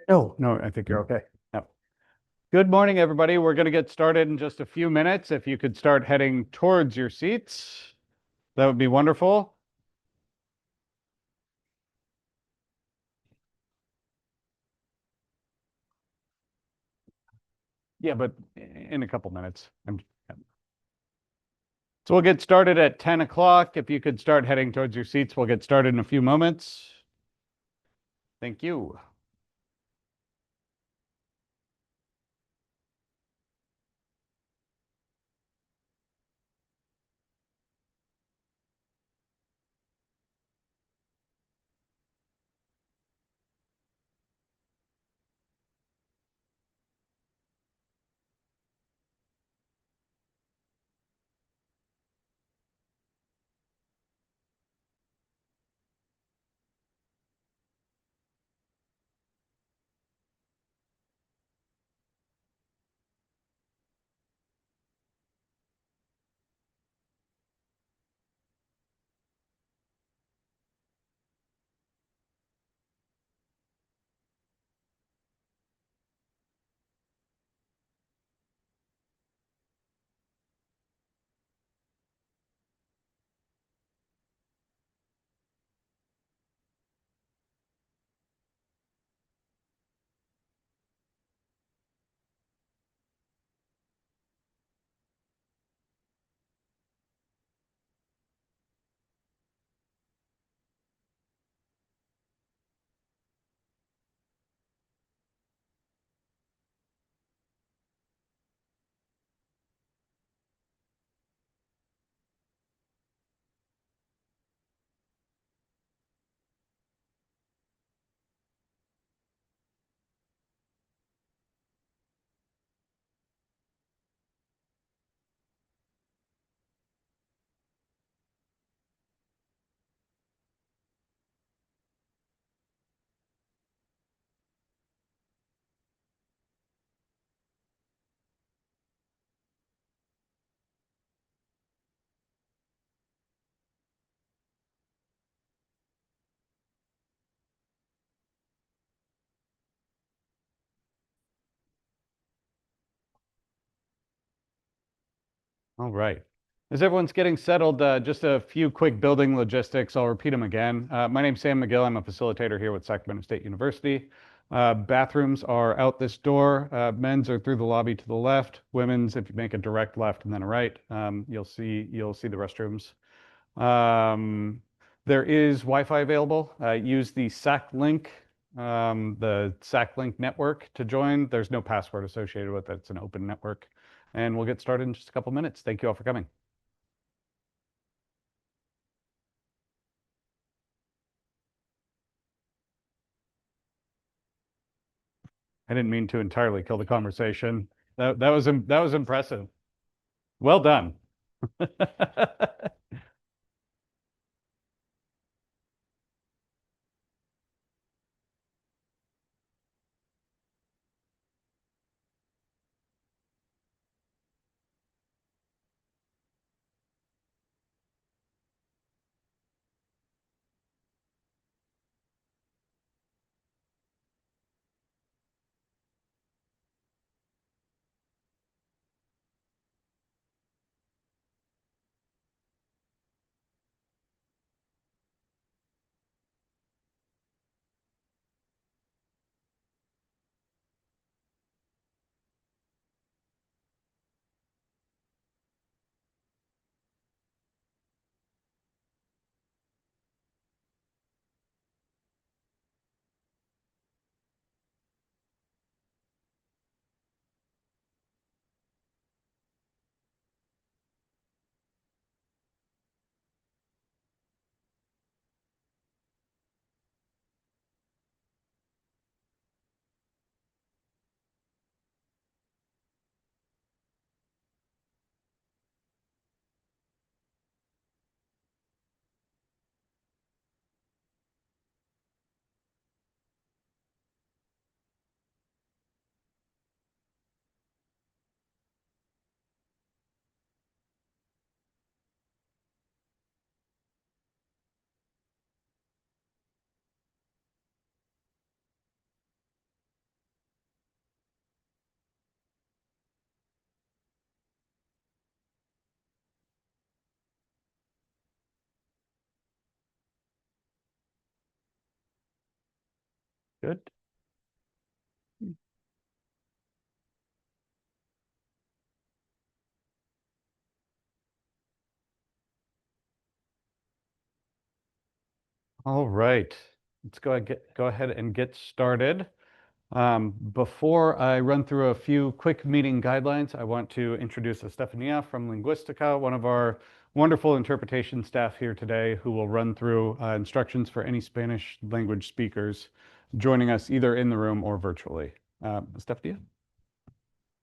No, no, I think you're okay. Yep. Good morning, everybody. We're going to get started in just a few minutes. If you could start heading towards your seats, that would be wonderful. Yeah, but in a couple minutes. So we'll get started at 10 o'clock. If you could start heading towards your seats, we'll get started in a few moments. Thank you. All right. As everyone's getting settled, just a few quick building logistics. I'll repeat them again. My name's Sam McGill. I'm a facilitator here with Sacramento State University. Bathrooms are out this door. Men's are through the lobby to the left. Women's, if you make a direct left and then a right, you'll see the restrooms. There is Wi-Fi available. Use the SAC link, the SAC link network to join. There's no password associated with it. It's an open network. And we'll get started in just a couple minutes. Thank you all for coming. I didn't mean to entirely kill the conversation. That was impressive. Well done. Good. All right, let's go ahead and get started. Before I run through a few quick meeting guidelines, I want to introduce Estefania from Linguistica, one of our wonderful interpretation staff here today, who will run through instructions for any Spanish language speakers joining us either in the room or virtually. Estefania?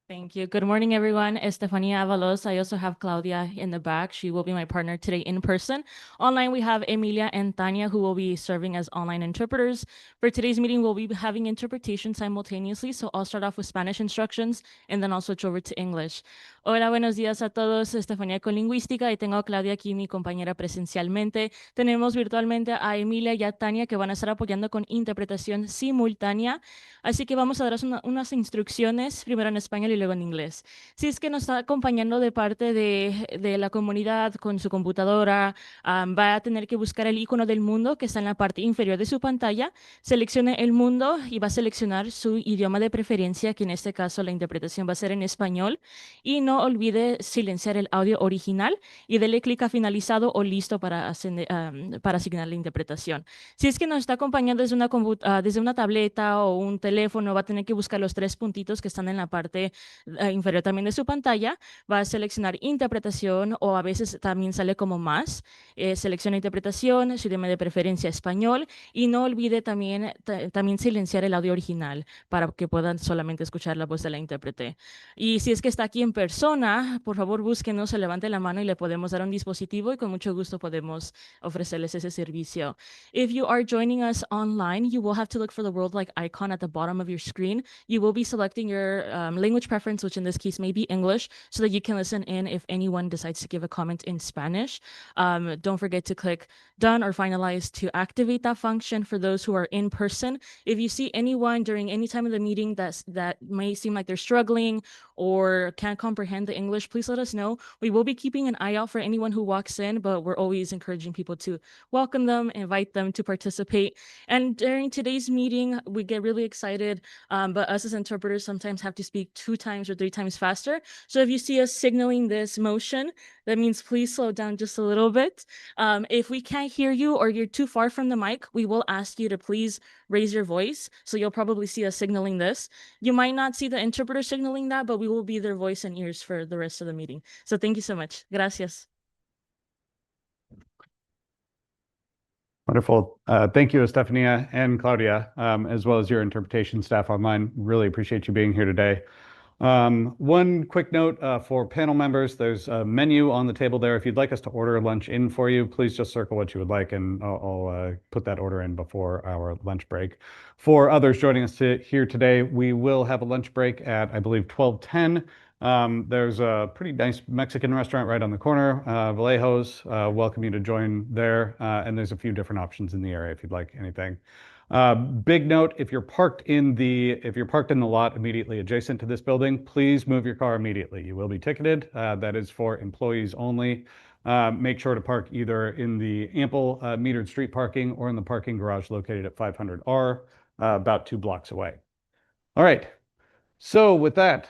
Thank you. Good morning, everyone. Estefania Avalos. I also have Claudia in the back. She will be my partner today in person. Online, we have Emilia and Tanya, who will be serving as online interpreters. For today's meeting, we'll be having interpretation simultaneously. So I'll start off with Spanish instructions and then I'll switch over to English. Hola, buenos días a todos. Estefania con Lingüística y tengo a Claudia aquí, mi compañera presencialmente. Tenemos virtualmente a Emilia y a Tania que van a estar apoyando con interpretación simultánea. Así que vamos a dar unas instrucciones, primero en español y luego en inglés. Si es que nos está acompañando de parte de la comunidad con su computadora, va a tener que buscar el icono del mundo que está en la parte inferior de su pantalla, seleccione el mundo y va a seleccionar su idioma de preferencia, que en este caso la interpretación va a ser en español, y no olvide silenciar el audio original y dele clic a finalizado o listo para asignar la interpretación. Si es que nos está acompañando desde una tableta o un teléfono, va a tener que buscar los tres puntitos que están en la parte inferior también de su pantalla, va a seleccionar interpretación o a veces también sale como más, selecciona interpretación, su idioma de preferencia español y no olvide también silenciar el audio original para que puedan solamente escuchar la voz de la intérprete. Y si es que está aquí en persona, por favor búsquenos, se levante la mano y le podemos dar un dispositivo y con mucho gusto podemos ofrecerles ese servicio. If you are joining us online, you will have to look for the world like icon at the bottom of your screen. You will be selecting your language preference, which in this case may be English, so that you can listen in if anyone decides to give a comment in Spanish. Don't forget to click done or finalize to activate that function for those who are in person. If you see anyone during any time of the meeting that may seem like they're struggling or can't comprehend the English, please let us know. We will be keeping an eye out for anyone who walks in, but we're always encouraging people to welcome them, invite them to participate. And during today's meeting, we get really excited, but us as interpreters sometimes have to speak 2 times or 3 times faster. So if you see us signaling this motion, that means please slow down just a little bit. If we can't hear you or you're too far from the mic, we will ask you to please raise your voice. So you'll probably see us signaling this. You might not see the interpreter signaling that, but we will be their voice and ears for the rest of the meeting. So thank you so much. Gracias. Wonderful. Thank you, Estefania and Claudia, as well as your interpretation staff online. Really appreciate you being here today. One quick note for panel members, there's a menu on the table there. If you'd like us to order lunch in for you, please just circle what you would like and I'll put that order in before our lunch break. For others joining us here today, we will have a lunch break at, I believe, 12:10. There's a pretty nice Mexican restaurant right on the corner, Vallejo's. Welcome you to join there. And there's a few different options in the area if you'd like anything. Big note, if you're parked in the lot immediately adjacent to this building, please move your car immediately. You will be ticketed. That is for employees only. Make sure to park either in the ample metered street parking or in the parking garage located at 500R, about 2 blocks away. All right. So with that,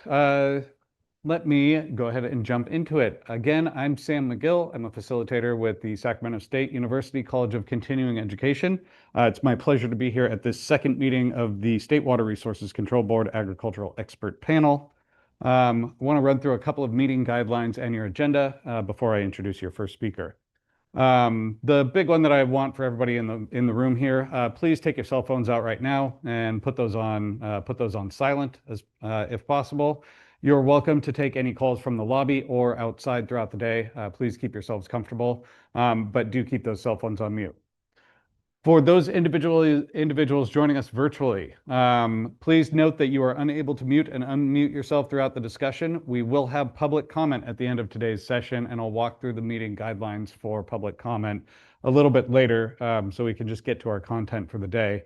let me go ahead and jump into it. Again, I'm Sam McGill. I'm a facilitator with the Sacramento State University College of Continuing Education. It's my pleasure to be here at this second meeting of the State Water Resources Control Board Agricultural Expert Panel. I want to run through a couple of meeting guidelines and your agenda before I introduce your first speaker. The big one that I want for everybody in the room here, please take your cell phones out right now and put those on silent if possible. You're welcome to take any calls from the lobby or outside throughout the day. Please keep yourselves comfortable, but do keep those cell phones on mute. For those individuals joining us virtually, please note that you are unable to mute and unmute yourself throughout the discussion. We will have public comment at the end of today's session, and I'll walk through the meeting guidelines for public comment a little bit later, so we can just get to our content for the day.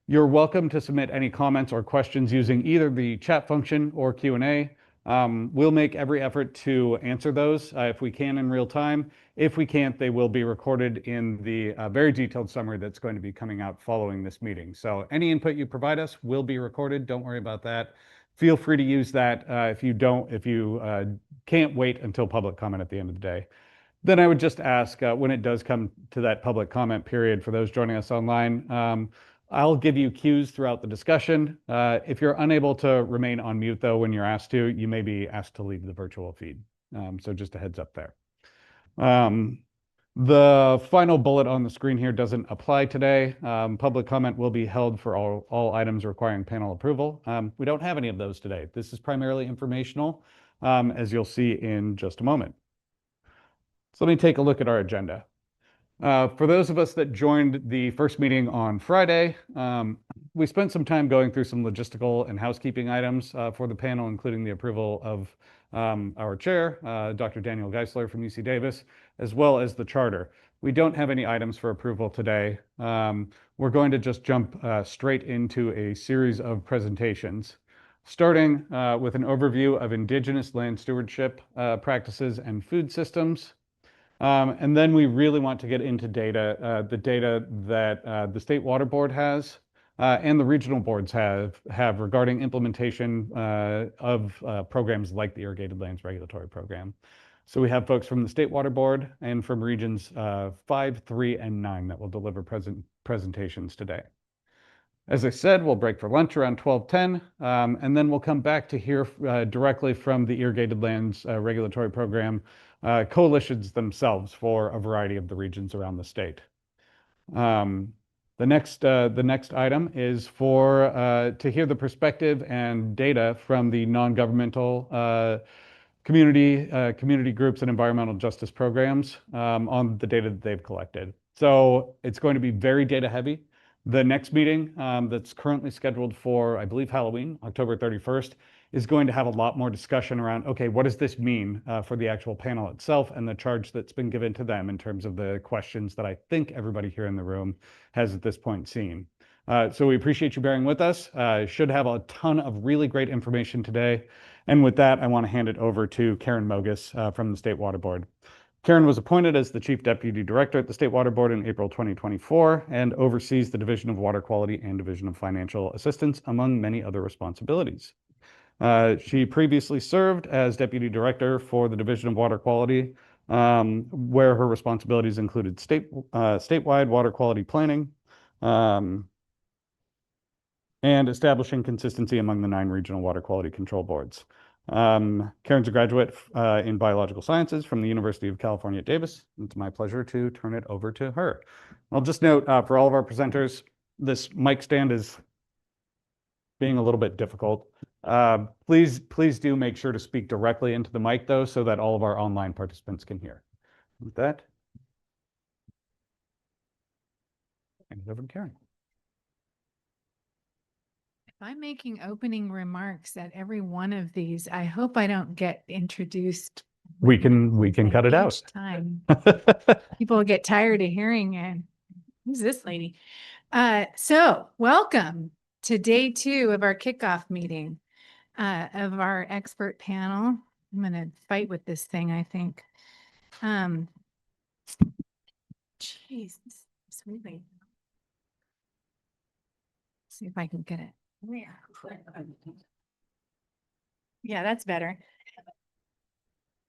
You're welcome to submit any comments or questions using either the chat function or Q&A. We'll make every effort to answer those if we can in real time. If we can't, they will be recorded in the very detailed summary that's going to be coming out following this meeting. So any input you provide us will be recorded. Don't worry about that. Feel free to use that if you can't wait until public comment at the end of the day. Then I would just ask when it does come to that public comment period for those joining us online, I'll give you cues throughout the discussion. If you're unable to remain on mute, though, when you're asked to, you may be asked to leave the virtual feed. So just a heads up there. The final bullet on the screen here doesn't apply today. Public comment will be held for all items requiring panel approval. We don't have any of those today. This is primarily informational, as you'll see in just a moment. So let me take a look at our agenda. For those of us that joined the first meeting on Friday, we spent some time going through some logistical and housekeeping items for the panel, including the approval of our chair, Dr. Daniel Geisler from UC Davis, as well as the charter. We don't have any items for approval today. We're going to just jump straight into a series of presentations, starting with an overview of Indigenous land stewardship practices and food systems. And then we really want to get into data, the data that the State Water Board has and the regional boards have regarding implementation of programs like the Irrigated Lands Regulatory Program. So we have folks from the State Water Board and from regions 5, 3, and 9 that will deliver presentations today. As I said, we'll break for lunch around 12:10, and then we'll come back to hear directly from the Irrigated Lands Regulatory Program coalitions themselves for a variety of the regions around the state. The next item is to hear the perspective and data from the non-governmental community groups and environmental justice programs on the data that they've collected. So it's going to be very data heavy. The next meeting that's currently scheduled for, I believe, Halloween, October 31st, is going to have a lot more discussion around, okay, what does this mean for the actual panel itself and the charge that's been given to them in terms of the questions that I think everybody here in the room has at this point seen. So we appreciate you bearing with us. Should have a ton of really great information today. And with that, I want to hand it over to Karen Mogus from the State Water Board. Karen was appointed as the Chief Deputy Director at the State Water Board in April 2024 and oversees the Division of Water Quality and Division of Financial Assistance, among many other responsibilities. She previously served as Deputy Director for the Division of Water Quality, where her responsibilities included statewide water quality planning and establishing consistency among the 9 regional water quality control boards. Karen's a graduate in biological sciences from the University of California at Davis. It's my pleasure to turn it over to her. I'll just note for all of our presenters, this mic stand is being a little bit difficult. Please do make sure to speak directly into the mic, though, so that all of our online participants can hear. With that, hand it over to Karen. I'm making opening remarks at every one of these. I hope I don't get introduced. We can cut it out. Time. People get tired of hearing it. Who's this lady? So welcome to day 2 of our kickoff meeting of our expert panel. I'm going to fight with this thing, I think. Jeez, it's really. See if I can get it. Yeah, that's better.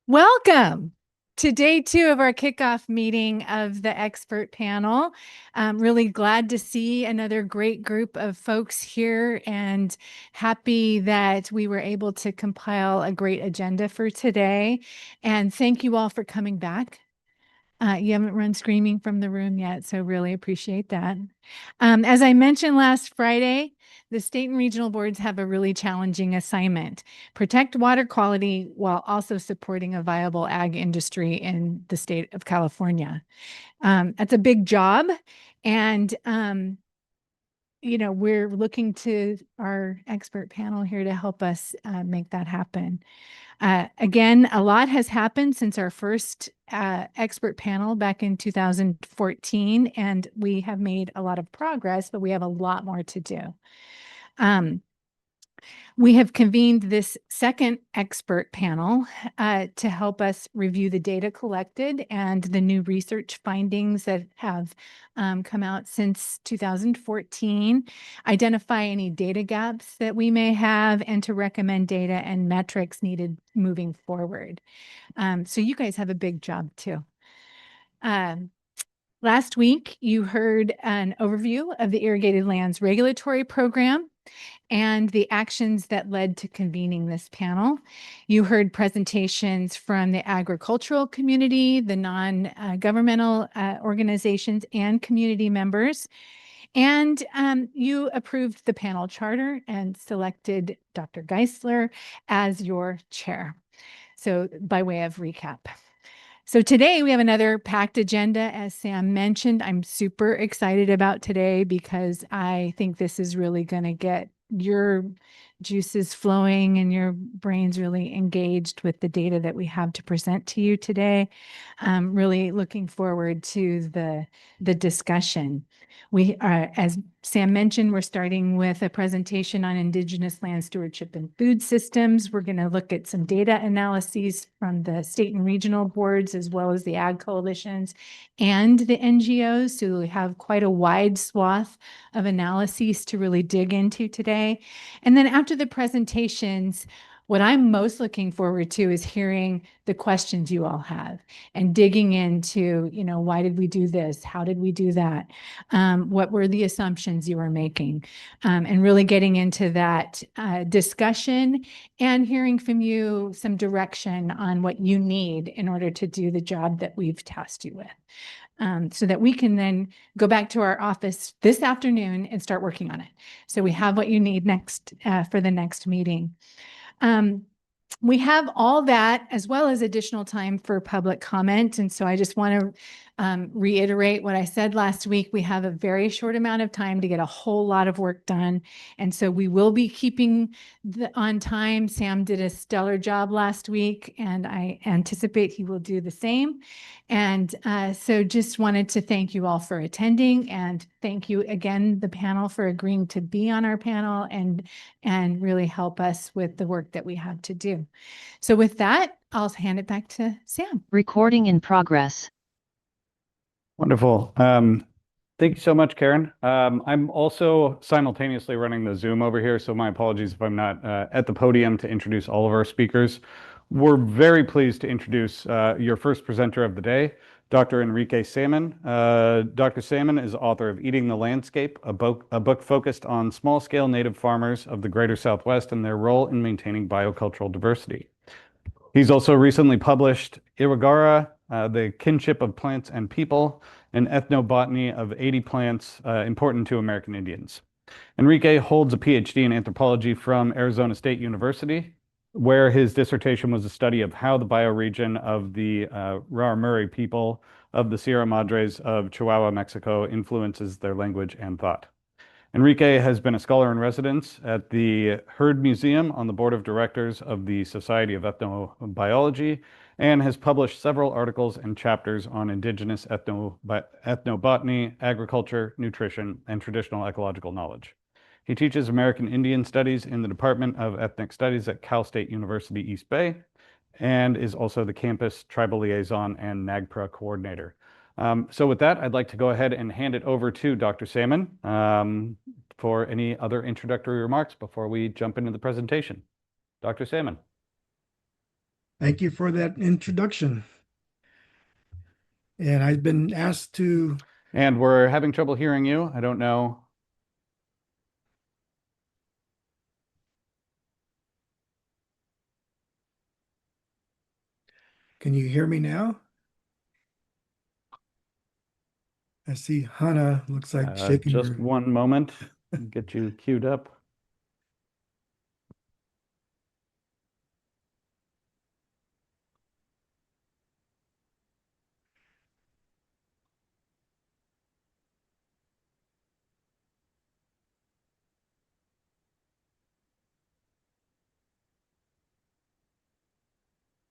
Welcome to day 2 of our kickoff meeting of the expert panel. I'm really glad to see another great group of folks here and happy that we were able to compile a great agenda for today. And thank you all for coming back. You haven't run screaming from the room yet, so really appreciate that. As I mentioned last Friday, the state and regional boards have a really challenging assignment: protect water quality while also supporting a viable ag industry in the state of California. That's a big job, and we're looking to our expert panel here to help us make that happen. Again, a lot has happened since our first expert panel back in 2014, and we have made a lot of progress, but we have a lot more to do. We have convened this second expert panel to help us review the data collected and the new research findings that have come out since 2014, identify any data gaps that we may have, and to recommend data and metrics needed moving forward. So you guys have a big job too. Last week, you heard an overview of the Irrigated Lands Regulatory Program and the actions that led to convening this panel. You heard presentations from the agricultural community, the non-governmental organizations, and community members. And you approved the panel charter and selected Dr. Geisler as your chair. So by way of recap. So today we have another packed agenda, as Sam mentioned. I'm super excited about today because I think this is really going to get your juices flowing and your brains really engaged with the data that we have to present to you today. Really looking forward to the discussion. We are, as Sam mentioned, we're starting with a presentation on Indigenous land stewardship and food systems. We're going to look at some data analyses from the state and regional boards, as well as the ag coalitions and the NGOs. So we have quite a wide swath of analyses to really dig into today. And then after the presentations, what I'm most looking forward to is hearing the questions you all have and digging into, why did we do this? How did we do that? What were the assumptions you were making? And really getting into that discussion and hearing from you some direction on what you need in order to do the job that we've tasked you with. So that we can then go back to our office this afternoon and start working on it. So we have what you need next for the next meeting. We have all that as well as additional time for public comment. And so I just want to reiterate what I said last week. We have a very short amount of time to get a whole lot of work done. And so we will be keeping on time. Sam did a stellar job last week, and I anticipate he will do the same. And so just wanted to thank you all for attending, and thank you again, the panel, for agreeing to be on our panel and really help us with the work that we have to do. So with that, I'll hand it back to Sam. Recording in progress. Wonderful. Thank you so much, Karen. I'm also simultaneously running the Zoom over here, so my apologies if I'm not at the podium to introduce all of our speakers. We're very pleased to introduce your first presenter of the day, Dr. Enrique Salmon. Dr. Salmon is author of Eating the Landscape, a book focused on small-scale native farmers of the Greater Southwest and their role in maintaining biocultural diversity. He's also recently published Irrigara, The Kinship of Plants and People, an ethnobotany of 80 plants important to American Indians. Enrique holds a PhD in anthropology from Arizona State University, where his dissertation was a study of how the bioregion of the Rarámuri people of the Sierra Madres of Chihuahua, Mexico influences their language and thought. Enrique has been a scholar in residence at the Heard Museum, on the board of directors of the Society of Ethnobiology, and has published several articles and chapters on indigenous ethnobotany, agriculture, nutrition, and traditional ecological knowledge. He teaches American Indian Studies in the Department of Ethnic Studies at Cal State University East Bay, and is also the campus tribal liaison and NAGPRA coordinator. So with that, I'd like to go ahead and hand it over to Dr. Salmon for any other introductory remarks before we jump into the presentation. Dr. Salmon. Thank you for that introduction. And I've been asked to... And we're having trouble hearing you. I don't know. Can you hear me now? I see Hannah looks like shaking just her... one moment. Get you queued up.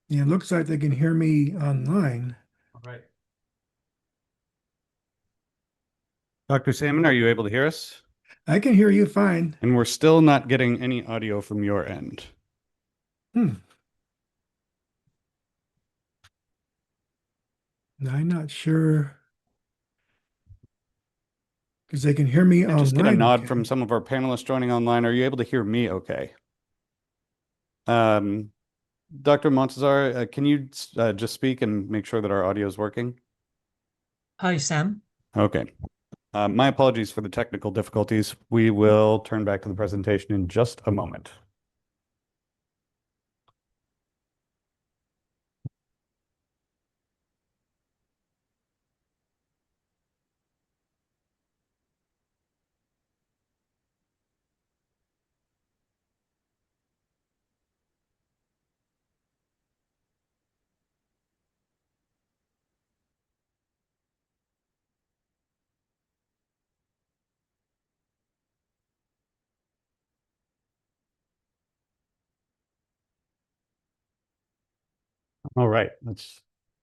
Yeah, it looks like they can hear me online. All right. Dr. Salmon, are you able to hear us? I can hear you fine. And we're still not getting any audio from your end. I'm not sure. Because they can hear me I just get a online. nod Okay. from some of our panelists joining online. Are you able to hear me okay? Dr. Montezar, can you just speak and make sure that our audio is working? Hi, Sam. Okay. My apologies for the technical difficulties. We will turn back to the presentation in just a moment. All right, let's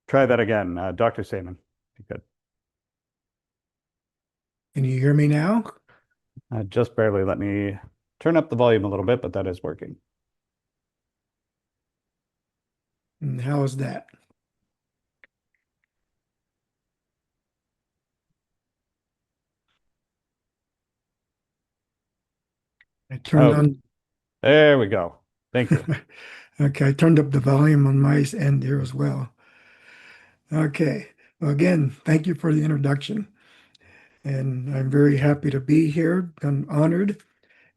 try that again. Dr. Saman, if you could. Can you hear me now? Just barely. Let me turn up the volume a little bit, but that is working. And how is that? I turned on. There we go. Thank you. Okay, I turned up the volume on my end here as well. Okay. Well, again, thank you for the introduction. And I'm very happy to be here. I'm honored.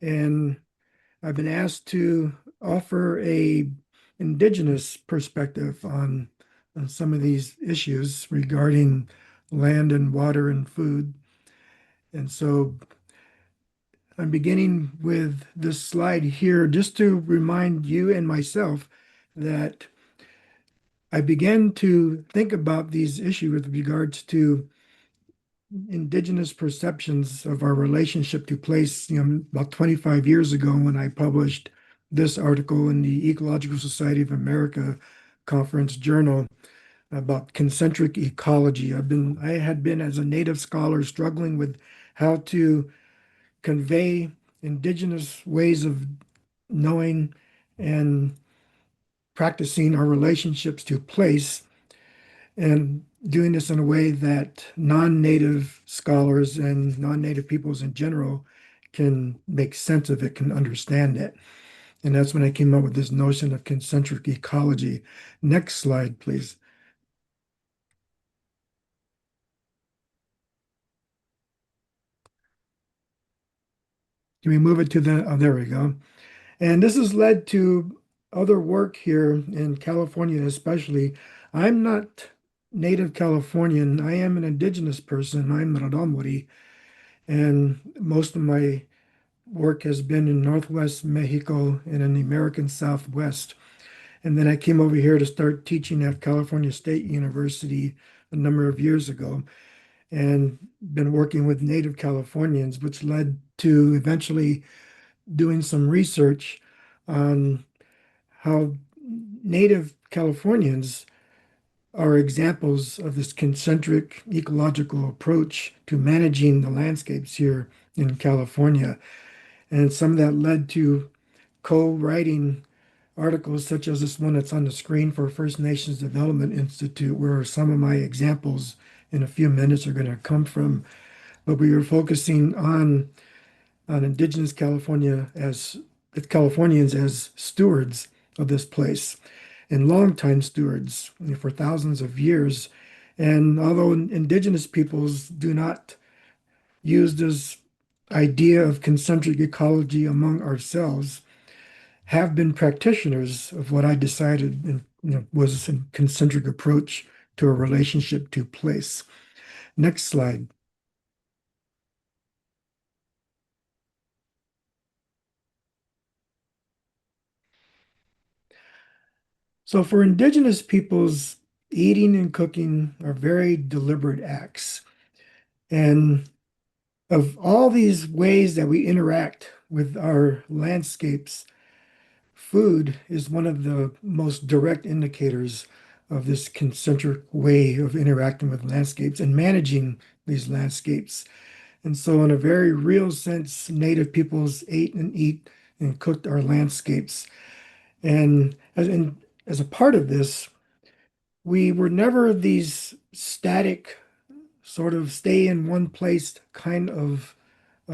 And I've been asked to offer a indigenous perspective on some of these issues regarding land and water and food. And so I'm beginning with this slide here just to remind you and myself that I began to think about these issues with regards to indigenous perceptions of our relationship to place, about 25 years ago when I published this article in the Ecological Society of America Conference Journal about concentric ecology. I had been as a native scholar struggling with how to convey indigenous ways of knowing and practicing our relationships to place, and doing this in a way that non-native scholars and non-native peoples in general can make sense of it, can understand it. And that's when I came up with this notion of concentric ecology. Next slide, please. Can we move it to the, oh, there we go. And this has led to other work here in California, especially. I'm not native Californian. I am an indigenous person. I'm Radomuri. And most of my work has been in Northwest Mexico and in the American Southwest. And then I came over here to start teaching at California State University a number of years ago and been working with native Californians, which led to eventually doing some research on how native Californians are examples of this concentric ecological approach to managing the landscapes here in California. And some of that led to co-writing articles such as this one that's on the screen for First Nations Development Institute, where some of my examples in a few minutes are going to come from. But we were focusing on Indigenous Californians as stewards of this place and longtime stewards for thousands of years. And although Indigenous peoples do not use this idea of concentric ecology among ourselves, have been practitioners of what I decided was a concentric approach to a relationship to place. Next slide. So for Indigenous peoples, eating and cooking are very deliberate acts. And of all these ways that we interact with our landscapes, food is one of the most direct indicators of this concentric way of interacting with landscapes and managing these landscapes. And so, in a very real sense, Native peoples ate and eat and cooked our landscapes. And as a part of this, we were never these static, sort of stay in one place kind of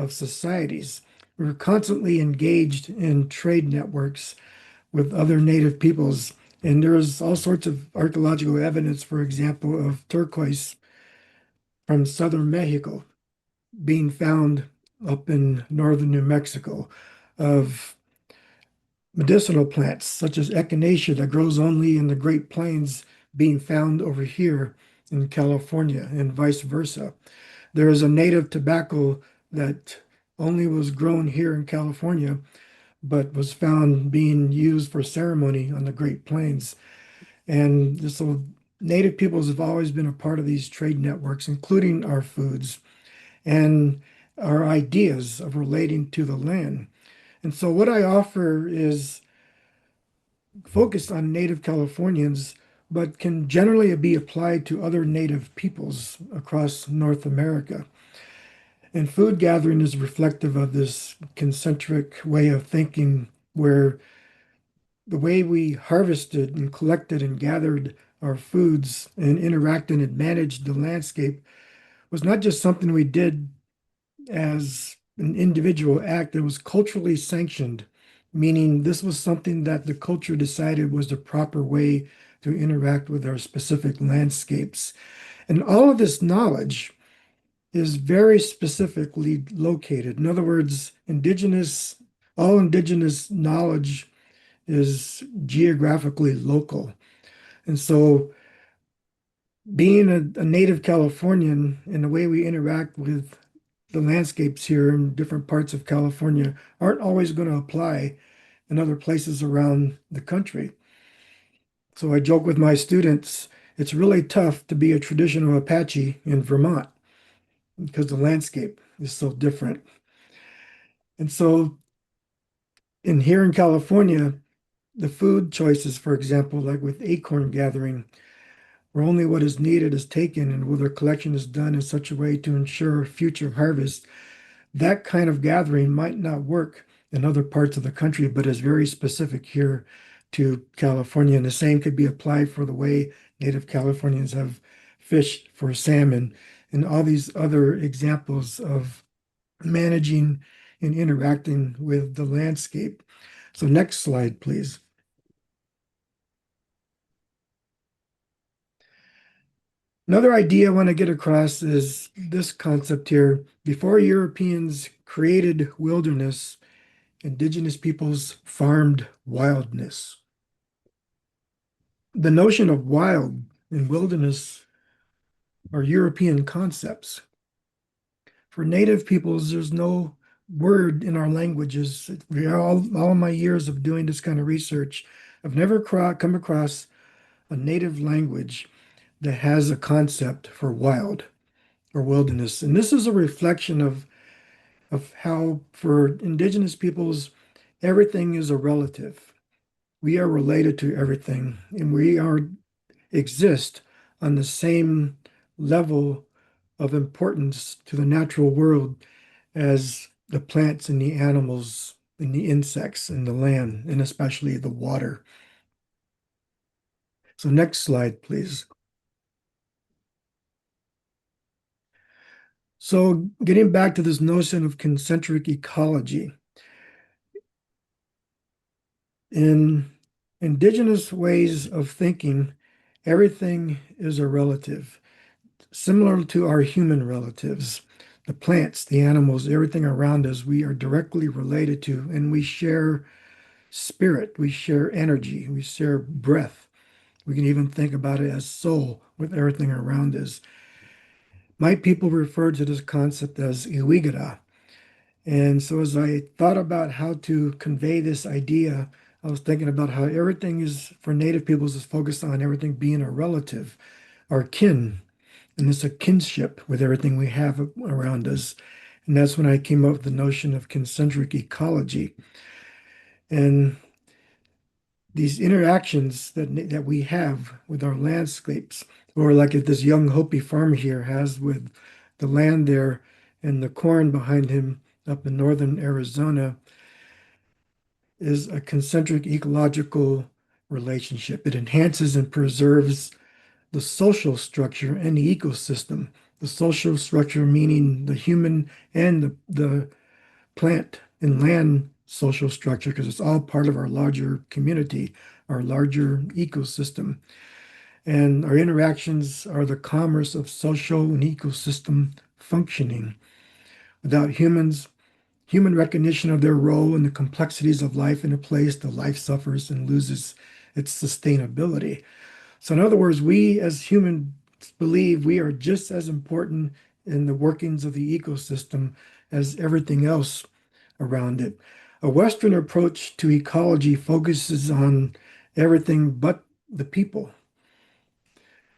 societies. We were constantly engaged in trade networks with other native peoples. And there's all sorts of archaeological evidence, for example, of turquoise from southern Mexico being found up in northern New Mexico, of medicinal plants such as echinacea that grows only in the Great Plains being found over here in California, and vice versa. There is a native tobacco that only was grown here in California, but was found being used for ceremony on the Great Plains. And so Native peoples have always been a part of these trade networks, including our foods and our ideas of relating to the land. And so what I offer is focused on Native Californians, but can generally be applied to other Native peoples across North America. And food gathering is reflective of this concentric way of thinking, where the way we harvested and collected and gathered our foods and interacted and managed the landscape was not just something we did as an individual act, it was culturally sanctioned, meaning this was something that the culture decided was the proper way to interact with our specific landscapes. And all of this knowledge is very specifically located. In other words, all indigenous knowledge is geographically local. And so being a native Californian and the way we interact with the landscapes here in different parts of California aren't always going to apply in other places around the country. So I joke with my students, it's really tough to be a traditional Apache in Vermont because the landscape is so different. And so here in California, the food choices, for example, like with acorn gathering, where only what is needed is taken and whether collection is done in such a way to ensure future harvest, that kind of gathering might not work in other parts of the country, but is very specific here to California. And the same could be applied for the way Native Californians have fished for salmon and all these other examples of managing and interacting with the landscape. So next slide, please. Another idea I want to get across is this concept here. Before Europeans created wilderness, indigenous peoples farmed wildness. The notion of wild and wilderness are European concepts. For native peoples, there's no word in our languages. All my years of doing this kind of research, I've never come across a native language that has a concept for wild or wilderness. And this is a reflection of how for indigenous peoples, everything is a relative. We are related to everything, and we exist on the same level of importance to the natural world as the plants and the animals and the insects and the land, and especially the water. So next slide, please. So getting back to this notion of concentric ecology, in indigenous ways of thinking, everything is a relative, similar to our human relatives. The plants, the animals, everything around us, we are directly related to, and we share spirit, we share energy, we share breath. We can even think about it as soul with everything around us. My people refer to this concept as iwigara. And so as I thought about how to convey this idea, I was thinking about how everything is, for Native peoples, is focused on everything being a relative, our kin, and it's a kinship with everything we have around us. And that's when I came up with the notion of concentric ecology. And these interactions that we have with our landscapes, or like this young Hopi farmer here has with the land there and the corn behind him up in northern Arizona is a concentric ecological relationship. It enhances and preserves the social structure and the ecosystem. The social structure meaning the human and the plant and land social structure, because it's all part of our larger community, our larger ecosystem. And our interactions are the commerce of social and ecosystem functioning. Without humans, human recognition of their role in the complexities of life in a place, the life suffers and loses its sustainability. So, in other words, we as humans believe we are just as important in the workings of the ecosystem as everything else around it. A Western approach to ecology focuses on everything but the people.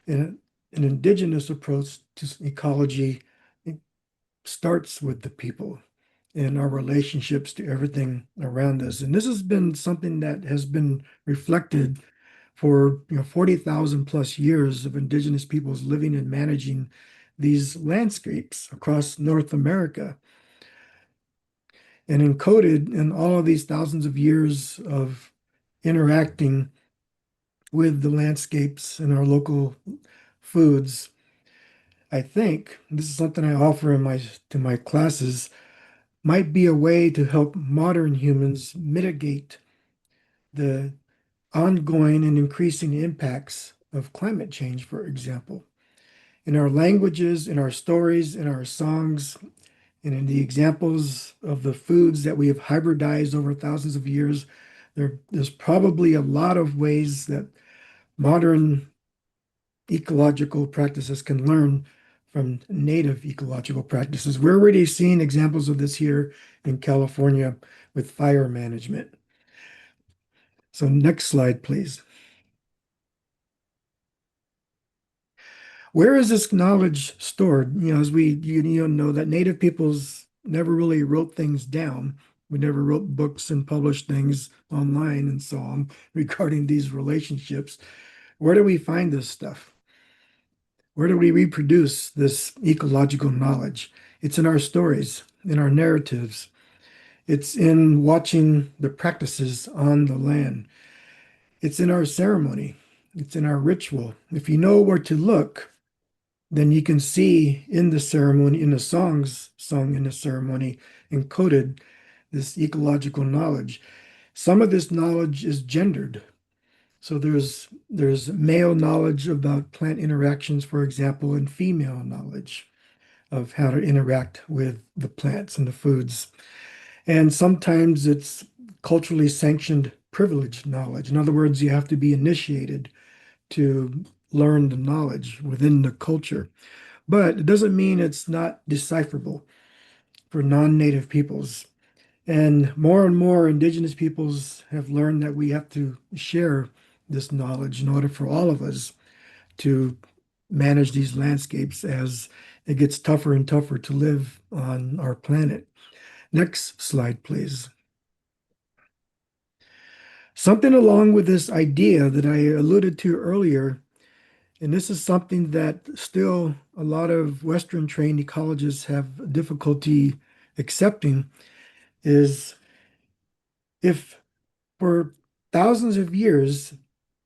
And an indigenous approach to ecology starts with the people and our relationships to everything around us. And this has been something that has been reflected for 40,000 plus years of indigenous peoples living and managing these landscapes across North America. And encoded in all of these thousands of years of interacting with the landscapes and our local foods, I think this is something I offer to my classes, might be a way to help modern humans mitigate the ongoing and increasing impacts of climate change, for example. In our languages, in our stories, in our songs, and in the examples of the foods that we have hybridized over thousands of years, there's probably a lot of ways that modern ecological practices can learn from native ecological practices. We're already seeing examples of this here in California with fire management. So next slide, please. Where is this knowledge stored? As you know that native peoples never really wrote things down. We never wrote books and published things online and so on regarding these relationships. Where do we find this stuff? Where do we reproduce this ecological knowledge? It's in our stories, in our narratives. It's in watching the practices on the land. It's in our ceremony. It's in our ritual. If you know where to look, then you can see in the ceremony, in the songs sung in the ceremony, encoded this ecological knowledge. Some of this knowledge is gendered. So there's male knowledge about plant interactions, for example, and female knowledge of how to interact with the plants and the foods. And sometimes it's culturally sanctioned privileged knowledge. In other words, you have to be initiated to learn the knowledge within the culture. But it doesn't mean it's not decipherable for non-native peoples. And more indigenous peoples have learned that we have to share this knowledge in order for all of us to manage these landscapes as it gets tougher and tougher to live on our planet. Next slide, please. Something along with this idea that I alluded to earlier, and this is something that still a lot of Western trained ecologists have difficulty accepting, is if for thousands of years,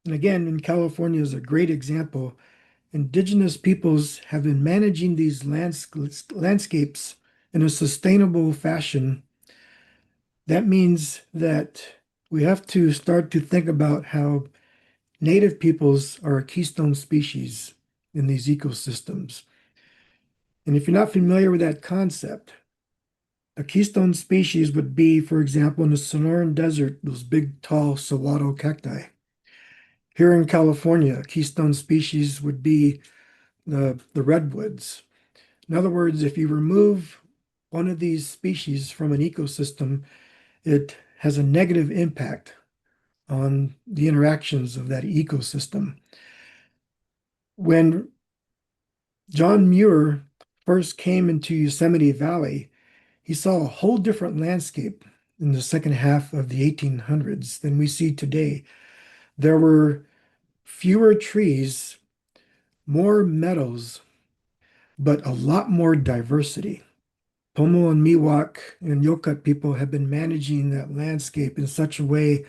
and again, in California is a great example, indigenous peoples have been managing these landscapes in a sustainable fashion. That means that we have to start to think about how native peoples are a keystone species in these ecosystems. And if you're not familiar with that concept, a keystone species would be, for example, in the Sonoran Desert, those big, tall saguaro cacti. Here in California, a keystone species would be the redwoods. In other words, if you remove one of these species from an ecosystem, it has a negative impact on the interactions of that ecosystem. When John Muir first came into Yosemite Valley, he saw a whole different landscape in the second half of the 1800s than we see today. There were fewer trees, more meadows, but a lot more diversity. Pomo and Miwok and Yokut people have been managing that landscape in such a way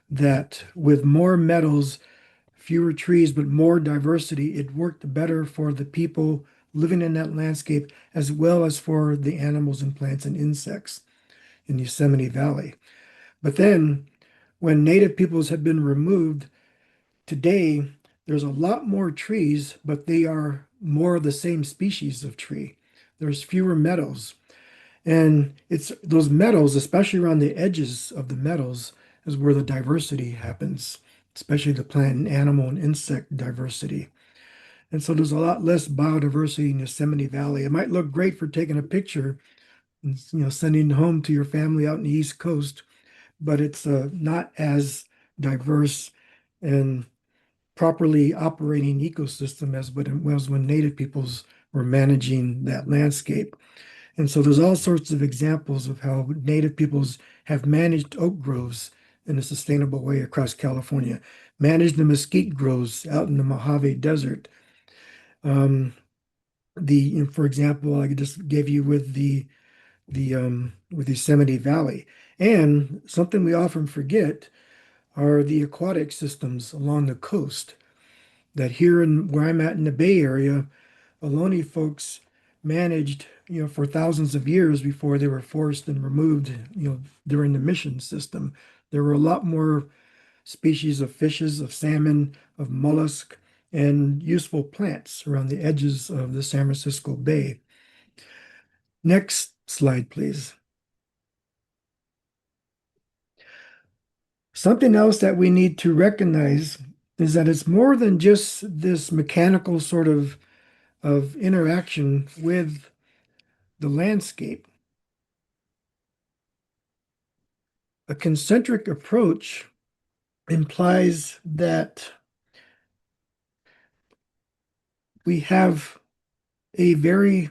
that with more metals, fewer trees, but more diversity, it worked better for the people living in that landscape as well as for the animals and plants and insects in Yosemite Valley. But then when native peoples have been removed, today there's a lot more trees, but they are more of the same species of tree. There's fewer metals. And it's those metals, especially around the edges of the metals, is where the diversity happens, especially the plant and animal and insect diversity. And so there's a lot less biodiversity in Yosemite Valley. It might look great for taking a picture and sending home to your family out in the East Coast, but it's not as diverse and properly operating ecosystem as what it was when native peoples were managing that landscape. And so there's all sorts of examples of how native peoples have managed oak groves in a sustainable way across California, managed the mesquite groves out in the Mojave Desert. For example, I just gave you with with Yosemite Valley. And something we often forget are the aquatic systems along the coast. That here in where I'm at in the Bay Area, Ohlone folks managed, for thousands of years before they were forced and removed, during the mission system. There were a lot more species of fishes, of salmon, of mollusk, and useful plants around the edges of the San Francisco Bay. Next slide, please. Something else that we need to recognize is that it's more than just this mechanical sort of interaction with the landscape. A concentric approach implies that we have a very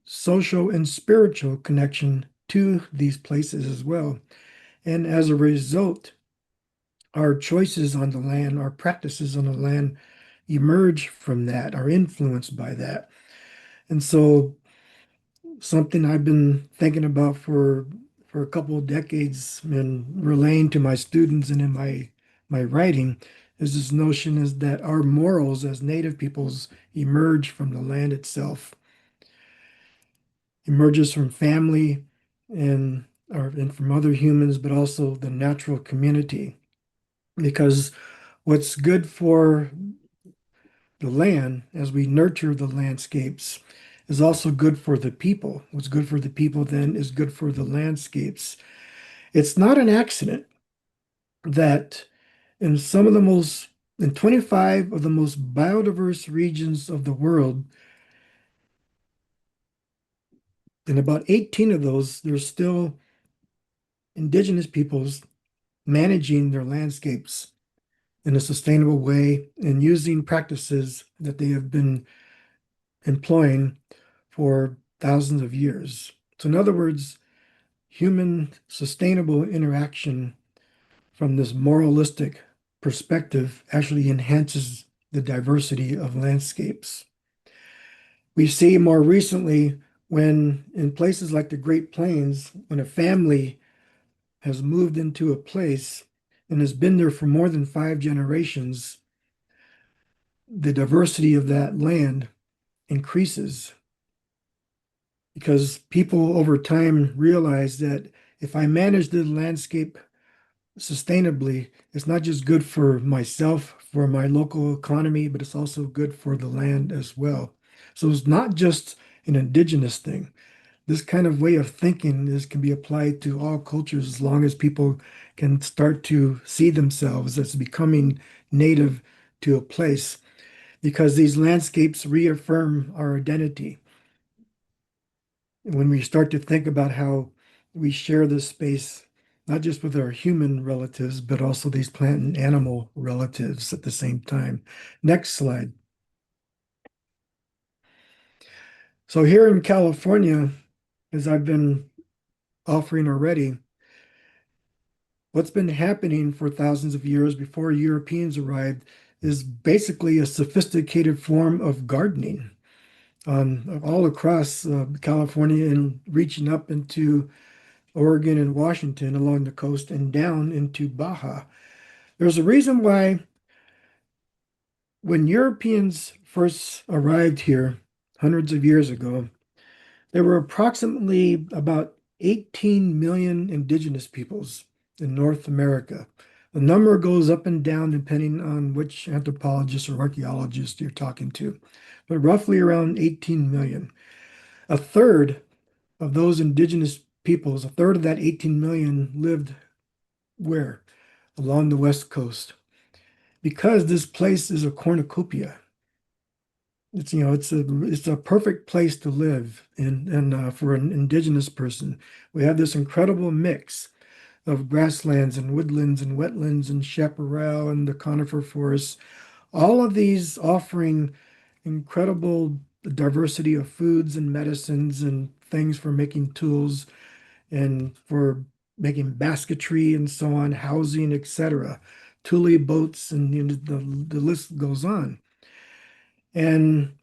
social and spiritual connection to these places as well. And as a result, our choices on the land, our practices on the land emerge from that, are influenced by that. And so something I've been thinking about for a couple of decades and relaying to my students and in my writing is this notion is that our morals as native peoples emerge from the land itself, emerges from family and from other humans, but also the natural community. Because what's good for the land as we nurture the landscapes is also good for the people. What's good for the people then is good for the landscapes. It's not an accident that in 25 of the most biodiverse regions of the world, in about 18 of those, there's still indigenous peoples managing their landscapes in a sustainable way and using practices that they have been employing for thousands of years. So in other words, human sustainable interaction from this moralistic perspective actually enhances the diversity of landscapes. We see more recently when in places like the Great Plains, when a family has moved into a place and has been there for more than 5 generations, the diversity of that land increases because people over time realize that if I manage the landscape sustainably, it's not just good for myself, for my local economy, but it's also good for the land as well. So it's not just an indigenous thing. This kind of way of thinking can be applied to all cultures as long as people can start to see themselves as becoming native to a place, because these landscapes reaffirm our identity. When we start to think about how we share this space, not just with our human relatives, but also these plant and animal relatives at the same time. Next slide. So here in California, as I've been offering already, what's been happening for thousands of years before Europeans arrived is basically a sophisticated form of gardening. all across California and reaching up into Oregon and Washington along the coast and down into Baja. There's a reason why when Europeans first arrived here hundreds of years ago, there were approximately about 18 million indigenous peoples in North America. The number goes up and down depending on which anthropologist or archaeologist you're talking to, but roughly around 18 million. A third of those indigenous peoples, a third of that 18 million lived where? Along the West Coast. Because this place is a cornucopia. It's a perfect place to live and for an indigenous person. We have this incredible mix of grasslands and woodlands and wetlands and chaparral and the conifer forests, all of these offering incredible diversity of foods and medicines and things for making tools and for making basketry and so on, housing, etc., tule boats, and the list goes on. And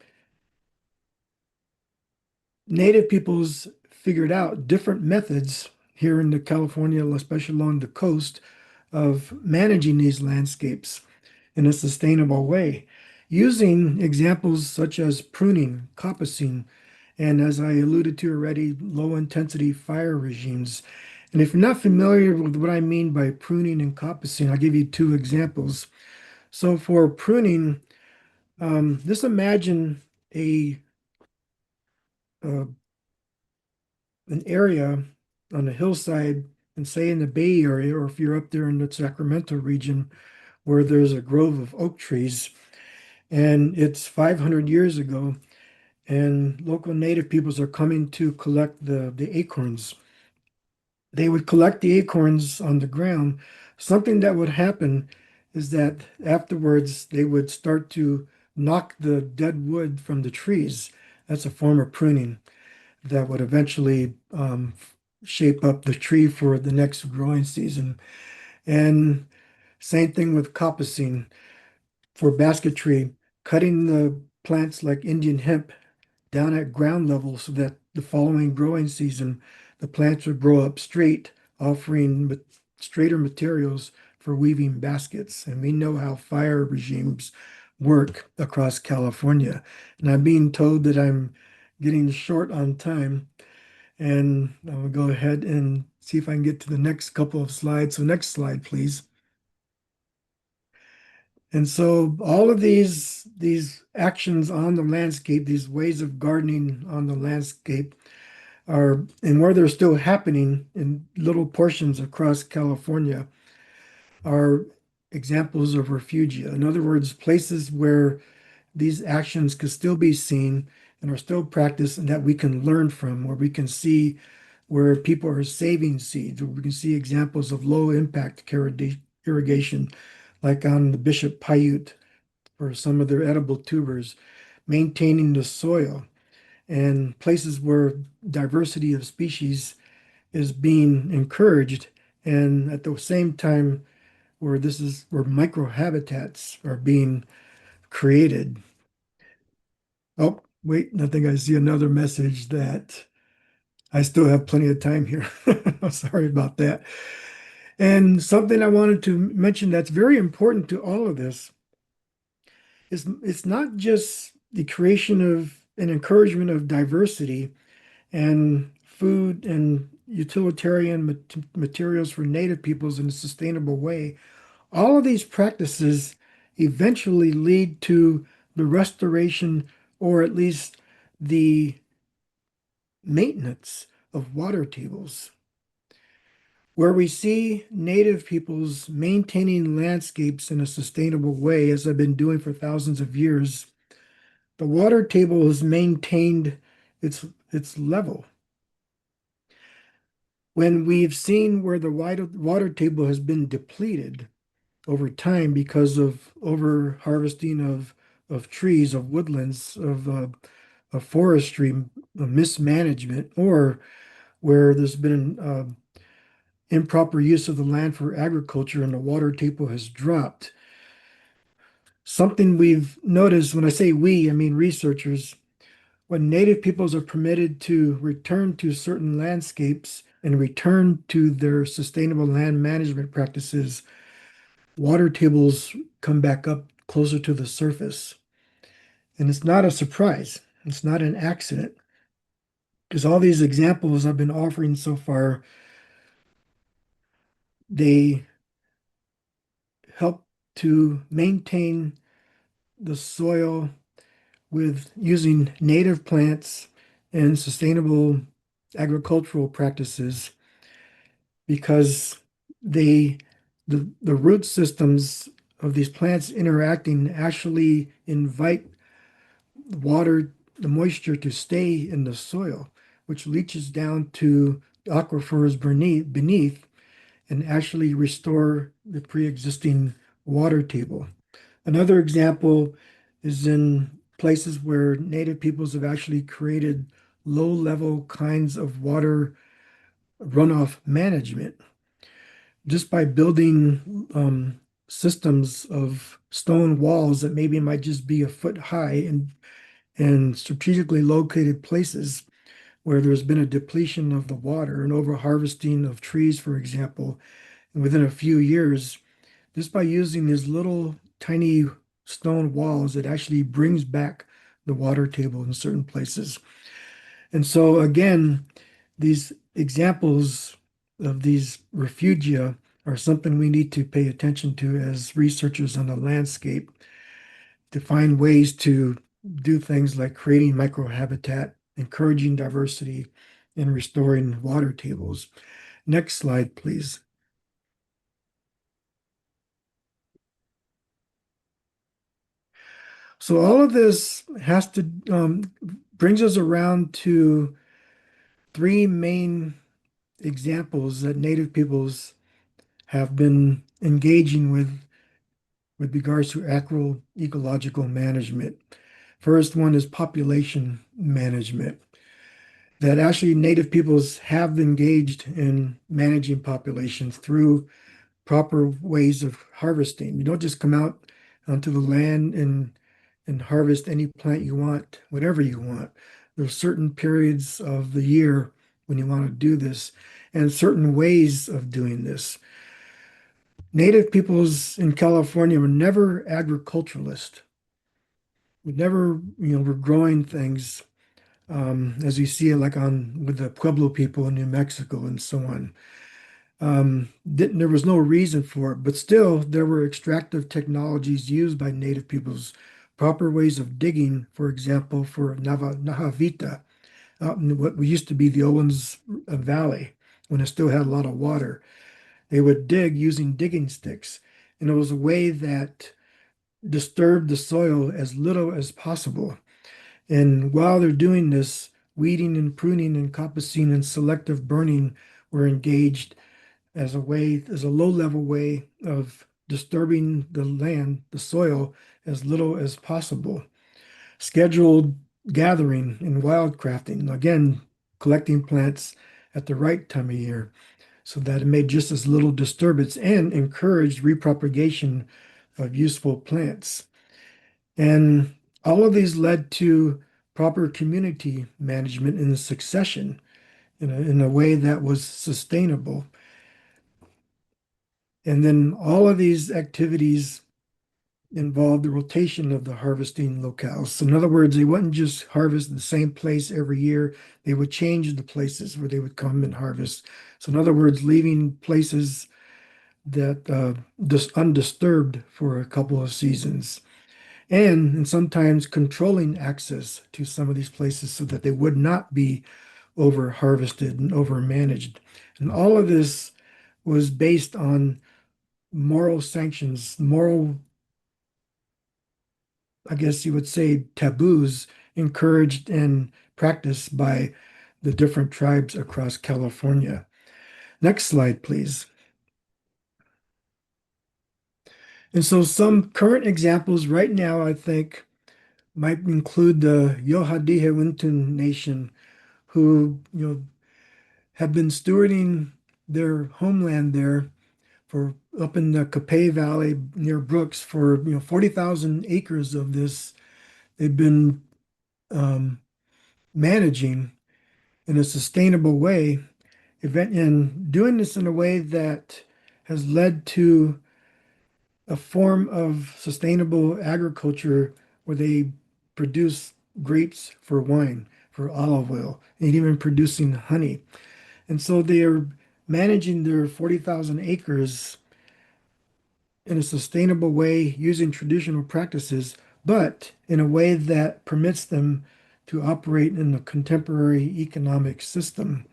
Native peoples figured out different methods here in the California, especially along the coast, of managing these landscapes in a sustainable way, using examples such as pruning, coppicing, and as I alluded to already, low intensity fire regimes. And if you're not familiar with what I mean by pruning and coppicing, I'll give you two examples. So for pruning, just imagine uh, an area on a hillside, and say in the Bay Area, or if you're up there in the Sacramento region, where there's a grove of oak trees, and it's 500 years ago, and local native peoples are coming to collect the acorns. They would collect the acorns on the ground. Something that would happen is that afterwards they would start to knock the dead wood from the trees. That's a form of pruning that would eventually shape up the tree for the next growing season. And same thing with coppicing for basketry, cutting the plants like Indian hemp down at ground level so that the following growing season, the plants would grow up straight, offering straighter materials for weaving baskets. And we know how fire regimes work across California. And I'm being told that I'm getting short on time. And I'll go ahead and see if I can get to the next couple of slides. So next slide, please. And so all of these actions on the landscape, these ways of gardening on the landscape are, and where they're still happening in little portions across California, are examples of refugia. In other words, places where these actions could still be seen and are still practiced and that we can learn from, where we can see where people are saving seeds, where we can see examples of low impact irrigation, like on the Bishop Paiute for some of their edible tubers, maintaining the soil, and places where diversity of species is being encouraged, and at the same time where microhabitats are being created. Oh, wait, I think I see another message that I still have plenty of time here. I'm sorry about that. And something I wanted to mention that's very important to all of this is it's not just the creation of and encouragement of diversity and food and utilitarian materials for native peoples in a sustainable way. All of these practices eventually lead to the restoration, or at least the maintenance, of water tables. Where we see native peoples maintaining landscapes in a sustainable way, as I've been doing for thousands of years, the water table has maintained its level. When we've seen where the water table has been depleted over time because of over harvesting of trees, of woodlands, of forestry, mismanagement, or where there's been improper use of the land for agriculture and the water table has dropped. Something we've noticed, when I say we, I mean researchers, when native peoples are permitted to return to certain landscapes and return to their sustainable land management practices, water tables come back up closer to the surface. And it's not a surprise. It's not an accident. Because all these examples I've been offering so far, they help to maintain the soil with using native plants and sustainable agricultural practices because the root systems of these plants interacting actually invite water, the moisture to stay in the soil, which leaches down to aquifers beneath and actually restore the pre-existing water table. Another example is in places where native peoples have actually created low-level kinds of water runoff management just by building systems of stone walls that maybe might just be a foot high and strategically located places where there's been a depletion of the water and overharvesting of trees, for example. And within a few years, just by using these little tiny stone walls, it actually brings back the water table in certain places. And so again, these examples of these refugia are something we need to pay attention to as researchers on the landscape to find ways to do things like creating microhabitat, encouraging diversity, and restoring water tables. Next slide, please. So all of this has to brings us around to three main examples that Native peoples have been engaging with regards to agroecological management. First one is population management. That actually Native peoples have engaged in managing populations through proper ways of harvesting. You don't just come out onto the land and harvest any plant you want, whatever you want. There's certain periods of the year when you want to do this and certain ways of doing this. Native peoples in California were never agriculturalists. We never, were growing things as you see it like on with the Pueblo people in New Mexico and so on. There was no reason for it, but still there were extractive technologies used by native peoples, proper ways of digging, for example, for Nahavita, out in what used to be the Owens Valley, when it still had a lot of water. They would dig using digging sticks, and it was a way that disturbed the soil as little as possible. And while they're doing this, weeding and pruning and coppicing and selective burning were engaged as a low-level way of disturbing the land, the soil, as little as possible. Scheduled gathering and wildcrafting, again, collecting plants at the right time of year so that it made just as little disturbance and encouraged repropagation of useful plants. And all of these led to proper community management in the succession in a way that was sustainable. And then all of these activities involved the rotation of the harvesting locales. So in other words, they wouldn't just harvest the same place every year. They would change the places where they would come and harvest. So in other words, leaving places that just undisturbed for a couple of seasons. And sometimes controlling access to some of these places so that they would not be over harvested and over managed. And all of this was based on moral sanctions, I guess you would say, taboos encouraged and practiced by the different tribes across California. Next slide, please. And so some current examples right now, I think, might include the Yohadihewintun Nation, who have been stewarding their homeland there for up in the Capay Valley near Brooks for 40,000 acres of this. They've been managing in a sustainable way, and doing this in a way that has led to a form of sustainable agriculture where they produce grapes for wine, for olive oil, and even producing honey. And so they are managing their 40,000 acres in a sustainable way using traditional practices, but in a way that permits them to operate in a contemporary economic system.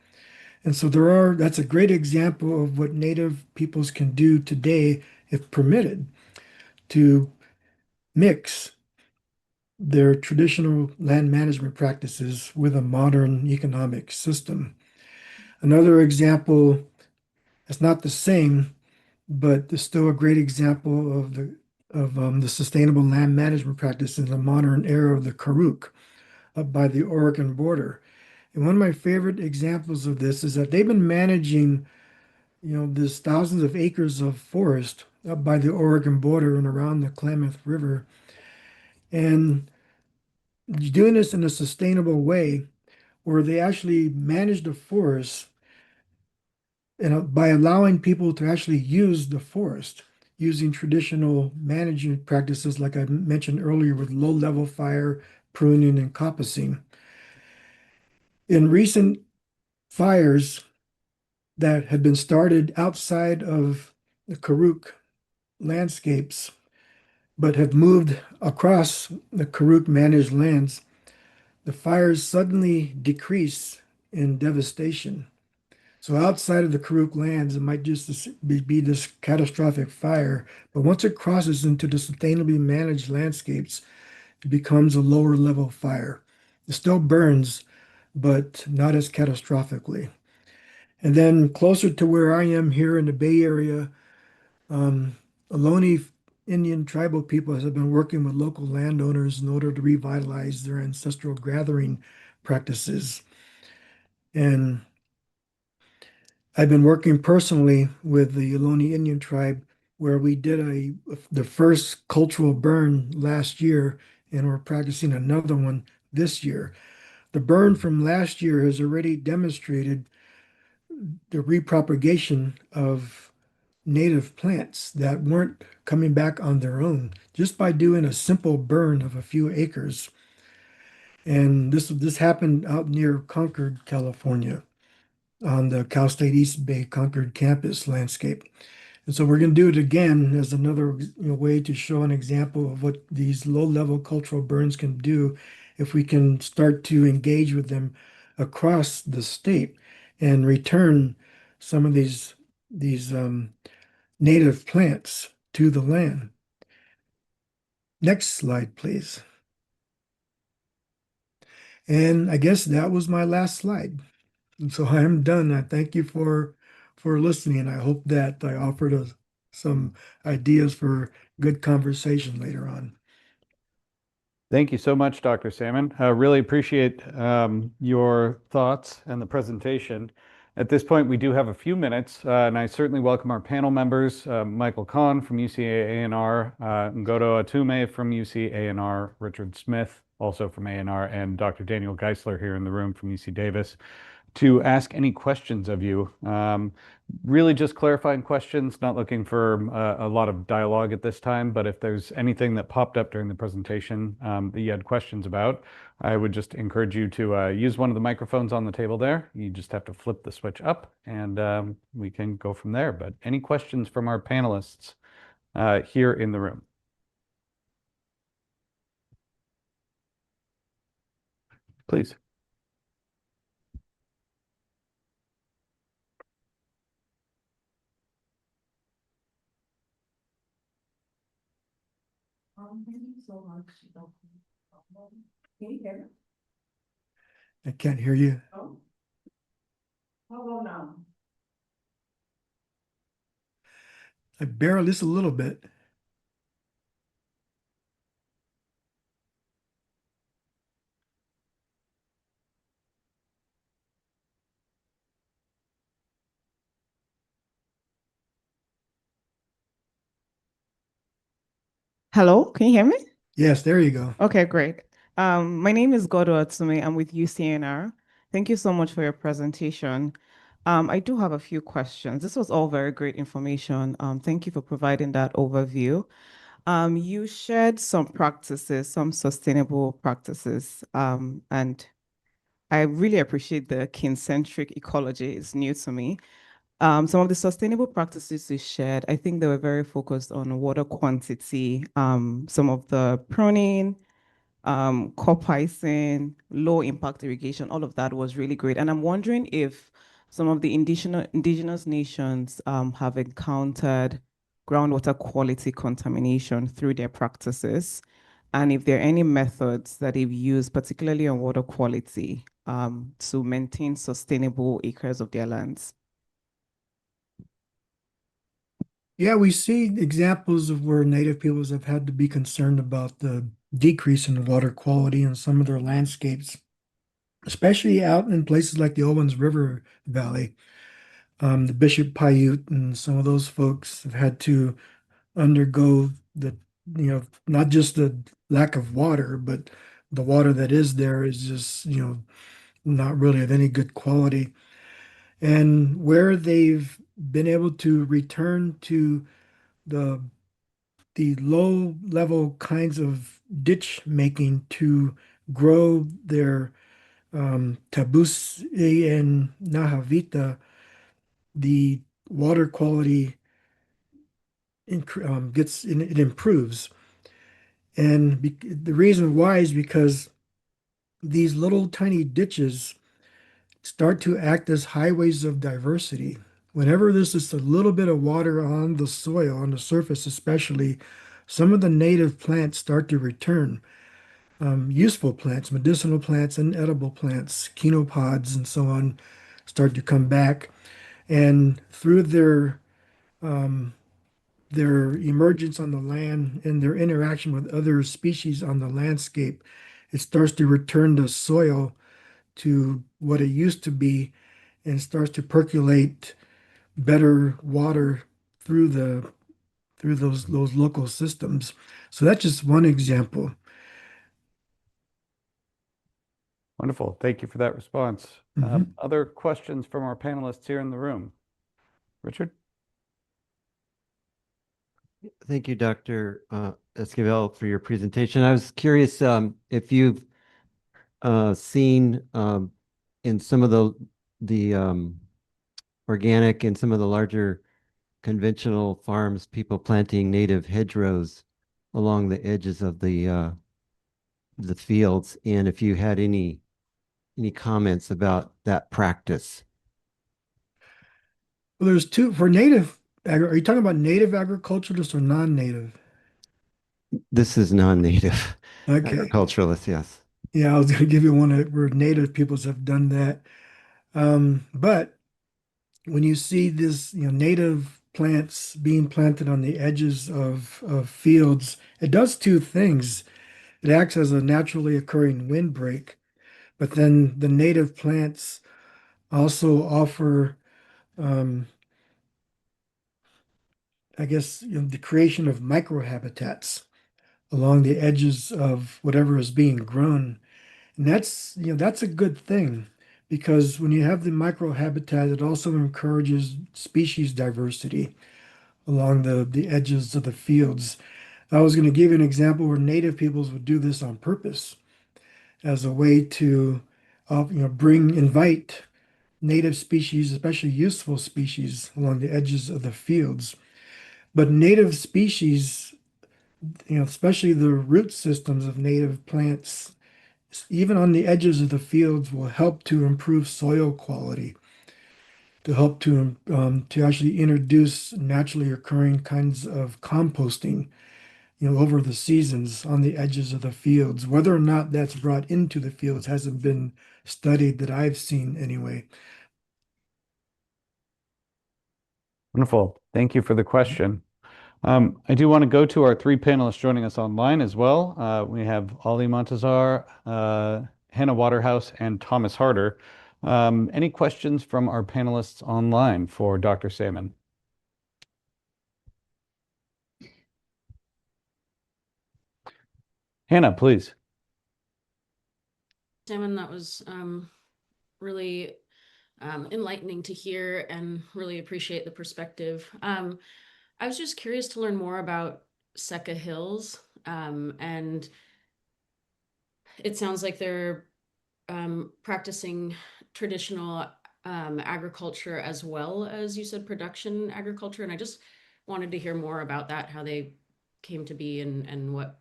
And so that's a great example of what Native peoples can do today, if permitted, to mix their traditional land management practices with a modern economic system. Another example, it's not the same, but it's still a great example of the sustainable land management practice in the modern era of the Karuk up by the Oregon border. And one of my favorite examples of this is that they've been managing, this thousands of acres of forest up by the Oregon border and around the Klamath River, and doing this in a sustainable way where they actually manage the forest by allowing people to actually use the forest using traditional management practices, like I mentioned earlier, with low-level fire, pruning, and coppicing. In recent fires that had been started outside of the Karuk landscapes, but have moved across the Karuk managed lands, the fires suddenly decrease in devastation. So outside of the Karuk lands, it might just be this catastrophic fire, but once it crosses into the sustainably managed landscapes, it becomes a lower level fire. It still burns, but not as catastrophically. And then closer to where I am here in the Bay Area, Ohlone Indian tribal peoples have been working with local landowners in order to revitalize their ancestral gathering practices. And I've been working personally with the Ohlone Indian tribe where we did the first cultural burn last year, and we're practicing another one this year. The burn from last year has already demonstrated the repropagation of native plants that weren't coming back on their own just by doing a simple burn of a few acres. And this happened out near Concord, California, on the Cal State East Bay Concord campus landscape. And so we're going to do it again as another way to show an example of what these low-level cultural burns can do if we can start to engage with them across the state and return some of these native plants to the land. Next slide, please. And I guess that was my last slide. And so I am done. I thank you for listening. I hope that I offered some ideas for good conversation later on. Thank you so much, Dr. Salmon. I really appreciate your thoughts and the presentation. At this point, we do have a few minutes, and I certainly welcome our panel members, Michael Kahn from UC A&R, Ngodo Atume from UC A&R, Richard Smith, also from A&R, and Dr. Daniel Geisler here in the room from UC Davis, to ask any questions of you. Really just clarifying questions, not looking for a lot of dialogue at this time, but if there's anything that popped up during the presentation that you had questions about, I would just encourage you to use one of the microphones on the table there. You just have to flip the switch up and we can go from there. But any questions from our panelists here in the room? Please. Can you hear me? I can't hear you. Oh. Hello now. I barely, just a little bit. Hello, can you hear me? Yes, there you go. Okay, great. My name is Godo Atsume. I'm with UCNR. Thank you so much for your presentation. I do have a few questions. This was all very great information. Thank you for providing that overview. You shared some practices, some sustainable practices, and I really appreciate the kin-centric ecology. It's new to me. Some of the sustainable practices you shared, I think they were very focused on water quantity, some of the pruning, co-picing, low impact irrigation, all of that was really great. And I'm wondering if some of the indigenous nations have encountered groundwater quality contamination through their practices, and if there are any methods that they've used, particularly on water quality, to maintain sustainable acres of their lands. Yeah, we see examples of where native peoples have had to be concerned about the decrease in water quality in some of their landscapes, especially out in places like the Owens River Valley. The Bishop Paiute and some of those folks have had to undergo not just the lack of water, but the water that is there is just, not really of any good quality. And where they've been able to return to the low level kinds of ditch making to grow their tabuse and nahavita, the water quality it improves. And the reason why is because these little tiny ditches start to act as highways of diversity. Whenever there's just a little bit of water on the soil, on the surface especially, some of the native plants start to return. Useful plants, medicinal plants, and edible plants, chenopods, and so on, start to come back. And through their emergence on the land and their interaction with other species on the landscape, it starts to return the soil to what it used to be and starts to percolate better water through those local systems. So that's just one example. Wonderful. Thank you for that response. Other questions from our panelists here in the room? Richard? Thank you, Dr. Esquivel, for your presentation. I was curious if you've seen in some of the organic and some of the larger conventional farms, people planting native hedgerows along the edges of the fields, and if you had any comments about that practice. Well, there's two for native. Are you talking about native agriculturalists or non-native? This is non-native Okay. agriculturalists, yes. Yeah, I was going to give you one where native peoples have done that. But when you see this, native plants being planted on the edges of fields, it does two things. It acts as a naturally occurring windbreak, but then the native plants also offer, I guess, the creation of microhabitats along the edges of whatever is being grown. And that's a good thing because when you have the microhabitat, it also encourages species diversity along the edges of the fields. I was going to give you an example where native peoples would do this on purpose as a way to invite native species, especially useful species, along the edges of the fields. But native species, especially the root systems of native plants, even on the edges of the fields, will help to improve soil quality, to help to actually introduce naturally occurring kinds of composting, over the seasons on the edges of the fields. Whether or not that's brought into the fields hasn't been studied that I've seen anyway. Wonderful. Thank you for the question. I do want to go to our three panelists joining us online as well. We have Ollie Montazar, Hannah Waterhouse, and Thomas Harder. Any questions from our panelists online for Dr. Salmon? Hannah, please. Salmon, that was really enlightening to hear and really appreciate the perspective. I was just curious to learn more about Seca Hills, and it sounds like they're practicing traditional agriculture as well as, you said, production agriculture. And I just wanted to hear more about that, how they came to be and what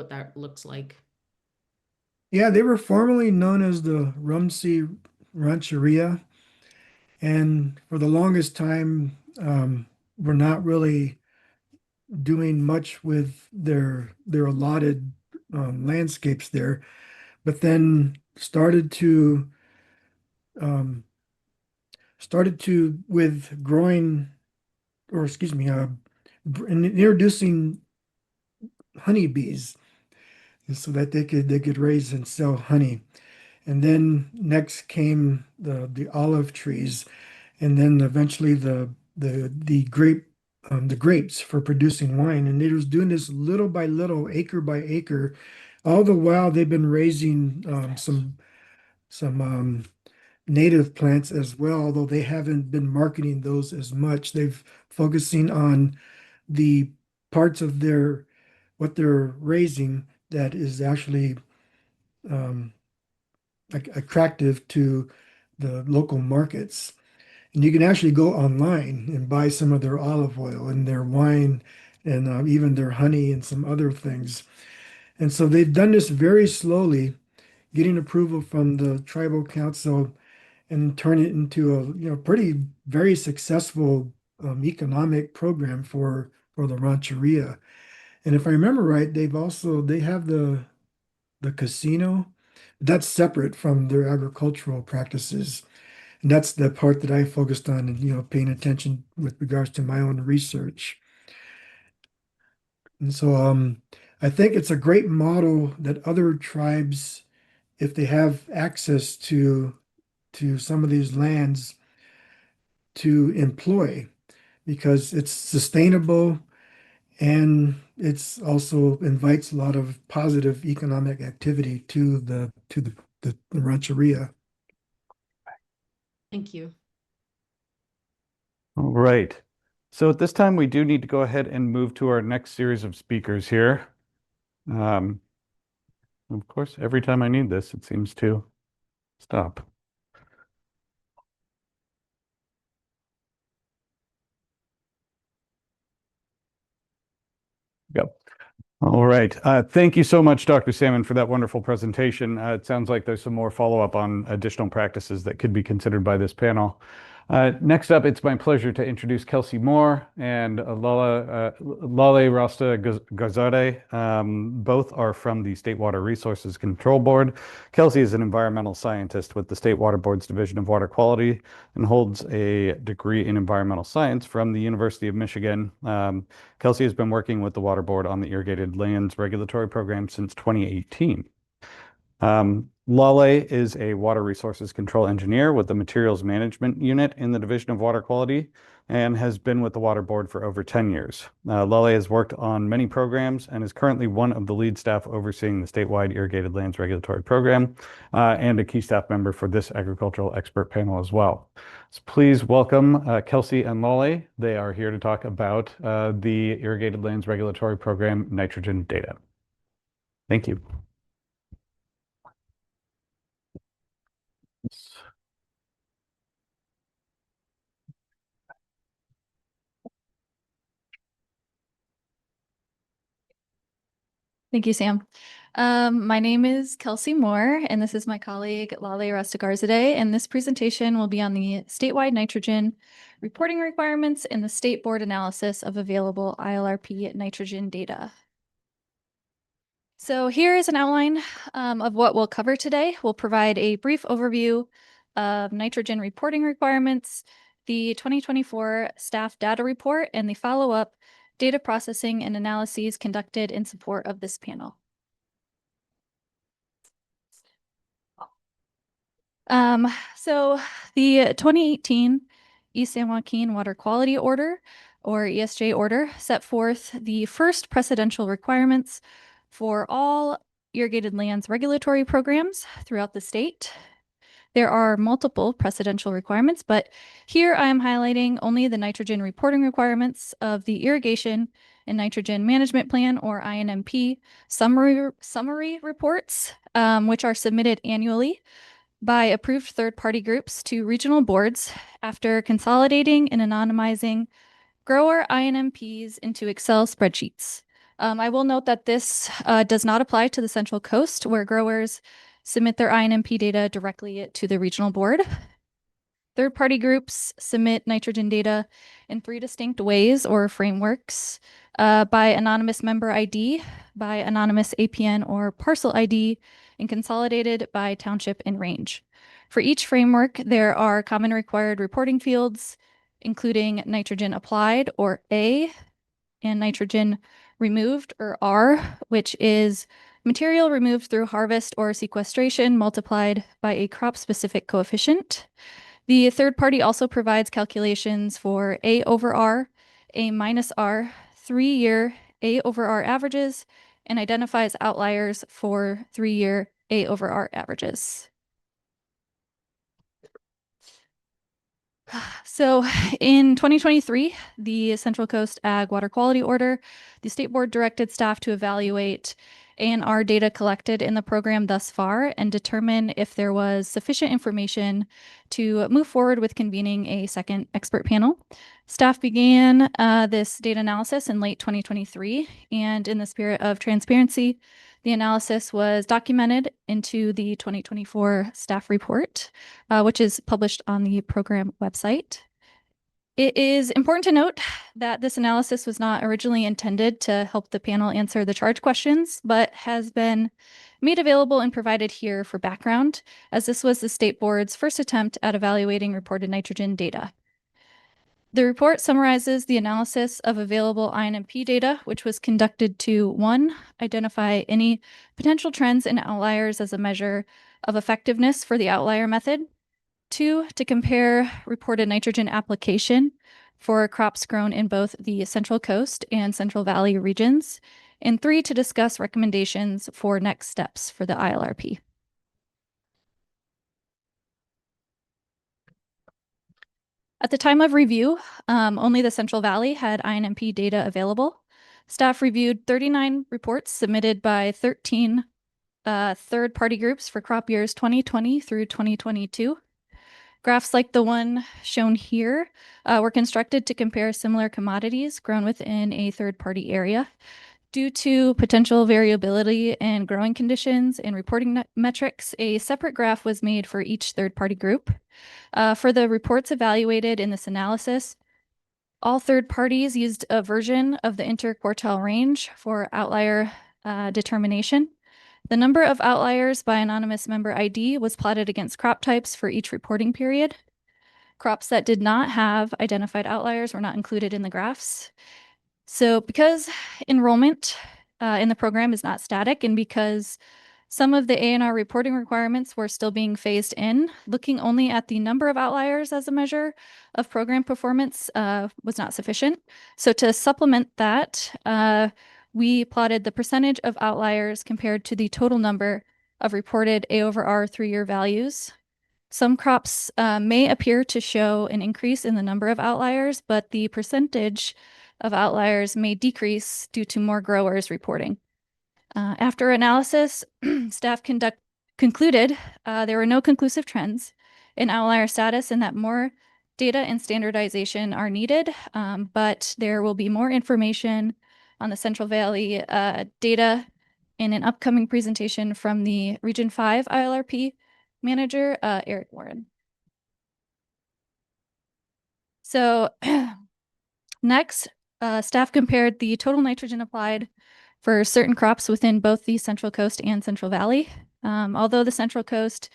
that looks like. Yeah, they were formerly known as the Rumsey Rancheria, and for the longest time, were not really doing much with their allotted landscapes there, but then um, started to with growing, or excuse me, introducing honeybees so that they could raise and sell honey. And then next came the olive trees, and then eventually the grapes for producing wine. And they was doing this little by little, acre by acre. All the while they've been raising some native plants as well, although they haven't been marketing those as much. They've focusing on the parts of their what they're raising that is actually um, attractive to the local markets. And you can actually go online and buy some of their olive oil and their wine and even their honey and some other things. And so they've done this very slowly, getting approval from the tribal council and turn it into a pretty very successful economic program for the rancheria. And if I remember right, they have the casino that's separate from their agricultural practices. And that's the part that I focused on and paying attention with regards to my own research. And so I think it's a great model that other tribes, if they have access to some of these lands, to employ, because it's sustainable and it's also invites a lot of positive economic activity to the rancheria. Thank you. All right. So at this time, we do need to go ahead and move to our next series of speakers here. Of course, every time I need this, it seems to stop. Go. All right. Thank you so much, Dr. Salmon, for that wonderful presentation. It sounds like there's some more follow-up on additional practices that could be considered by this panel. Next up, it's my pleasure to introduce Kelsey Moore and Lale Rasta Gazade. Both are from the State Water Resources Control Board. Kelsey is an environmental scientist with the State Water Board's Division of Water Quality and holds a degree in environmental science from the University of Michigan. Kelsey has been working with the Water Board on the Irrigated Lands Regulatory Program since 2018. Lale is a water resources control engineer with the Materials Management Unit in the Division of Water Quality and has been with the Water Board for over 10 years. Lale has worked on many programs and is currently one of the lead staff overseeing the statewide Irrigated Lands Regulatory Program and a key staff member for this agricultural expert panel as well. So please welcome Kelsey and Lale. They are here to talk about the Irrigated Lands Regulatory Program nitrogen data. Thank you. Thank you, Sam. My name is Kelsey Moore, and this is my colleague Lale Rastagarzadeh, and this presentation will be on the statewide nitrogen reporting requirements and the state board analysis of available ILRP nitrogen data. So here is an outline of what we'll cover today. We'll provide a brief overview of nitrogen reporting requirements, the 2024 staff data report, and the follow-up data processing and analyses conducted in support of this panel. So the 2018 East San Joaquin Water Quality Order, or ESJ order, set forth the first precedential requirements for all irrigated lands regulatory programs throughout the state. There are multiple precedential requirements, but here I am highlighting only the nitrogen reporting requirements of the Irrigation and Nitrogen Management Plan, or INMP, summary reports, which are submitted annually by approved third-party groups to regional boards after consolidating and anonymizing grower INMPs into Excel spreadsheets. I will note that this does not apply to the Central Coast, where growers submit their INMP data directly to the regional board. Third-party groups submit nitrogen data in 3 distinct ways or frameworks: by anonymous member ID, by anonymous APN or parcel ID, and consolidated by township and range. For each framework, there are common required reporting fields, including nitrogen applied, or A, and nitrogen removed, or R, which is material removed through harvest or sequestration multiplied by a crop-specific coefficient. The third party also provides calculations for A over R, A minus R, 3-year A over R averages, and identifies outliers for 3-year A over R averages. So in 2023, the Central Coast Ag Water Quality Order, the State Board directed staff to evaluate ANR data collected in the program thus far and determine if there was sufficient information to move forward with convening a second expert panel. Staff began this data analysis in late 2023, and in the spirit of transparency, the analysis was documented into the 2024 staff report, which is published on the program website. It is important to note that this analysis was not originally intended to help the panel answer the charge questions, but has been made available and provided here for background, as this was the State Board's first attempt at evaluating reported nitrogen data. The report summarizes the analysis of available INMP data, which was conducted to 1, identify any potential trends and outliers as a measure of effectiveness for the outlier method; 2, to compare reported nitrogen application for crops grown in both the Central Coast and Central Valley regions; and 3, to discuss recommendations for next steps for the ILRP. At the time of review, only the Central Valley had INMP data available. Staff reviewed 39 reports submitted by 13 third-party groups for crop years 2020 through 2022. Graphs like the one shown here were constructed to compare similar commodities grown within a third-party area. Due to potential variability in growing conditions and reporting metrics, a separate graph was made for each third-party group. For the reports evaluated in this analysis, all third parties used a version of the interquartile range for outlier determination. The number of outliers by anonymous member ID was plotted against crop types for each reporting period. Crops that did not have identified outliers were not included in the graphs. So because enrollment in the program is not static, and because some of the ANR reporting requirements were still being phased in, looking only at the number of outliers as a measure of program performance was not sufficient. So to supplement that, we plotted the percentage of outliers compared to the total number of reported A over R 3-year values. Some crops may appear to show an increase in the number of outliers, but the percentage of outliers may decrease due to more growers reporting. After analysis, staff concluded there were no conclusive trends in outlier status and that more data and standardization are needed, but there will be more information on the Central Valley data in an upcoming presentation from the Region 5 ILRP manager, Eric Warren. So next, staff compared the total nitrogen applied for certain crops within both the Central Coast and Central Valley. Although the Central Coast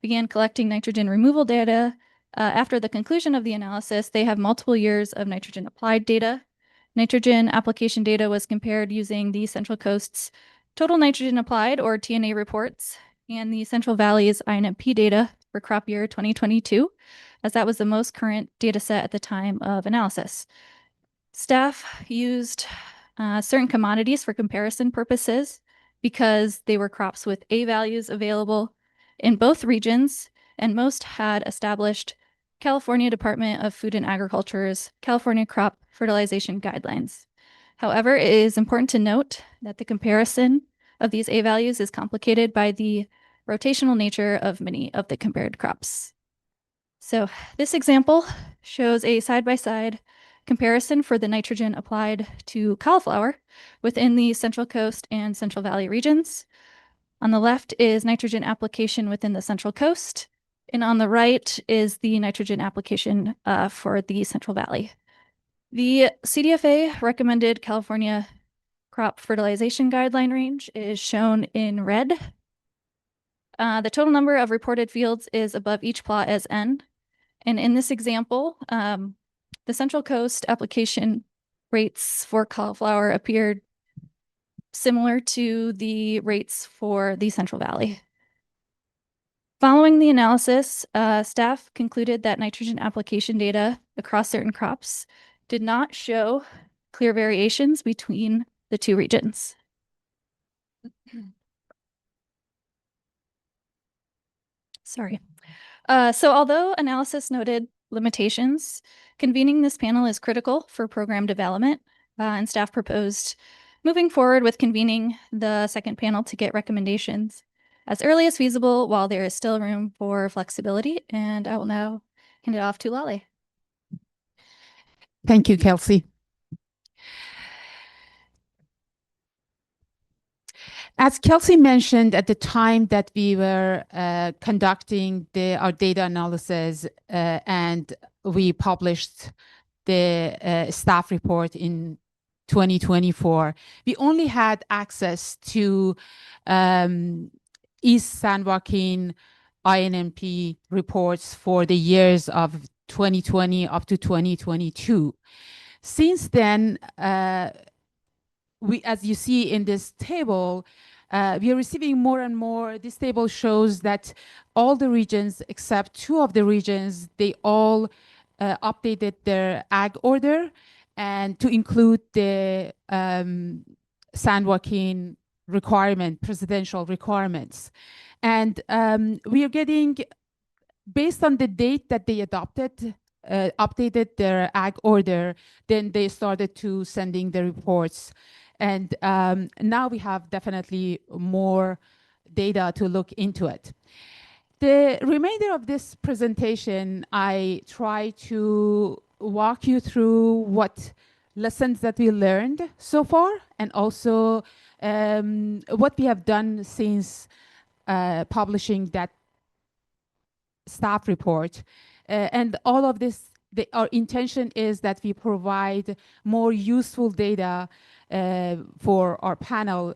began collecting nitrogen removal data after the conclusion of the analysis, they have multiple years of nitrogen applied data. Nitrogen application data was compared using the Central Coast's total nitrogen applied, or TNA reports, and the Central Valley's INMP data for crop year 2022, as that was the most current data set at the time of analysis. Staff used certain commodities for comparison purposes, because they were crops with A values available in both regions, and most had established California Department of Food and Agriculture's California Crop Fertilization Guidelines. However, it is important to note that the comparison of these A values is complicated by the rotational nature of many of the compared crops. So this example shows a side-by-side comparison for the nitrogen applied to cauliflower within the Central Coast and Central Valley regions. On the left is nitrogen application within the Central Coast, and on the right is the nitrogen application for the Central Valley. The CDFA recommended California crop fertilization guideline range is shown in red. The total number of reported fields is above each plot as N. And in this example, the Central Coast application rates for cauliflower appeared similar to the rates for the Central Valley. Following the analysis, staff concluded that nitrogen application data across certain crops did not show clear variations between the two regions. Sorry. So although analysis noted limitations, convening this panel is critical for program development, and staff proposed moving forward with convening the second panel to get recommendations as early as feasible while there is still room for flexibility. And I will now hand it off to Lale. Thank you, Kelsey. As Kelsey mentioned, at the time that we were conducting our data analysis and we published the staff report in 2024, we only had access to East San Joaquin INMP reports for the years of 2020 up to 2022. Since then, as you see in this table, we are receiving more and more. This table shows that all the regions except two of the regions, they all updated their ag order and to include the San Joaquin presidential requirements. And we are getting, based on the date that they updated their ag order, then they started to sending the reports. And now we have definitely more data to look into it. The remainder of this presentation, I try to walk you through what lessons that we learned so far, and also what we have done since publishing that staff report. And all of this, our intention is that we provide more useful data for our panel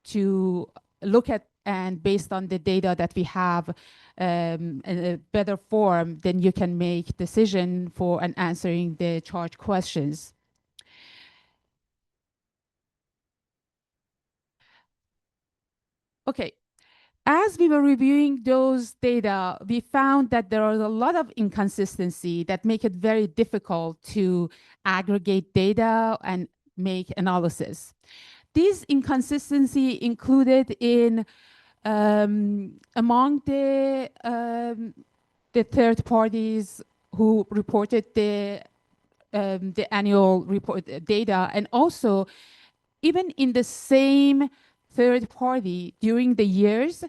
to look at, and based on the data that we have in a better form, then you can make decision for and answering the charge questions. Okay. As we were reviewing those data, we found that there are a lot of inconsistency that make it very difficult to aggregate data and make analysis. These inconsistency included in among the third parties who reported the annual report data, and also even in the same third party during the years,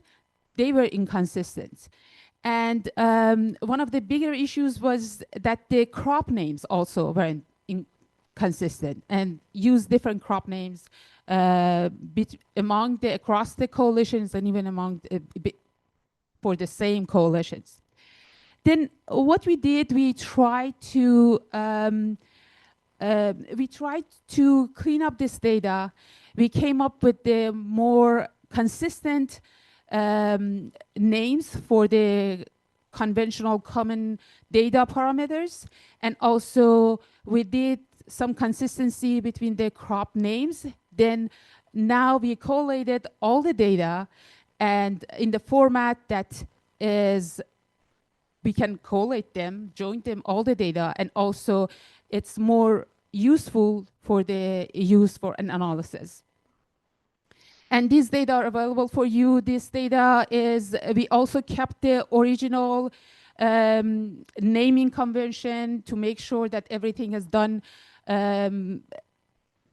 they were inconsistent. And one of the bigger issues was that the crop names also were inconsistent and used different crop names across the coalitions and even among for the same coalitions. Then what we did, we tried to clean up this data. We came up with the more consistent names for the conventional common data parameters. And also we did some consistency between the crop names. Then now we collated all the data, and in the format that is, we can collate them, join them, all the data, and also it's more useful for the use for an analysis. And these data are available for you. This data is, we also kept the original naming convention to make sure that everything is done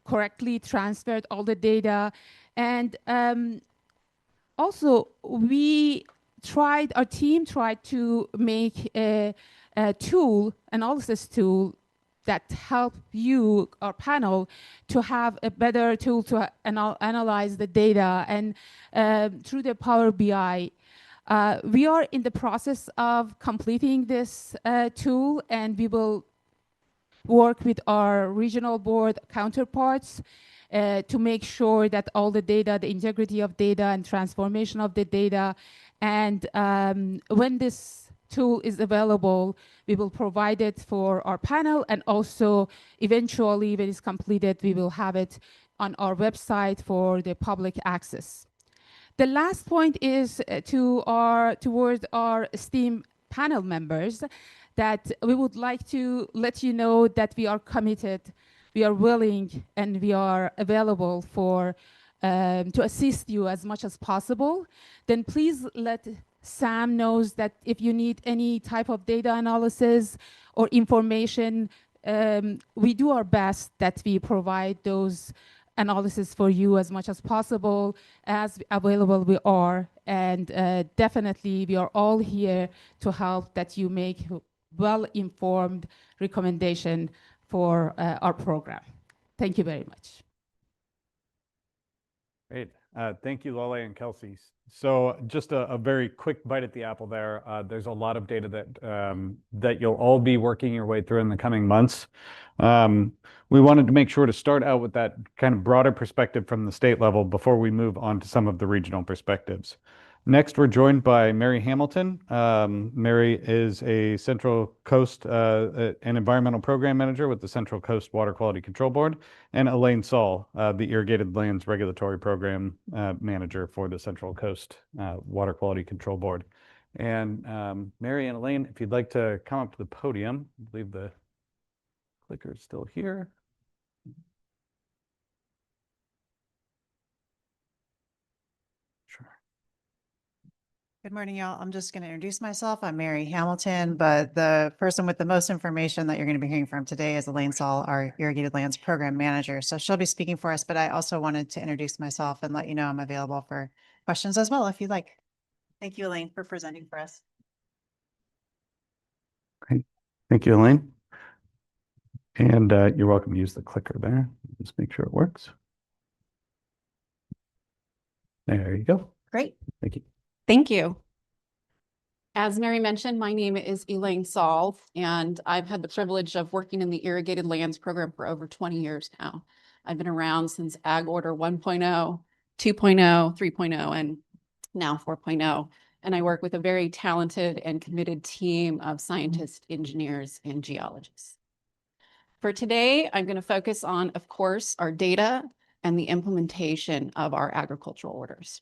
correctly, transferred all the data. And also, our team tried to make a tool, analysis tool, that help you, our panel, to have a better tool to analyze the data. And through the Power BI, we are in the process of completing this tool, and we will work with our regional board counterparts to make sure that all the data, the integrity of data and transformation of the data, and when this tool is available, we will provide it for our panel, and also eventually when it's completed, we will have it on our website for the public access. The last point is towards our esteemed panel members, that we would like to let you know that we are committed, we are willing, and we are available to assist you as much as possible. Then please let Sam knows that if you need any type of data analysis or information, we do our best that we provide those analysis for you as much as possible, as available we are. And definitely we are all here to help that you make well-informed recommendation for our program. Thank you very much. Great. Thank you, Lale and Kelsey. So just a very quick bite at the apple there. There's a lot of data that you'll all be working your way through in the coming months. We wanted to make sure to start out with that kind of broader perspective from the state level before we move on to some of the regional perspectives. Next, we're joined by Mary Hamilton. Mary is a Central Coast an Environmental Program Manager with the Central Coast Water Quality Control Board, and Elaine Saul, the Irrigated Lands Regulatory Program Manager for the Central Coast Water Quality Control Board. And Mary and Elaine, if you'd like to come up to the podium, I believe the clicker is still here. Sure. Good morning, y'all. I'm just going to introduce myself. I'm Mary Hamilton, but the person with the most information that you're going to be hearing from today is Elaine Saul, our Irrigated Lands Program Manager. So she'll be speaking for us, but I also wanted to introduce myself and let you know I'm available for questions as well if you'd like. Thank you, Elaine, for presenting for us. Great. Thank you, Elaine. And you're welcome to use the clicker there. Just make sure it works. There you go. Great. Thank you. Thank you. As Mary mentioned, my name is Elaine Saul, and I've had the privilege of working in the Irrigated Lands Program for over 20 years now. I've been around since Ag Order 1.0, 2.0, 3.0, and now 4.0. And I work with a very talented and committed team of scientists, engineers, and geologists. For today, I'm going to focus on, of course, our data and the implementation of our agricultural orders.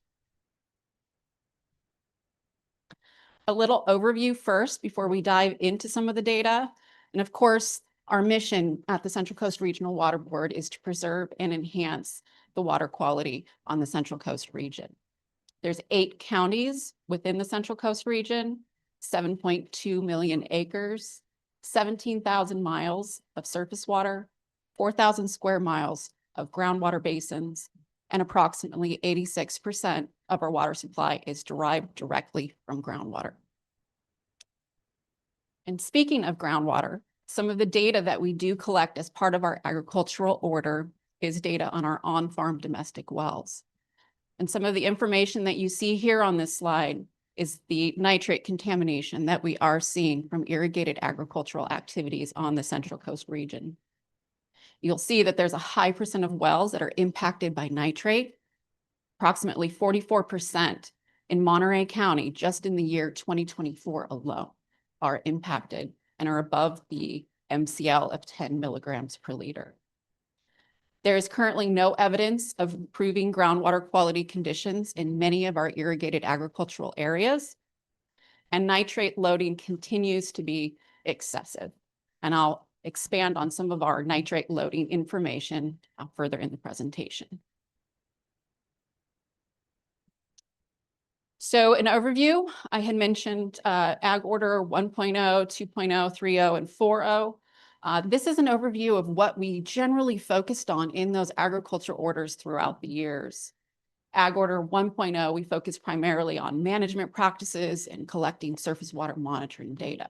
A little overview first before we dive into some of the data. And of course, our mission at the Central Coast Regional Water Board is to preserve and enhance the water quality on the Central Coast region. There's 8 counties within the Central Coast region, 7.2 million acres, 17,000 miles of surface water, 4,000 square miles of groundwater basins, and approximately 86% of our water supply is derived directly from groundwater. And speaking of groundwater, some of the data that we do collect as part of our agricultural order is data on our on-farm domestic wells. And some of the information that you see here on this slide is the nitrate contamination that we are seeing from irrigated agricultural activities on the Central Coast region. You'll see that there's a high percent of wells that are impacted by nitrate. Approximately 44% in Monterey County, just in the year 2024 alone, are impacted and are above the MCL of 10 milligrams per liter. There is currently no evidence of improving groundwater quality conditions in many of our irrigated agricultural areas, and nitrate loading continues to be excessive. And I'll expand on some of our nitrate loading information further in the presentation. So an overview, I had mentioned Ag Order 1.0, 2.0, 3.0, and 4.0. This is an overview of what we generally focused on in those agriculture orders throughout the years. Ag Order 1.0, we focused primarily on management practices and collecting surface water monitoring data.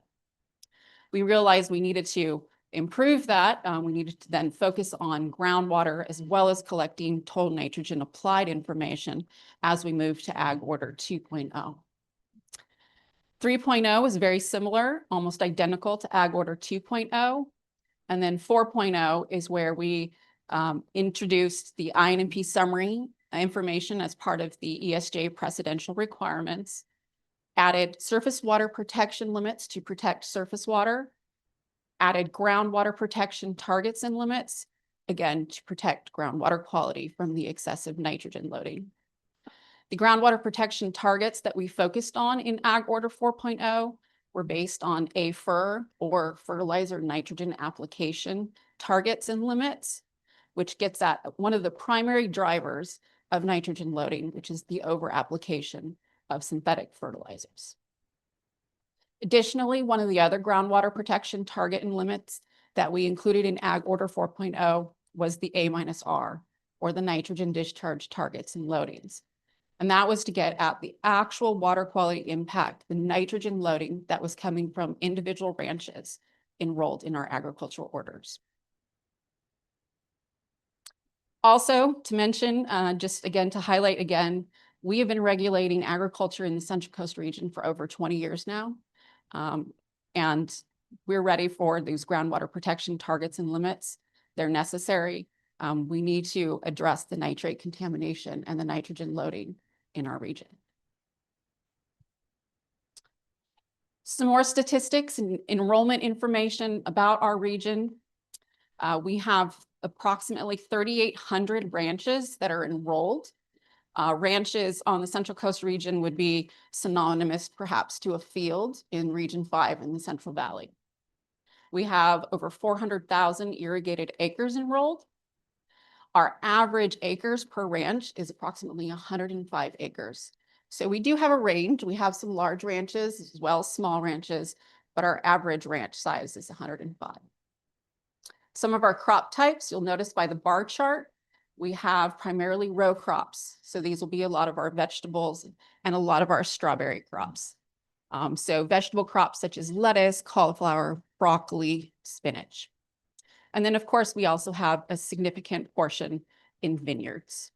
We realized we needed to improve that. We needed to then focus on groundwater as well as collecting total nitrogen applied information as we move to Ag Order 2.0. 3.0 is very similar, almost identical to Ag Order 2.0. And then 4.0 is where we introduced the INMP summary information as part of the ESJ precedential requirements, added surface water protection limits to protect surface water, added groundwater protection targets and limits, again, to protect groundwater quality from the excessive nitrogen loading. The groundwater protection targets that we focused on in Ag Order 4.0 were based on AFIR, or fertilizer nitrogen application targets and limits, which gets at one of the primary drivers of nitrogen loading, which is the over-application of synthetic fertilizers. Additionally, one of the other groundwater protection target and limits that we included in Ag Order 4.0 was the A-R, or the nitrogen discharge targets and loadings. And that was to get at the actual water quality impact, the nitrogen loading that was coming from individual ranches enrolled in our agricultural orders. Also, to mention, just again to highlight again, we have been regulating agriculture in the Central Coast region for over 20 years now. And we're ready for these groundwater protection targets and limits. They're necessary. We need to address the nitrate contamination and the nitrogen loading in our region. Some more statistics and enrollment information about our region. We have approximately 3,800 ranches that are enrolled. Ranches on the Central Coast region would be synonymous perhaps to a field in Region 5 in the Central Valley. We have over 400,000 irrigated acres enrolled. Our average acres per ranch is approximately 105 acres. So we do have a range. We have some large ranches as well as small ranches, but our average ranch size is 105. Some of our crop types, you'll notice by the bar chart, we have primarily row crops. So these will be a lot of our vegetables and a lot of our strawberry crops. So vegetable crops such as lettuce, cauliflower, broccoli, spinach. And then of course, we also have a significant portion in vineyards.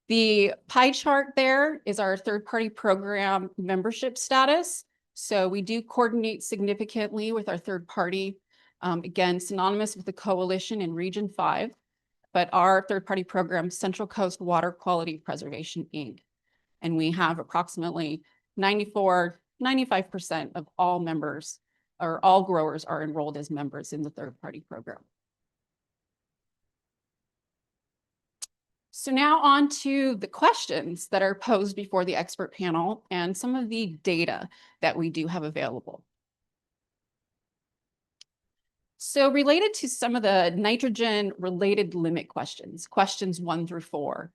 The pie chart there is our third-party program membership status. So we do coordinate significantly with our third party, again, synonymous with the coalition in Region 5. But our third-party program, Central Coast Water Quality Preservation, Inc. And we have approximately 95% of all members or all growers are enrolled as members in the third-party program. So now on to the questions that are posed before the expert panel and some of the data that we do have available. So related to some of the nitrogen related limit questions, questions 1 through 4.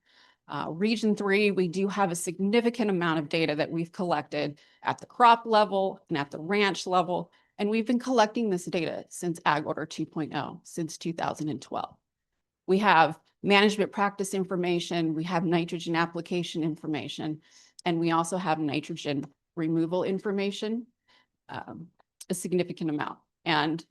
Region 3, we do have a significant amount of data that we've collected at the crop level and at the ranch level. And we've been collecting this data since Ag Order 2.0, since 2012. We have management practice information, we have nitrogen application information, and we also have nitrogen removal information, a significant amount. And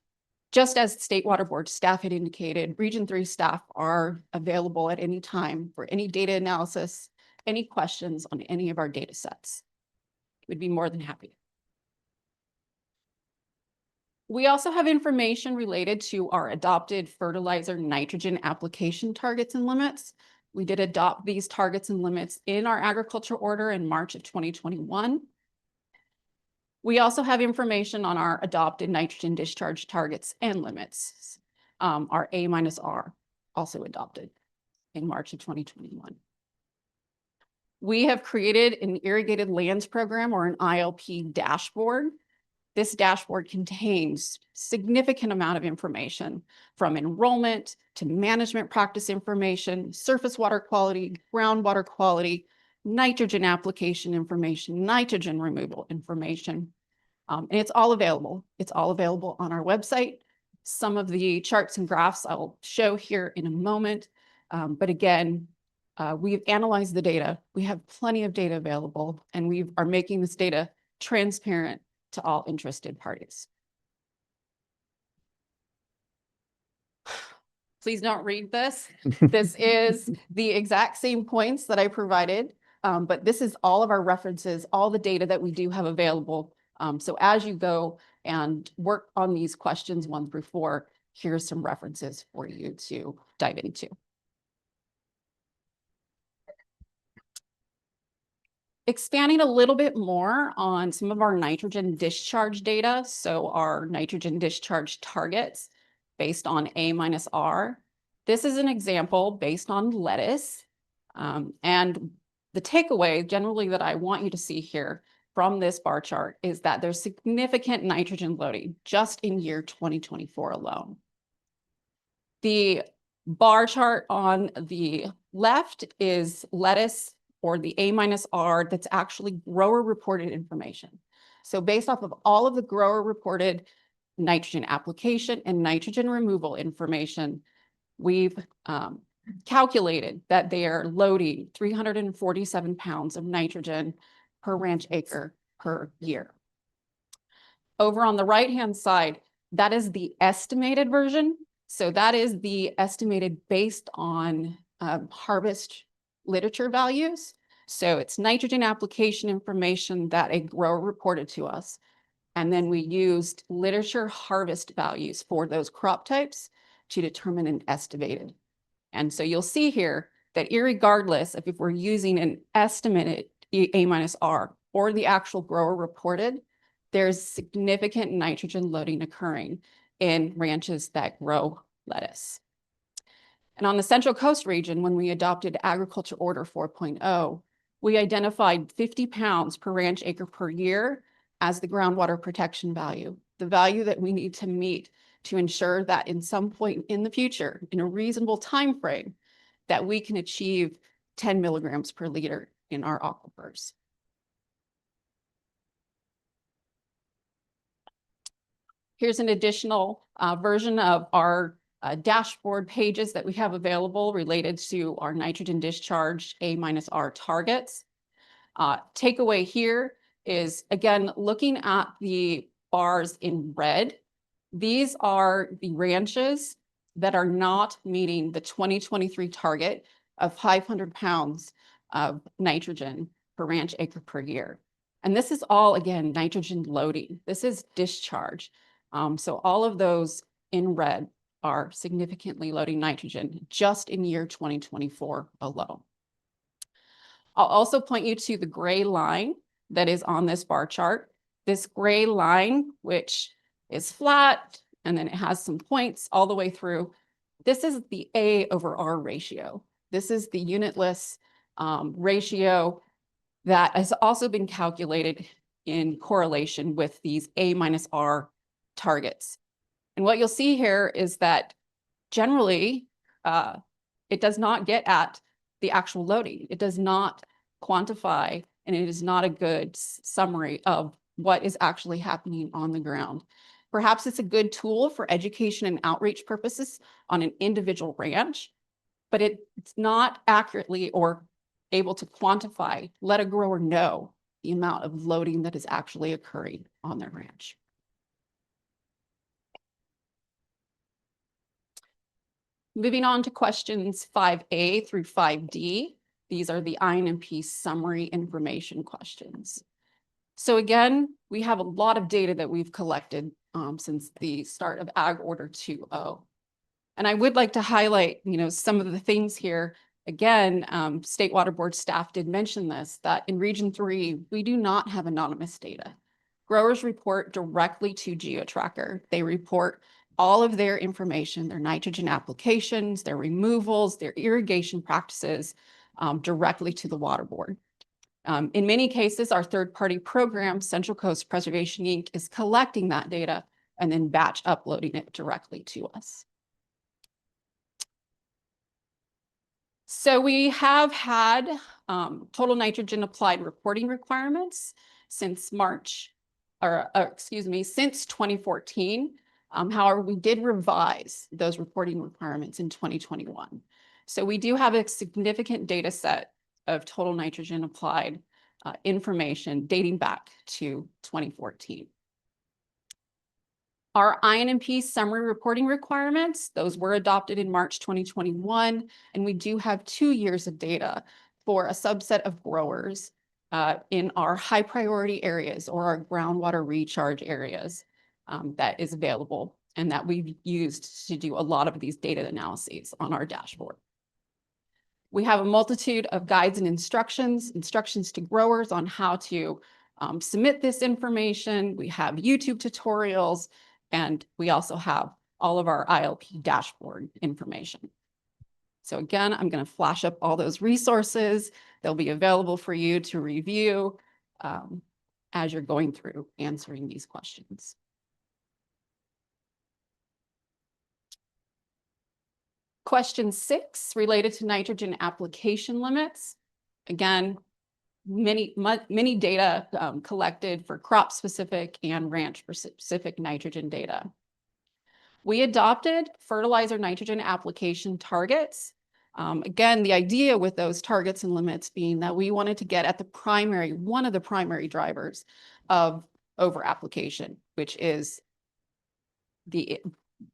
just as State Water Board staff had indicated, Region 3 staff are available at any time for any data analysis, any questions on any of our data sets. We'd be more than happy. We also have information related to our adopted fertilizer nitrogen application targets and limits. We did adopt these targets and limits in our agriculture order in March of 2021. We also have information on our adopted nitrogen discharge targets and limits, our A-R, also adopted in March of 2021. We have created an irrigated lands program, or an ILP dashboard. This dashboard contains significant amount of information from enrollment to management practice information, surface water quality, groundwater quality, nitrogen application information, nitrogen removal information. And it's all available. It's all available on our website. Some of the charts and graphs I'll show here in a moment. But again, we've analyzed the data. We have plenty of data available, and we are making this data transparent to all interested parties. Please don't read this. This is the exact same points that I provided, but this is all of our references, all the data that we do have available. So as you go and work on these questions 1 through 4, here's some references for you to dive into. Expanding a little bit more on some of our nitrogen discharge data. So our nitrogen discharge targets based on A-R. This is an example based on lettuce. And the takeaway generally that I want you to see here from this bar chart is that there's significant nitrogen loading just in year 2024 alone. The bar chart on the left is lettuce, or the A-R, that's actually grower reported information. So based off of all of the grower reported nitrogen application and nitrogen removal information, we've calculated that they are loading 347 pounds of nitrogen per ranch acre per year. Over on the right-hand side, that is the estimated version. So that is the estimated based on harvest literature values. So it's nitrogen application information that a grower reported to us. And then we used literature harvest values for those crop types to determine an estimated. And so you'll see here that irregardless of if we're using an estimated A-R or the actual grower reported, there's significant nitrogen loading occurring in ranches that grow lettuce. And on the Central Coast region, when we adopted Agriculture Order 4.0, we identified 50 pounds per ranch acre per year as the groundwater protection value, the value that we need to meet to ensure that in some point in the future, in a reasonable time frame, that we can achieve 10 milligrams per liter in our aquifers. Here's an additional version of our dashboard pages that we have available related to our nitrogen discharge A-R targets. Takeaway here is, again, looking at the bars in red. These are the ranches that are not meeting the 2023 target of 500 pounds of nitrogen per ranch acre per year. And this is all, again, nitrogen loading. This is discharge. So all of those in red are significantly loading nitrogen just in year 2024 alone. I'll also point you to the gray line that is on this bar chart. This gray line, which is flat, and then it has some points all the way through. This is the A/R ratio. This is the unitless ratio that has also been calculated in correlation with these A-R targets. And what you'll see here is that generally it does not get at the actual loading. It does not quantify, and it is not a good summary of what is actually happening on the ground. Perhaps it's a good tool for education and outreach purposes on an individual ranch, but it's not accurately or able to quantify, let a grower know the amount of loading that is actually occurring on their ranch. Moving on to questions 5A through 5D. These are the INMP summary information questions. So again, we have a lot of data that we've collected since the start of Ag Order 2.0. And I would like to highlight, some of the things here. Again, State Water Board staff did mention this, that in Region 3, we do not have anonymous data. Growers report directly to GeoTracker. They report all of their information, their nitrogen applications, their removals, their irrigation practices directly to the Water Board. In many cases, our third-party program, Central Coast Preservation Inc., is collecting that data and then batch uploading it directly to us. So we have had total nitrogen applied reporting requirements since since 2014. However, we did revise those reporting requirements in 2021. So we do have a significant data set of total nitrogen applied information dating back to 2014. Our INMP summary reporting requirements, those were adopted in March 2021, and we do have 2 years of data for a subset of growers in our high priority areas or our groundwater recharge areas that is available and that we've used to do a lot of these data analyses on our dashboard. We have a multitude of guides and instructions to growers on how to submit this information. We have YouTube tutorials, and we also have all of our ILP dashboard information. So again, I'm going to flash up all those resources. They'll be available for you to review as you're going through answering these questions. Question 6, related to nitrogen application limits. Again, many data collected for crop specific and ranch specific nitrogen data. We adopted fertilizer nitrogen application targets. Again, the idea with those targets and limits being that we wanted to get at one of the primary drivers of over application, which is the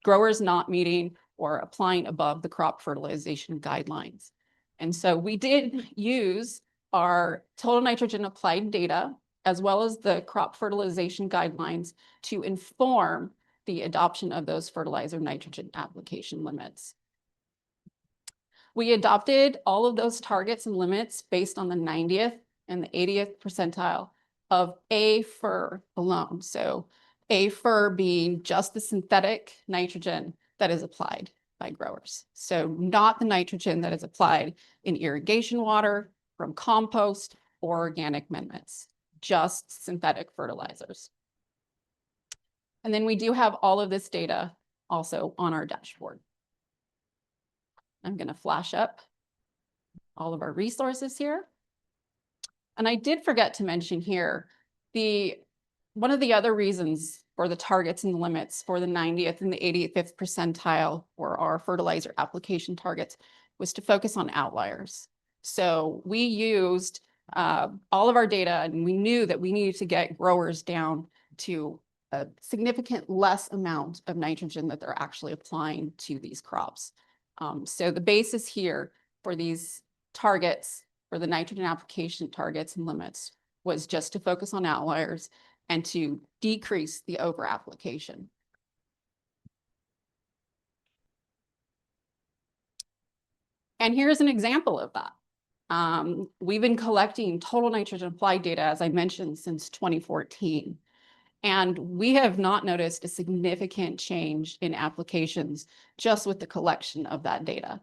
growers not meeting or applying above the crop fertilization guidelines. And so we did use our total nitrogen applied data as well as the crop fertilization guidelines to inform the adoption of those fertilizer nitrogen application limits. We adopted all of those targets and limits based on the 90th and the 80th percentile of A-FER alone. So A-FER being just the synthetic nitrogen that is applied by growers. So not the nitrogen that is applied in irrigation water, from compost, or organic amendments, just synthetic fertilizers. And then we do have all of this data also on our dashboard. I'm going to flash up all of our resources here. And I did forget to mention here, one of the other reasons for the targets and the limits for the 90th and the 85th percentile for our fertilizer application targets was to focus on outliers. So we used all of our data, and we knew that we needed to get growers down to a significant less amount of nitrogen that they're actually applying to these crops. So the basis here for these targets, for the nitrogen application targets and limits, was just to focus on outliers and to decrease the over application. And here's an example of that. We've been collecting total nitrogen applied data, as I mentioned, since 2014. And we have not noticed a significant change in applications just with the collection of that data.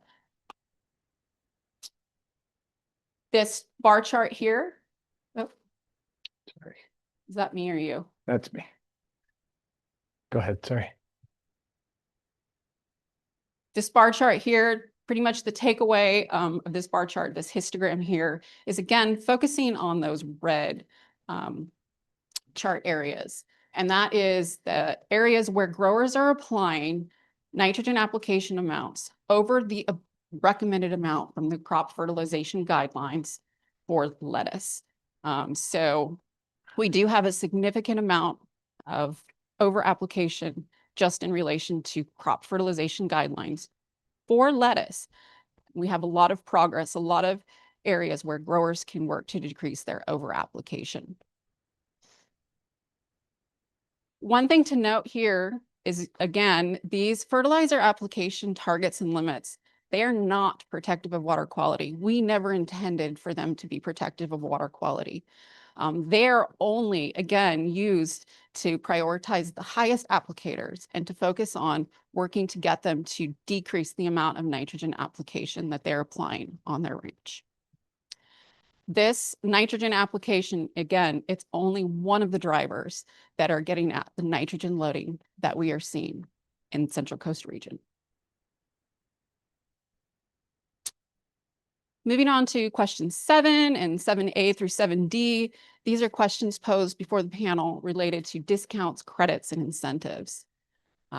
This bar chart here, oh, sorry, is that me or you? That's me. Go ahead, sorry. This bar chart here, pretty much the takeaway of this bar chart, this histogram here, is again focusing on those red chart areas. And that is the areas where growers are applying nitrogen application amounts over the recommended amount from the crop fertilization guidelines for lettuce. So we do have a significant amount of over application just in relation to crop fertilization guidelines for lettuce. We have a lot of progress, a lot of areas where growers can work to decrease their over application. One thing to note here is, again, these fertilizer application targets and limits, they are not protective of water quality. We never intended for them to be protective of water quality. They're only, again, used to prioritize the highest applicators and to focus on working to get them to decrease the amount of nitrogen application that they're applying on their ranch. This nitrogen application, again, it's only one of the drivers that are getting at the nitrogen loading that we are seeing in Central Coast region. Moving on to question 7 and 7A through 7D. These are questions posed before the panel related to discounts, credits, and incentives.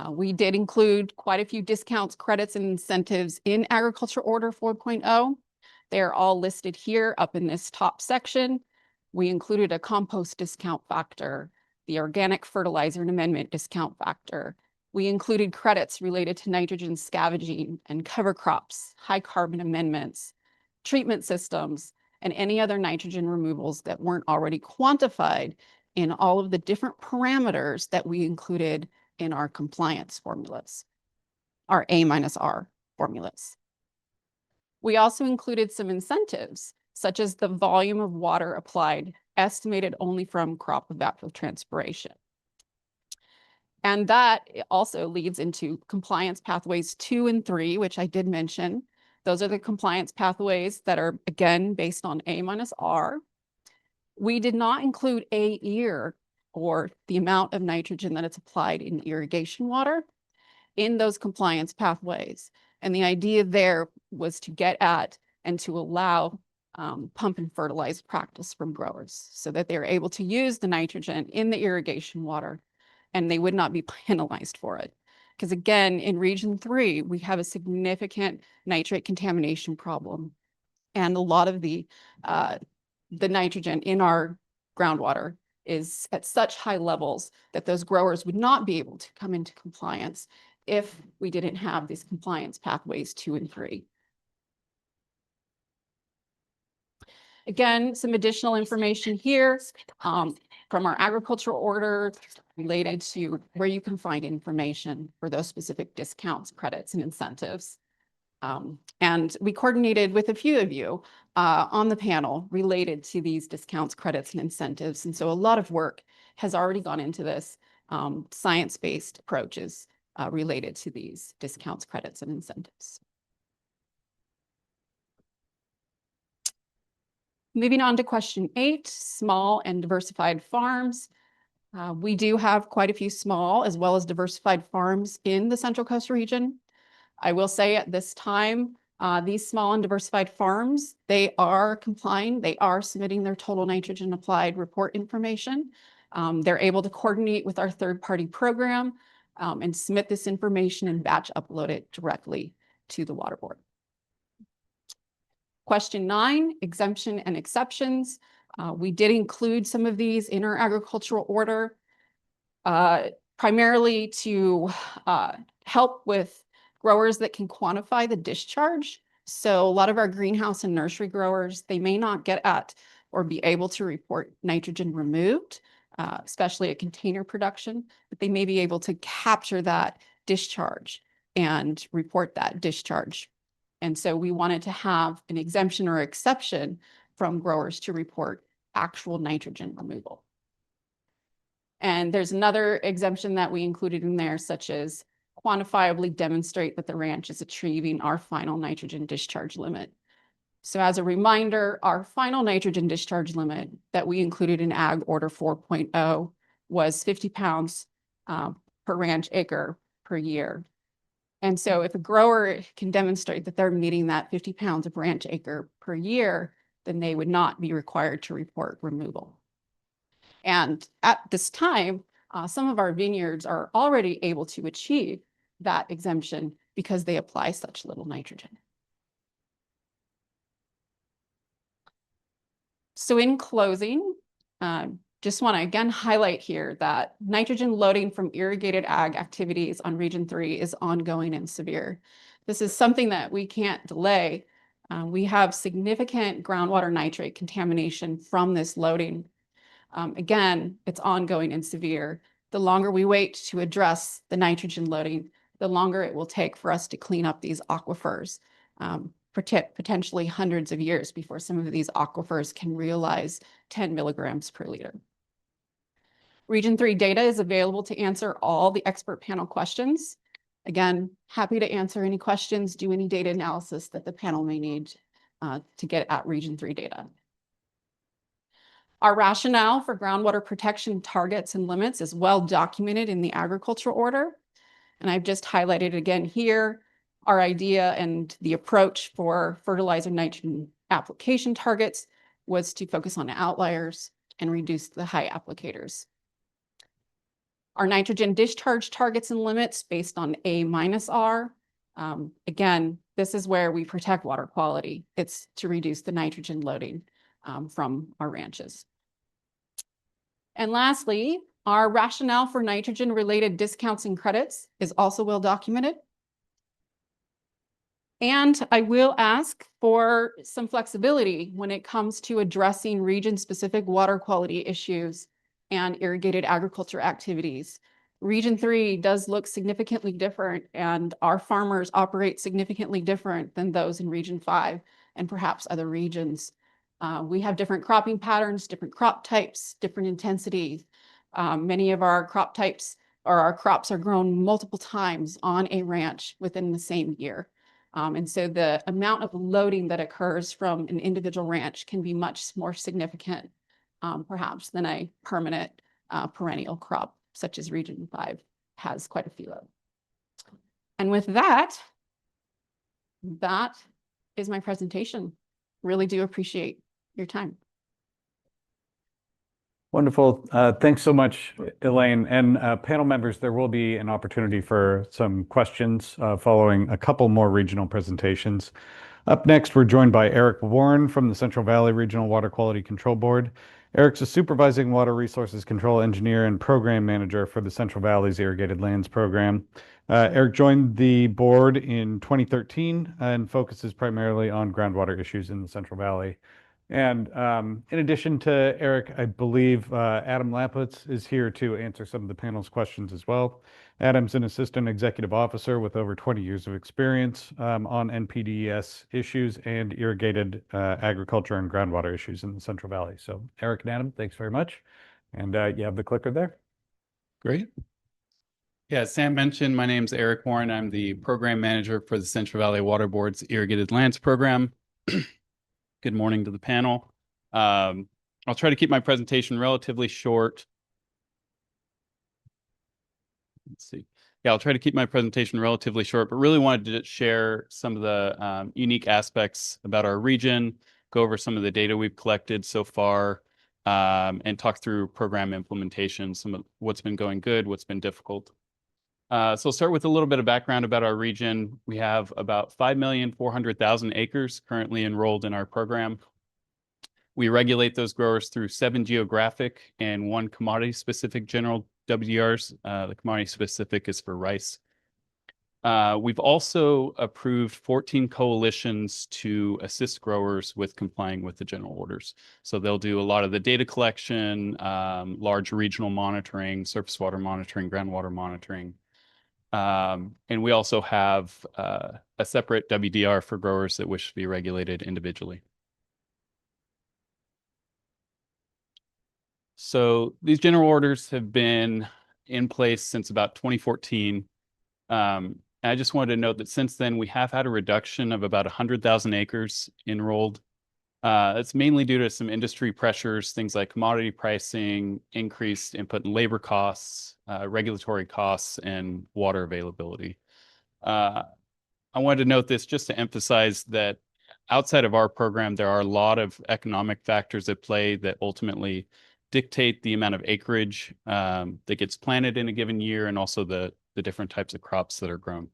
We did include quite a few discounts, credits, and incentives in Agriculture Order 4.0. They're all listed here up in this top section. We included a compost discount factor, the organic fertilizer and amendment discount factor. We included credits related to nitrogen scavenging and cover crops, high carbon amendments, treatment systems, and any other nitrogen removals that weren't already quantified in all of the different parameters that we included in our compliance formulas, our A-R formulas. We also included some incentives, such as the volume of water applied, estimated only from crop evapotranspiration. And that also leads into compliance pathways 2 and 3, which I did mention. Those are the compliance pathways that are, again, based on A-R. We did not include A-EAR, or the amount of nitrogen that is applied in irrigation water, in those compliance pathways. And the idea there was to get at and to allow pump and fertilize practice from growers so that they're able to use the nitrogen in the irrigation water and they would not be penalized for it. Because again, in Region 3, we have a significant nitrate contamination problem. And a lot of the nitrogen in our groundwater is at such high levels that those growers would not be able to come into compliance if we didn't have these compliance pathways 2 and 3. Again, some additional information here from our agricultural order related to where you can find information for those specific discounts, credits, and incentives. And we coordinated with a few of you on the panel related to these discounts, credits, and incentives. And so a lot of work has already gone into this, science-based approaches related to these discounts, credits, and incentives. Moving on to question 8, small and diversified farms. We do have quite a few small as well as diversified farms in the Central Coast region. I will say at this time, these small and diversified farms, they are complying. They are submitting their total nitrogen applied report information. They're able to coordinate with our third-party program and submit this information and batch upload it directly to the Water Board. Question 9, exemption and exceptions. We did include some of these in our agricultural order, primarily to help with growers that can quantify the discharge. So a lot of our greenhouse and nursery growers, they may not get at or be able to report nitrogen removed, especially at container production, but they may be able to capture that discharge and report that discharge. And so we wanted to have an exemption or exception from growers to report actual nitrogen removal. And there's another exemption that we included in there, such as quantifiably demonstrate that the ranch is achieving our final nitrogen discharge limit. So as a reminder, our final nitrogen discharge limit that we included in Ag Order 4.0 was 50 pounds per ranch acre per year. And so if a grower can demonstrate that they're meeting that 50 pounds of ranch acre per year, then they would not be required to report removal. And at this time, some of our vineyards are already able to achieve that exemption because they apply such little nitrogen. So in closing, just want to again highlight here that nitrogen loading from irrigated ag activities on Region 3 is ongoing and severe. This is something that we can't delay. We have significant groundwater nitrate contamination from this loading. Again, it's ongoing and severe. The longer we wait to address the nitrogen loading, the longer it will take for us to clean up these aquifers, potentially hundreds of years before some of these aquifers can realize 10 milligrams per liter. Region 3 data is available to answer all the expert panel questions. Again, happy to answer any questions, do any data analysis that the panel may need to get at Region 3 data. Our rationale for groundwater protection targets and limits is well documented in the agricultural order. And I've just highlighted again here our idea and the approach for fertilizer nitrogen application targets was to focus on outliers and reduce the high applicators. Our nitrogen discharge targets and limits based on A-R. Again, this is where we protect water quality. It's to reduce the nitrogen loading from our ranches. And lastly, our rationale for nitrogen-related discounts and credits is also well documented. And I will ask for some flexibility when it comes to addressing region-specific water quality issues and irrigated agriculture activities. Region 3 does look significantly different, and our farmers operate significantly different than those in Region 5 and perhaps other regions. We have different cropping patterns, different crop types, different intensities. Many of our crop types or our crops are grown multiple times on a ranch within the same year. And so the amount of loading that occurs from an individual ranch can be much more significant, perhaps, than a permanent perennial crop, such as Region 5 has quite a few of. And with that, that is my presentation. Really do appreciate your time. Wonderful. Thanks so much, Elaine. And panel members, there will be an opportunity for some questions following a couple more regional presentations. Up next, we're joined by Eric Warren from the Central Valley Regional Water Quality Control Board. Eric's a supervising water resources control engineer and program manager for the Central Valley's Irrigated Lands Program. Eric joined the board in 2013 and focuses primarily on groundwater issues in the Central Valley. And in addition to Eric, I believe Adam Laputz is here to answer some of the panel's questions as well. Adam's an assistant executive officer with over 20 years of experience on NPDES issues and irrigated agriculture and groundwater issues in the Central Valley. So Eric and Adam, thanks very much. And you have the clicker there. Great. Yeah, as Sam mentioned, my name's Eric Warren. I'm the program manager for the Central Valley Water Board's Irrigated Lands Program. Good morning to the panel. I'll try to keep my presentation relatively short. Let's see. Yeah, I'll try to keep my presentation relatively short, but really wanted to share some of the unique aspects about our region, go over some of the data we've collected so far, and talk through program implementation, some of what's been going good, what's been difficult. So I'll start with a little bit of background about our region. We have about 5,400,000 acres currently enrolled in our program. We regulate those growers through 7 geographic and 1 commodity-specific general WDRs. The commodity-specific is for rice. We've also approved 14 coalitions to assist growers with complying with the general orders. So they'll do a lot of the data collection, large regional monitoring, surface water monitoring, groundwater monitoring. And we also have a separate WDR for growers that wish to be regulated individually. So these general orders have been in place since about 2014. And I just wanted to note that since then, we have had a reduction of about 100,000 acres enrolled. That's mainly due to some industry pressures, things like commodity pricing, increased input and labor costs, regulatory costs, and water availability. I wanted to note this just to emphasize that outside of our program, there are a lot of economic factors at play that ultimately dictate the amount of acreage that gets planted in a given year, and also the different types of crops that are grown.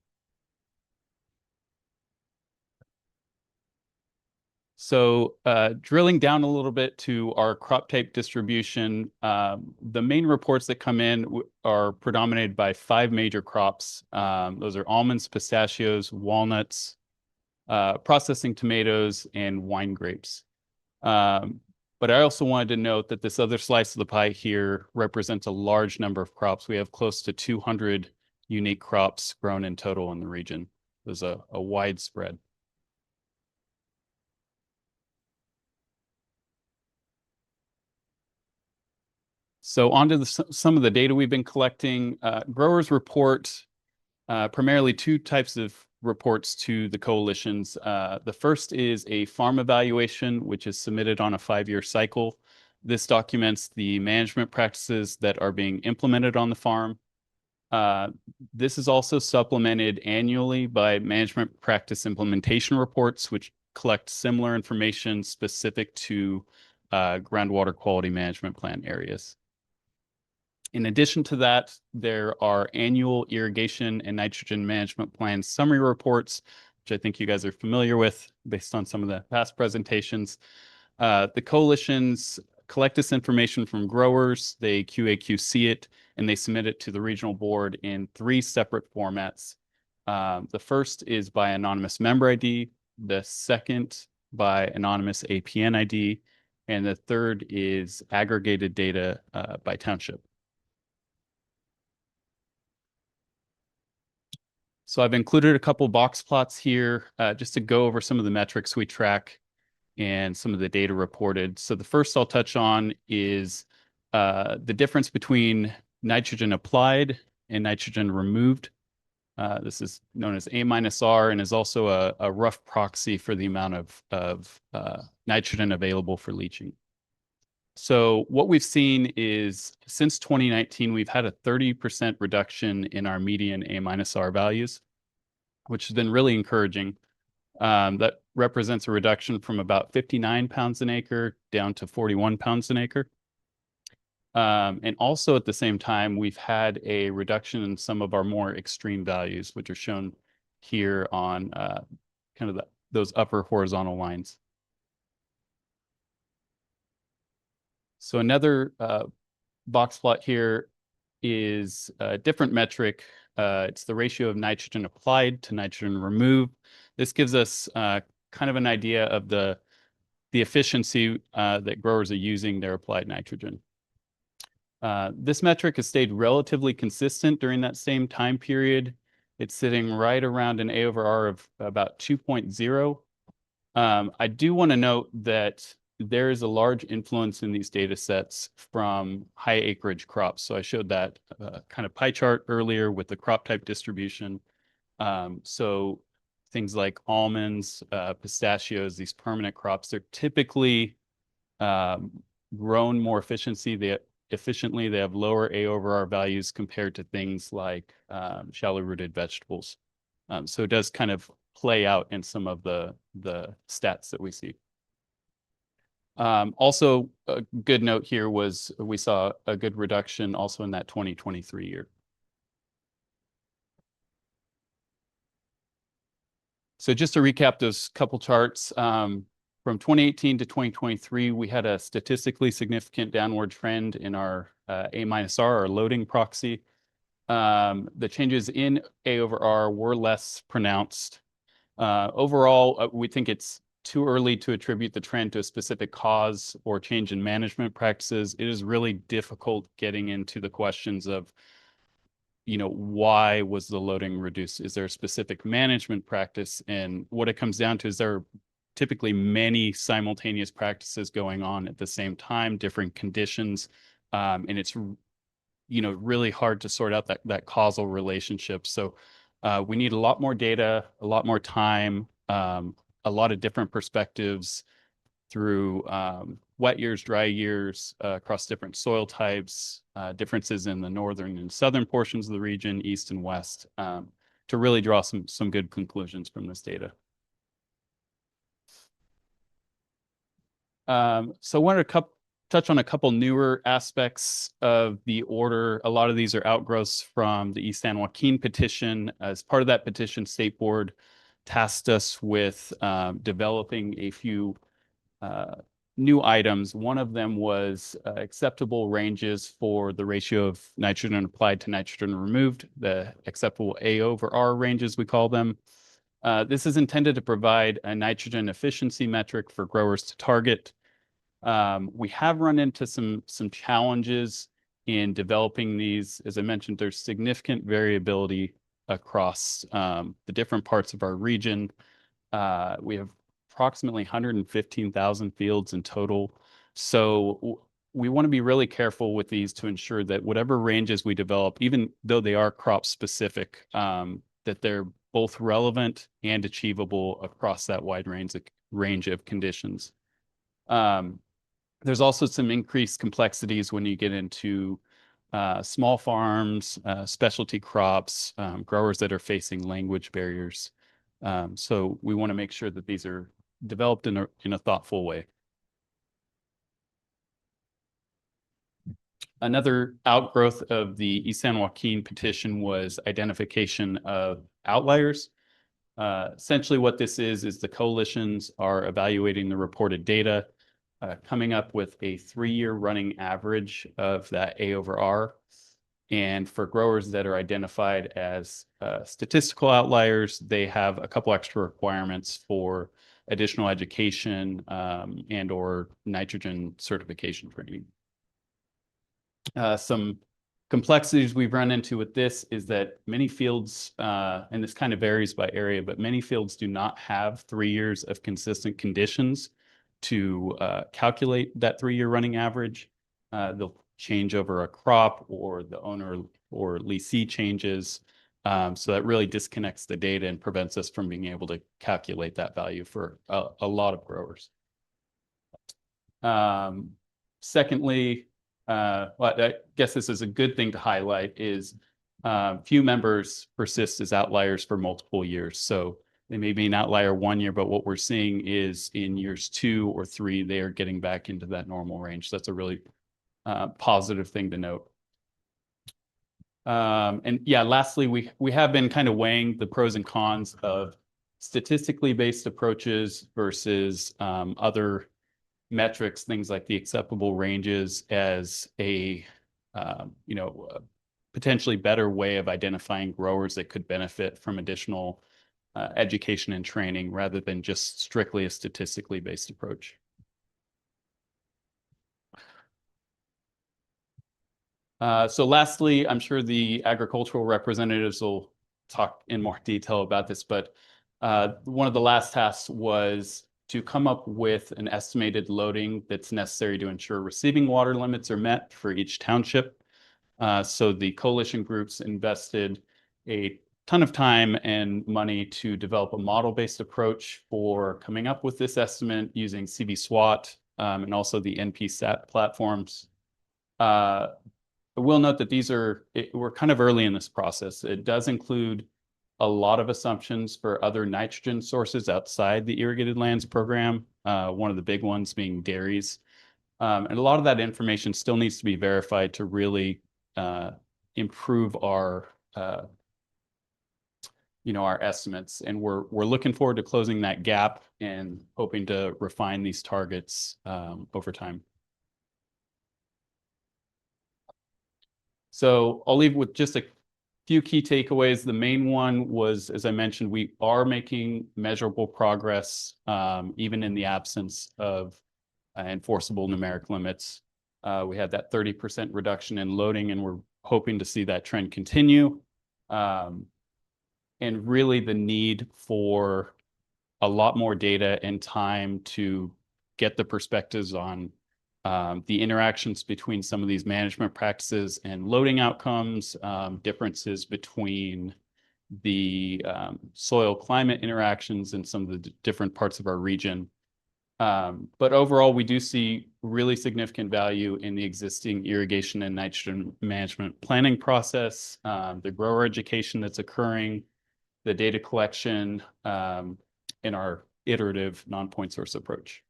So drilling down a little bit to our crop type distribution, the main reports that come in are predominated by 5 major crops. Those are almonds, pistachios, walnuts, processing tomatoes, and wine grapes. But I also wanted to note that this other slice of the pie here represents a large number of crops. We have close to 200 unique crops grown in total in the region. There's a wide spread. So on to some of the data we've been collecting. Growers report primarily 2 types of reports to the coalitions. The first is a farm evaluation, which is submitted on a 5-year cycle. This documents the management practices that are being implemented on the farm. This is also supplemented annually by management practice implementation reports, which collect similar information specific to groundwater quality management plan areas. In addition to that, there are annual irrigation and nitrogen management plan summary reports, which I think you guys are familiar with based on some of the past presentations. The coalitions collect this information from growers, they QA/QC it, and they submit it to the regional board in 3 separate formats. The first is by anonymous member ID, the second by anonymous APN ID, and the third is aggregated data by township. So I've included a couple box plots here just to go over some of the metrics we track and some of the data reported. So the first I'll touch on is the difference between nitrogen applied and nitrogen removed. This is known as A-R and is also a rough proxy for the amount of nitrogen available for leaching. So what we've seen is since 2019, we've had a 30% reduction in our median A-R values, which has been really encouraging. That represents a reduction from about 59 pounds an acre down to 41 pounds an acre. And also at the same time, we've had a reduction in some of our more extreme values, which are shown here on kind of those upper horizontal lines. So another box plot here is a different metric. It's the ratio of nitrogen applied to nitrogen removed. This gives us kind of an idea of the efficiency that growers are using their applied nitrogen. This metric has stayed relatively consistent during that same time period. It's sitting right around an A/R of about 2.0. I do want to note that there is a large influence in these data sets from high acreage crops. So I showed that kind of pie chart earlier with the crop type distribution. So things like almonds, pistachios, these permanent crops, they're typically grown more efficiently. They have lower A/R values compared to things like shallow rooted vegetables. So it does kind of play out in some of the stats that we see. Also, a good note here was we saw a good reduction also in that 2023 year. So just to recap those couple charts, from 2018 to 2023, we had a statistically significant downward trend in our A-R, our loading proxy. The changes in A/R were less pronounced. Overall, we think it's too early to attribute the trend to a specific cause or change in management practices. It is really difficult getting into the questions of, why was the loading reduced? Is there a specific management practice? And what it comes down to is there are typically many simultaneous practices going on at the same time, different conditions, and it's really hard to sort out that causal relationship. So we need a lot more data, a lot more time, a lot of different perspectives through wet years, dry years, across different soil types, differences in the northern and southern portions of the region, east and west, to really draw some good conclusions from this data. So I wanted to touch on a couple newer aspects of the order. A lot of these are outgrowths from the East San Joaquin petition. As part of that petition, State Board tasked us with developing a few new items. One of them was acceptable ranges for the ratio of nitrogen applied to nitrogen removed, the acceptable A/R ranges, we call them. This is intended to provide a nitrogen efficiency metric for growers to target. We have run into some challenges in developing these. As I mentioned, there's significant variability across the different parts of our region. We have approximately 115,000 fields in total. So we want to be really careful with these to ensure that whatever ranges we develop, even though they are crop specific, that they're both relevant and achievable across that wide range of conditions. There's also some increased complexities when you get into small farms, specialty crops, growers that are facing language barriers. So we want to make sure that these are developed in a thoughtful way. Another outgrowth of the East San Joaquin petition was identification of outliers. Essentially what this is the coalitions are evaluating the reported data, coming up with a 3-year running average of that A over R. And for growers that are identified as statistical outliers, they have a couple extra requirements for additional education and or nitrogen certification training. Some complexities we've run into with this is that many fields, and this kind of varies by area, but many fields do not have 3 years of consistent conditions to calculate that 3-year running average. They'll change over a crop or the owner or leasee changes. So that really disconnects the data and prevents us from being able to calculate that value for a lot of growers. Secondly, well, I guess this is a good thing to highlight is few members persist as outliers for multiple years. So they may be an outlier 1 year, but what we're seeing is in years 2 or 3, they are getting back into that normal range. That's a really positive thing to note. And yeah, lastly, we have been kind of weighing the pros and cons of statistically based approaches versus other metrics, things like the acceptable ranges as a potentially better way of identifying growers that could benefit from additional education and training rather than just strictly a statistically based approach. So lastly, I'm sure the agricultural representatives will talk in more detail about this, but one of the last tasks was to come up with an estimated loading that's necessary to ensure receiving water limits are met for each township. So the coalition groups invested a ton of time and money to develop a model-based approach for coming up with this estimate using CV SWAT and also the NP-SAT platforms. I will note that we're kind of early in this process. It does include a lot of assumptions for other nitrogen sources outside the irrigated lands program, one of the big ones being dairies. And a lot of that information still needs to be verified to really improve our our estimates. And we're looking forward to closing that gap and hoping to refine these targets over time. So I'll leave with just a few key takeaways. The main one was, as I mentioned, we are making measurable progress, even in the absence of enforceable numeric limits. We had that 30% reduction in loading, and we're hoping to see that trend continue. And really the need for a lot more data and time to get the perspectives on the interactions between some of these management practices and loading outcomes, differences between the soil climate interactions in some of the different parts of our region. But overall, we do see really significant value in the existing irrigation and nitrogen management planning process, the grower education that's occurring, the data collection, in our iterative non-point source approach.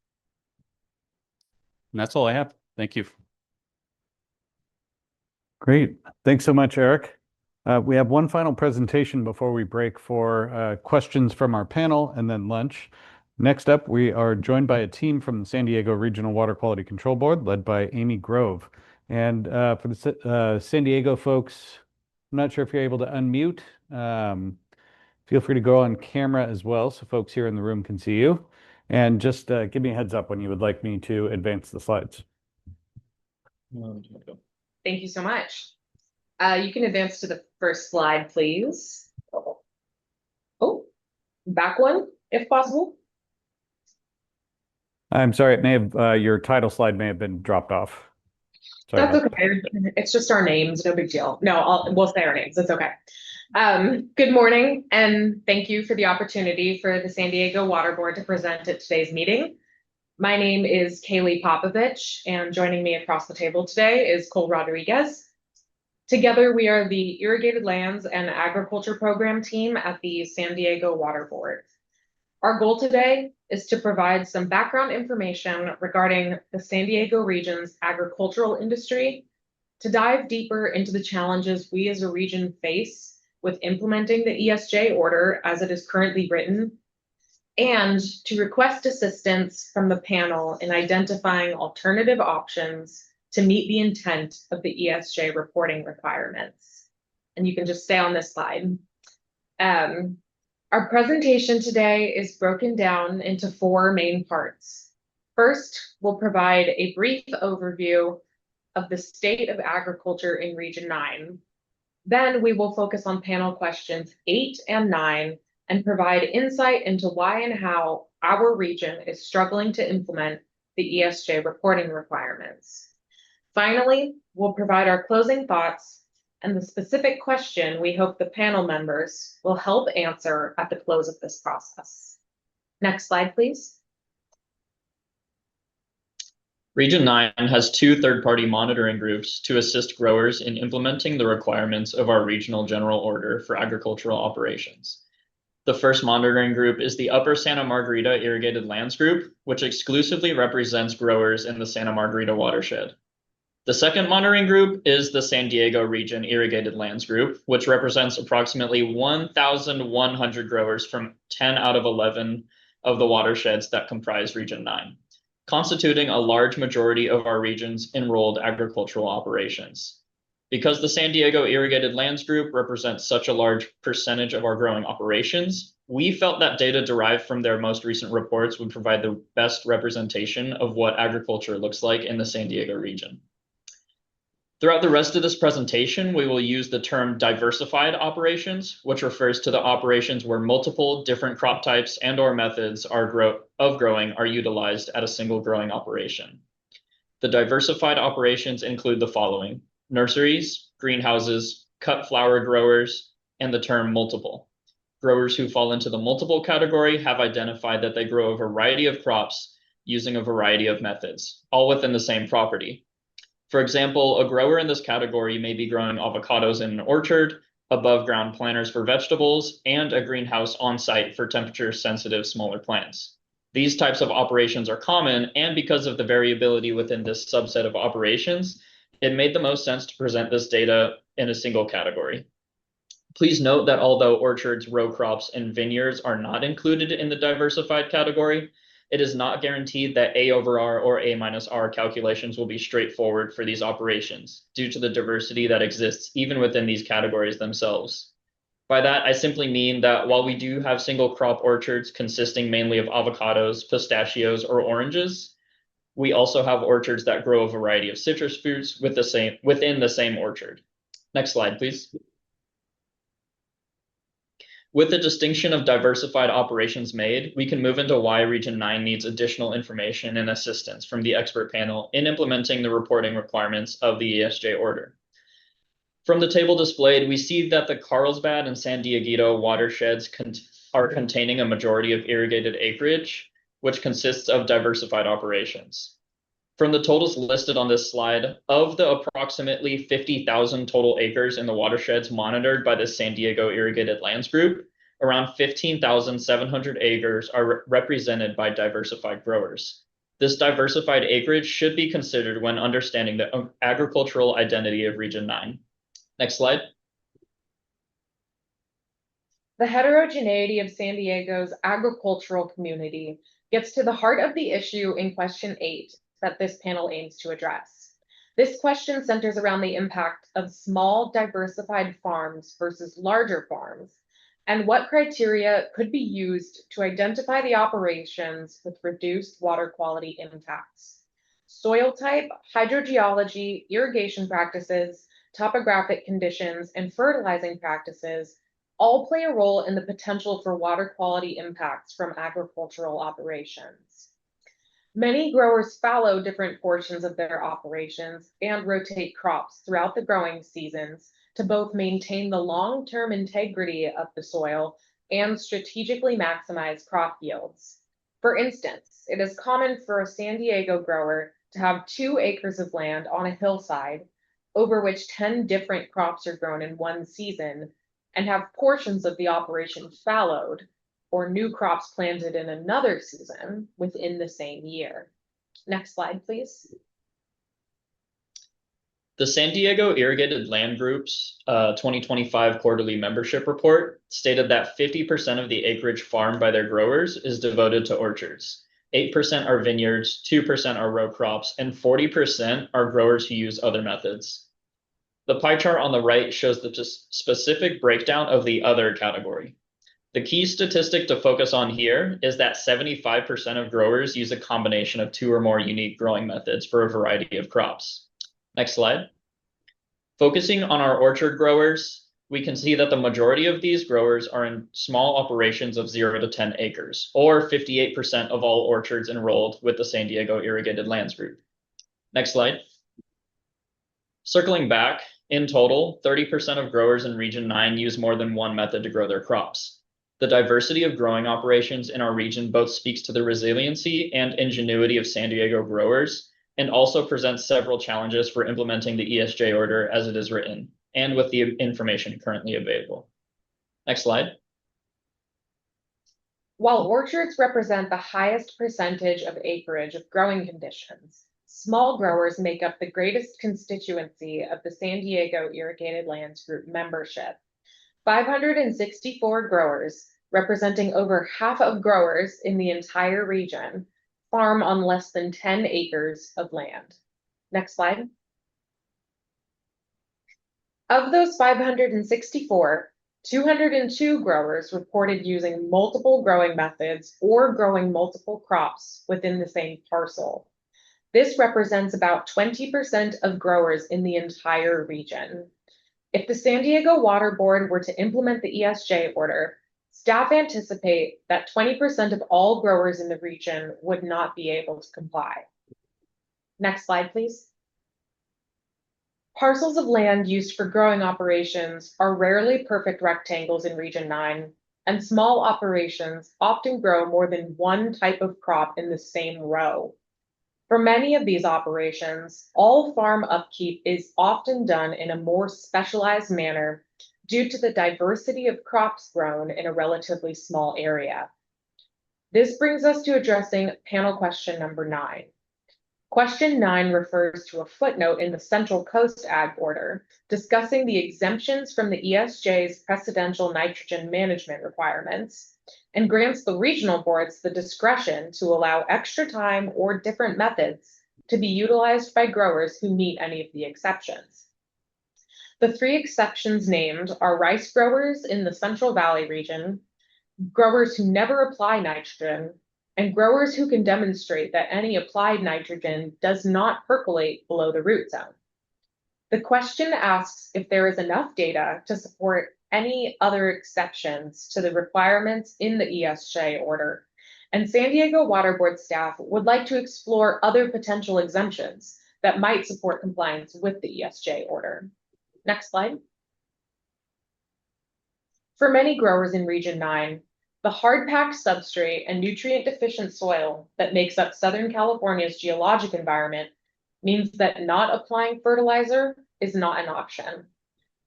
And that's all I have. Thank you. Great. Thanks so much, Eric. We have one final presentation before we break for questions from our panel and then lunch. Next up, we are joined by a team from the San Diego Regional Water Quality Control Board led by Amy Grove. And for the San Diego folks, I'm not sure if you're able to unmute. Feel free to go on camera as well so folks here in the room can see you. And just give me a heads up when you would like me to advance the slides. Thank you so much. You can advance to the first slide, please. Oh, back one, if possible. I'm sorry, it may have your title slide may have been dropped off. Sorry. That's okay. It's just our names, no big deal. No, we'll say our names. It's okay. Good morning, and thank you for the opportunity for the San Diego Water Board to present at today's meeting. My name is Kaylee Popovich, and joining me across the table today is Cole Rodriguez. Together, we are the Irrigated Lands and Agriculture Program team at the San Diego Water Board. Our goal today is to provide some background information regarding the San Diego region's agricultural industry, to dive deeper into the challenges we as a region face with implementing the ESJ order as it is currently written, and to request assistance from the panel in identifying alternative options to meet the intent of the ESJ reporting requirements. And you can just stay on this slide. Our presentation today is broken down into 4 main parts. First, we'll provide a brief overview of the state of agriculture in Region 9. Then we will focus on panel questions 8 and 9 and provide insight into why and how our region is struggling to implement the ESJ reporting requirements. Finally, we'll provide our closing thoughts and the specific question we hope the panel members will help answer at the close of this process. Next slide, please. Region 9 has 2 third-party monitoring groups to assist growers in implementing the requirements of our regional general order for agricultural operations. The first monitoring group is the Upper Santa Margarita Irrigated Lands Group, which exclusively represents growers in the Santa Margarita watershed. The second monitoring group is the San Diego Region Irrigated Lands Group, which represents approximately 1,100 growers from 10 out of 11 of the watersheds that comprise Region 9, constituting a large majority of our region's enrolled agricultural operations. Because the San Diego Irrigated Lands Group represents such a large percentage of our growing operations, we felt that data derived from their most recent reports would provide the best representation of what agriculture looks like in the San Diego region. Throughout the rest of this presentation, we will use the term diversified operations, which refers to the operations where multiple different crop types and/or methods of growing are utilized at a single growing operation. The diversified operations include the following: nurseries, greenhouses, cut flower growers, and the term multiple. Growers who fall into the multiple category have identified that they grow a variety of crops using a variety of methods, all within the same property. For example, a grower in this category may be growing avocados in an orchard, above ground planters for vegetables, and a greenhouse on site for temperature sensitive smaller plants. These types of operations are common, and because of the variability within this subset of operations, it made the most sense to present this data in a single category. Please note that although orchards, row crops, and vineyards are not included in the diversified category, it is not guaranteed that A over R or A minus R calculations will be straightforward for these operations due to the diversity that exists even within these categories themselves. By that, I simply mean that while we do have single crop orchards consisting mainly of avocados, pistachios, or oranges, we also have orchards that grow a variety of citrus fruits within the same orchard. Next slide, please. With the distinction of diversified operations made, we can move into why Region 9 needs additional information and assistance from the expert panel in implementing the reporting requirements of the ESJ order. From the table displayed, we see that the Carlsbad and San Dieguito watersheds are containing a majority of irrigated acreage, which consists of diversified operations. From the totals listed on this slide, of the approximately 50,000 total acres in the watersheds monitored by the San Diego Irrigated Lands Group, around 15,700 acres are represented by diversified growers. This diversified acreage should be considered when understanding the agricultural identity of Region 9. Next slide. The heterogeneity of San Diego's agricultural community gets to the heart of the issue in question 8 that this panel aims to address. This question centers around the impact of small diversified farms versus larger farms, and what criteria could be used to identify the operations with reduced water quality impacts. Soil type, hydrogeology, irrigation practices, topographic conditions, and fertilizing practices all play a role in the potential for water quality impacts from agricultural operations. Many growers fallow different portions of their operations and rotate crops throughout the growing seasons to both maintain the long-term integrity of the soil and strategically maximize crop yields. For instance, it is common for a San Diego grower to have 2 acres of land on a hillside over which 10 different crops are grown in one season and have portions of the operation fallowed, or new crops planted in another season within the same year. Next slide, please. The San Diego Irrigated Land Group's 2025 quarterly membership report stated that 50% of the acreage farmed by their growers is devoted to orchards. 8% are vineyards, 2% are row crops, and 40% are growers who use other methods. The pie chart on the right shows the specific breakdown of the other category. The key statistic to focus on here is that 75% of growers use a combination of 2 or more unique growing methods for a variety of crops. Next slide. Focusing on our orchard growers, we can see that the majority of these growers are in small operations of 0 to 10 acres, or 58% of all orchards enrolled with the San Diego Irrigated Lands Group. Next slide. Circling back, in total, 30% of growers in Region 9 use more than one method to grow their crops. The diversity of growing operations in our region both speaks to the resiliency and ingenuity of San Diego growers, and also presents several challenges for implementing the ESJ order as it is written, and with the information currently available. Next slide. While orchards represent the highest percentage of acreage of growing conditions, small growers make up the greatest constituency of the San Diego Irrigated Lands Group membership. 564 growers, representing over half of growers in the entire region, farm on less than 10 acres of land. Next slide. Of those 564, 202 growers reported using multiple growing methods or growing multiple crops within the same parcel. This represents about 20% of growers in the entire region. If the San Diego Water Board were to implement the ESJ order, staff anticipate that 20% of all growers in the region would not be able to comply. Next slide, please. Parcels of land used for growing operations are rarely perfect rectangles in Region 9, and small operations often grow more than one type of crop in the same row. For many of these operations, all farm upkeep is often done in a more specialized manner due to the diversity of crops grown in a relatively small area. This brings us to addressing panel question number 9. Question 9 refers to a footnote in the Central Coast Ag Order discussing the exemptions from the ESJ's precedential nitrogen management requirements and grants the regional boards the discretion to allow extra time or different methods to be utilized by growers who meet any of the exceptions. The 3 exceptions named are rice growers in the Central Valley region, growers who never apply nitrogen, and growers who can demonstrate that any applied nitrogen does not percolate below the root zone. The question asks if there is enough data to support any other exceptions to the requirements in the ESJ order, and San Diego Water Board staff would like to explore other potential exemptions that might support compliance with the ESJ order. Next slide. For many growers in Region 9, the hard-packed substrate and nutrient-deficient soil that makes up Southern California's geologic environment means that not applying fertilizer is not an option.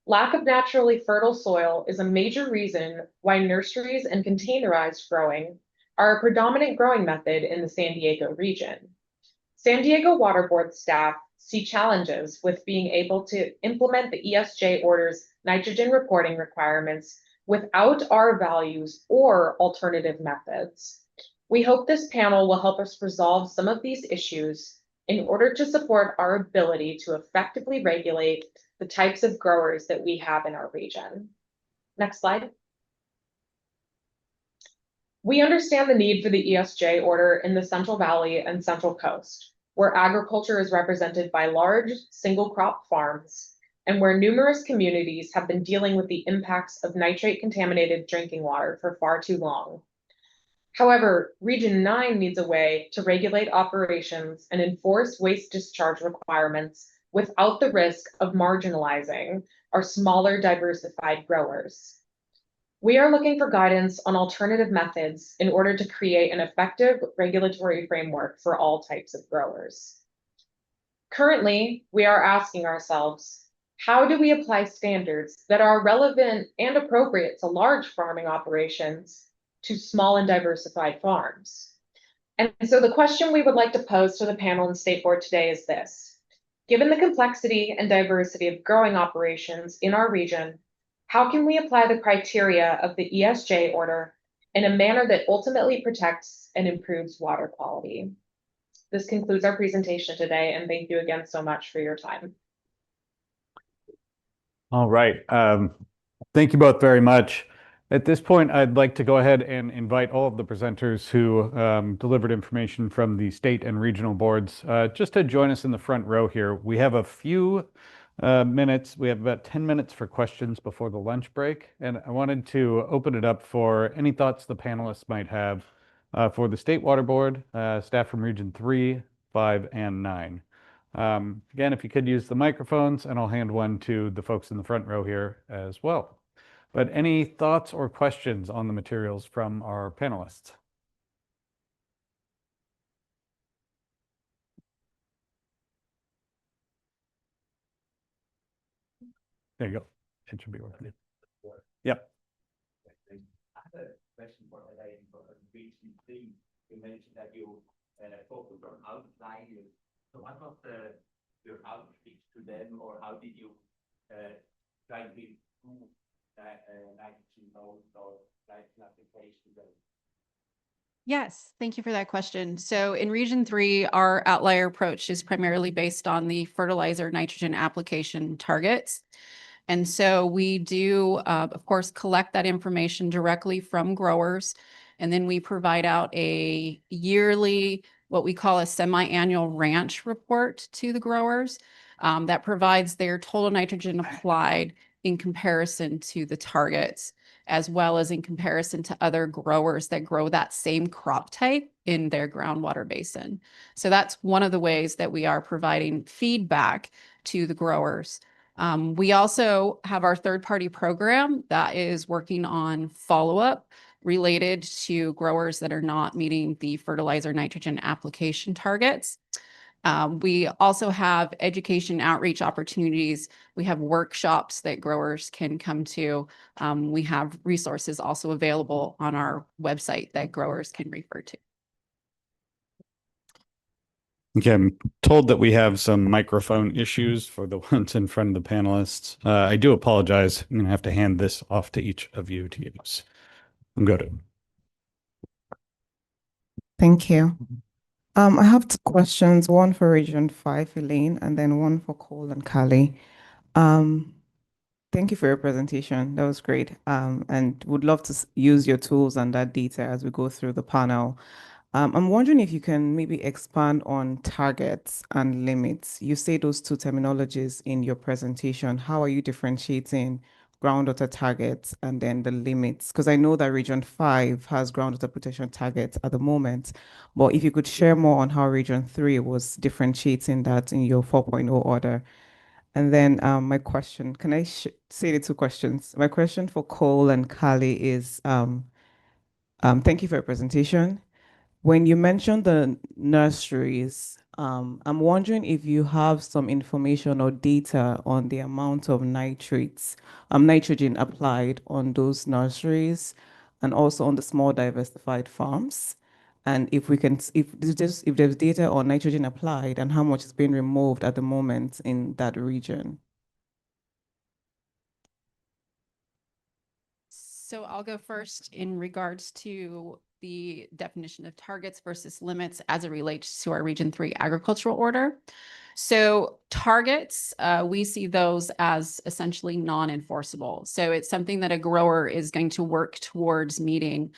Lack of naturally fertile soil is a major reason why nurseries and containerized growing are a predominant growing method in the San Diego region. San Diego Water Board staff see challenges with being able to implement the ESJ order's nitrogen reporting requirements without R values or alternative methods. We hope this panel will help us resolve some of these issues in order to support our ability to effectively regulate the types of growers that we have in our region. Next slide. We understand the need for the ESJ order in the Central Valley and Central Coast, where agriculture is represented by large single crop farms and where numerous communities have been dealing with the impacts of nitrate contaminated drinking water for far too long. However, Region 9 needs a way to regulate operations and enforce waste discharge requirements without the risk of marginalizing our smaller diversified growers. We are looking for guidance on alternative methods in order to create an effective regulatory framework for all types of growers. Currently, we are asking ourselves, how do we apply standards that are relevant and appropriate to large farming operations to small and diversified farms. And so the question we would like to pose to the panel and State Board today is this. Given the complexity and diversity of growing operations in our region, how can we apply the criteria of the ESJ order in a manner that ultimately protects and improves water quality? This concludes our presentation today, and thank you again so much for your time. All right. Thank you both very much. At this point, I'd like to go ahead and invite all of the presenters who delivered information from the state and regional boards just to join us in the front row here. We have a few minutes. We have about 10 minutes for questions before the lunch break. And I wanted to open it up for any thoughts the panelists might have for the State Water Board, staff from Region 3, 5, and 9. Again, if you could use the microphones, and I'll hand one to the folks in the front row here as well. But any thoughts or questions on the materials from our panelists? There you go. It should be working. Yep. I have a question for Elaine for Region 3. You mentioned that you focus on outliers. So what was your outreach to them, or how did you try to improve nitrogen loads or nitrogen application? Yes, thank you for that question. So in Region 3, our outlier approach is primarily based on the fertilizer nitrogen application targets. And so we do, of course, collect that information directly from growers, and then we provide out a yearly, what we call a semi-annual ranch report to the growers that provides their total nitrogen applied in comparison to the targets, as well as in comparison to other growers that grow that same crop type in their groundwater basin. So that's one of the ways that we are providing feedback to the growers. We also have our third-party program that is working on follow-up related to growers that are not meeting the fertilizer nitrogen application targets. We also have education outreach opportunities. We have workshops that growers can come to. We have resources also available on our website that growers can refer to. Okay, I'm told that we have some microphone issues for the ones in front of the panelists. I do apologize. I'm going to have to hand this off to each of you to use. I'm good. Thank you. I have two questions, one for Region 5, Elaine, and then one for Cole and Callie. Thank you for your presentation. That was great. And would love to use your tools and that data as we go through the panel. I'm wondering if you can maybe expand on targets and limits. You say those two terminologies in your presentation. How are you differentiating groundwater targets and then the limits? Because I know that Region 5 has groundwater protection targets at the moment, but if you could share more on how Region 3 was differentiating that in your 4.0 order. And then my question, can I say the two questions? My question for Cole and Callie is, thank you for your presentation. When you mentioned the nurseries, I'm wondering if you have some information or data on the amount of nitrogen applied on those nurseries, and also on the small diversified farms. And if there's data on nitrogen applied and how much is being removed at the moment in that region. So I'll go first in regards to the definition of targets versus limits as it relates to our Region 3 agricultural order. So targets, we see those as essentially non-enforceable. So it's something that a grower is going to work towards meeting.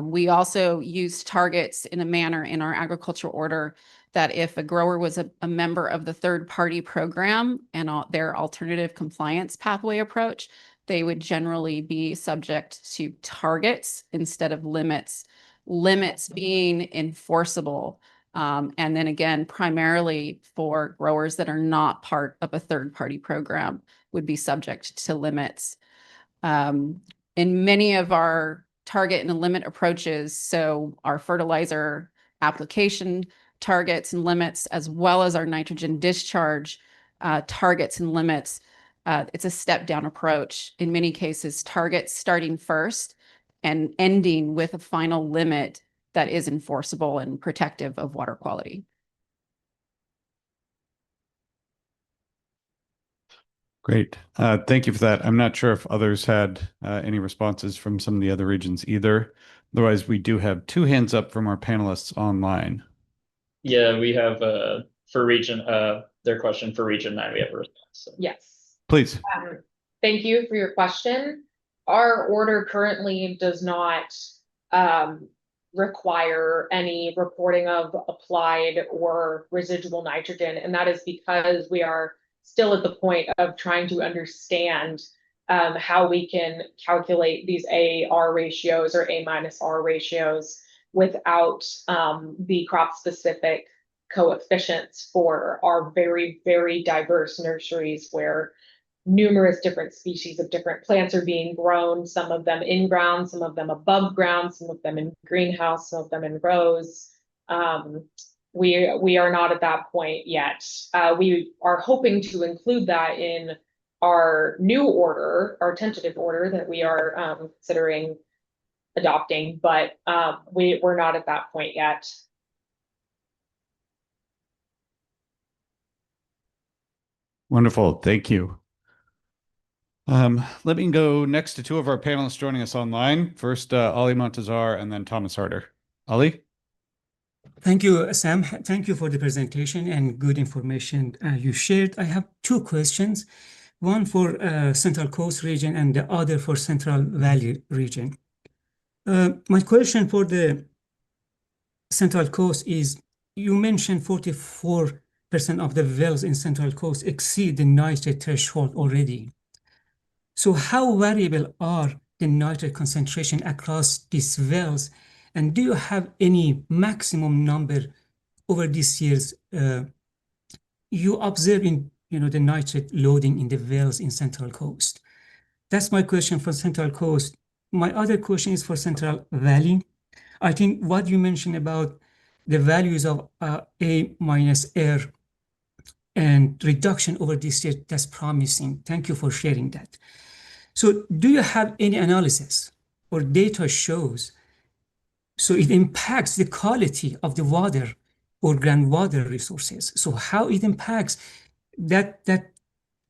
We also use targets in a manner in our agricultural order that if a grower was a member of the third-party program and their alternative compliance pathway approach, they would generally be subject to targets instead of limits, limits being enforceable. And then again, primarily for growers that are not part of a third-party program would be subject to limits. In many of our target and limit approaches, so our fertilizer application targets and limits, as well as our nitrogen discharge targets and limits, it's a step down approach. In many cases, targets starting first and ending with a final limit that is enforceable and protective of water quality. Great. Thank you for that. I'm not sure if others had any responses from some of the other regions either. Otherwise, we do have 2 hands up from our panelists online. Yeah, we have for region their question for region 9. We have a response. So. Yes. Please. Thank you for your question. Our order currently does not require any reporting of applied or residual nitrogen, and that is because we are still at the point of trying to understand how we can calculate these AR ratios or A-R ratios without the crop-specific coefficients for our very, very diverse nurseries where numerous different species of different plants are being grown, some of them in ground, some of them above ground, some of them in greenhouse, some of them in rows. We are not at that point yet. We are hoping to include that in our new order, our tentative order that we are considering adopting, but we're not at that point yet. Wonderful. Thank you. Let me go next to 2 of our panelists joining us online. First, Ali Montazar and then Thomas Harder. Ali? Thank you, Sam. Thank you for the presentation and good information you shared. I have 2 questions, one for Central Coast region and the other for Central Valley region. My question for the Central Coast is, you mentioned 44% of the wells in Central Coast exceed the nitrate threshold already. So how variable are the nitrate concentration across these wells? And do you have any maximum number over these years you observe in the nitrate loading in the wells in Central Coast? That's my question for Central Coast. My other question is for Central Valley. I think what you mentioned about the values of A-R and reduction over this year, that's promising. Thank you for sharing that. So do you have any analysis or data shows so it impacts the quality of the water or groundwater resources? So how it impacts that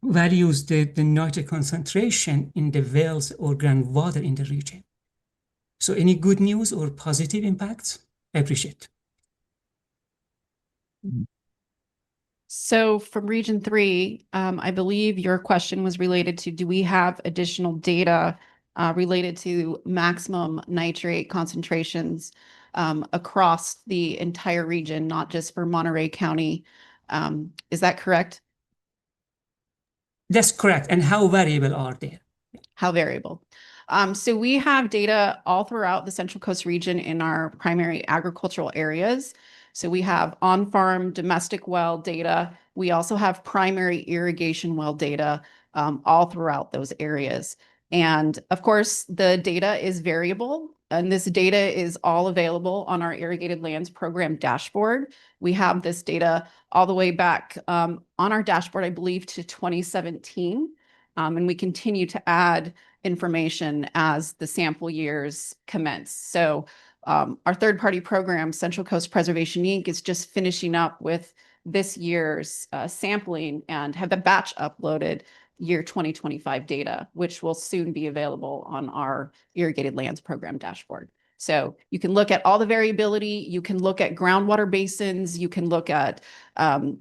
values the nitrate concentration in the wells or groundwater in the region? So any good news or positive impacts? I appreciate it. So from Region 3, I believe your question was related to, do we have additional data related to maximum nitrate concentrations across the entire region, not just for Monterey County? Is that correct? That's correct. And how variable are they? How variable? So we have data all throughout the Central Coast region in our primary agricultural areas. So we have on-farm domestic well data. We also have primary irrigation well data all throughout those areas. And of course, the data is variable. And this data is all available on our Irrigated Lands Program dashboard. We have this data all the way back on our dashboard, I believe, to 2017. And we continue to add information as the sample years commence. So our third-party program, Central Coast Preservation Inc., is just finishing up with this year's sampling and have a batch uploaded year 2025 data, which will soon be available on our Irrigated Lands Program dashboard. So you can look at all the variability, you can look at groundwater basins, you can look at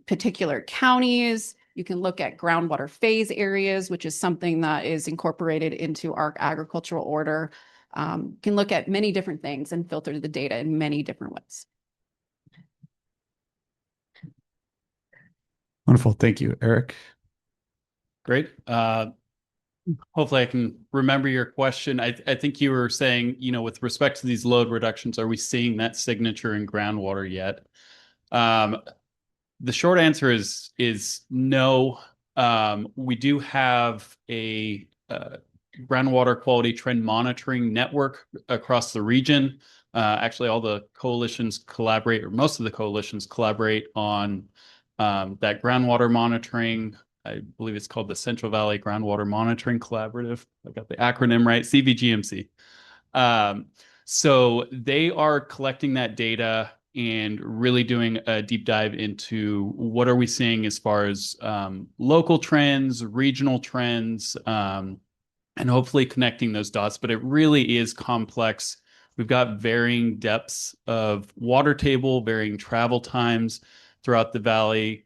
particular counties, you can look at groundwater phase areas, which is something that is incorporated into our agricultural order. You can look at many different things and filter the data in many different ways. Wonderful. Thank you, Eric. Great. Hopefully I can remember your question. I think you were saying, with respect to these load reductions, are we seeing that signature in groundwater yet? The short answer is no. We do have a groundwater quality trend monitoring network across the region. Actually, all the coalitions collaborate, or most of the coalitions collaborate on that groundwater monitoring. I believe it's called the Central Valley Groundwater Monitoring Collaborative. I got the acronym right, CVGMC. So they are collecting that data and really doing a deep dive into what are we seeing as far as local trends, regional trends, and hopefully connecting those dots. But it really is complex. We've got varying depths of water table, varying travel times throughout the valley.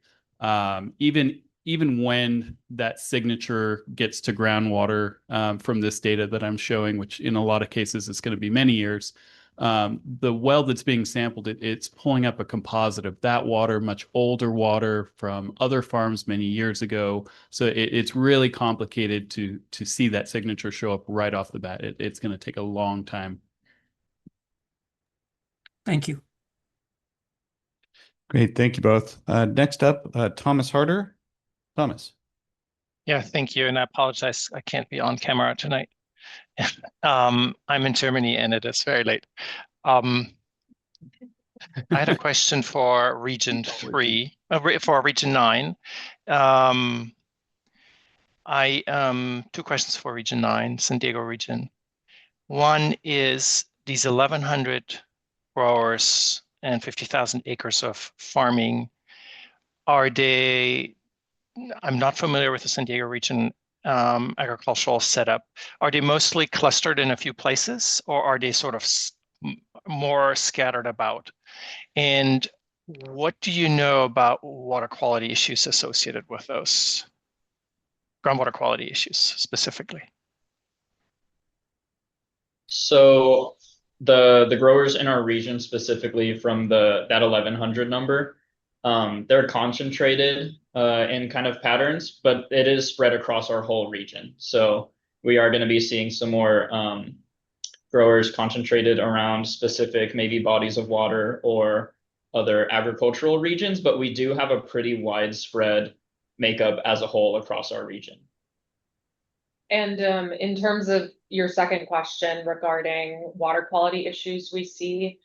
Even when that signature gets to groundwater from this data that I'm showing, which in a lot of cases is going to be many years, the well that's being sampled, it's pulling up a composite of that water, much older water from other farms many years ago. So it's really complicated to see that signature show up right off the bat. It's going to take a long time. Thank you. Great, thank you both. Next up, Thomas Harder. Thomas. Yeah, thank you. And I apologize, I can't be on camera tonight. I'm in Germany and it is very late. I had a question for Region 3, for Region 9. Two questions for Region 9, San Diego region. One is these 1,100 growers and 50,000 acres of farming, are they, I'm not familiar with the San Diego region agricultural setup. Are they mostly clustered in a few places, or are they sort of more scattered about? And what do you know about water quality issues associated with those? Groundwater quality issues specifically. So the growers in our region, specifically from that 1,100 number, they're concentrated in kind of patterns, but it is spread across our whole region. So we are going to be seeing some more growers concentrated around specific maybe bodies of water or other agricultural regions, but we do have a pretty widespread makeup as a whole across our region. And in terms of your second question regarding water quality issues we see,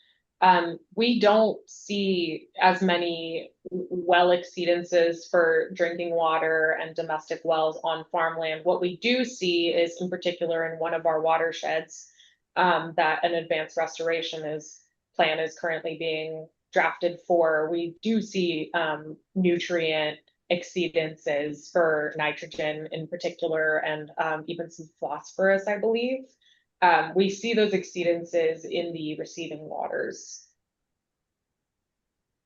we don't see as many well exceedances for drinking water and domestic wells on farmland. What we do see is, in particular in one of our watersheds, that an advanced restoration plan is currently being drafted for. We do see nutrient exceedances for nitrogen in particular, and even some phosphorus, I believe. We see those exceedances in the receiving waters.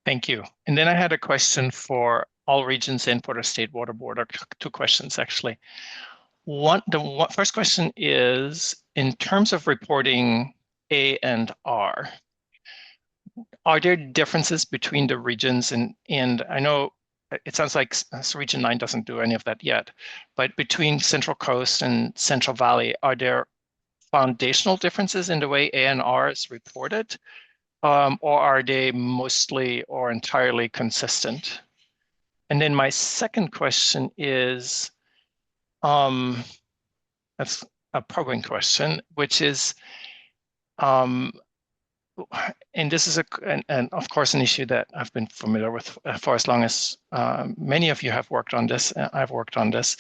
Thank you. And then I had a question for all regions and for the State Water Board, or two questions actually. The first question is, in terms of reporting A and R, are there differences between the regions? And I know it sounds like Region 9 doesn't do any of that yet, but between Central Coast and Central Valley, are there foundational differences in the way A and R is reported, or are they mostly or entirely consistent? And then my second question is, that's a probing question, which is, and this is and of course an issue that I've been familiar with for as long as many of you have worked on this. I've worked on this,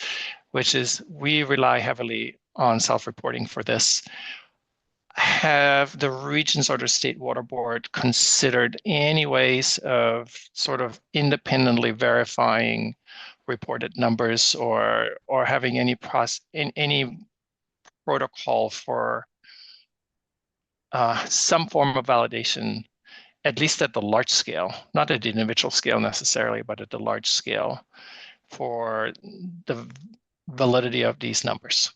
which is we rely heavily on self-reporting for this. Have the regions or the State Water Board considered any ways of sort of independently verifying reported numbers, or having any protocol for some form of validation, at least at the large scale, not at the individual scale necessarily, but at the large scale, for the validity of these numbers?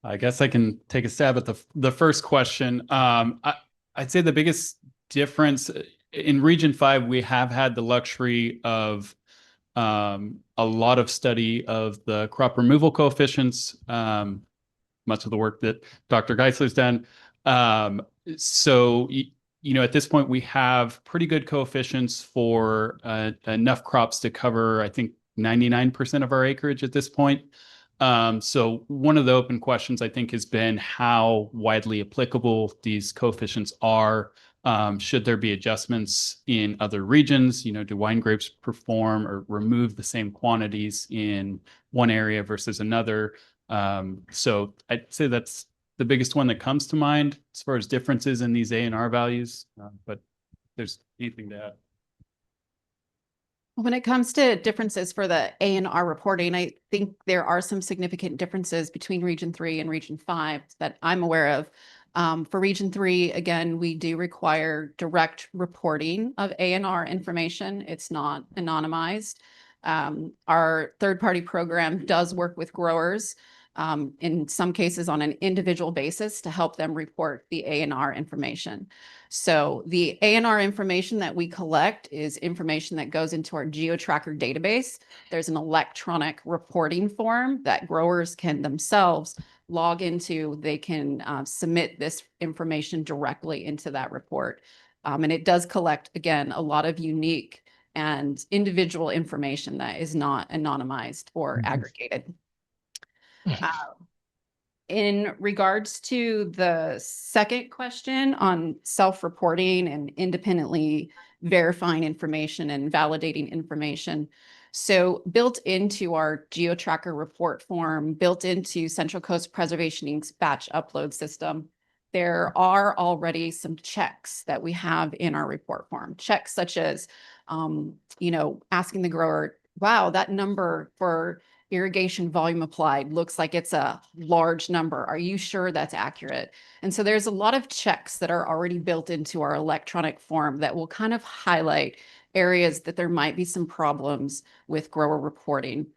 I guess I can take a stab at the first question. I'd say the biggest difference in Region 5, we have had the luxury of a lot of study of the crop removal coefficients, much of the work that Dr. Geisler's done. So, at this point, we have pretty good coefficients for enough crops to cover, I think, 99% of our acreage at this point. So one of the open questions, I think, has been how widely applicable these coefficients are Should there be adjustments in other regions? You know, do wine grapes perform or remove the same quantities in one area versus another? So I'd say that's the biggest one that comes to mind as far as differences in these A&R values. But if there's anything to add. When it comes to differences for the A&R reporting, I think there are some significant differences between Region 3 and Region 5 that I'm aware of. For Region 3, again, we do require direct reporting of A&R information. It's not anonymized. Our third-party program does work with growers, in some cases on an individual basis, to help them report the A&R information. So the A&R information that we collect is information that goes into our GeoTracker database. There's an electronic reporting form that growers can themselves log into. They can submit this information directly into that report. And it does collect, again, a lot of unique and individual information that is not anonymized or aggregated. In regards to the second question on self-reporting and independently verifying information and validating information. So built into our GeoTracker report form, built into Central Coast Preservation Inc.'s batch upload system, there are already some checks that we have in our report form. Checks such as, you know, asking the grower, wow, that number for irrigation volume applied looks like it's a large number. Are you sure that's accurate? And so there's a lot of checks that are already built into our electronic form that will kind of highlight areas that there might be some problems with grower reporting.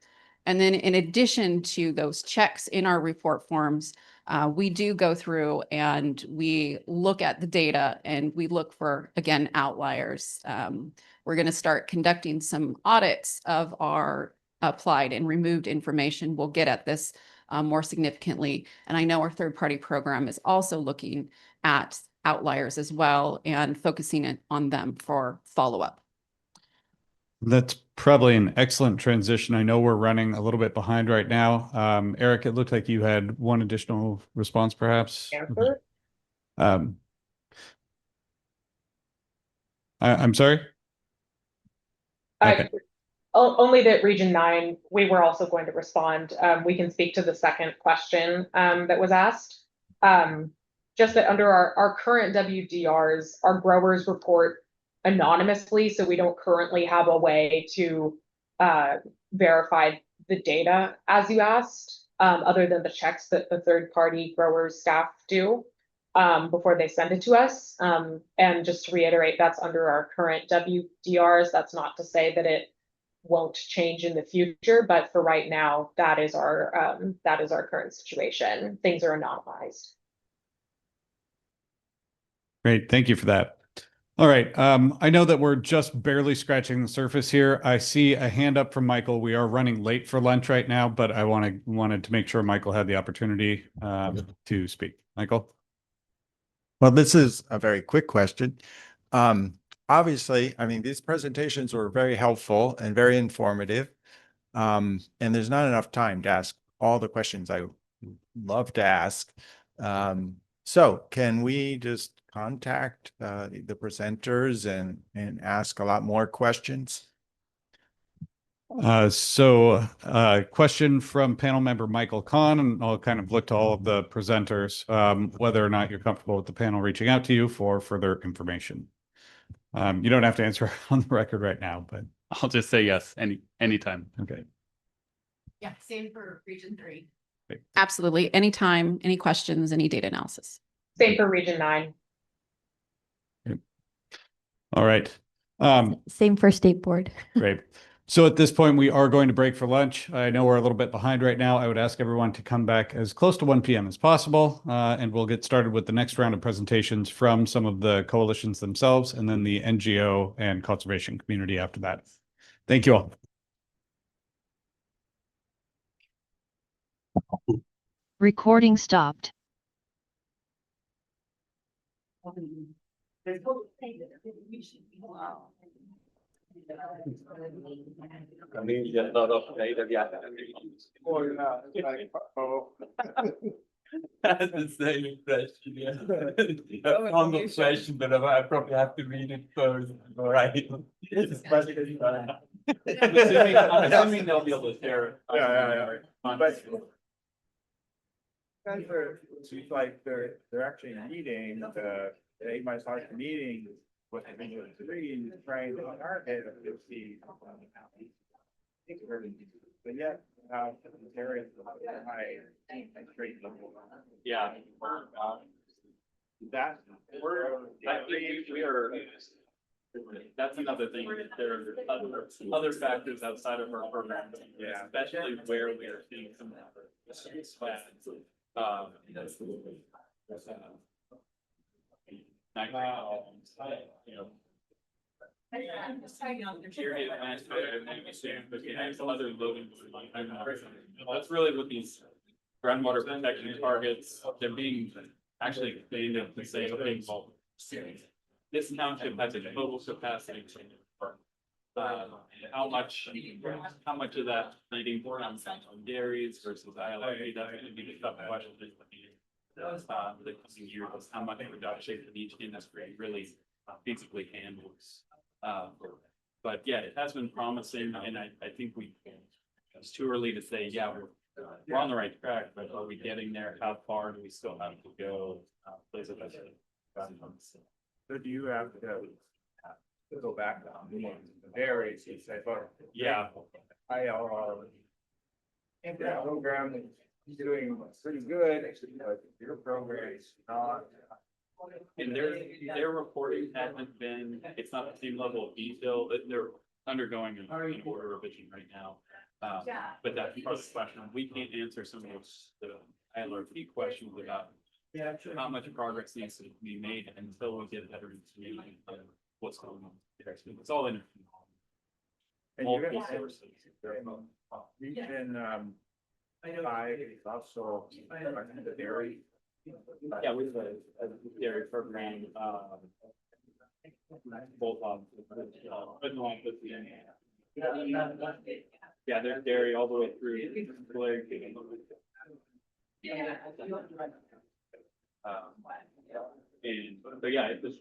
And then in addition to those checks in our report forms, we do go through and we look at the data and we look for, again, outliers. We're going to start conducting some audits of our applied and removed information. We'll get at this more significantly. And I know our third-party program is also looking at outliers as well and focusing on them for follow-up. That's probably an excellent transition. I know we're running a little bit behind right now. Eric, it looked like you had one additional response, perhaps. I'm sorry? Okay. Only that Region 9, we were also going to respond. We can speak to the second question that was asked. Just that under our current WDRs, our growers report anonymously, so we don't currently have a way to verify the data as you asked, other than the checks that the third-party growers staff do before they send it to us. And just to reiterate, that's under our current WDRs. That's not to say that it won't change in the future, but for right now, that is our current situation. Things are anonymized. Great, thank you for that. All right, I know that we're just barely scratching the surface here. I see a hand up from Michael. We are running late for lunch right now, but I wanted to make sure Michael had the opportunity to speak. Michael? Well, this is a very quick question. Obviously, I mean, these presentations were very helpful and very informative. And there's not enough time to ask all the questions I love to ask. So can we just contact the presenters and ask a lot more questions? Question from panel member Michael Kahn, and I'll kind of look to all of the presenters, whether or not you're comfortable with the panel reaching out to you for further information. You don't have to answer on the record right now, but I'll just say yes, anytime. Okay. Yeah, same for Region 3. Great. Absolutely. Anytime, any questions, any data analysis. Same for Region 9. All right. Same for State Board. Great. So at this point, we are going to break for lunch. I know we're a little bit behind right now. I would ask everyone to come back as close to 1 p.m. as possible, and we'll get started with the next round of presentations from some of the coalitions themselves, and then the NGO and conservation community after that. Thank you all. Recording stopped. Kami dyan, lot of data. That's the same impression, yeah. A humble question, but I probably have to read it first, all right? I'm assuming they'll be able to share it. Yeah. But guys are, it's like they're actually meeting, they might start meeting with the region three and trying to target of 50. But yet, areas high straight level. Yeah. That I think we are, that's another thing, there are other factors outside of our program. Yeah. Especially where we are seeing some. You know. Other loading. That's really what these groundwater protection targets, they're being actually expanded to say, okay, well, this township has a total capacity. How much of that needing comes on dairies versus ILRP, that's going to be the tough question. The coming years, how much reduction in each industry really feasibly handles. But yeah, it has been promising, and I think it's too early to say, yeah, we're on the right track, but are we getting there? How far do we still have to go? So do you have to go back on the dairies, you say, but yeah, ILR. And that program is doing pretty good, but your program is not. And their reporting hasn't been, it's not the same level of detail, that they're undergoing an order revision right now. But that's part of the question. We can't answer some of the ILRP questions about how much progress needs to be made until we get better information on what's going on. It's all in multiple sources. Region 5 is also the dairy. Yeah, we have a dairy program, both on, yeah, there's dairy all the way through. And so yeah, it's just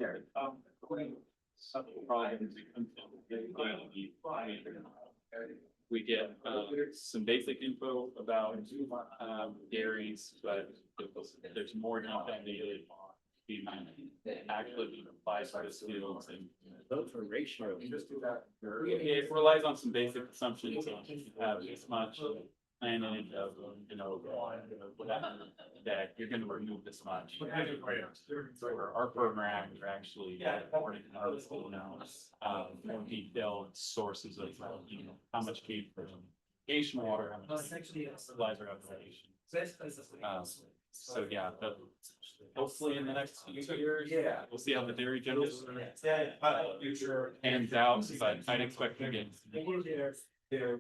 we get some basic info about dairies, but there's more detail needed being actually being applied by the fields, and those are ratios. it relies on some basic assumptions on you have this much planted of, you know, that you're going to remove this much. For our program, you're actually more detailed sources of, you know, how much came from irrigation water, how much fertilizer application. So yeah, hopefully in the next few years, we'll see how the dairy general hands out, but I'd expect to get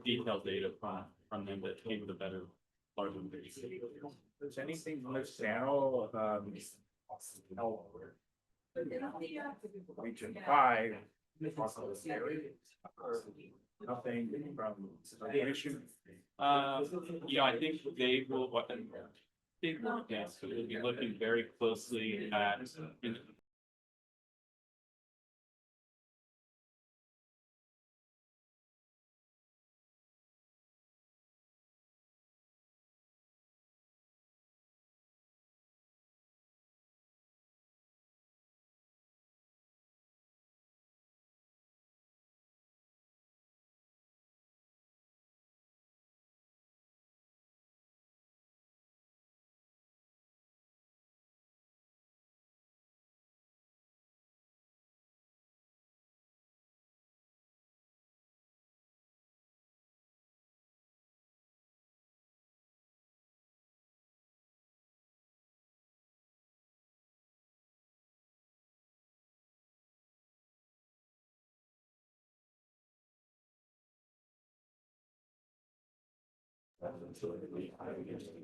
detailed data from them that came with a better larger base. Does anything with Sano, region 5, nothing from the issue? Yeah, I think they will, yes, so we'll be looking very closely at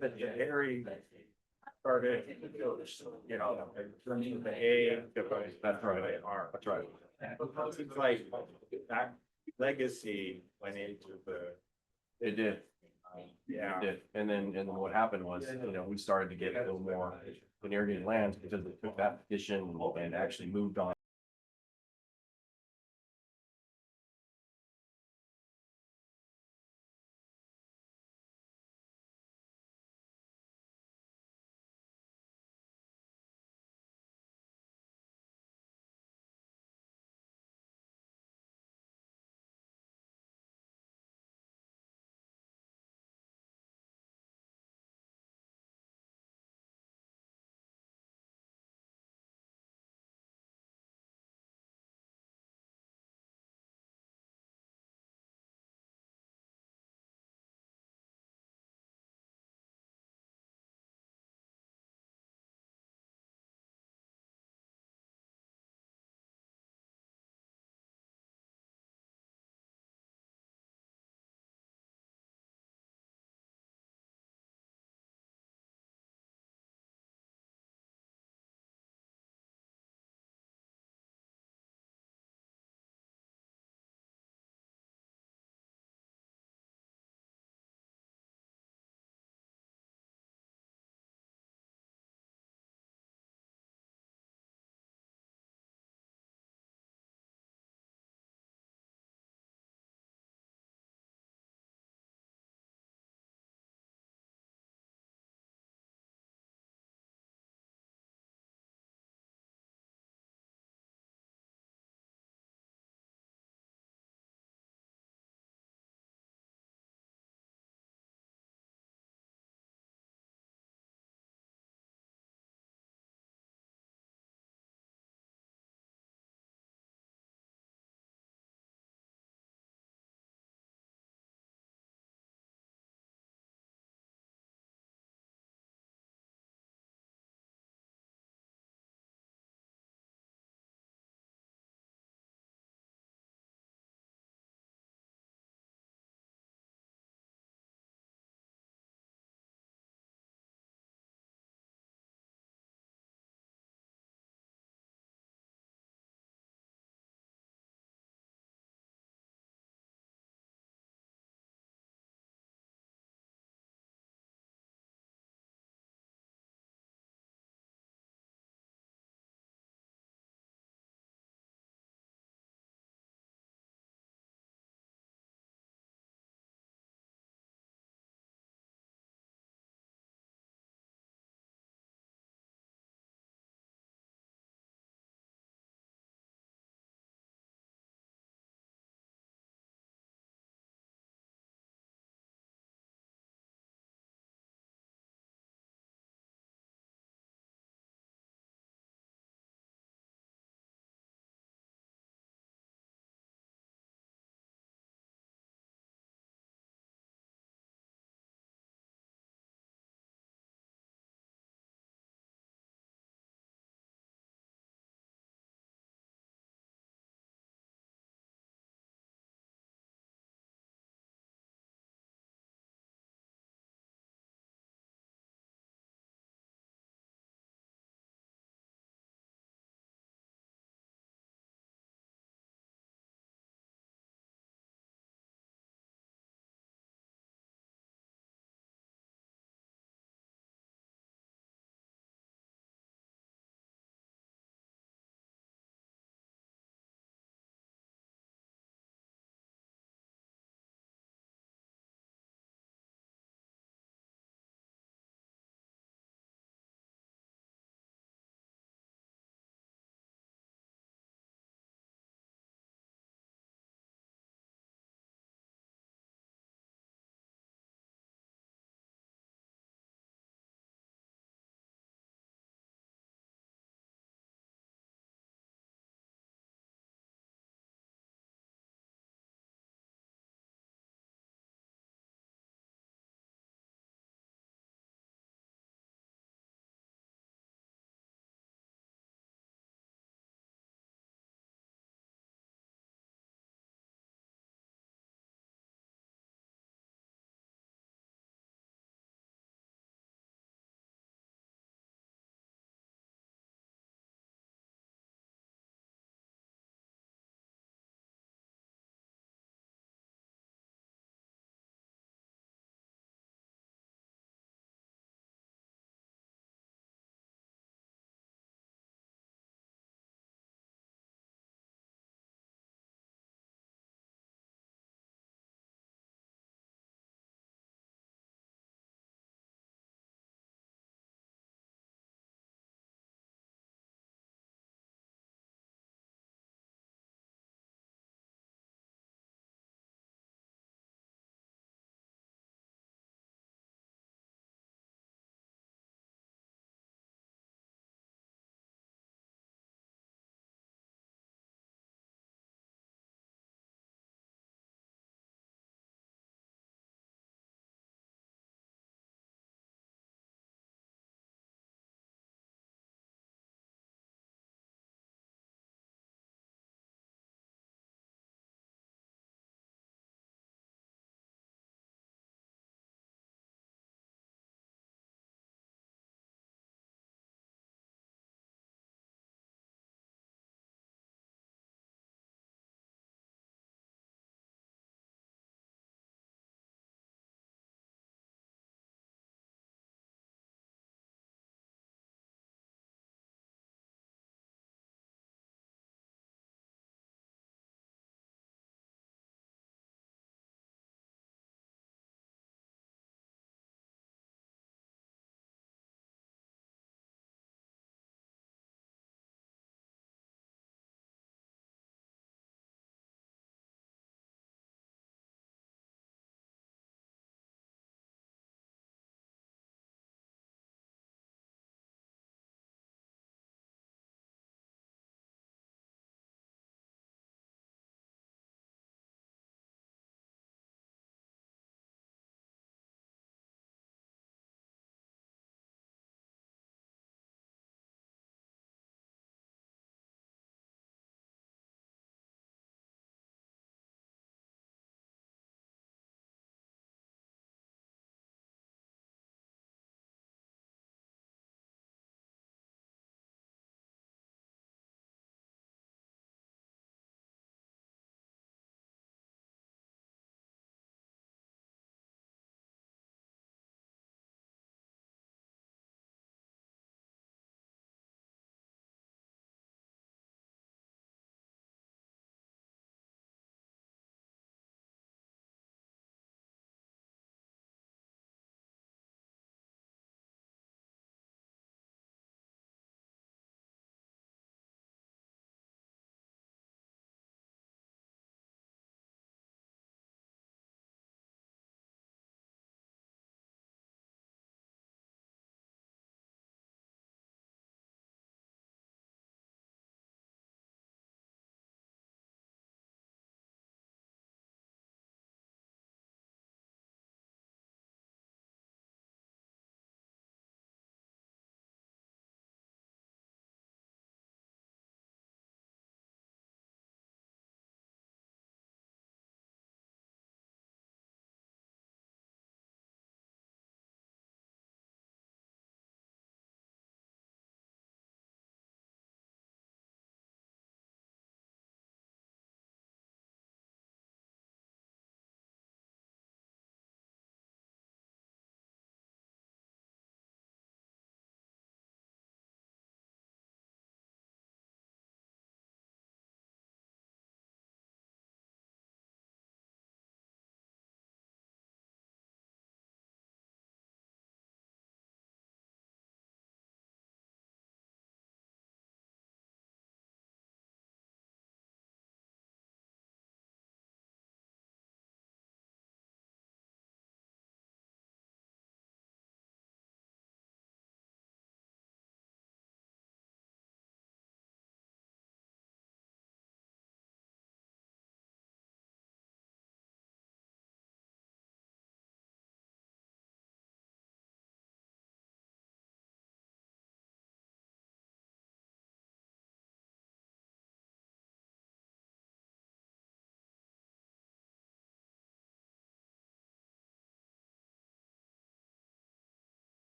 The dairy started, you know, turning the A, that's right, they are, that's right. It seems like that legacy went into it did. Yeah. And then what happened was, we started to get a little more in irrigated lands because they took that petition and actually moved on.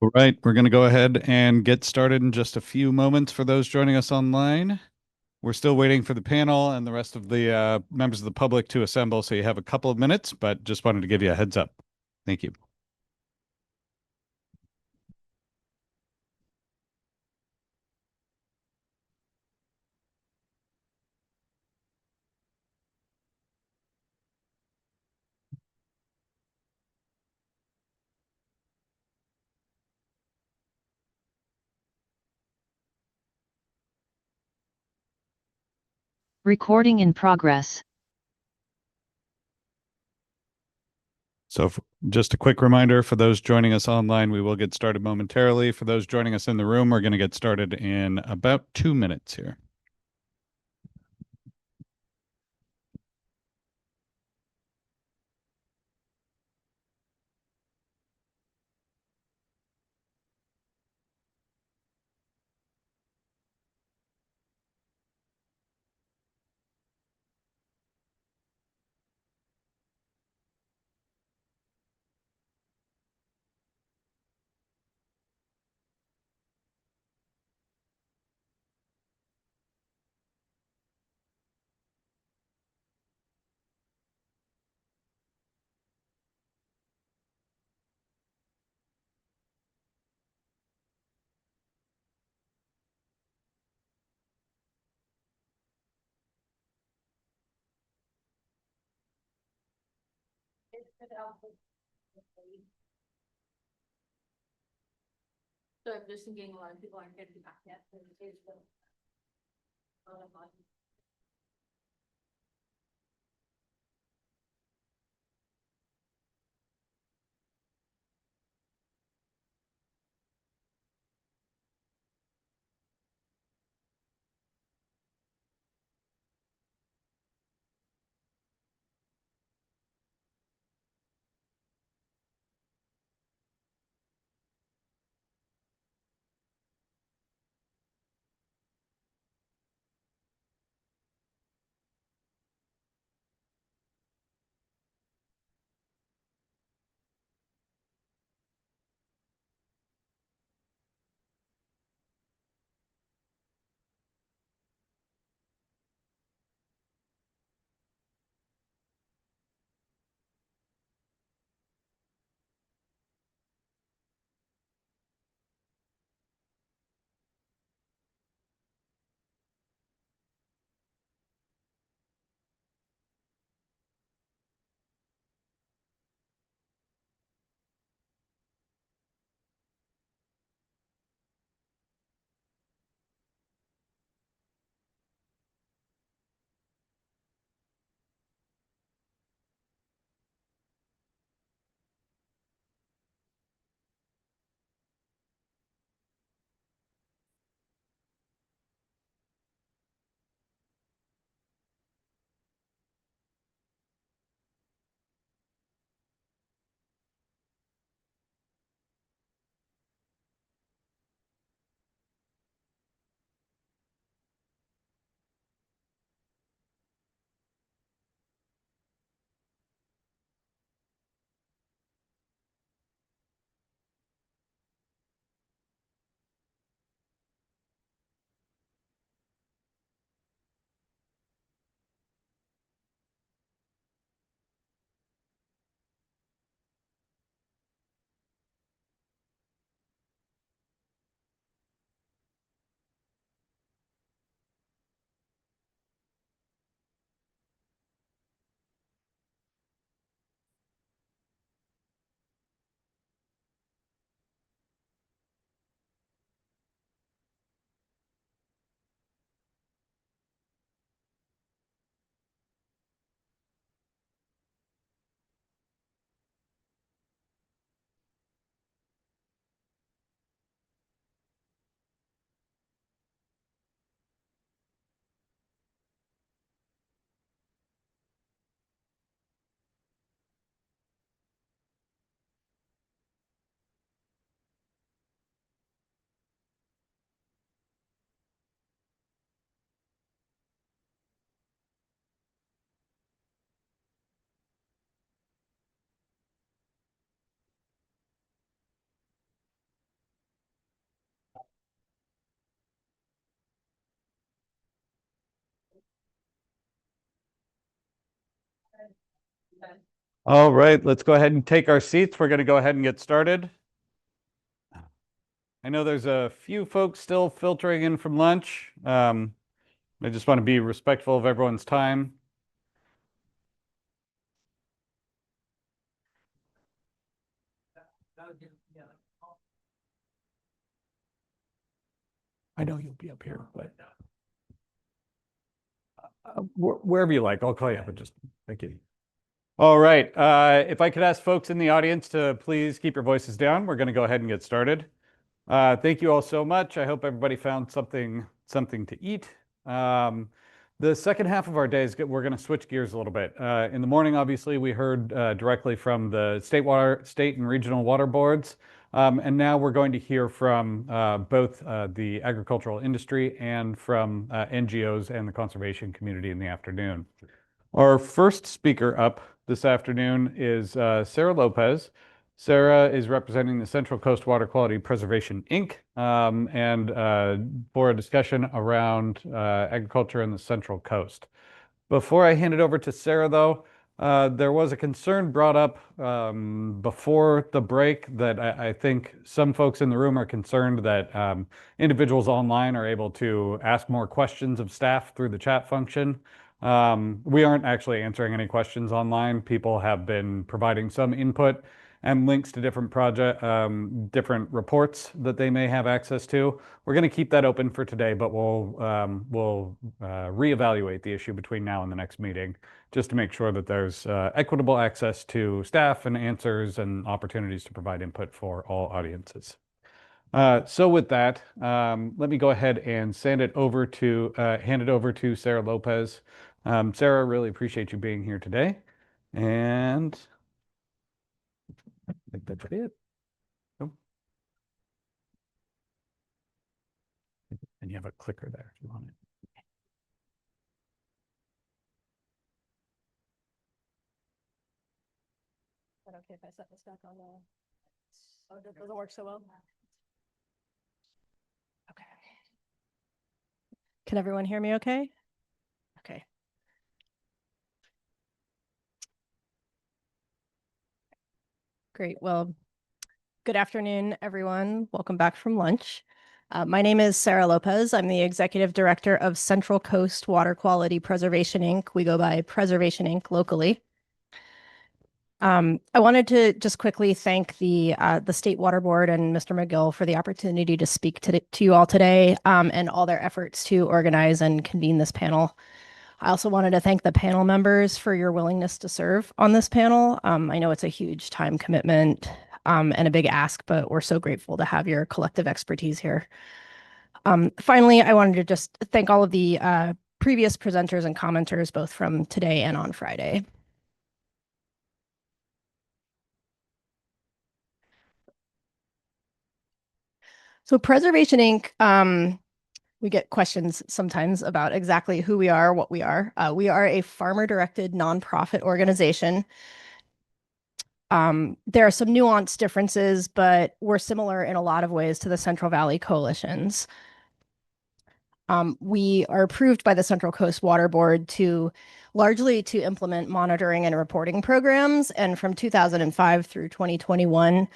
All right, we're going to go ahead and get started in just a few moments for those joining us online. We're still waiting for the panel and the rest of the members of the public to assemble, so you have a couple of minutes, but just wanted to give you a heads up. Thank you. Recording in progress. So just a quick reminder for those joining us online, we will get started momentarily. For those joining us in the room, we're going to get started in about 2 minutes here. So I'm just thinking a lot of people aren't getting back yet. All right, let's go ahead and take our seats. We're going to go ahead and get started. I know there's a few folks still filtering in from lunch. I just want to be respectful of everyone's time. I know you'll be up here, but wherever you like, I'll call you up and just thank you. All right, if I could ask folks in the audience to please keep your voices down, we're going to go ahead and get started. Thank you all so much. I hope everybody found something to eat. The second half of our day is we're going to switch gears a little bit. In the morning, obviously, we heard directly from the state and regional water boards. And now we're going to hear from both the agricultural industry and from NGOs and the conservation community in the afternoon. Our first speaker up this afternoon is Sarah Lopez. Sarah is representing the Central Coast Water Quality Preservation, Inc., and for a discussion around agriculture in the Central Coast. Before I hand it over to Sarah, though, there was a concern brought up before the break that I think some folks in the room are concerned that individuals online are able to ask more questions of staff through the chat function. We aren't actually answering any questions online. People have been providing some input and links to different different reports that they may have access to. We're going to keep that open for today, but we'll reevaluate the issue between now and the next meeting, just to make sure that there's equitable access to staff and answers and opportunities to provide input for all audiences. So with that, let me go ahead and hand it over to Sarah Lopez. Sarah, really appreciate you being here today. And I think that's it. Oh. And you have a clicker there if you want it. Is that okay if I set this back on the, oh, that doesn't work so well? Okay. Can everyone hear me okay? Okay. Great. Well, good afternoon, everyone. Welcome back from lunch. My name is Sarah Lopez. I'm the Executive Director of Central Coast Water Quality Preservation, Inc. We go by Preservation, Inc. locally. I wanted to just quickly thank the State Water Board and Mr. McGill for the opportunity to speak to you all today and all their efforts to organize and convene this panel. I also wanted to thank the panel members for your willingness to serve on this panel. I know it's a huge time commitment and a big ask, but we're so grateful to have your collective expertise here. Finally, I wanted to just thank all of the previous presenters and commenters, both from today and on Friday. So Preservation, Inc., we get questions sometimes about exactly who we are, what we are. We are a farmer-directed nonprofit organization. There are some nuanced differences, but we're similar in a lot of ways to the Central Valley Coalitions. We are approved by the Central Coast Water Board largely to implement monitoring and reporting programs. And from 2005 through 2021,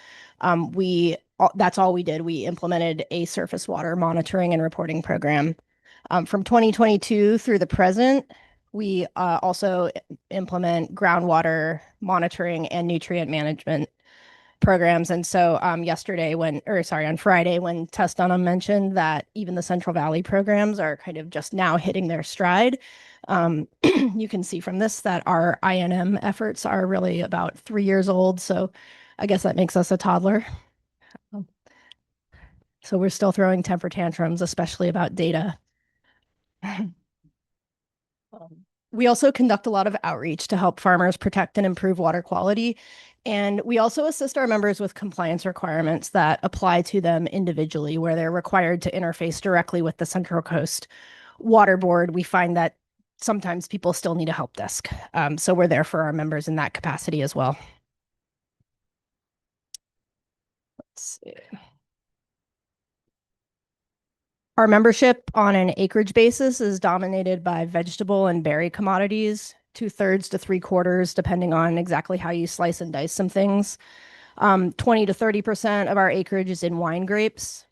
that's all we did. We implemented a surface water monitoring and reporting program. From 2022 through the present, we also implement groundwater monitoring and nutrient management programs. And so on Friday, when Tess Dunham mentioned that even the Central Valley programs are kind of just now hitting their stride, you can see from this that our I&M efforts are really about 3 years old. So I guess that makes us a toddler. So we're still throwing temper tantrums, especially about data. We also conduct a lot of outreach to help farmers protect and improve water quality. And we also assist our members with compliance requirements that apply to them individually, where they're required to interface directly with the Central Coast Water Board. We find that sometimes people still need a help desk. So we're there for our members in that capacity as well. Let's see. Our membership on an acreage basis is dominated by vegetable and berry commodities. 2/3 to 3/4, depending on exactly how you slice and dice some things. 20 to 30% of our acreage is in wine grapes.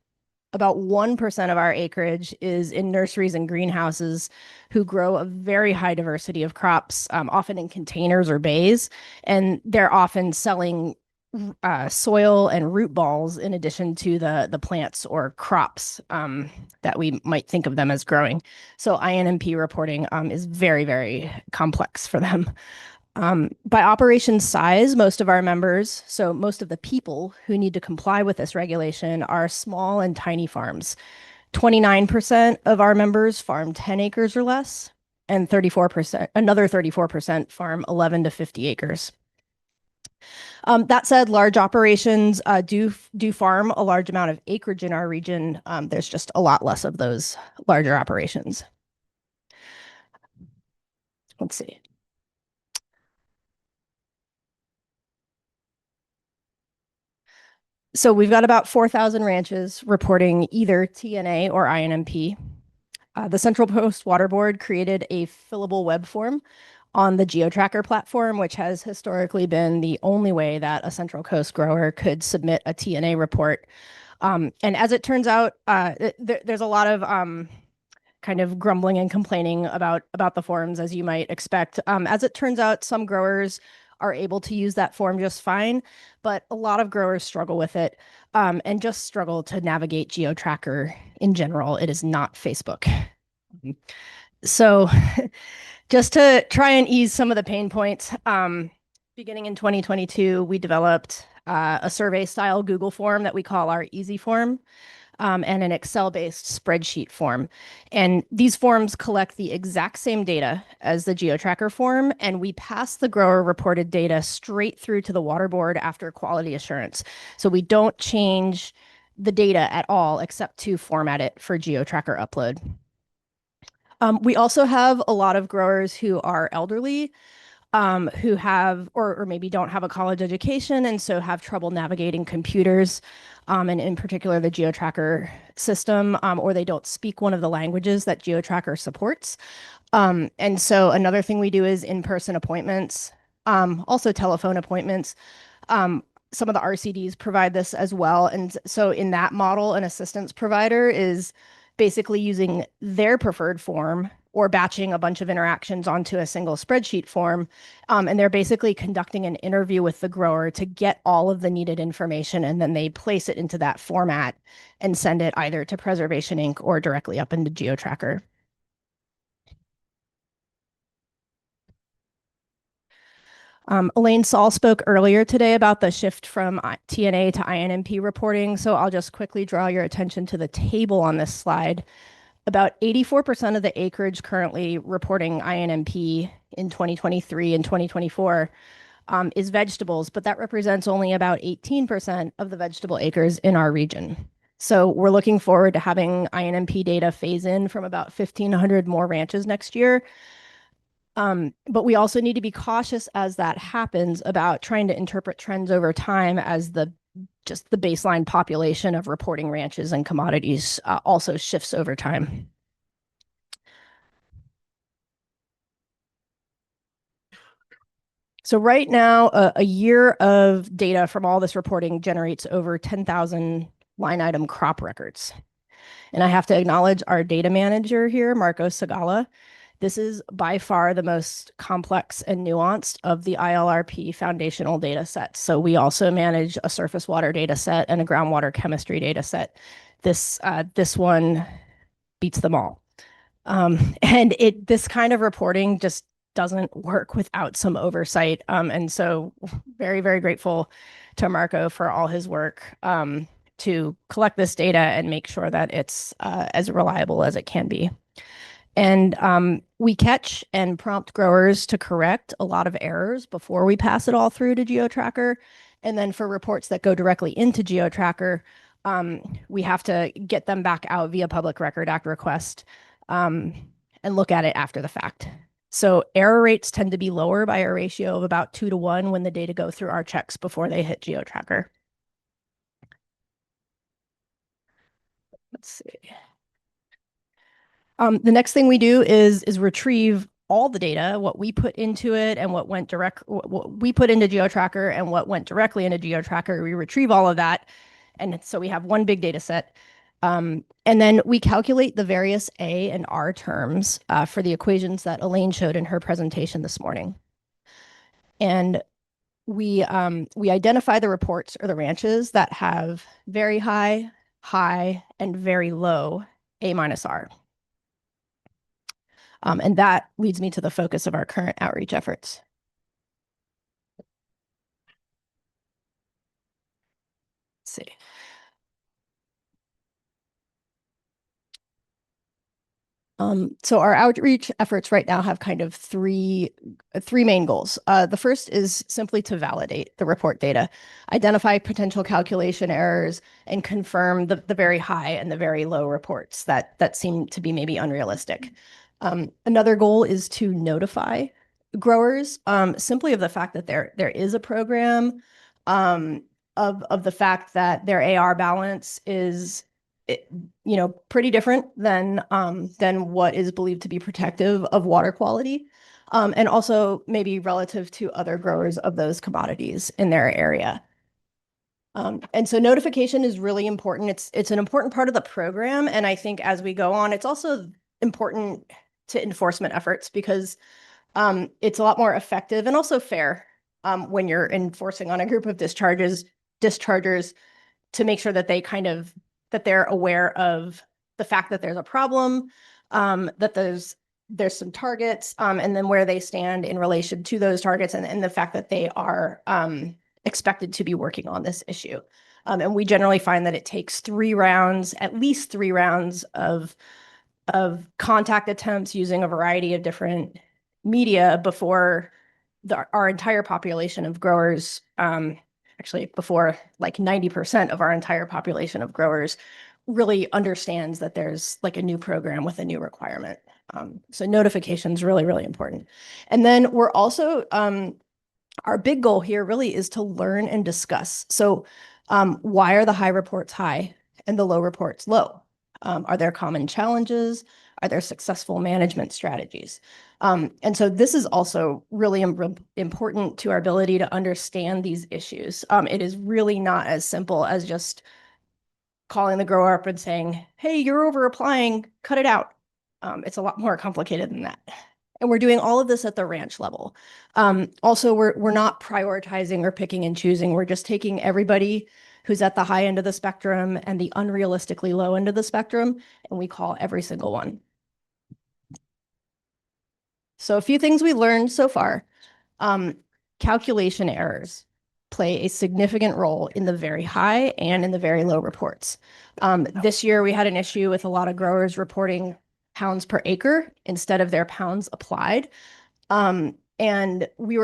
About 1% of our acreage is in nurseries and greenhouses who grow a very high diversity of crops, often in containers or bays, and they're often selling soil and root balls in addition to the plants or crops that we might think of them as growing. So INMP reporting is very, very complex for them. By operation size, most of our members, so most of the people who need to comply with this regulation, are small and tiny farms. 29% of our members farm 10 acres or less, and 34% farm 11 to 50 acres. That said, large operations do farm a large amount of acreage in our region. There's just a lot less of those larger operations. Let's see. So we've got about 4,000 ranches reporting either TNA or INMP. The Central Coast Water Board created a fillable web form on the GeoTracker platform, which has historically been the only way that a Central Coast grower could submit a TNA report. And as it turns out, there's a lot of kind of grumbling and complaining about the forms, as you might expect. As it turns out, some growers are able to use that form just fine, but a lot of growers struggle with it and just struggle to navigate GeoTracker in general. It is not Facebook. So just to try and ease some of the pain points, beginning in 2022, we developed a survey-style Google form that we call our Easy Form. And an Excel-based spreadsheet form. And these forms collect the exact same data as the GeoTracker form, and we pass the grower-reported data straight through to the water board after quality assurance. So we don't change the data at all except to format it for GeoTracker upload. We also have a lot of growers who are elderly, who have or maybe don't have a college education and so have trouble navigating computers, and in particular the GeoTracker system, or they don't speak one of the languages that GeoTracker supports. And so another thing we do is in-person appointments, also telephone appointments. Some of the RCDs provide this as well. And so in that model, an assistance provider is basically using their preferred form or batching a bunch of interactions onto a single spreadsheet form. And they're basically conducting an interview with the grower to get all of the needed information, and then they place it into that format and send it either to Preservation Inc. or directly up into GeoTracker. Elaine Saul spoke earlier today about the shift from TNA to INMP reporting, so I'll just quickly draw your attention to the table on this slide. About 84% of the acreage currently reporting INMP in 2023 and 2024 is vegetables, but that represents only about 18% of the vegetable acres in our region. So we're looking forward to having INMP data phase in from about 1,500 more ranches next year. But we also need to be cautious as that happens about trying to interpret trends over time as just the baseline population of reporting ranches and commodities also shifts over time. So right now, a year of data from all this reporting generates over 10,000 line item crop records. And I have to acknowledge our data manager here, Marco Sagala. This is by far the most complex and nuanced of the ILRP foundational data sets. So we also manage a surface water data set and a groundwater chemistry data set. This one beats them all. And this kind of reporting just doesn't work without some oversight. And so very, very grateful to Marco for all his work to collect this data and make sure that it's as reliable as it can be. And we catch and prompt growers to correct a lot of errors before we pass it all through to GeoTracker. And then for reports that go directly into GeoTracker, we have to get them back out via Public Record Act request and look at it after the fact. So error rates tend to be lower by a ratio of about 2 to 1 when the data go through our checks before they hit GeoTracker. Let's see. The next thing we do is retrieve all the data, what we put into it and what we put into GeoTracker and what went directly into GeoTracker. We retrieve all of that. And so we have one big data set. And then we calculate the various A and R terms for the equations that Elaine showed in her presentation this morning. And we identify the reports or the ranches that have very high, high, and very low A-R. And that leads me to the focus of our current outreach efforts. Let's see. So our outreach efforts right now have kind of three main goals. The first is simply to validate the report data, identify potential calculation errors, and confirm the very high and the very low reports that seem to be maybe unrealistic. Another goal is to notify growers simply of the fact that there is a program, of the fact that their AR balance is pretty different than what is believed to be protective of water quality, and also maybe relative to other growers of those commodities in their area. And so notification is really important. It's an important part of the program. And I think as we go on, it's also important to enforcement efforts because it's a lot more effective and also fair when you're enforcing on a group of dischargers to make sure that that they're aware of the fact that there's a problem, that there's some targets, and then where they stand in relation to those targets and the fact that they are expected to be working on this issue. And we generally find that it takes at least three rounds of contact attempts using a variety of different media before our entire population of growers, actually before like 90% of our entire population of growers really understands that there's like a new program with a new requirement. So notification is really, really important. And then we're also, our big goal here really is to learn and discuss. So why are the high reports high and the low reports low? Are there common challenges? Are there successful management strategies? And so this is also really important to our ability to understand these issues. It is really not as simple as just calling the grower up and saying, hey, you're over applying, cut it out. It's a lot more complicated than that. And we're doing all of this at the ranch level. Also, we're not prioritizing or picking and choosing. We're just taking everybody who's at the high end of the spectrum and the unrealistically low end of the spectrum, and we call every single one. So a few things we learned so far. Calculation errors play a significant role in the very high and in the very low reports. This year, we had an issue with a lot of growers reporting pounds per acre instead of their pounds applied. And we've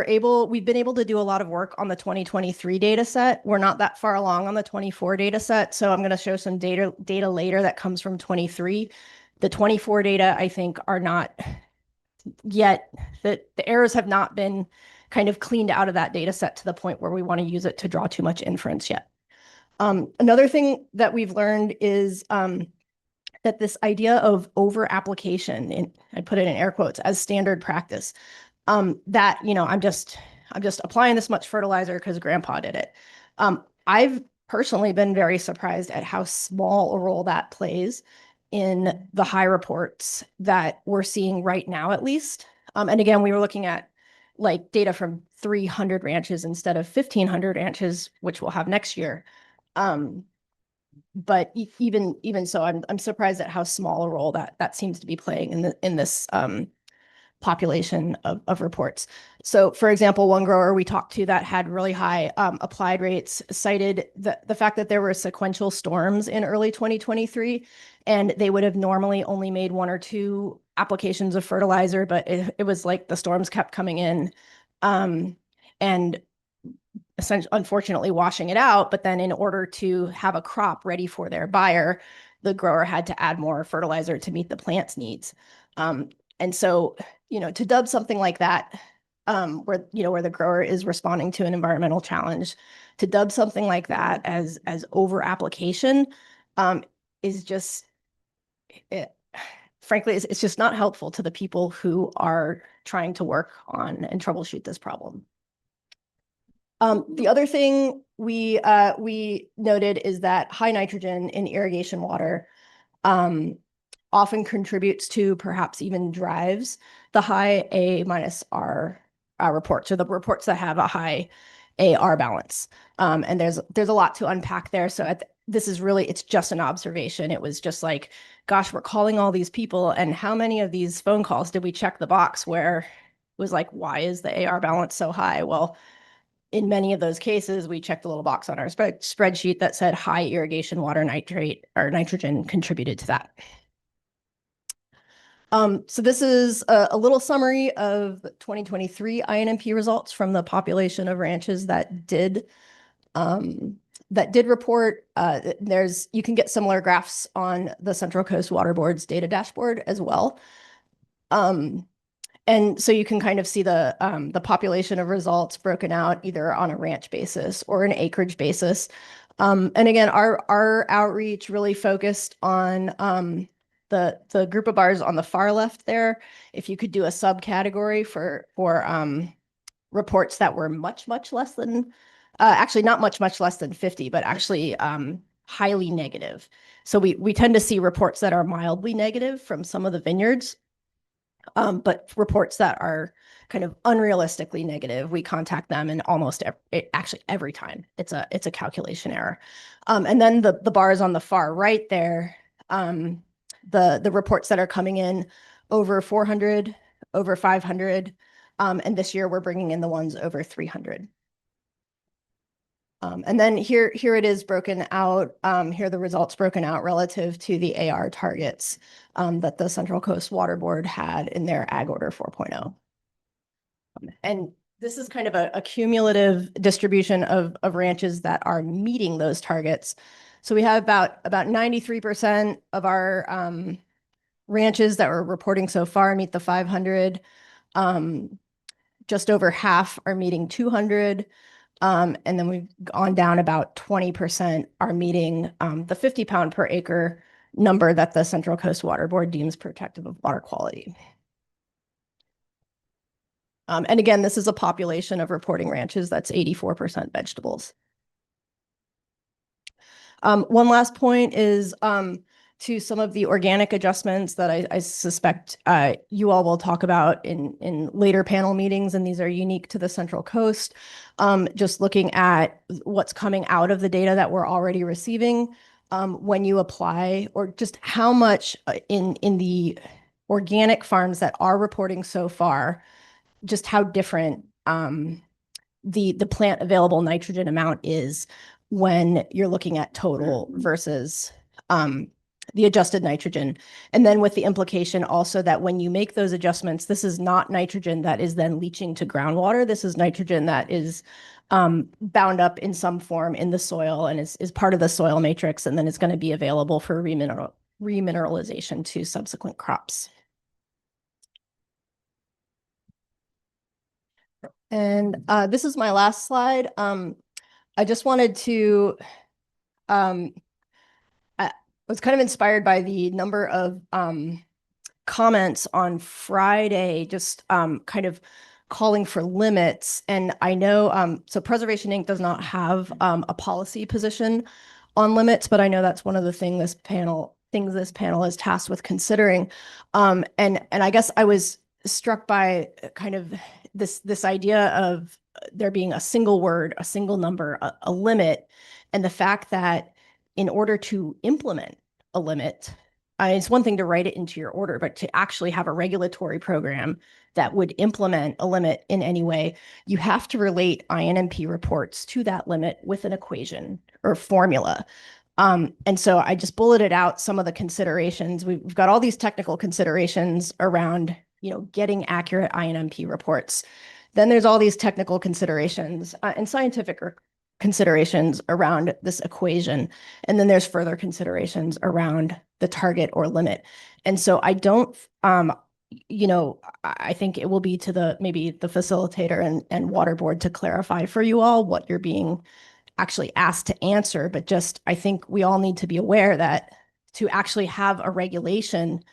been able to do a lot of work on the 2023 data set. We're not that far along on the 24 data set. So I'm going to show some data later that comes from 23. The 24 data, I think, are not yet, the errors have not been kind of cleaned out of that data set to the point where we want to use it to draw too much inference yet. Another thing that we've learned is that this idea of over application, and I put it in air quotes, as standard practice, that, I'm just applying this much fertilizer because grandpa did it. I've personally been very surprised at how small a role that plays in the high reports that we're seeing right now, at least. And again, we were looking at like data from 300 ranches instead of 1,500 ranches, which we'll have next year. But even so, I'm surprised at how small a role that seems to be playing in this population of reports. So for example, one grower we talked to that had really high applied rates cited the fact that there were sequential storms in early 2023, and they would have normally only made 1 or 2 applications of fertilizer, but it was like the storms kept coming in and essentially, unfortunately, washing it out. But then in order to have a crop ready for their buyer, the grower had to add more fertilizer to meet the plant's needs. And so, to dub something like that, where the grower is responding to an environmental challenge, to dub something like that as over application is just frankly, it's just not helpful to the people who are trying to work on and troubleshoot this problem. The other thing we noted is that high nitrogen in irrigation water often contributes to, perhaps even drives, the high A minus R reports, or the reports that have a high AR balance. And there's a lot to unpack there. So this is really, it's just an observation. It was just like, gosh, we're calling all these people, and how many of these phone calls did we check the box where it was like, why is the AR balance so high? Well, in many of those cases, we checked a little box on our spreadsheet that said high irrigation water nitrate or nitrogen contributed to that. So this is a little summary of 2023 INMP results from the population of ranches that did report. You can get similar graphs on the Central Coast Water Board's data dashboard as well. And so you can kind of see the population of results broken out either on a ranch basis or an acreage basis. And again, our outreach really focused on the group of bars on the far left there. If you could do a subcategory for reports that were much less than, actually not much less than 50, but actually highly negative. So we tend to see reports that are mildly negative from some of the vineyards. But reports that are kind of unrealistically negative, we contact them, and almost actually every time it's a calculation error. And then the bars on the far right there, the reports that are coming in over 400, over 500, and this year we're bringing in the ones over 300. And then here it is broken out. Here are the results broken out relative to the AR targets that the Central Coast Water Board had in their Ag Order 4.0. And this is kind of a cumulative distribution of ranches that are meeting those targets. So we have about 93% of our ranches that we're reporting so far meet the 500. Just over half are meeting 200. And then we've gone down about 20% are meeting the 50 pound per acre number that the Central Coast Water Board deems protective of water quality. And again, this is a population of reporting ranches that's 84% vegetables. One last point is to some of the organic adjustments that I suspect you all will talk about in later panel meetings, and these are unique to the Central Coast. Just looking at what's coming out of the data that we're already receiving when you apply, or just how much in the organic farms that are reporting so far, just how different the plant available nitrogen amount is when you're looking at total versus the adjusted nitrogen. And then with the implication also that when you make those adjustments, this is not nitrogen that is then leaching to groundwater. This is nitrogen that is bound up in some form in the soil and is part of the soil matrix, and then is going to be available for remineralization to subsequent crops. And this is my last slide. I just wanted to, I was kind of inspired by the number of comments on Friday, just kind of calling for limits. And I know, so Preservation Inc. does not have a policy position on limits, but I know that's one of the things this panel is tasked with considering. And I guess I was struck by kind of this idea of there being a single word, a single number, a limit, and the fact that in order to implement a limit, it's one thing to write it into your order, but to actually have a regulatory program that would implement a limit in any way, you have to relate INMP reports to that limit with an equation or formula. And so I just bulleted out some of the considerations. We've got all these technical considerations around, getting accurate INMP reports. Then there's all these technical considerations and scientific considerations around this equation. And then there's further considerations around the target or limit. And so I don't, I think it will be to maybe the facilitator and water board to clarify for you all what you're being actually asked to answer. But just, I think we all need to be aware that to actually have a regulation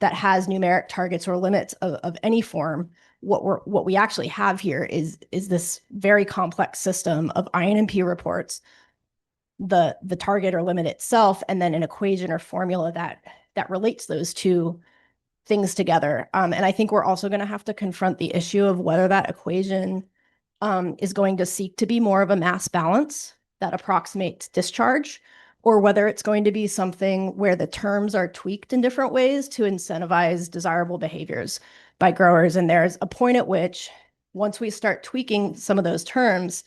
that has numeric targets or limits of any form. What we actually have here is this very complex system of INMP reports, the target or limit itself, and then an equation or formula that relates those two things together. And I think we're also going to have to confront the issue of whether that equation is going to seek to be more of a mass balance that approximates discharge, or whether it's going to be something where the terms are tweaked in different ways to incentivize desirable behaviors by growers. And there's a point at which, once we start tweaking some of those terms,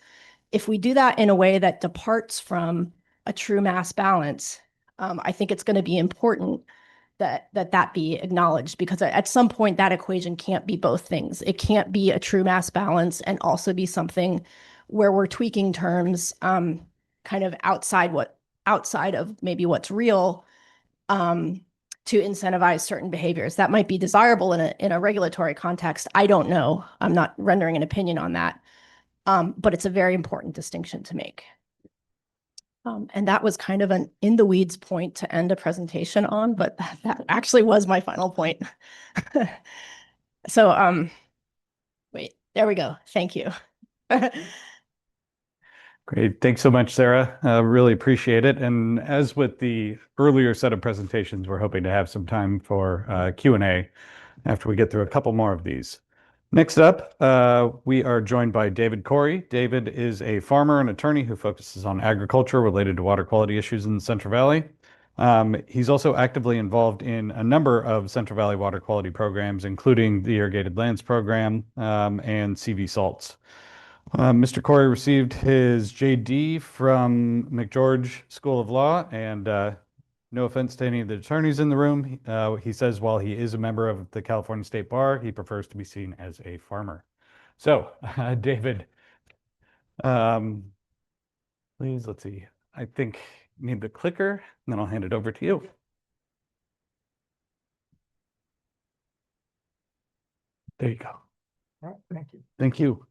if we do that in a way that departs from a true mass balance, I think it's going to be important that be acknowledged, because at some point that equation can't be both things. It can't be a true mass balance and also be something where we're tweaking terms kind of outside of maybe what's real to incentivize certain behaviors. That might be desirable in a regulatory context. I don't know. I'm not rendering an opinion on that. But it's a very important distinction to make. And that was kind of an in the weeds point to end a presentation on, but that actually was my final point. So, wait, there we go. Thank you. Great. Thanks so much, Sarah. Really appreciate it. And as with the earlier set of presentations, we're hoping to have some time for Q&A after we get through a couple more of these. Next up, we are joined by David Corey. David is a farmer and attorney who focuses on agriculture related to water quality issues in the Central Valley. He's also actively involved in a number of Central Valley water quality programs, including the Irrigated Lands Program and CV Salts. Mr. Corey received his JD from McGeorge School of Law, and no offense to any of the attorneys in the room, he says while he is a member of the California State Bar, he prefers to be seen as a farmer. So, David, please, let's see. I think you need the clicker, and then I'll hand it over to you. There you go. All right, thank you. Thank you.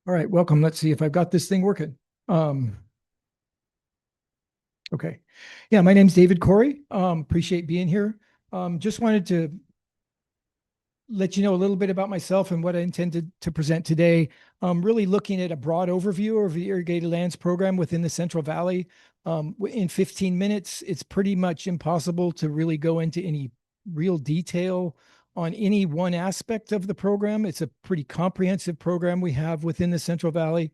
All right, welcome. Let's see if I've got this thing working. Okay. Yeah, my name's David Corey. Appreciate being here. Just wanted to let you know a little bit about myself and what I intended to present today. Really looking at a broad overview of the Irrigated Lands Program within the Central Valley. In 15 minutes, it's pretty much impossible to really go into any real detail on any one aspect of the program. It's a pretty comprehensive program we have within the Central Valley,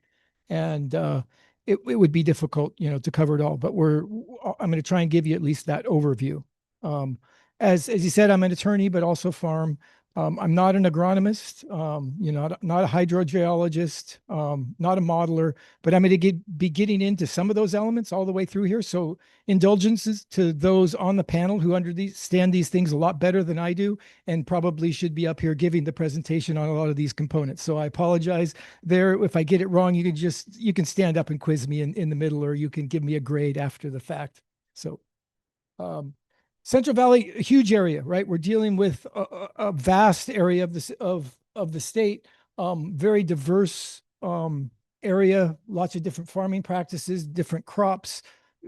and it would be difficult, to cover it all. But I'm going to try and give you at least that overview. As you said, I'm an attorney, but also farm. I'm not an agronomist, not a hydrogeologist, not a modeler, but I'm going to be getting into some of those elements all the way through here. So indulgences to those on the panel who understand these things a lot better than I do, and probably should be up here giving the presentation on a lot of these components. So I apologize there. If I get it wrong, you can stand up and quiz me in the middle, or you can give me a grade after the fact. So, Central Valley, a huge area, right? We're dealing with a vast area of the state, very diverse area, lots of different farming practices, different crops,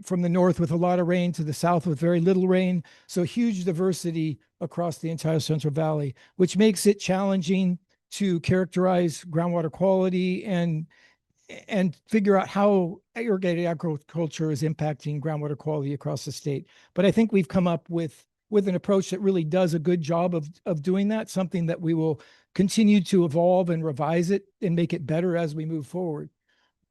from the north with a lot of rain to the south with very little rain. So huge diversity across the entire Central Valley, which makes it challenging to characterize groundwater quality and figure out how irrigated agriculture is impacting groundwater quality across the state. But I think we've come up with an approach that really does a good job of doing that, something that we will continue to evolve and revise it and make it better as we move forward.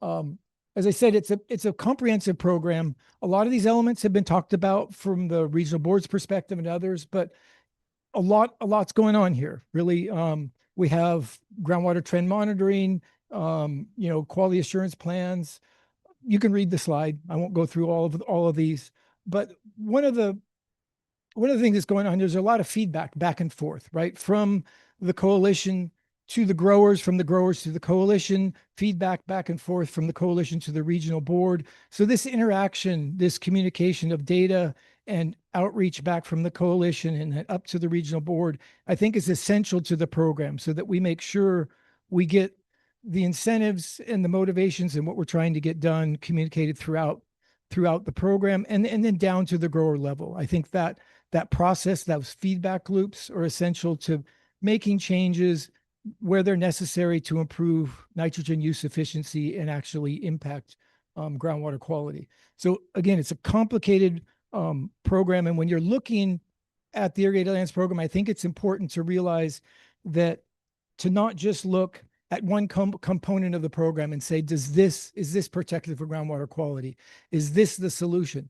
As I said, it's a comprehensive program. A lot of these elements have been talked about from the regional board's perspective and others, but a lot's going on here. Really, we have groundwater trend monitoring, quality assurance plans. You can read the slide. I won't go through all of these, but one of the things that's going on, there's a lot of feedback back and forth, right? From the coalition to the growers, from the growers to the coalition, feedback back and forth from the coalition to the regional board. So this interaction, this communication of data and outreach back from the coalition and up to the regional board, I think is essential to the program, so that we make sure we get the incentives and the motivations and what we're trying to get done communicated throughout the program, and then down to the grower level. I think that that process, those feedback loops are essential to making changes where they're necessary to improve nitrogen use efficiency and actually impact groundwater quality. So again, it's a complicated program. And when you're looking at the Irrigated Lands Program, I think it's important to realize that to not just look at one component of the program and say, is this protective for groundwater quality? Is this the solution?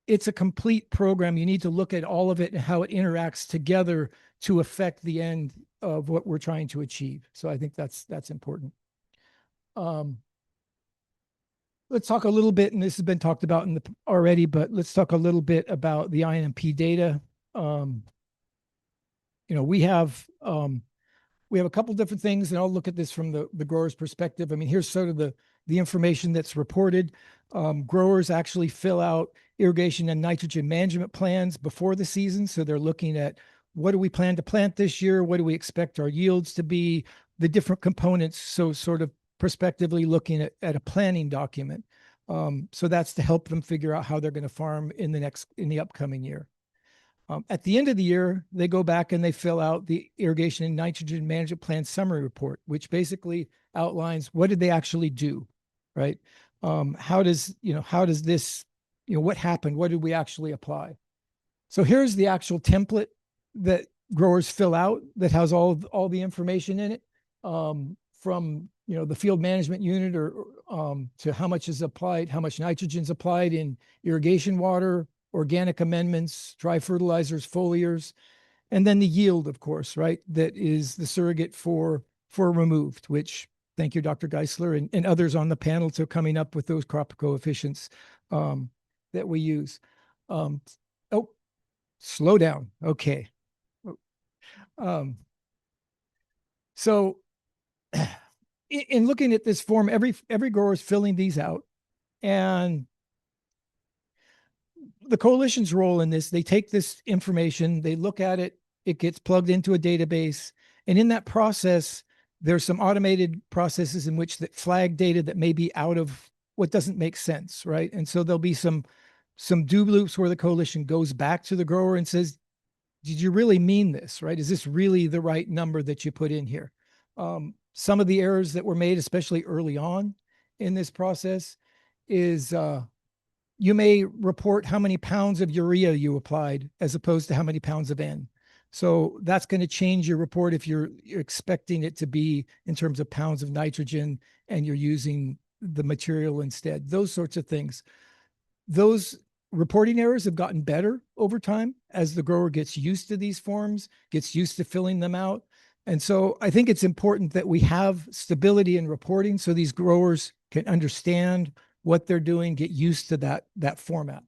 It's a complete program. You need to look at all of it and how it interacts together to affect the end of what we're trying to achieve. So I think that's important. Let's talk a little bit, and this has been talked about already, but let's talk a little bit about the INMP data. We have a couple different things, and I'll look at this from the grower's perspective. I mean, here's sort of the information that's reported. Growers actually fill out irrigation and nitrogen management plans before the season. So they're looking at what do we plan to plant this year? What do we expect our yields to be? The different components. So sort of prospectively looking at a planning document. So that's to help them figure out how they're going to farm in the upcoming year. At the end of the year, they go back and they fill out the irrigation and nitrogen management plan summary report, which basically outlines what did they actually do, right? How does this, what happened? What did we actually apply? So here's the actual template that growers fill out that has all the information in it, from the field management unit or to how much is applied, how much nitrogen is applied in irrigation water, organic amendments, dry fertilizers, foliars, and then the yield, of course, right? That is the surrogate for removed, which thank you, Dr. Geisler and others on the panel to coming up with those crop coefficients that we use. Slow down. Okay. So in looking at this form, every grower is filling these out, and the coalition's role in this, they take this information, they look at it, it gets plugged into a database, and in that process, there's some automated processes in which that flag data that may be out of what doesn't make sense, right? And so there'll be some do loops where the coalition goes back to the grower and says, did you really mean this, right? Is this really the right number that you put in here? Some of the errors that were made, especially early on in this process, is you may report how many pounds of urea you applied as opposed to how many pounds of N. So that's going to change your report if you're expecting it to be in terms of pounds of nitrogen and you're using the material instead. Those sorts of things. Those reporting errors have gotten better over time as the grower gets used to these forms, gets used to filling them out. And so I think it's important that we have stability in reporting so these growers can understand what they're doing, get used to that format.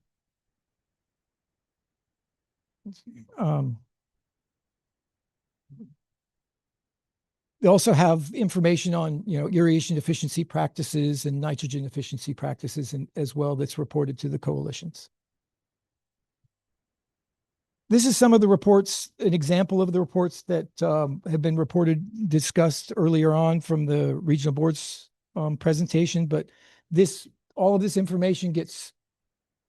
They also have information on, irrigation efficiency practices and nitrogen efficiency practices as well that's reported to the coalitions. This is some of the reports, an example of the reports that have been reported, discussed earlier on from the regional board's presentation, but all of this information gets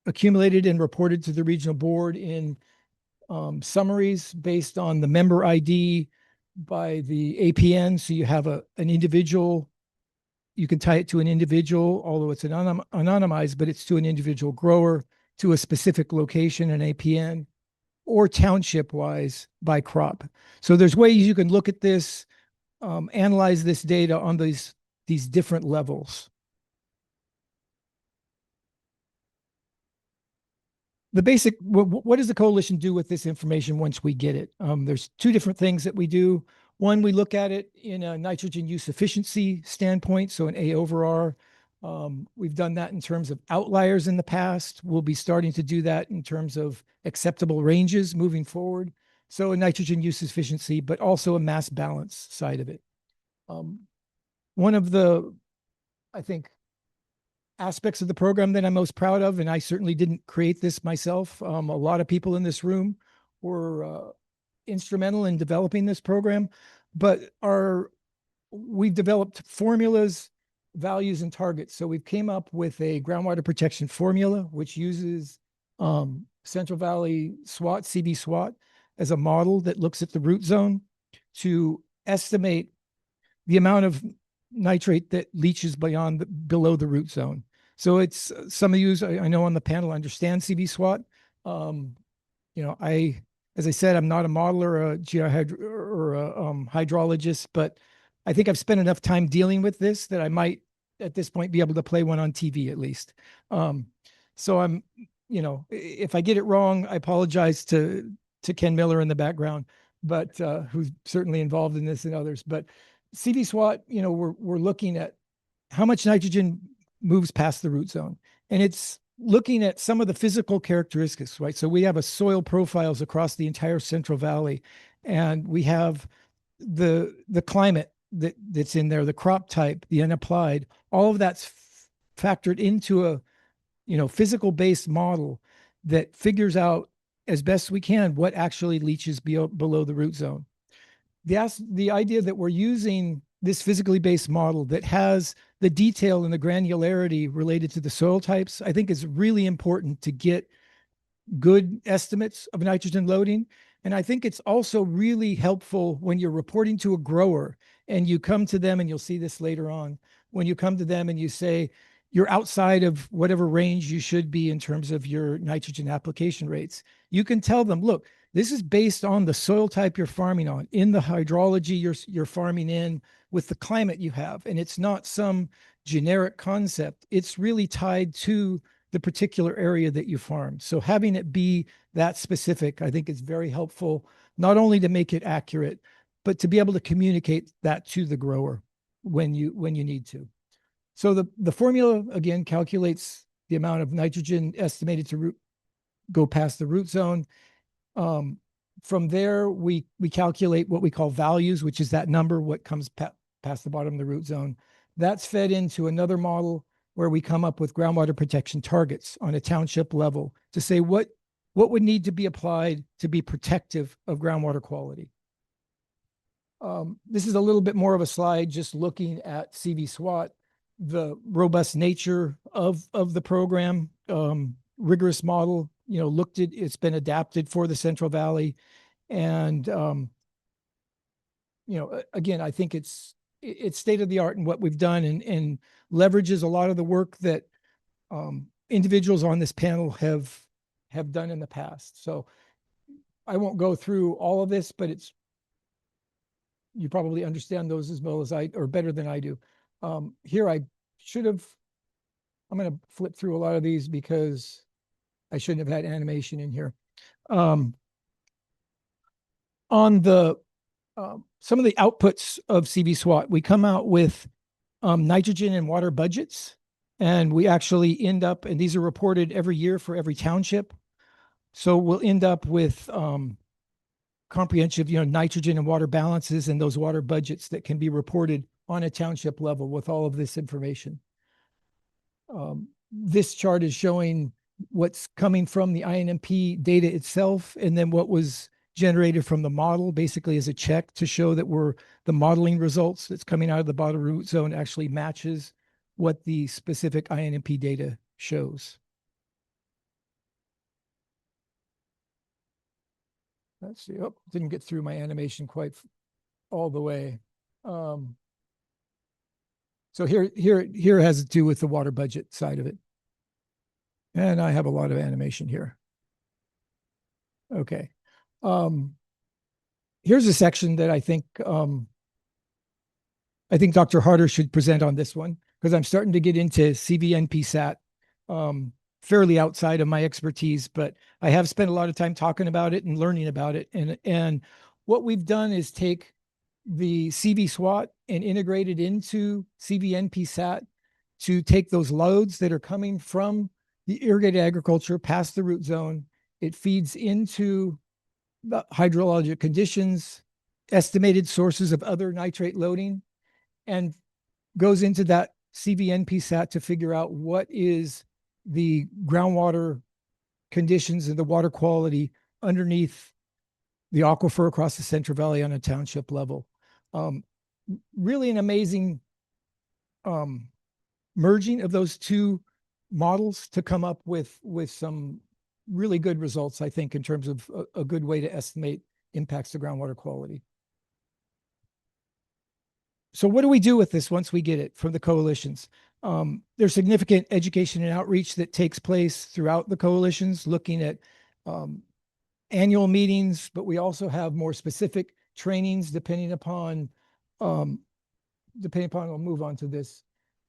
accumulated and reported to the regional board in summaries based on the member ID by the APN. So you have an individual, you can tie it to an individual, although it's anonymized, but it's to an individual grower, to a specific location, an APN, or township-wise by crop. So there's ways you can look at this, analyze this data on these different levels. The basic, what does the coalition do with this information once we get it? There's two different things that we do. One, we look at it in a nitrogen use efficiency standpoint, so an A over R. We've done that in terms of outliers in the past. We'll be starting to do that in terms of acceptable ranges moving forward. So a nitrogen use efficiency, but also a mass balance side of it. One of the, I think, aspects of the program that I'm most proud of, and I certainly didn't create this myself. A lot of people in this room were instrumental in developing this program, but we've developed formulas, values, and targets. So we've came up with a groundwater protection formula, which uses Central Valley SWAT, CB SWAT, as a model that looks at the root zone to estimate the amount of nitrate that leaches below the root zone. So it's some of you, I know on the panel, understand CB SWAT. You know, as I said, I'm not a modeler, or a hydrologist, but I think I've spent enough time dealing with this that I might at this point be able to play one on TV at least. So I'm, you know, if I get it wrong, I apologize to Ken Miller in the background, but who's certainly involved in this and others. But CB SWAT, you know, we're looking at how much nitrogen moves past the root zone, and it's looking at some of the physical characteristics, right? So we have a soil profiles across the entire Central Valley, and we have the climate that's in there, the crop type, the unapplied, all of that's factored into a, you know, physical based model that figures out as best we can what actually leaches below the root zone. The idea that we're using this physically based model that has the detail and the granularity related to the soil types, I think is really important to get good estimates of nitrogen loading. And I think it's also really helpful when you're reporting to a grower and you come to them, and you'll see this later on, when you come to them and you say, you're outside of whatever range you should be in terms of your nitrogen application rates. You can tell them, look, this is based on the soil type you're farming on, in the hydrology you're farming in, with the climate you have. And it's not some generic concept. It's really tied to the particular area that you farm. So having it be that specific, I think is very helpful, not only to make it accurate, but to be able to communicate that to the grower when you need to. So the formula, again, calculates the amount of nitrogen estimated to go past the root zone. From there, we calculate what we call values, which is that number, what comes past the bottom of the root zone. That's fed into another model where we come up with groundwater protection targets on a township level to say what would need to be applied to be protective of groundwater quality. This is a little bit more of a slide just looking at CV SWAT, the robust nature of the program, rigorous model, you know, it's been adapted for the Central Valley. And, you know, again, I think it's state of the art in what we've done, and leverages a lot of the work that individuals on this panel have done in the past. So I won't go through all of this, but you probably understand those as well as or better than I do. Here I'm going to flip through a lot of these because I shouldn't have had animation in here. On the some of the outputs of CV SWAT, we come out with nitrogen and water budgets, and we actually end up, and these are reported every year for every township. So we'll end up with comprehensive, you know, nitrogen and water balances and those water budgets that can be reported on a township level with all of this information. This chart is showing what's coming from the INMP data itself, and then what was generated from the model, basically as a check to show that the modeling results that's coming out of the bottom root zone actually matches what the specific INMP data shows. Let's see. Oh, didn't get through my animation quite all the way. So here has to do with the water budget side of it. And I have a lot of animation here. Okay. Here's a section that I think Dr. Harder should present on this one, because I'm starting to get into CVNP-SAT, fairly outside of my expertise, but I have spent a lot of time talking about it and learning about it. And what we've done is take the CV SWAT and integrate it into CVNP-SAT to take those loads that are coming from the irrigated agriculture past the root zone. It feeds into the hydrologic conditions, estimated sources of other nitrate loading, and goes into that CVNP-SAT to figure out what is the groundwater conditions and the water quality underneath the aquifer across the Central Valley on a township level. Really an amazing merging of those two models to come up with some really good results, I think, in terms of a good way to estimate impacts to groundwater quality. So what do we do with this once we get it from the coalitions? There's significant education and outreach that takes place throughout the coalitions, looking at annual meetings, but we also have more specific trainings depending upon, I'll move on to this,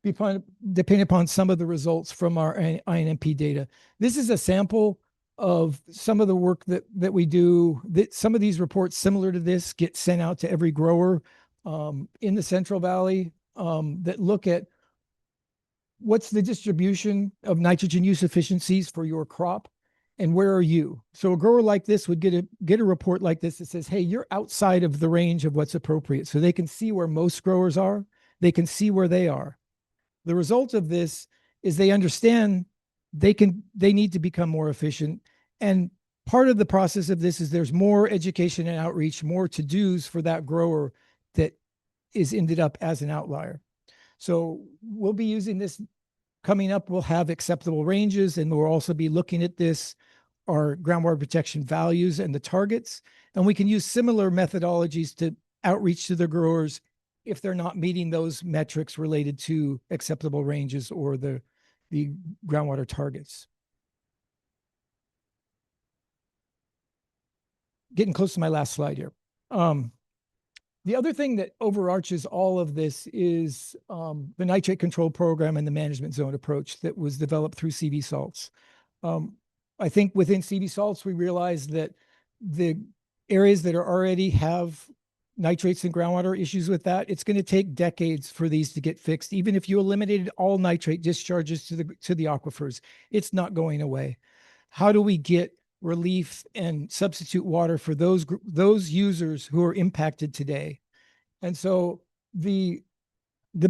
depending upon some of the results from our INMP data. This is a sample of some of the work that we do. That some of these reports similar to this get sent out to every grower in the Central Valley that look at what's the distribution of nitrogen use efficiencies for your crop and where are you? So a grower like this would get a report like this that says, hey, you're outside of the range of what's appropriate. So they can see where most growers are. They can see where they are. The result of this is they understand they need to become more efficient. And part of the process of this is there's more education and outreach, more to-dos for that grower that is ended up as an outlier. So we'll be using this coming up. We'll have acceptable ranges, and we'll also be looking at this, our groundwater protection values and the targets. And we can use similar methodologies to outreach to the growers if they're not meeting those metrics related to acceptable ranges or the groundwater targets. Getting close to my last slide here. The other thing that overarches all of this is the nitrate control program and the management zone approach that was developed through CV salts. I think within CV salts, we realized that the areas that are already have nitrates and groundwater issues with that, it's going to take decades for these to get fixed. Even if you eliminated all nitrate discharges to the aquifers, it's not going away. How do we get relief and substitute water for those users who are impacted today? And so the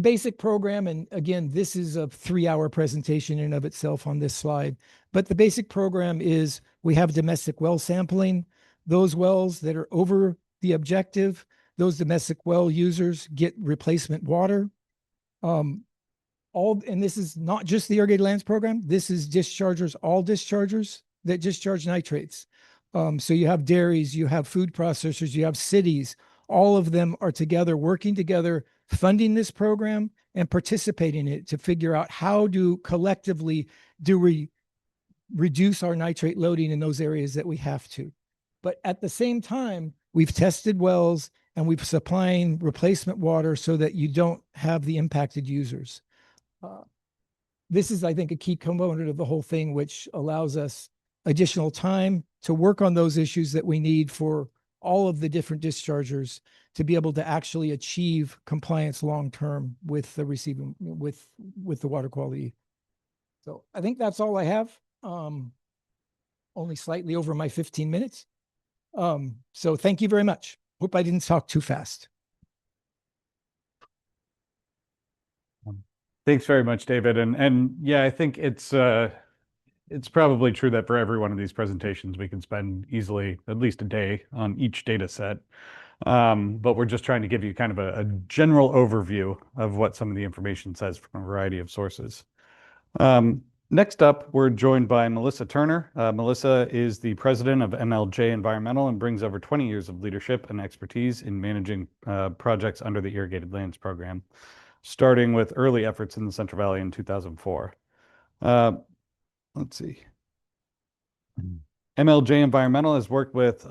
basic program, and again, this is a 3-hour presentation in and of itself on this slide, but the basic program is we have domestic well sampling. Those wells that are over the objective, those domestic well users get replacement water. And this is not just the irrigated lands program. This is dischargers, all dischargers that discharge nitrates. So you have dairies, you have food processors, you have cities, all of them are together, working together, funding this program and participating in it to figure out how collectively do we reduce our nitrate loading in those areas that we have to. But at the same time, we've tested wells and we're supplying replacement water so that you don't have the impacted users. This is, I think, a key component of the whole thing, which allows us additional time to work on those issues that we need for all of the different dischargers to be able to actually achieve compliance long-term with the with the water quality. So I think that's all I have. Only slightly over my 15 minutes. So thank you very much. Hope I didn't talk too fast. Thanks very much, David. And yeah, I think it's probably true that for every one of these presentations, we can spend easily at least a day on each data set. But we're just trying to give you kind of a general overview of what some of the information says from a variety of sources. Next up, we're joined by Melissa Turner. Melissa is the president of MLJ Environmental and brings over 20 years of leadership and expertise in managing projects under the Irrigated Lands Program, starting with early efforts in the Central Valley in 2004. Let's see. MLJ Environmental has worked with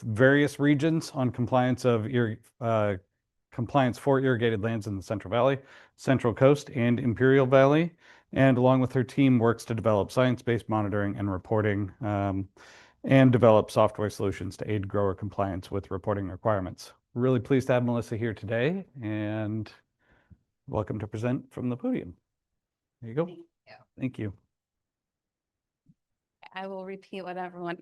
various regions on compliance for irrigated lands in the Central Valley, Central Coast, and Imperial Valley, and along with her team works to develop science-based monitoring and reporting and develop software solutions to aid grower compliance with reporting requirements. We're really pleased to have Melissa here today, and welcome to present from the podium. There you go. Thank you. I will repeat what everyone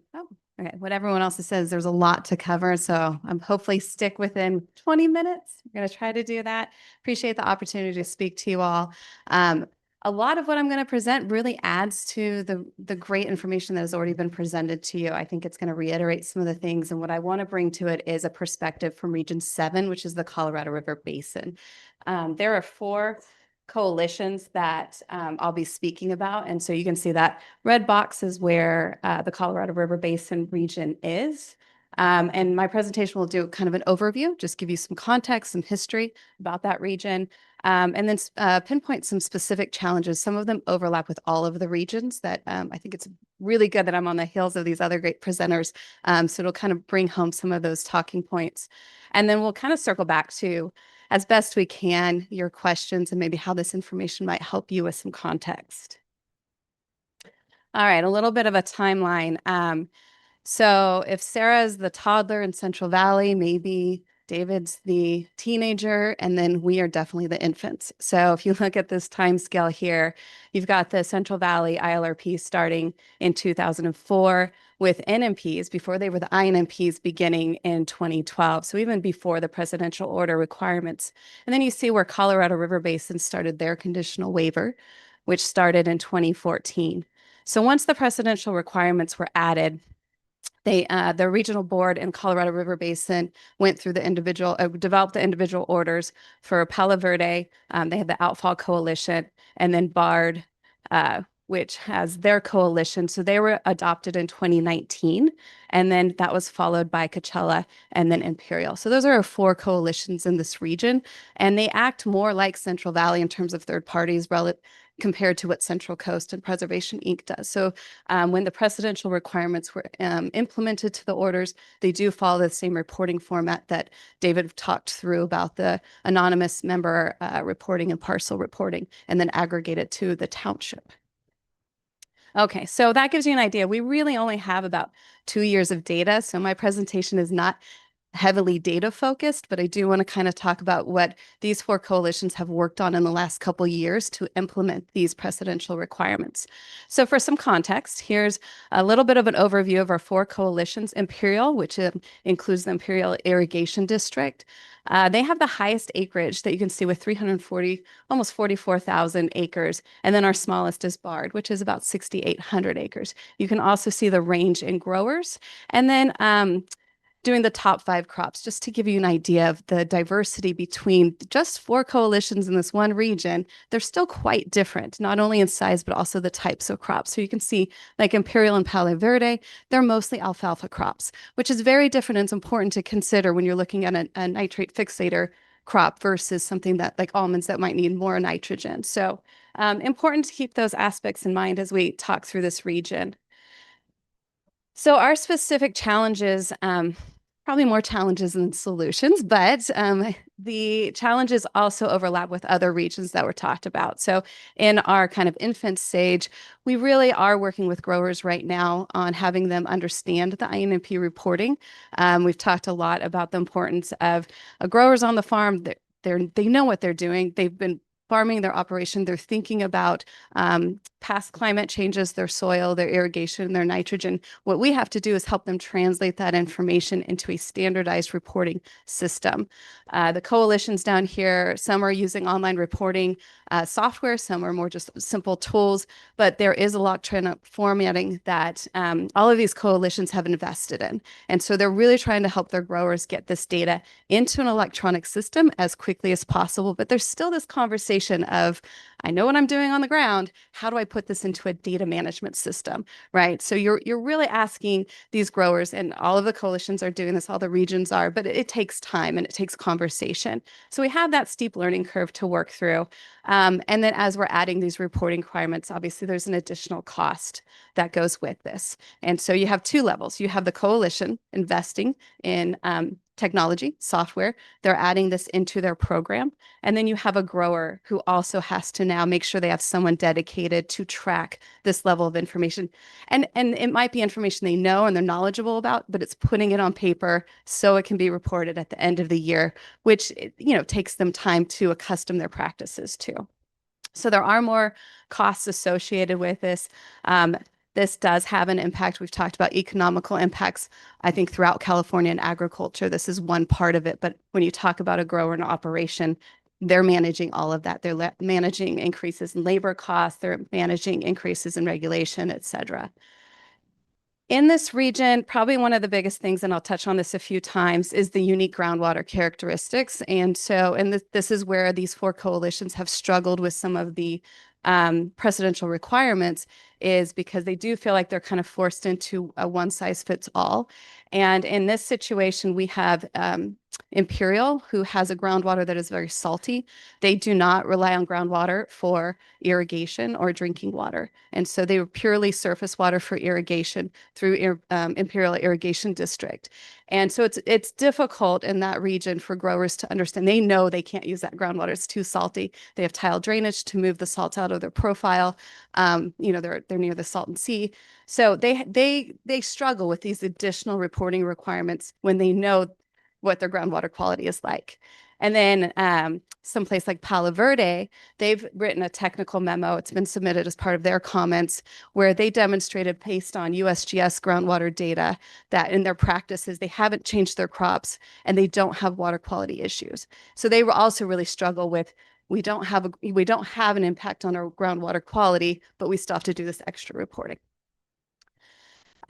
else says. There's a lot to cover, so I'm hopefully stick within 20 minutes. I'm going to try to do that. Appreciate the opportunity to speak to you all. A lot of what I'm going to present really adds to the great information that has already been presented to you. I think it's going to reiterate some of the things, and what I want to bring to it is a perspective from Region 7, which is the Colorado River Basin. There are 4 coalitions that I'll be speaking about. And so you can see that red box is where the Colorado River Basin region is. And my presentation will do kind of an overview, just give you some context, some history about that region, and then pinpoint some specific challenges. Some of them overlap with all of the regions that I think it's really good that I'm on the heels of these other great presenters. So it'll kind of bring home some of those talking points. And then we'll kind of circle back to, as best we can, your questions and maybe how this information might help you with some context. All right, a little bit of a timeline. So if Sarah's the toddler in Central Valley, maybe David's the teenager, and then we are definitely the infants. So if you look at this time scale here, you've got the Central Valley ILRP starting in 2004 with NMPs before they were the INMPs beginning in 2012. So even before the presidential order requirements. And then you see where Colorado River Basin started their conditional waiver, which started in 2014. So once the presidential requirements were added, the regional board in Colorado River Basin went through the individual, developed the individual orders for Palo Verde. They had the Outfall Coalition, and then BARD, which has their coalition. So they were adopted in 2019, and then that was followed by Coachella and then Imperial. So those are our 4 coalitions in this region, and they act more like Central Valley in terms of third parties compared to what Central Coast and Preservation Inc. does. So when the presidential requirements were implemented to the orders, they do follow the same reporting format that David talked through about the anonymous member reporting and parcel reporting, and then aggregate it to the township. Okay, so that gives you an idea. We really only have about 2 years of data, so my presentation is not heavily data focused, but I do want to kind of talk about what these 4 coalitions have worked on in the last couple years to implement these precedential requirements. So for some context, here's a little bit of an overview of our 4 coalitions. Imperial, which includes the Imperial Irrigation District. They have the highest acreage that you can see with 340, almost 44,000 acres. And then our smallest is BARD, which is about 6,800 acres. You can also see the range in growers. And then doing the top 5 crops, just to give you an idea of the diversity between just 4 coalitions in this one region. They're still quite different, not only in size, but also the types of crops. So you can see like Imperial and Palo Verde, they're mostly alfalfa crops, which is very different and it's important to consider when you're looking at a nitrate fixator crop versus something that like almonds that might need more nitrogen. So important to keep those aspects in mind as we talk through this region. So our specific challenges, probably more challenges than solutions, but the challenges also overlap with other regions that were talked about. So in our kind of infant stage, we really are working with growers right now on having them understand the INMP reporting. We've talked a lot about the importance of growers on the farm. They know what they're doing. They've been farming their operation. They're thinking about past climate changes, their soil, their irrigation, their nitrogen. What we have to do is help them translate that information into a standardized reporting system. The coalitions down here, some are using online reporting software, some are more just simple tools, but there is electronic formatting that all of these coalitions have invested in. And so they're really trying to help their growers get this data into an electronic system as quickly as possible. But there's still this conversation of, I know what I'm doing on the ground. How do I put this into a data management system, right? So you're really asking these growers, and all of the coalitions are doing this, all the regions are, but it takes time and it takes conversation. So we have that steep learning curve to work through. And then as we're adding these reporting requirements, obviously there's an additional cost that goes with this. And so you have 2 levels. You have the coalition investing in technology, software. They're adding this into their program. And then you have a grower who also has to now make sure they have someone dedicated to track this level of information. And it might be information they know and they're knowledgeable about, but it's putting it on paper so it can be reported at the end of the year, which, takes them time to accustom their practices to. So there are more costs associated with this. This does have an impact. We've talked about economical impacts, I think, throughout California and agriculture. This is one part of it. But when you talk about a grower and operation, they're managing all of that. They're managing increases in labor costs. They're managing increases in regulation, et cetera. In this region, probably one of the biggest things, and I'll touch on this a few times, is the unique groundwater characteristics. And this is where these 4 coalitions have struggled with some of the presidential requirements, is because they do feel like they're kind of forced into a one-size-fits-all. And in this situation, we have Imperial, who has a groundwater that is very salty. They do not rely on groundwater for irrigation or drinking water. And so they were purely surface water for irrigation through Imperial Irrigation District. And so it's difficult in that region for growers to understand. They know they can't use that groundwater. It's too salty. They have tile drainage to move the salt out of their profile. They're near the Salton Sea. So they struggle with these additional reporting requirements when they know what their groundwater quality is like. And then someplace like Palo Verde, they've written a technical memo. It's been submitted as part of their comments, where they demonstrated, based on USGS groundwater data, that in their practices, they haven't changed their crops and they don't have water quality issues. So they will also really struggle with, we don't have an impact on our groundwater quality, but we still have to do this extra reporting.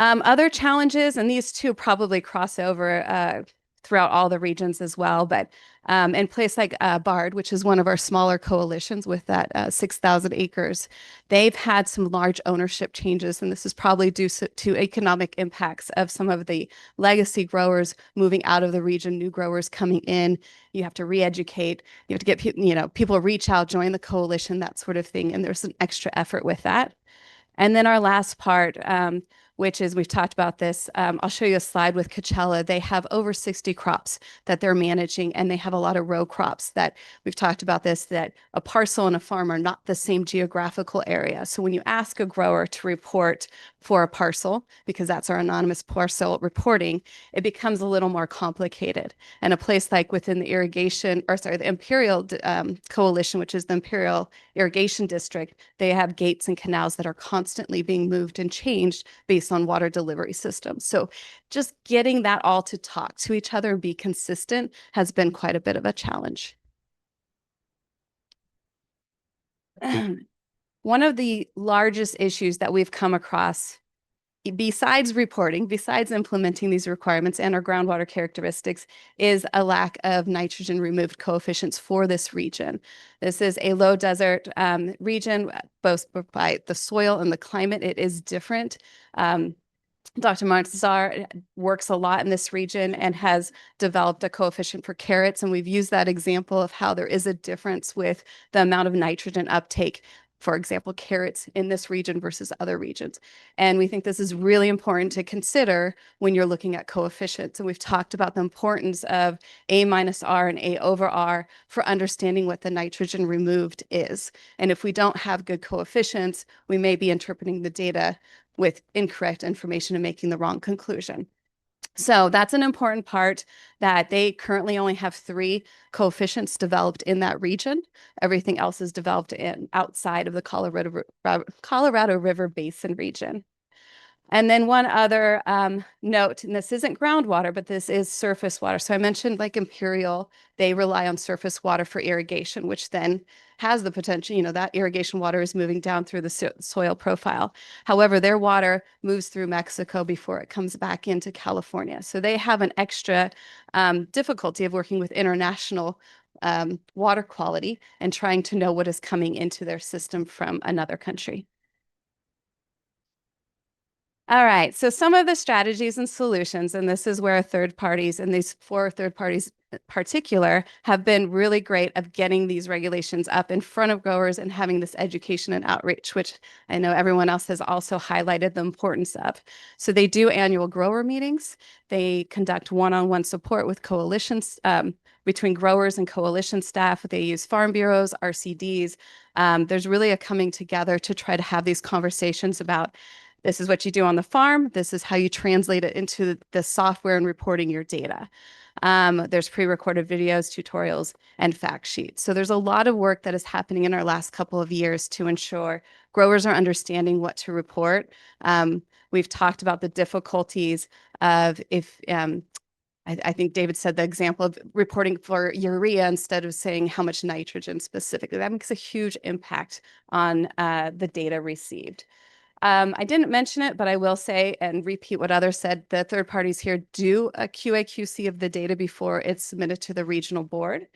Other challenges, and these two probably cross over throughout all the regions as well, but in place like Bard, which is one of our smaller coalitions with that 6,000 acres, they've had some large ownership changes, and this is probably due to economic impacts of some of the legacy growers moving out of the region, new growers coming in. You have to re-educate, you have to get people reach out, join the coalition, that sort of thing, and there's an extra effort with that. And then our last part, which is, we've talked about this. I'll show you a slide with Coachella. They have over 60 crops that they're managing, and they have a lot of row crops that we've talked about this, that a parcel and a farm are not the same geographical area. So when you ask a grower to report for a parcel, because that's our anonymous parcel reporting, it becomes a little more complicated. And a place like within the the Imperial Coalition, which is the Imperial Irrigation District, they have gates and canals that are constantly being moved and changed based on water delivery systems. So just getting that all to talk to each other and be consistent has been quite a bit of a challenge. One of the largest issues that we've come across, besides reporting, besides implementing these requirements and our groundwater characteristics, is a lack of nitrogen removed coefficients for this region. This is a low desert region, both by the soil and the climate. It is different. Dr. Martzar works a lot in this region and has developed a coefficient for carrots. And we've used that example of how there is a difference with the amount of nitrogen uptake, for example, carrots in this region versus other regions. And we think this is really important to consider when you're looking at coefficients. And we've talked about the importance of A minus R and A over R for understanding what the nitrogen removed is. And if we don't have good coefficients, we may be interpreting the data with incorrect information and making the wrong conclusion. So that's an important part, that they currently only have 3 coefficients developed in that region. Everything else is developed outside of the Colorado River Basin region. And then one other note, and this isn't groundwater, but this is surface water. So I mentioned like Imperial, they rely on surface water for irrigation, which then has the potential, that irrigation water is moving down through the soil profile. However, their water moves through Mexico before it comes back into California. So they have an extra difficulty of working with international water quality and trying to know what is coming into their system from another country. All right, so some of the strategies and solutions, and this is where third parties, and these 4 third parties in particular, have been really great of getting these regulations up in front of growers and having this education and outreach, which I know everyone else has also highlighted the importance of. So they do annual grower meetings. They conduct one-on-one support with coalitions between growers and coalition staff. They use farm bureaus, RCDs. There's really a coming together to try to have these conversations about, this is what you do on the farm. This is how you translate it into the software and reporting your data. There's pre-recorded videos, tutorials, and fact sheets. So there's a lot of work that is happening in our last couple of years to ensure growers are understanding what to report. We've talked about the difficulties of I think David said the example of reporting for urea instead of saying how much nitrogen specifically. That makes a huge impact on the data received. I didn't mention it, but I will say and repeat what others said, the third parties here do a QA/QC of the data before it's submitted to the regional board.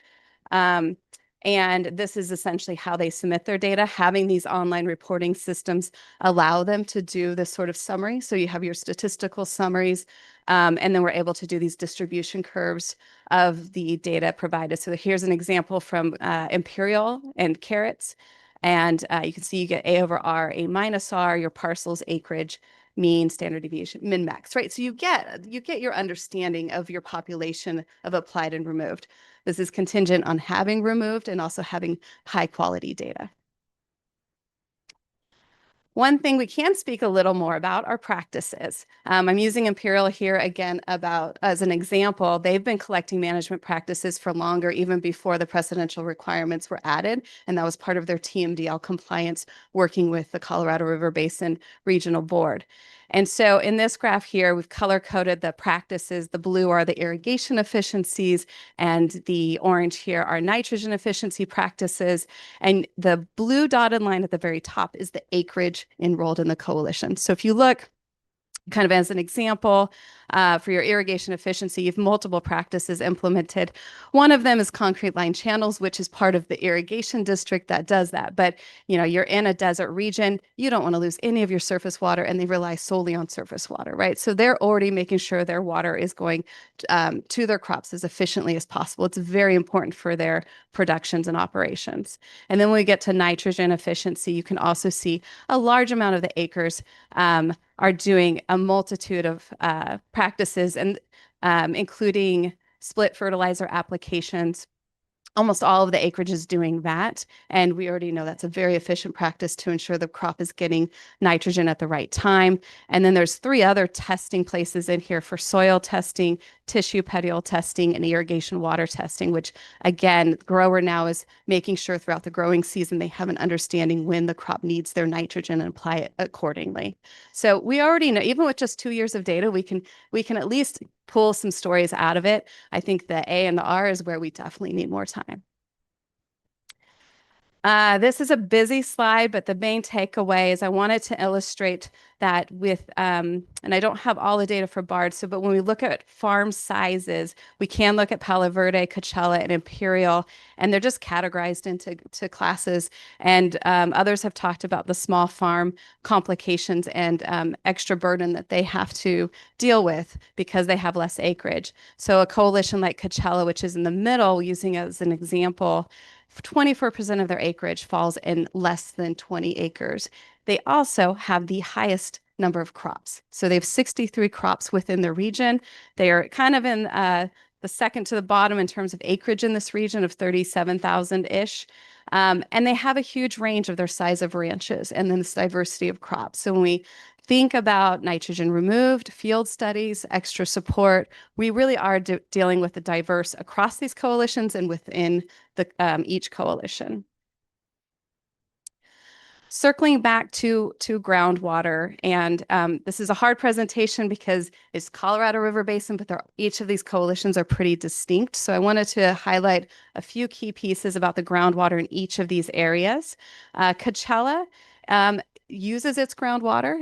And this is essentially how they submit their data. Having these online reporting systems allow them to do this sort of summary. So you have your statistical summaries, and then we're able to do these distribution curves of the data provided. So here's an example from Imperial and Carrots. And you can see you get A over R, A minus R, your parcels, acreage, mean, standard deviation, min max, right? So you get your understanding of your population of applied and removed. This is contingent on having removed and also having high quality data. One thing we can speak a little more about are practices. I'm using Imperial here again as an example. They've been collecting management practices for longer, even before the precedential requirements were added. And that was part of their TMDL compliance, working with the Colorado River Basin Regional Board. And so in this graph here, we've color coded the practices. The blue are the irrigation efficiencies, and the orange here are nitrogen efficiency practices. And the blue dotted line at the very top is the acreage enrolled in the coalition. So if you look kind of as an example, for your irrigation efficiency, you have multiple practices implemented. One of them is concrete line channels, which is part of the irrigation district that does that. But you're in a desert region, you don't want to lose any of your surface water, and they rely solely on surface water, right? So they're already making sure their water is going to their crops as efficiently as possible. It's very important for their productions and operations. And then when we get to nitrogen efficiency, you can also see a large amount of the acres are doing a multitude of practices, and including split fertilizer applications. Almost all of the acreage is doing that. And we already know that's a very efficient practice to ensure the crop is getting nitrogen at the right time. And then there's 3 other testing places in here for soil testing, tissue petiole testing, and irrigation water testing, which again, the grower now is making sure throughout the growing season, they have an understanding when the crop needs their nitrogen and apply it accordingly. So we already know, even with just 2 years of data, we can at least pull some stories out of it. I think the A and the R is where we definitely need more time. This is a busy slide, but the main takeaway is I wanted to illustrate that with, and I don't have all the data for BARD, but when we look at farm sizes, we can look at Palo Verde, Coachella, and Imperial, and they're just categorized into classes. And others have talked about the small farm complications and extra burden that they have to deal with because they have less acreage. So a coalition like Coachella, which is in the middle, using as an example, 24% of their acreage falls in less than 20 acres. They also have the highest number of crops. So they have 63 crops within the region. They are kind of in the second to the bottom in terms of acreage in this region of 37,000-ish. And they have a huge range of their size of ranches and then this diversity of crops. So when we think about nitrogen removed, field studies, extra support, we really are dealing with the diverse across these coalitions and within the each coalition. Circling back to groundwater, and this is a hard presentation because it's Colorado River Basin, but each of these coalitions are pretty distinct. So I wanted to highlight a few key pieces about the groundwater in each of these areas. Coachella uses its groundwater.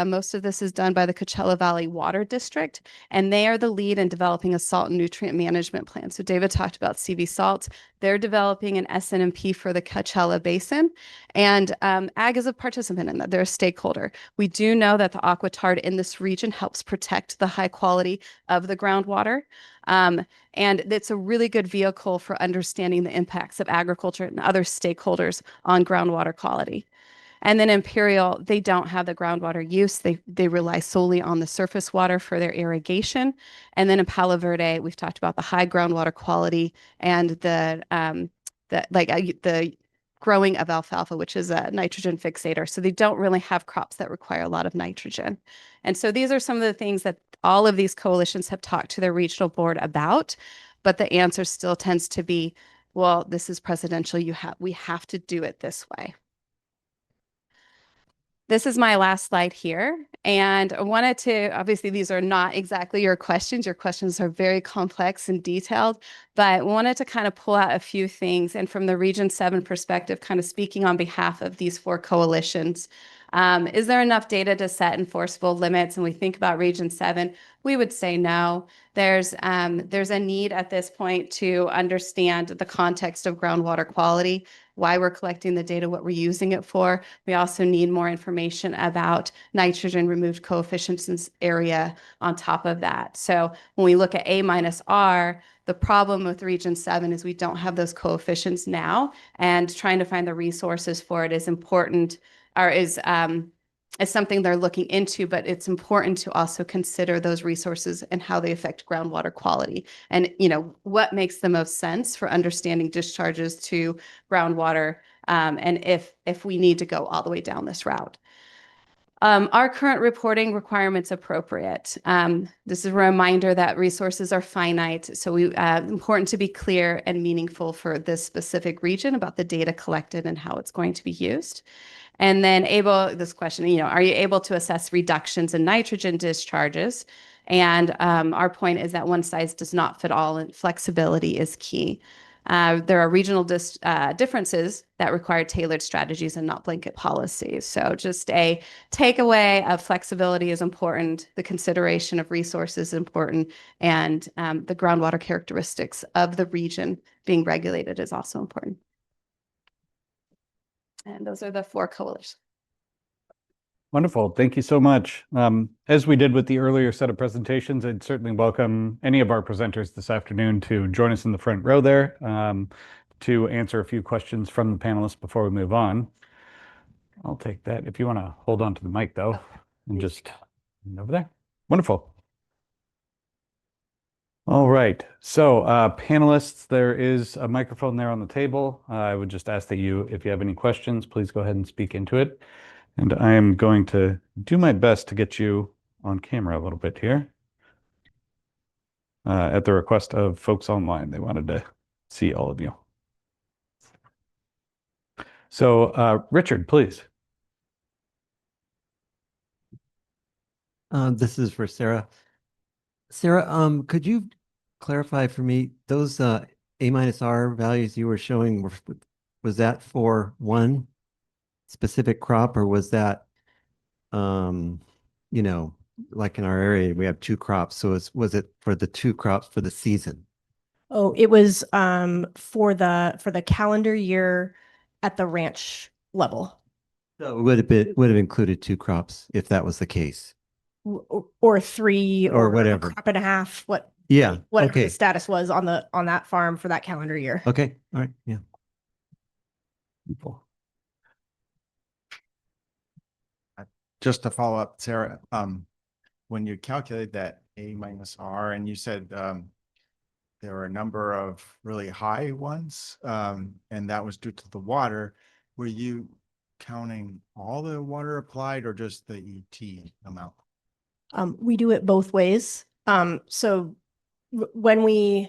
Most of this is done by the Coachella Valley Water District, and they are the lead in developing a salt and nutrient management plan. So David talked about CV salts. They're developing an SNMP for the Coachella Basin, and Ag is a participant in that. They're a stakeholder. We do know that the aquitard in this region helps protect the high quality of the groundwater. And it's a really good vehicle for understanding the impacts of agriculture and other stakeholders on groundwater quality. And then Imperial, they don't have the groundwater use. They rely solely on the surface water for their irrigation. And then in Palo Verde, we've talked about the high groundwater quality and the growing of alfalfa, which is a nitrogen fixator. So they don't really have crops that require a lot of nitrogen. And so these are some of the things that all of these coalitions have talked to their regional board about, but the answer still tends to be, well, this is presidential. We have to do it this way. This is my last slide here. And I wanted to, obviously, these are not exactly your questions. Your questions are very complex and detailed, but wanted to kind of pull out a few things. And from the Region 7 perspective, kind of speaking on behalf of these 4 coalitions, is there enough data to set enforceable limits? And we think about Region 7, we would say no. There's a need at this point to understand the context of groundwater quality, why we're collecting the data, what we're using it for. We also need more information about nitrogen removed coefficients in this area on top of that. So when we look at A-R, the problem with Region 7 is we don't have those coefficients now, and trying to find the resources for it is important, or is something they're looking into, but it's important to also consider those resources and how they affect groundwater quality. And, what makes the most sense for understanding discharges to groundwater, and if we need to go all the way down this route. Are current reporting requirements appropriate? This is a reminder that resources are finite, so important to be clear and meaningful for this specific region about the data collected and how it's going to be used. And then this question, are you able to assess reductions in nitrogen discharges? And our point is that one size does not fit all, and flexibility is key. There are regional differences that require tailored strategies and not blanket policies. So just a takeaway of flexibility is important, the consideration of resources is important, and the groundwater characteristics of the region being regulated is also important. And those are the 4 coalitions. Wonderful. Thank you so much. As we did with the earlier set of presentations, I'd certainly welcome any of our presenters this afternoon to join us in the front row there to answer a few questions from the panelists before we move on. I'll take that. If you want to hold on to the mic, though, and just over there. Wonderful. All right. So panelists, there is a microphone there on the table. I would just ask that if you have any questions, please go ahead and speak into it. And I am going to do my best to get you on camera a little bit here. At the request of folks online, they wanted to see all of you. So Richard, please. This is for Sarah. Sarah, could you clarify for me those A-R values you were showing, was that for one specific crop, or was that, like in our area, we have 2 crops. So was it for the 2 crops for the season? Oh, it was for the calendar year at the ranch level. So it would have included 2 crops if that was the case. Or 3 or whatever. A crop and a half, whatever Okay. the status was on that farm for that calendar year. Okay. All right. Yeah. Just to follow up, Sarah, when you calculate that A-R and you said there were a number of really high ones, and that was due to the water, were you counting all the water applied or just the ET amount? We do it both ways. So when we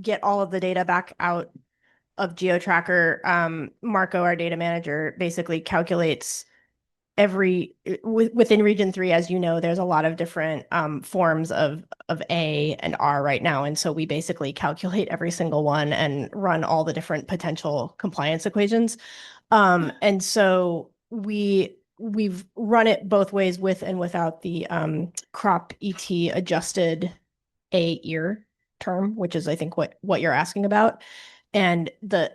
get all of the data back out of GeoTracker, Marco, our data manager, basically calculates within Region 3, as you know, there's a lot of different forms of A and R right now. And so we basically calculate every single one and run all the different potential compliance equations. And so we've run it both ways with and without the crop ET adjusted A-EAR term, which is I think what you're asking about. And the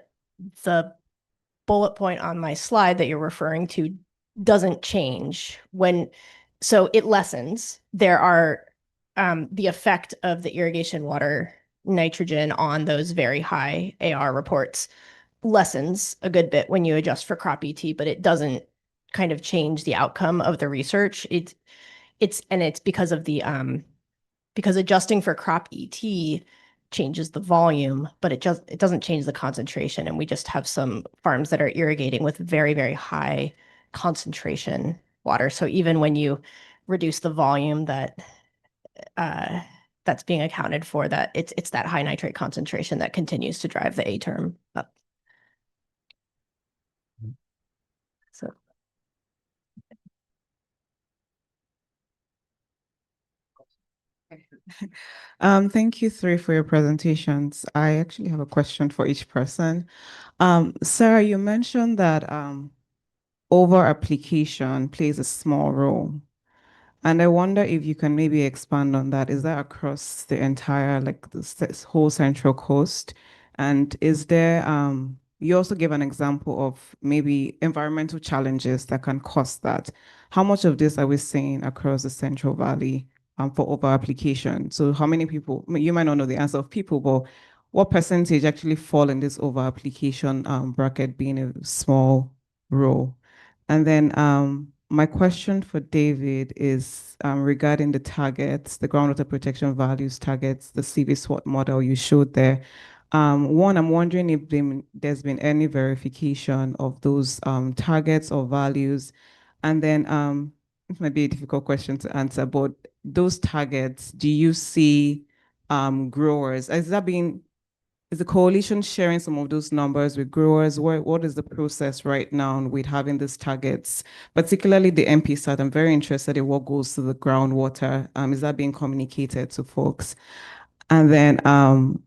bullet point on my slide that you're referring to doesn't change so it lessens. There are the effect of the irrigation water nitrogen on those very high AR reports lessens a good bit when you adjust for crop ET, but it doesn't kind of change the outcome of the research. It's because of because adjusting for crop ET changes the volume, but it doesn't change the concentration. And we just have some farms that are irrigating with very, very high concentration water. So even when you reduce the volume that's being accounted for, that it's that high nitrate concentration that continues to drive the A term up. So Thank you three for your presentations. I actually have a question for each person. Sarah, you mentioned that over application plays a small role. And I wonder if you can maybe expand on that. Is that across the entire, like whole Central Coast? And is there, you also gave an example of maybe environmental challenges that can cause that. How much of this are we seeing across the Central Valley for over application? So how many people, you might not know the answer of people, but what percentage actually fall in this over application bracket being a small role? And then my question for David is regarding the targets, the groundwater protection values targets, the CV SWOT model you showed there. One, I'm wondering if there's been any verification of those targets or values. And then it might be a difficult question to answer, but those targets, do you see growers? Is the coalition sharing some of those numbers with growers? What is the process right now with having these targets, particularly the MP side? I'm very interested in what goes to the groundwater. Is that being communicated to folks? And then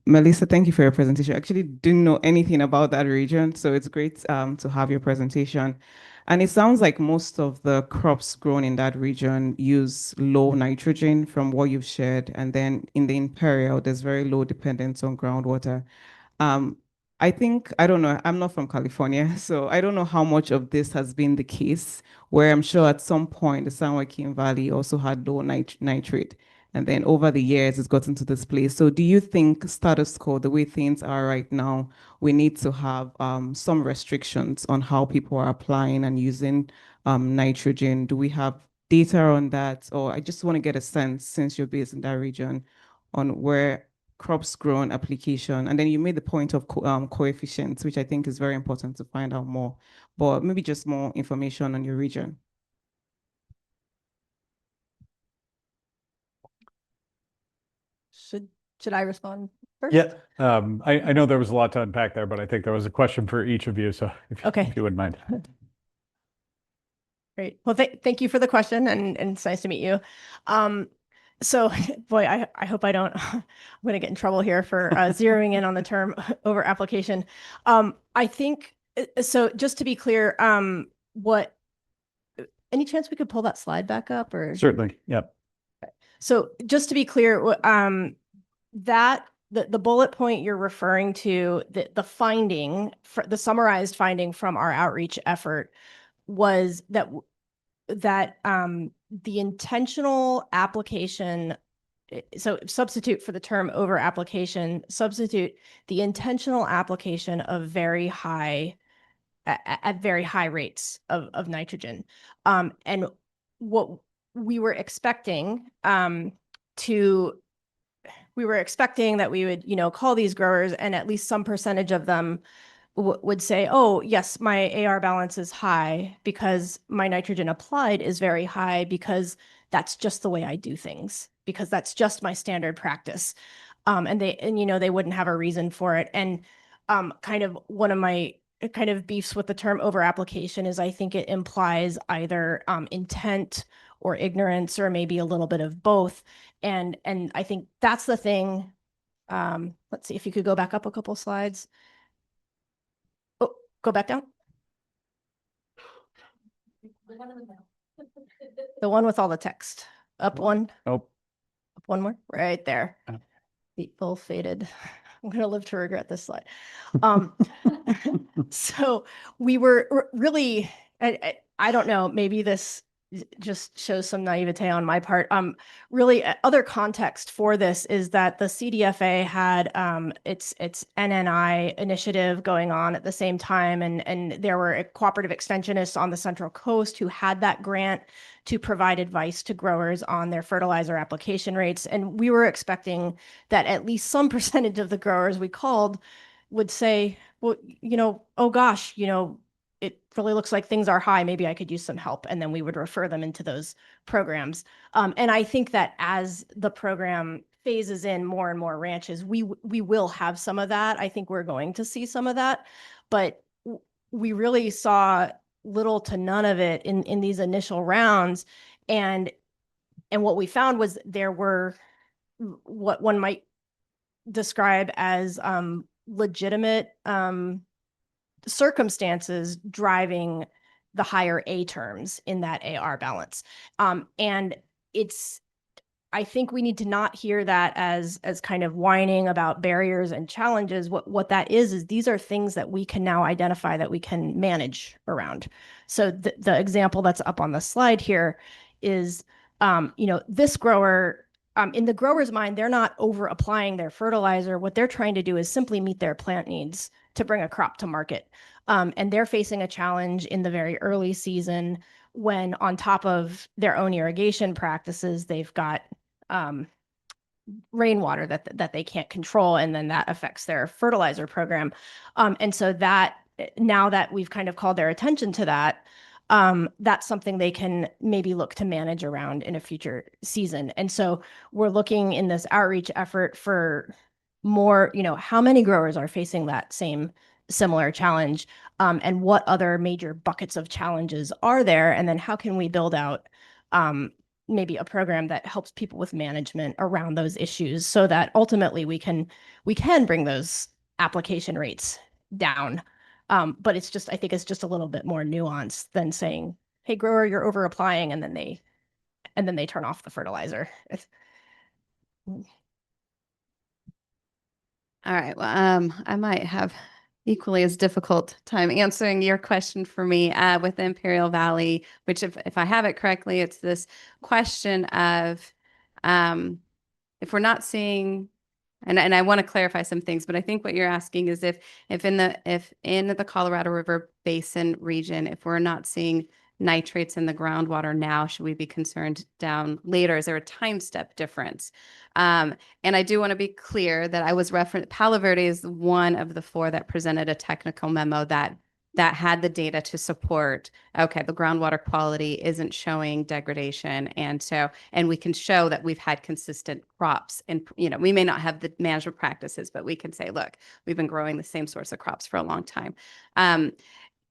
Melissa, thank you for your presentation. I actually didn't know anything about that region, so it's great to have your presentation. And it sounds like most of the crops grown in that region use low nitrogen from what you've shared. And then in the Imperial, there's very low dependence on groundwater. I think, I don't know, I'm not from California, so I don't know how much of this has been the case, where I'm sure at some point the San Joaquin Valley also had low nitrate. And then over the years, it's gotten to this place. So do you think status quo, the way things are right now, we need to have some restrictions on how people are applying and using nitrogen? Do we have data on that? Or I just want to get a sense, since you're based in that region, on where crops grown application. And then you made the point of coefficients, which I think is very important to find out more, but maybe just more information on your region. Should I respond first? Yeah, I know there was a lot to unpack there, but I think there was a question for each of you. So if you wouldn't mind. Great. Well, thank you for the question, and it's nice to meet you. So, boy, I hope I don't, I'm going to get in trouble here for zeroing in on the term over application. I think, so just to be clear, any chance we could pull that slide back up, or? Certainly, yep. So just to be clear, that the bullet point you're referring to, the finding, the summarized finding from our outreach effort was that the intentional application, so substitute for the term over application, substitute the intentional application of very high, at very high rates of nitrogen. And what we were expecting we were expecting that we would, call these growers, and at least some percentage of them would say, oh, yes, my AR balance is high because my nitrogen applied is very high because that's just the way I do things, because that's just my standard practice. And they wouldn't have a reason for it. And kind of one of my kind of beefs with the term over application is I think it implies either intent or ignorance, or maybe a little bit of both. And I think that's the thing. Let's see if you could go back up a couple slides. Oh, go back down. The one with all the text. Up one. Oh. Up one more. Right there. The full faded. I'm going to live to regret this slide. So we were really, I don't know, maybe this just shows some naivete on my part. Really, other context for this is that the CDFA had its NNI initiative going on at the same time, and there were cooperative extensionists on the Central Coast who had that grant to provide advice to growers on their fertilizer application rates. And we were expecting that at least some percentage of the growers we called would say, well, oh gosh, it really looks like things are high. Maybe I could use some help. And then we would refer them into those programs. And I think that as the program phases in more and more ranches, we will have some of that. I think we're going to see some of that, but we really saw little to none of it in these initial rounds. And what we found was there were what one might describe as legitimate circumstances driving the higher A terms in that AR balance. And I think we need to not hear that as kind of whining about barriers and challenges. What that is these are things that we can now identify that we can manage around. So the example that's up on the slide here is, this grower, in the grower's mind, they're not over applying their fertilizer. What they're trying to do is simply meet their plant needs to bring a crop to market. And they're facing a challenge in the very early season when, on top of their own irrigation practices, they've got rainwater that they can't control, and then that affects their fertilizer program. And so that, now that we've kind of called their attention to that, that's something they can maybe look to manage around in a future season. And so we're looking in this outreach effort for more, how many growers are facing that same similar challenge, and what other major buckets of challenges are there, and then how can we build out maybe a program that helps people with management around those issues, so that ultimately we can bring those application rates down. But I think it's just a little bit more nuanced than saying, hey, grower, you're over applying, and then they turn off the fertilizer. All right. Well, I might have equally as difficult time answering your question for me with the Imperial Valley, which if I have it correctly, it's this question of if we're not seeing, and I want to clarify some things, but I think what you're asking is if in the Colorado River Basin region, if we're not seeing nitrates in the groundwater now, should we be concerned down later? Is there a time step difference? And I do want to be clear that I was Palo Verde is one of the 4 that presented a technical memo that had the data to support, okay, the groundwater quality isn't showing degradation. And we can show that we've had consistent crops, and, we may not have the management practices, but we can say, look, we've been growing the same source of crops for a long time.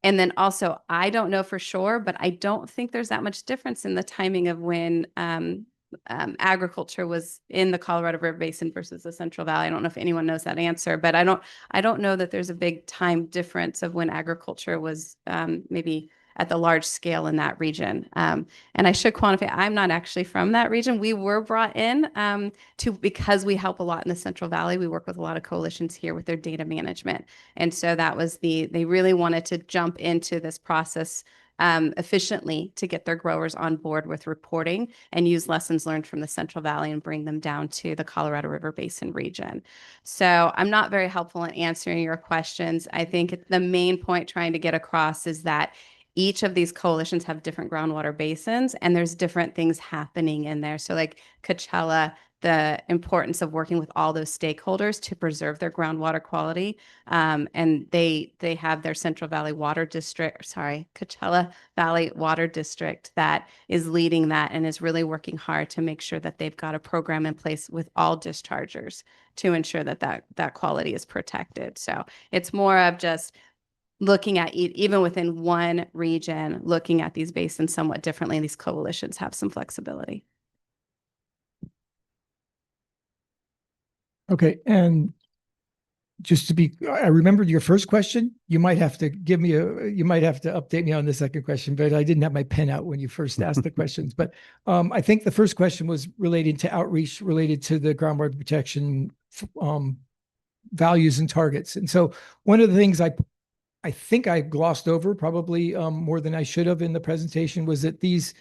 And then also, I don't know for sure, but I don't think there's that much difference in the timing of when agriculture was in the Colorado River Basin versus the Central Valley. I don't know if anyone knows that answer, but I don't know that there's a big time difference of when agriculture was maybe at the large scale in that region. And I should quantify, I'm not actually from that region. We were brought in because we help a lot in the Central Valley. We work with a lot of coalitions here with their data management. And so that was they really wanted to jump into this process efficiently to get their growers on board with reporting and use lessons learned from the Central Valley and bring them down to the Colorado River Basin region. So I'm not very helpful in answering your questions. I think the main point trying to get across is that each of these coalitions have different groundwater basins, and there's different things happening in there. So like Coachella, the importance of working with all those stakeholders to preserve their groundwater quality. And they have their Central Valley Water District, Coachella Valley Water District that is leading that and is really working hard to make sure that they've got a program in place with all dischargers to ensure that quality is protected. So it's more of just looking at even within one region, looking at these basins somewhat differently, and these coalitions have some flexibility. Okay, and just I remembered your first question. You might have to update me on the second question, but I didn't have my pen out when you first asked the questions. But I think the first question was relating to outreach, related to the groundwater protection values and targets. And so one of the things I think I glossed over probably more than I should have in the presentation was that these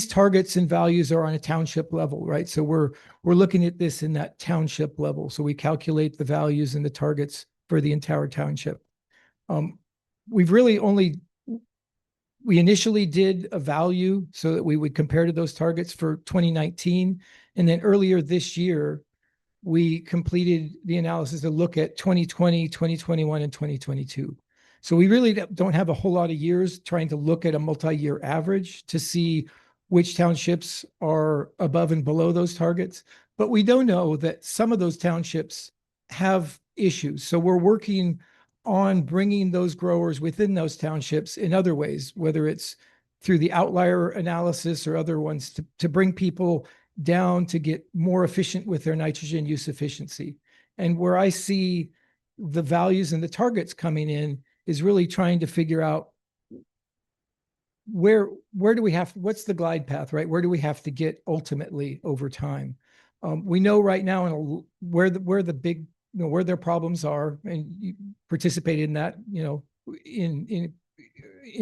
targets and values are on a township level, right? So we're looking at this in that township level. So we calculate the values and the targets for the entire township. We initially did a value so that we would compare to those targets for 2019. And then earlier this year, we completed the analysis to look at 2020, 2021, and 2022. So we really don't have a whole lot of years trying to look at a multi-year average to see which townships are above and below those targets. But we don't know that some of those townships have issues. So we're working on bringing those growers within those townships in other ways, whether it's through the outlier analysis or other ones, to bring people down to get more efficient with their nitrogen use efficiency. And where I see the values and the targets coming in is really trying to figure out where do we have, what's the glide path, right? Where do we have to get ultimately over time? We know right now where the big, where their problems are, and you participated in that, in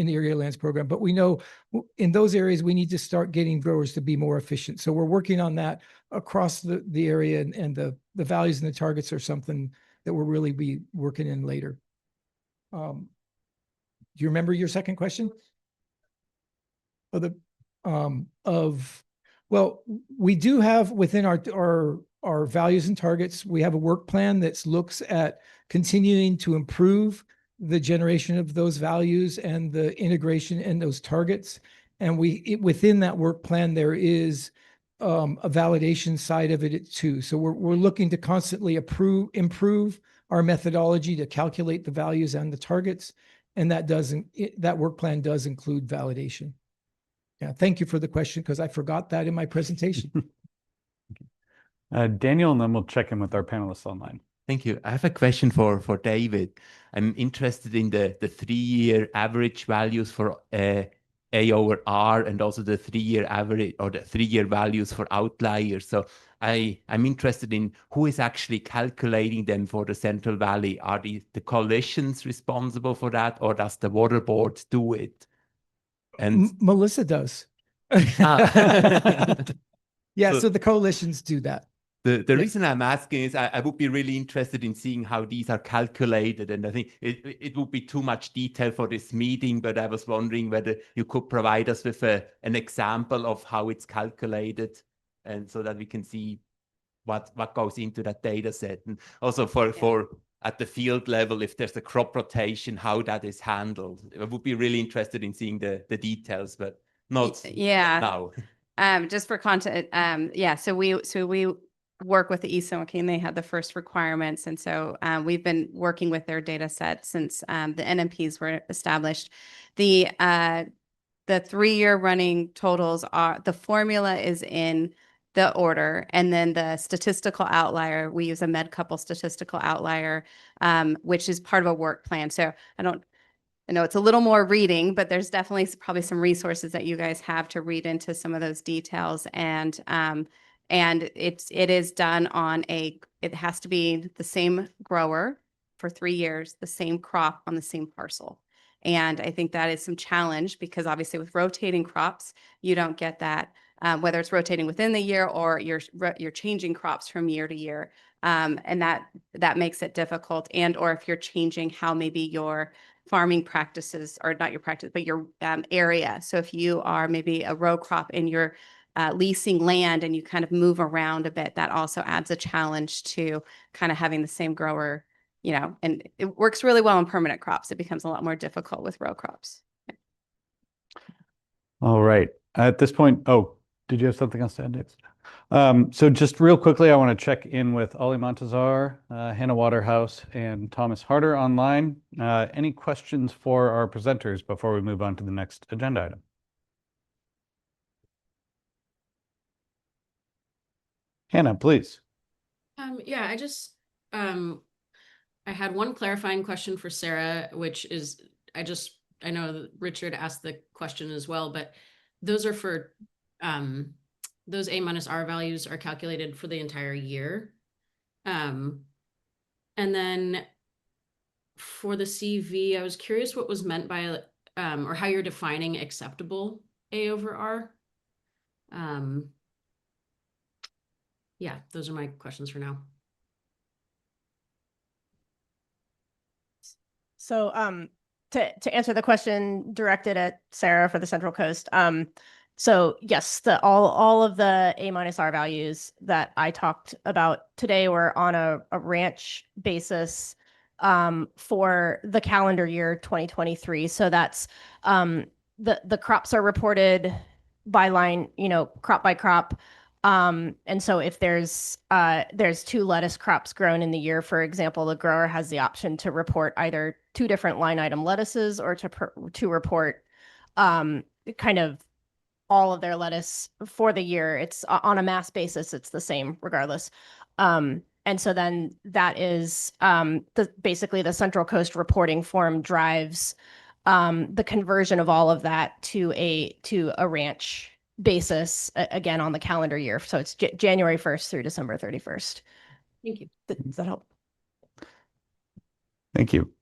the irrigated lands program. But we know in those areas, we need to start getting growers to be more efficient. So we're working on that across the area, and the values and the targets are something that we'll really be working in later. Do you remember your second question? Well, we do have within our values and targets, we have a work plan that looks at continuing to improve the generation of those values and the integration in those targets. And within that work plan, there is a validation side of it too. So we're looking to constantly improve our methodology to calculate the values and the targets. And that work plan does include validation. Yeah, thank you for the question, because I forgot that in my presentation. Daniel, and then we'll check in with our panelists online. Thank you. I have a question for David. I'm interested in the 3-year average values for A over R, and also the 3-year average or the 3-year values for outliers. So I'm interested in who is actually calculating them for the Central Valley. Are the coalitions responsible for that, or does the water board do it? And Melissa does. Yeah, so the coalitions do that. The reason I'm asking is I would be really interested in seeing how these are calculated. And I think it would be too much detail for this meeting, but I was wondering whether you could provide us with an example of how it's calculated, and so that we can see what goes into that data set. And also for at the field level, if there's a crop rotation, how that is handled. I would be really interested in seeing the details, but not now. Just for content, so we work with the ESOMK, and they had the first requirements. And so we've been working with their data set since the NMPs were established. The 3-year running totals are, the formula is in the order, and then the statistical outlier, we use a med-couple statistical outlier, which is part of a work plan. So I know it's a little more reading, but there's definitely probably some resources that you guys have to read into some of those details. And it is done on it has to be the same grower for 3 years, the same crop on the same parcel. And I think that is some challenge, because obviously with rotating crops, you don't get that, whether it's rotating within the year or you're changing crops from year to year. And that makes it difficult. And, or if you're changing how maybe your farming practices, or not your practice, but your area. So if you are maybe a row crop and you're leasing land and you kind of move around a bit, that also adds a challenge to kind of having the same grower, and it works really well in permanent crops. It becomes a lot more difficult with row crops. All right. At this point, did you have something else to add, Dave? So just real quickly, I want to check in with Ollie Montazar, Hannah Waterhouse, and Thomas Harder online. Any questions for our presenters before we move on to the next agenda item? Hannah, please. Yeah, I had one clarifying question for Sarah, which is, I know that Richard asked the question as well, but those are for, those A-R values are calculated for the entire year. And then for the CV, I was curious what was meant by, or how you're defining acceptable A over R. Yeah, those are my questions for now. So to answer the question directed at Sarah for the Central Coast, so yes, all of the A-R values that I talked about today were on a ranch basis for the calendar year 2023. So that's the crops are reported by line, crop by crop. And so if there's 2 lettuce crops grown in the year, for example, the grower has the option to report either 2 different line item lettuces, or to report kind of all of their lettuce for the year. It's on a mass basis, it's the same regardless. And so then that is basically the Central Coast reporting form drives the conversion of all of that to a ranch basis again on the calendar year. So it's January 1st through December 31st. Thank you. Does that help? Thank you.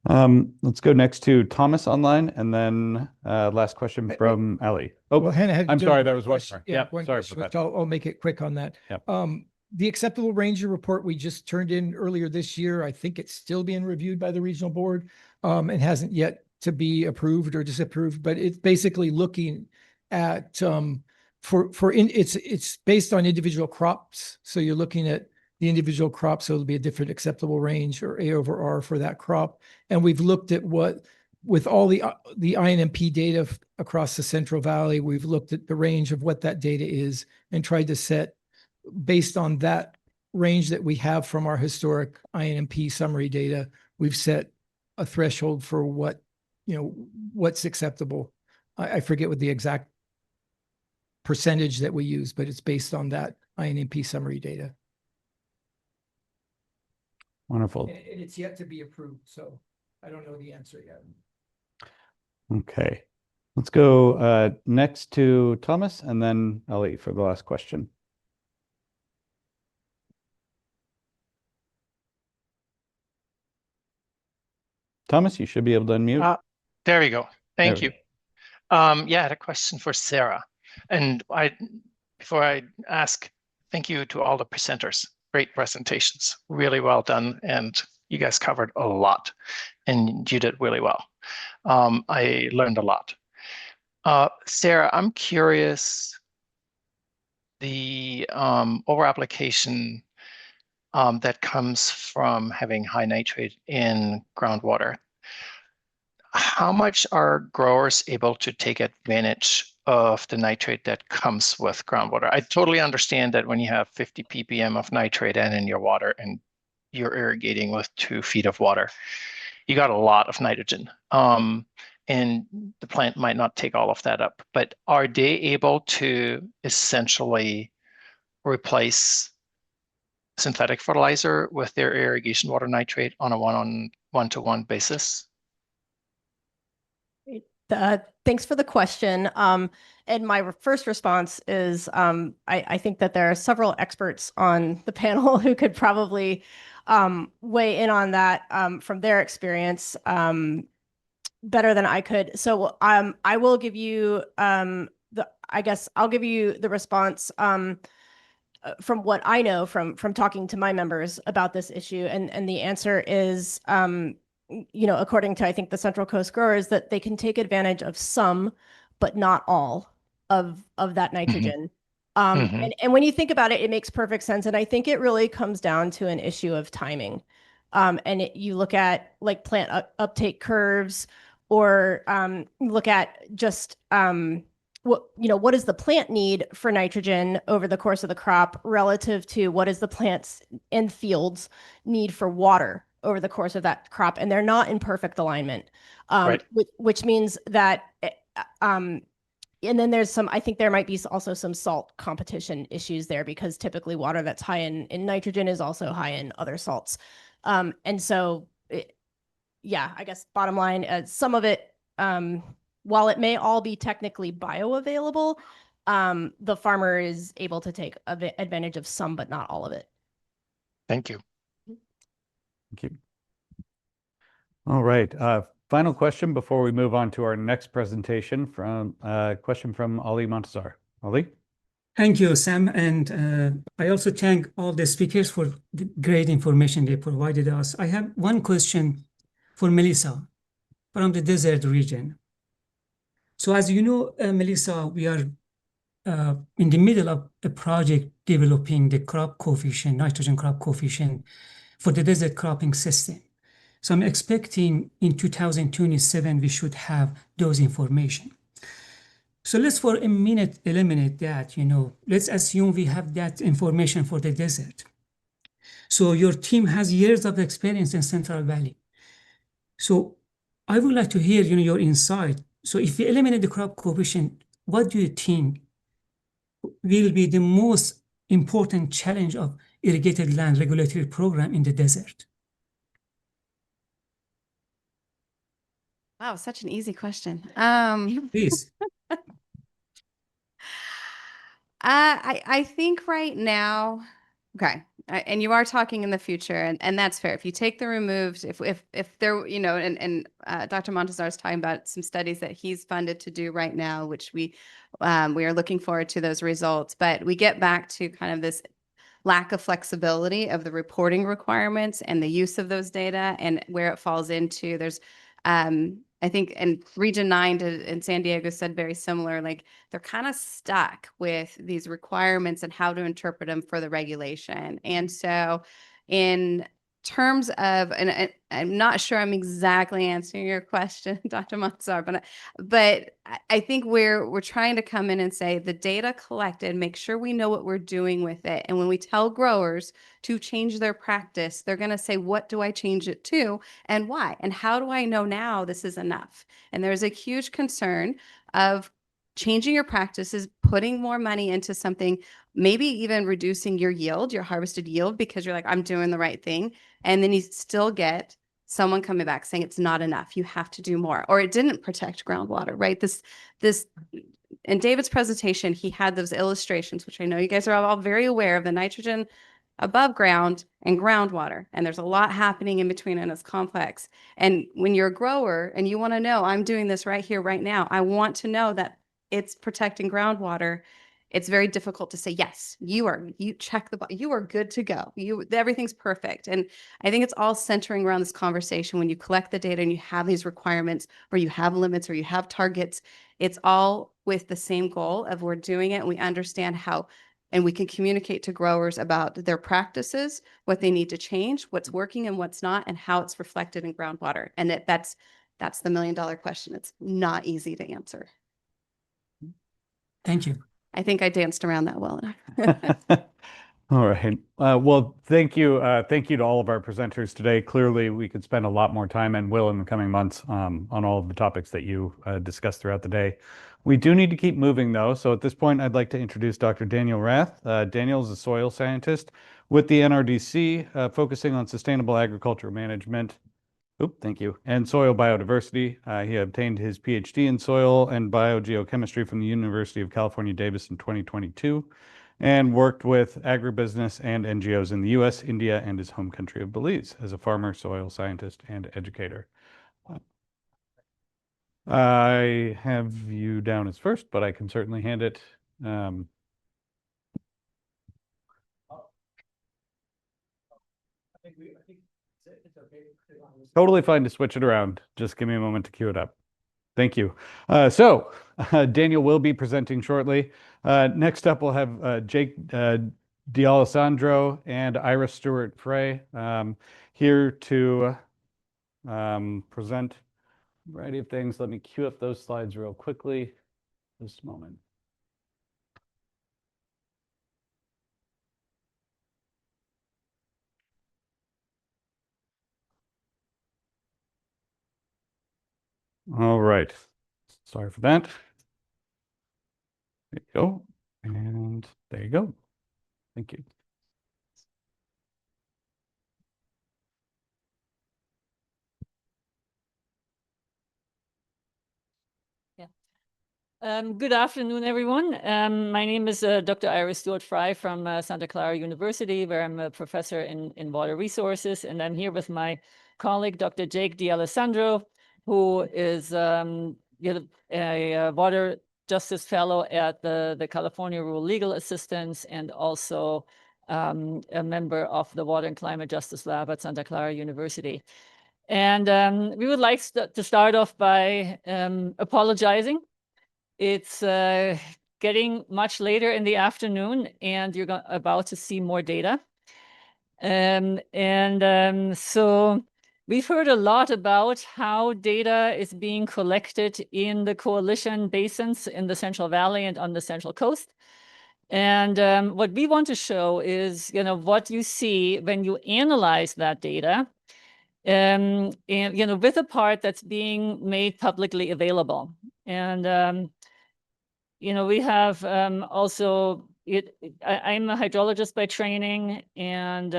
Let's go next to Thomas online, and then last question from Ellie. Oh, Well, Hannah had I'm just sorry, there was one question. more. Yeah, one sorry question, for which that. I'll make it quick on that. Yep. The acceptable ranger report we just turned in earlier this year, I think it's still being reviewed by the regional board. It hasn't yet to be approved or disapproved, but it's basically looking at it's based on individual crops. So you're looking at the individual crop, so it'll be a different acceptable range or A over R for that crop. And we've looked at with all the INMP data across the Central Valley, we've looked at the range of what that data is and tried to set, based on that range that we have from our historic INMP summary data, we've set a threshold for what's acceptable. I forget what the exact percentage that we use, but it's based on that INMP summary data. Wonderful. And it's yet to be approved, so I don't know the answer yet. Okay. Let's go next to Thomas and then Ellie for the last question. Thomas, you should be able to unmute. There we go. Thank There you. Yeah, I had a question for Sarah. And before I ask, thank you to all the presenters. Great presentations, really well done. And you guys covered a lot and you did really well. I learned a lot. Sarah, I'm curious, the over application that comes from having high nitrate in groundwater. How much are growers able to take advantage of the nitrate that comes with groundwater? I totally understand that when you have 50 ppm of nitrate in your water and you're irrigating with 2 feet of water, you got a lot of nitrogen. And the plant might not take all of that up, but are they able to essentially replace synthetic fertilizer with their irrigation water nitrate on a one-to-one basis? Thanks for the question. And my first response is I think that there are several experts on the panel who could probably weigh in on that from their experience better than I could. So I will give you I'll give you the response from what I know from talking to my members about this issue. And the answer is according to, I think, the Central Coast growers, that they can take advantage of some, but not all of that nitrogen. And when you think about it, it makes perfect sense. And I think it really comes down to an issue of timing. You look at like plant uptake curves, or look at just what does the plant need for nitrogen over the course of the crop relative to what is the plants in fields need for water over the course of that crop, and they're not in perfect alignment, Right. which means that and then I think there might be also some salt competition issues there, because typically water that's high in nitrogen is also high in other salts. And so, I guess bottom line, some of it, while it may all be technically bioavailable, the farmer is able to take advantage of some, but not all of it. Thank you. Thank you. All right. Final question before we move on to our next presentation, from question from Ali Montazar. Ali? Thank you, Sam. And I also thank all the speakers for the great information they provided us. I have one question for Melissa from the desert region. So as you know, Melissa, we are in the middle of a project developing the crop coefficient, nitrogen crop coefficient for the desert cropping system. So I'm expecting in 2027, we should have those information. So let's for a minute eliminate that, let's assume we have that information for the desert. So your team has years of experience in Central Valley. So I would like to hear, your insight. So if we eliminate the crop coefficient, what do you think will be the most important challenge of irrigated land regulatory program in the desert? Wow, such an easy question. Please. I think right now, okay, and you are talking in the future, and that's fair. If you take the removed, if there, you know, and Dr. Montazar is talking about some studies that he's funded to do right now, which we are looking forward to those results. But we get back to kind of this lack of flexibility of the reporting requirements and the use of those data and where it falls into. There's I think, and Region 9 in San Diego said very similar, like they're kind of stuck with these requirements and how to interpret them for the regulation. And so in terms of, and I'm not sure I'm exactly answering your question, Dr. Mansar, but I think we're trying to come in and say the data collected, make sure we know what we're doing with it. And when we tell growers to change their practice, they're going to say, what do I change it to and why? And how do I know now this is enough? And there's a huge concern of changing your practices, putting more money into something, maybe even reducing your yield, your harvested yield, because you're like, I'm doing the right thing. And then you still get someone coming back saying it's not enough. You have to do more, or it didn't protect groundwater, right? This in David's presentation, he had those illustrations, which I know you guys are all very aware of, the nitrogen above ground and groundwater. And there's a lot happening in between and it's complex. And when you're a grower and you want to know, I'm doing this right here, right now, I want to know that it's protecting groundwater. It's very difficult to say, yes, you check you are good to go. Everything's perfect. And I think it's all centering around this conversation. When you collect the data and you have these requirements or you have limits or you have targets, it's all with the same goal of we're doing it and we understand how, and we can communicate to growers about their practices, what they need to change, what's working and what's not, and how it's reflected in groundwater. And that's the $1 million question. It's not easy to answer. Thank you. I think I danced around that well enough. All right. Well, thank you. Thank you to all of our presenters today. Clearly, we could spend a lot more time and will in the coming months on all of the topics that you discussed throughout the day. We do need to keep moving, though. So at this point, I'd like to introduce Dr. Daniel Rath. Daniel is a soil scientist with the NRDC, focusing on sustainable agriculture management. Thank you. And soil biodiversity. He obtained his PhD in soil and biogeochemistry from the University of California, Davis in 2022, and worked with agribusiness and NGOs in the US, India, and his home country of Belize as a farmer, soil scientist, and educator. I have you down as first, but I can certainly hand it. Totally fine to switch it around. Just give me a moment to cue it up. Thank you. Daniel will be presenting shortly. Next up, we'll have Jake D'Alessandro and Ira Stewart-Frey here to present a variety of things. Let me cue up those slides real quickly. Just a moment. All right. Sorry for that. There you go. And there you go. Thank you. Good afternoon, everyone. My name is Dr. Ira Stewart-Frey from Santa Clara University, where I'm a professor in water resources. And I'm here with my colleague, Dr. Jake D'Alessandro, who is a water justice fellow at the California Rural Legal Assistance and also a member of the Water and Climate Justice Lab at Santa Clara University. And we would like to start off by apologizing. It's getting much later in the afternoon, and you're about to see more data. So we've heard a lot about how data is being collected in the coalition basins in the Central Valley and on the Central Coast. And what we want to show is, what you see when you analyze that data, and with a part that's being made publicly available. And we have also, I'm a hydrologist by training, and,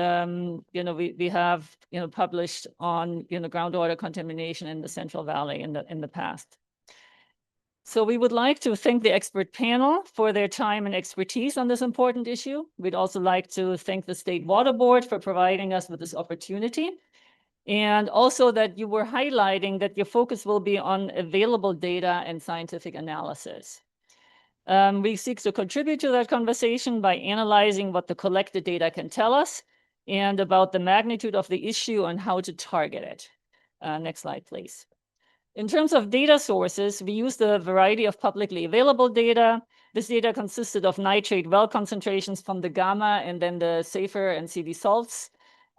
we have, published on, groundwater contamination in the Central Valley in the past. So we would like to thank the expert panel for their time and expertise on this important issue. We'd also like to thank the State Water Board for providing us with this opportunity. And also that you were highlighting that your focus will be on available data and scientific analysis. We seek to contribute to that conversation by analyzing what the collected data can tell us and about the magnitude of the issue and how to target it. Next slide, please. In terms of data sources, we used a variety of publicly available data. This data consisted of nitrate well concentrations from the gamma and then the SAFER and CV salts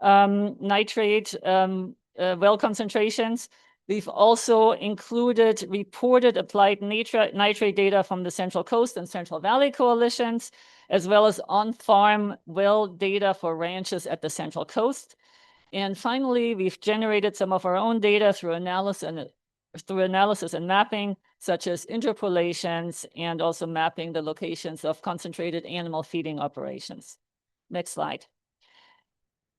nitrate well concentrations. We've also included reported applied nitrate data from the Central Coast and Central Valley coalitions, as well as on-farm well data for ranches at the Central Coast. And finally, we've generated some of our own data through analysis and mapping, such as interpolations, and also mapping the locations of concentrated animal feeding operations. Next slide.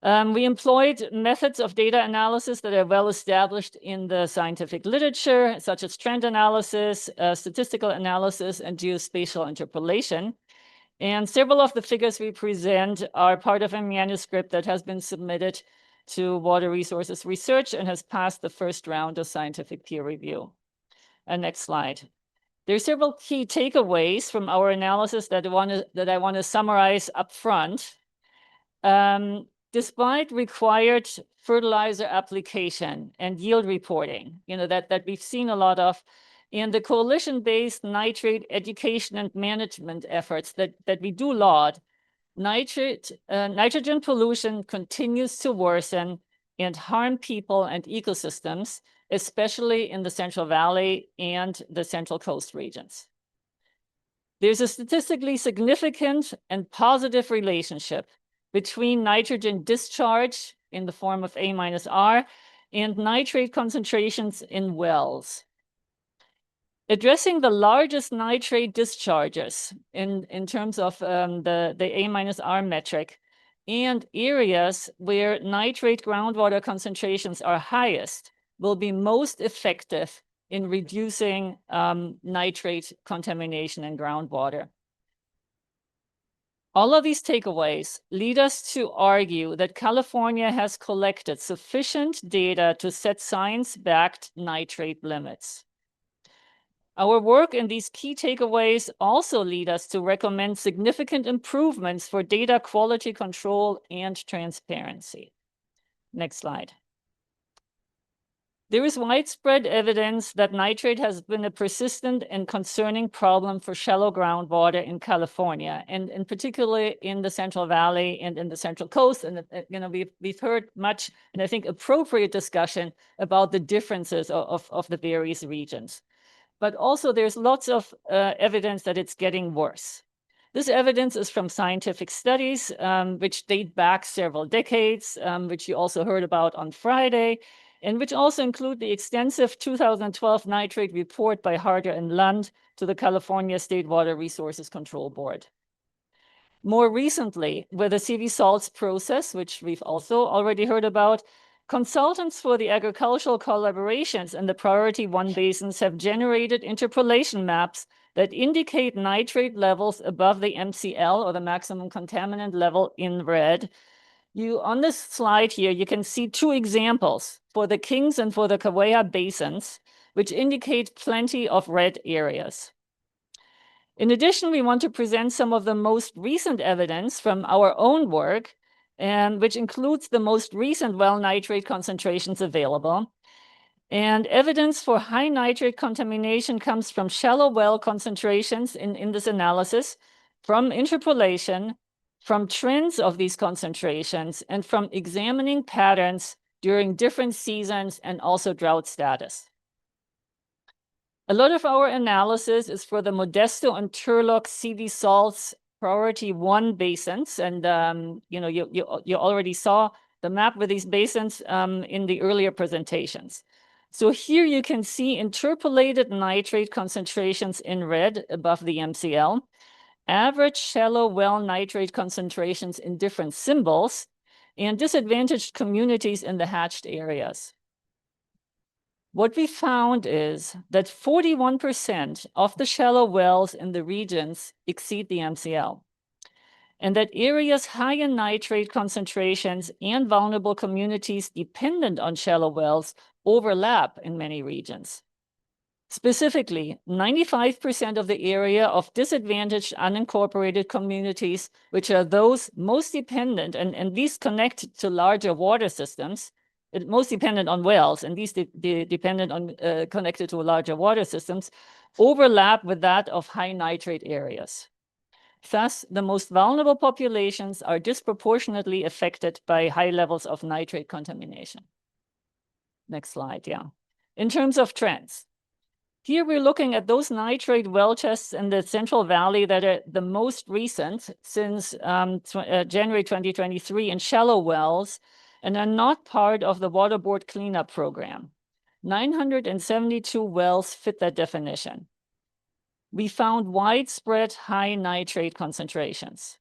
We employed methods of data analysis that are well established in the scientific literature, such as trend analysis, statistical analysis, and geospatial interpolation. And several of the figures we present are part of a manuscript that has been submitted to Water Resources Research and has passed the first round of scientific peer review. Next slide. There are several key takeaways from our analysis that I want to summarize up front. Despite required fertilizer application and yield reporting, that we've seen a lot of, and the coalition-based nitrate education and management efforts that we do laud, nitrogen pollution continues to worsen and harm people and ecosystems, especially in the Central Valley and the Central Coast regions. There's a statistically significant and positive relationship between nitrogen discharge in the form of A-R and nitrate concentrations in wells. Addressing the largest nitrate discharges in terms of the A-R metric and areas where nitrate groundwater concentrations are highest will be most effective in reducing nitrate contamination in groundwater. All of these takeaways lead us to argue that California has collected sufficient data to set science-backed nitrate limits. Our work in these key takeaways also lead us to recommend significant improvements for data quality control and transparency. Next slide. There is widespread evidence that nitrate has been a persistent and concerning problem for shallow groundwater in California, and particularly in the Central Valley and in the Central Coast. And we've heard much, and I think appropriate discussion about the differences of the various regions. But also there's lots of evidence that it's getting worse. This evidence is from scientific studies, which date back several decades, which you also heard about on Friday, and which also include the extensive 2012 nitrate report by Harder and Lund to the California State Water Resources Control Board. More recently, with the CV salts process, which we've also already heard about, consultants for the agricultural collaborations and the Priority 1 basins have generated interpolation maps that indicate nitrate levels above the MCL, or the maximum contaminant level, in red. On this slide here, you can see two examples for the Kings and for the Kaweah basins, which indicate plenty of red areas. In addition, we want to present some of the most recent evidence from our own work, which includes the most recent well nitrate concentrations available. And evidence for high nitrate contamination comes from shallow well concentrations in this analysis, from interpolation, from trends of these concentrations, and from examining patterns during different seasons and also drought status. A lot of our analysis is for the Modesto and Turlock CV salts Priority 1 basins, and you already saw the map with these basins in the earlier presentations. So here you can see interpolated nitrate concentrations in red above the MCL, average shallow well nitrate concentrations in different symbols, and disadvantaged communities in the hatched areas. What we found is that 41% of the shallow wells in the regions exceed the MCL, and that areas high in nitrate concentrations and vulnerable communities dependent on shallow wells overlap in many regions. Specifically, 95% of the area of disadvantaged unincorporated communities, which are those most dependent, and these connect to larger water systems, most dependent on wells, and these dependent on connected to larger water systems, overlap with that of high nitrate areas. Thus, the most vulnerable populations are disproportionately affected by high levels of nitrate contamination. Next slide, yeah. In terms of trends, here we're looking at those nitrate well tests in the Central Valley that are the most recent since January 2023 in shallow wells and are not part of the Water Board cleanup program. 972 wells fit that definition. We found widespread high nitrate concentrations.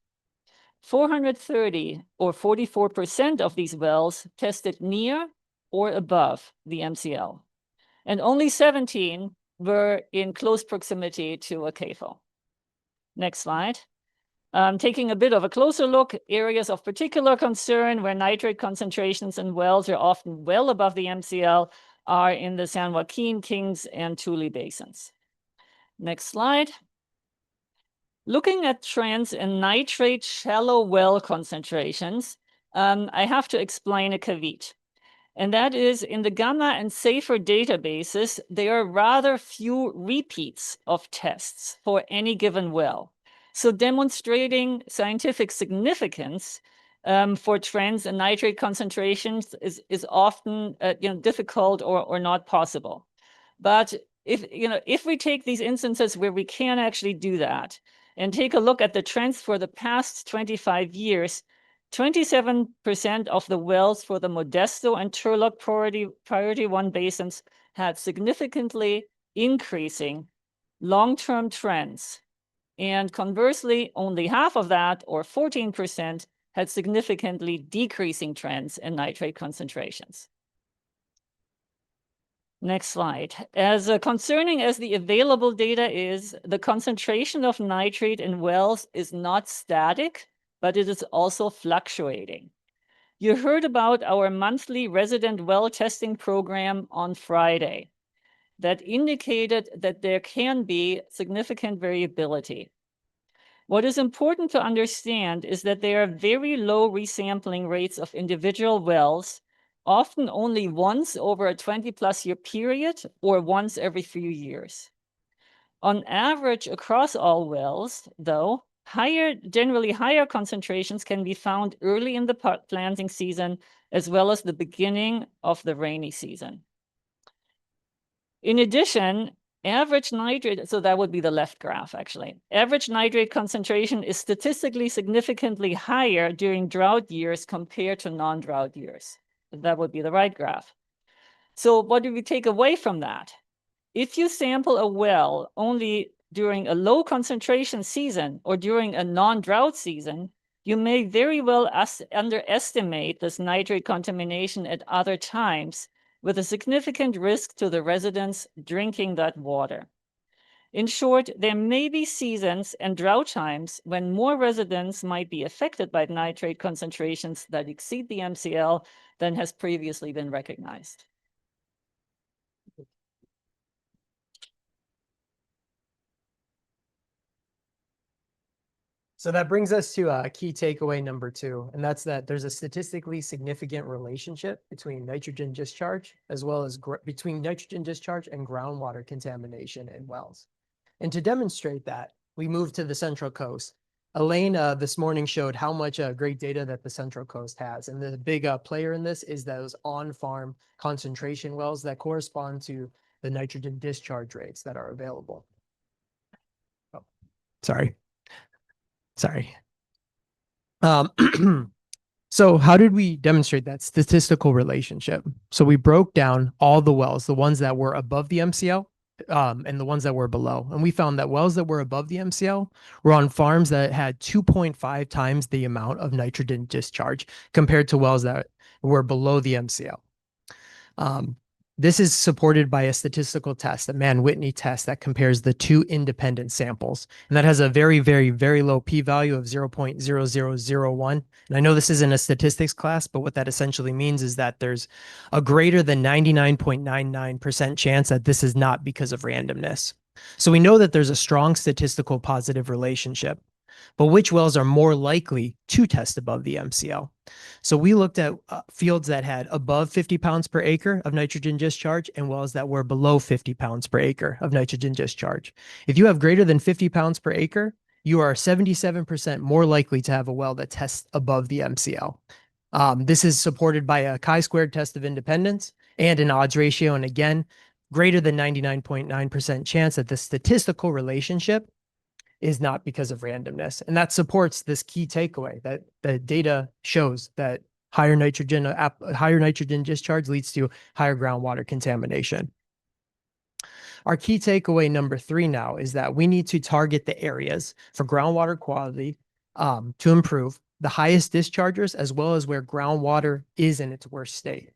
430 or 44% of these wells tested near or above the MCL, and only 17 were in close proximity to a CAFO. Next slide. Taking a bit of a closer look, areas of particular concern where nitrate concentrations in wells are often well above the MCL are in the San Joaquin, Kings, and Tule basins. Next slide. Looking at trends in nitrate shallow well concentrations, I have to explain a caveat. And that is, in the Gamma and SAFER databases, there are rather few repeats of tests for any given well. So demonstrating scientific significance for trends in nitrate concentrations is often difficult or not possible. But if we take these instances where we can actually do that and take a look at the trends for the past 25 years, 27% of the wells for the Modesto and Turlock Priority 1 basins had significantly increasing long-term trends. And conversely, only half of that, or 14%, had significantly decreasing trends in nitrate concentrations. Next slide. As concerning as the available data is, the concentration of nitrate in wells is not static, but it is also fluctuating. You heard about our monthly resident well testing program on Friday that indicated that there can be significant variability. What is important to understand is that there are very low resampling rates of individual wells, often only once over a 20+ year period or once every few years. On average, across all wells, though, generally higher concentrations can be found early in the planting season, as well as the beginning of the rainy season. In addition, average nitrate, so that would be the left graph actually, average nitrate concentration is statistically significantly higher during drought years compared to non-drought years. That would be the right graph. So what do we take away from that? If you sample a well only during a low concentration season or during a non-drought season, you may very well underestimate this nitrate contamination at other times, with a significant risk to the residents drinking that water. In short, there may be seasons and drought times when more residents might be affected by nitrate concentrations that exceed the MCL than has previously been recognized. So that brings us to key takeaway number 2, and that's that there's a statistically significant relationship between nitrogen discharge as well as between nitrogen discharge and groundwater contamination in wells. And to demonstrate that, we moved to the Central Coast. Elaine this morning showed how much great data that the Central Coast has, and the big player in this is those on-farm concentration wells that correspond to the nitrogen discharge rates that are available. Oh, sorry. So how did we demonstrate that statistical relationship? So we broke down all the wells, the ones that were above the MCL, and the ones that were below. And we found that wells that were above the MCL were on farms that had 2.5 times the amount of nitrogen discharge compared to wells that were below the MCL. This is supported by a statistical test, a Mann-Whitney test that compares the two independent samples. And that has a very, very, very low p-value of 0.0001. And I know this isn't a statistics class, but what that essentially means is that there's a greater than 99.99% chance that this is not because of randomness. So we know that there's a strong statistical positive relationship. But which wells are more likely to test above the MCL? So we looked at fields that had above 50 pounds per acre of nitrogen discharge and wells that were below 50 pounds per acre of nitrogen discharge. If you have greater than 50 pounds per acre, you are 77% more likely to have a well that tests above the MCL. This is supported by a chi-squared test of independence and an odds ratio. And again, greater than 99.9% chance that the statistical relationship is not because of randomness. And that supports this key takeaway that the data shows that higher nitrogen discharge leads to higher groundwater contamination. Our key takeaway number 3 now is that we need to target the areas for groundwater quality to improve the highest dischargers, as well as where groundwater is in its worst state.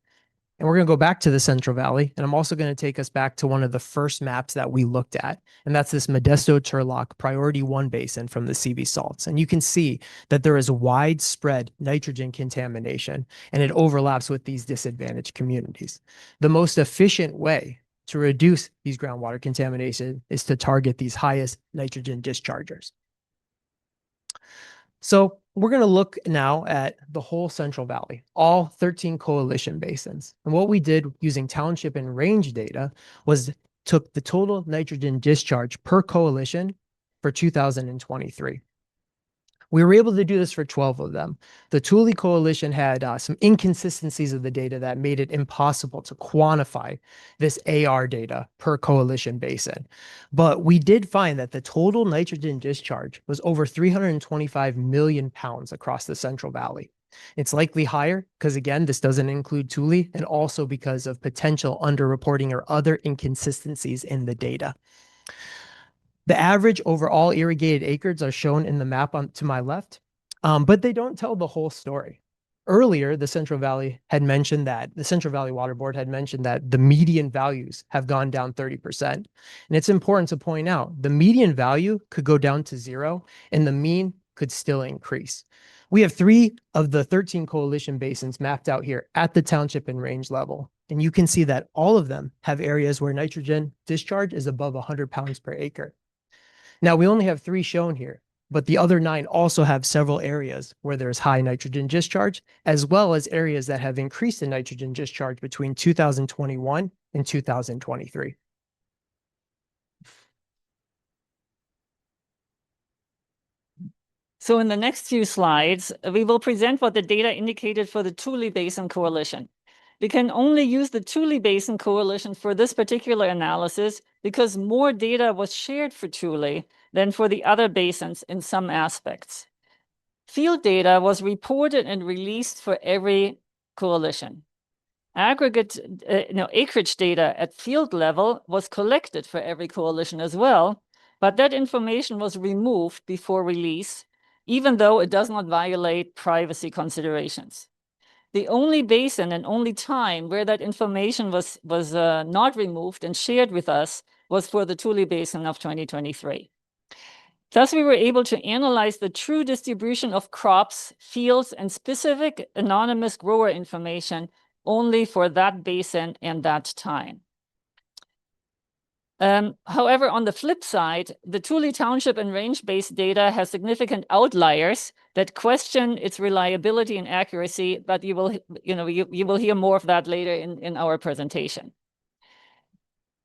And we're going to go back to the Central Valley, and I'm also going to take us back to one of the first maps that we looked at, and that's this Modesto-Turlock Priority 1 basin from the CV salts. And you can see that there is widespread nitrogen contamination, and it overlaps with these disadvantaged communities. The most efficient way to reduce these groundwater contamination is to target these highest nitrogen dischargers. So we're going to look now at the whole Central Valley, all 13 coalition basins. And what we did using township and range data was took the total nitrogen discharge per coalition for 2023. We were able to do this for 12 of them. The Thule coalition had some inconsistencies of the data that made it impossible to quantify this AR data per coalition basin. But we did find that the total nitrogen discharge was over 325 million pounds across the Central Valley. It's likely higher because, again, this doesn't include Thule, and also because of potential underreporting or other inconsistencies in the data. The average over all irrigated acres are shown in the map to my left, but they don't tell the whole story. Earlier, the Central Valley Water Board had mentioned that the median values have gone down 30%. And it's important to point out the median value could go down to 0 and the mean could still increase. We have 3 of the 13 coalition basins mapped out here at the township and range level. And you can see that all of them have areas where nitrogen discharge is above 100 pounds per acre. Now, we only have 3 shown here, but the other 9 also have several areas where there's high nitrogen discharge, as well as areas that have increased in nitrogen discharge between 2021 and 2023. So in the next few slides, we will present what the data indicated for the Thule Basin Coalition. We can only use the Thule Basin Coalition for this particular analysis because more data was shared for Thule than for the other basins in some aspects. Field data was reported and released for every coalition. Aggregate acreage data at field level was collected for every coalition as well, but that information was removed before release, even though it does not violate privacy considerations. The only basin and only time where that information was not removed and shared with us was for the Thule Basin of 2023. Thus, we were able to analyze the true distribution of crops, fields, and specific anonymous grower information only for that basin and that time. However, on the flip side, the Thule Township and range-based data has significant outliers that question its reliability and accuracy, but you will hear more of that later in our presentation.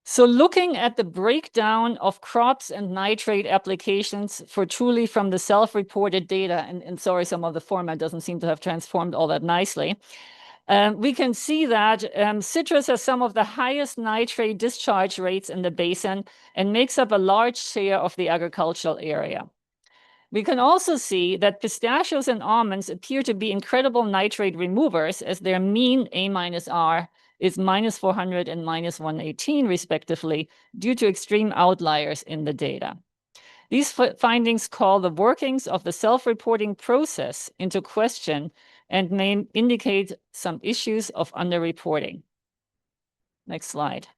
So looking at the breakdown of crops and nitrate applications for Thule from the self-reported data, and sorry, some of the format doesn't seem to have transformed all that nicely. We can see that citrus has some of the highest nitrate discharge rates in the basin and makes up a large share of the agricultural area. We can also see that pistachios and almonds appear to be incredible nitrate removers, as their mean A-R is -400 and -118 respectively, due to extreme outliers in the data. These findings call the workings of the self-reporting process into question and may indicate some issues of underreporting. Next slide.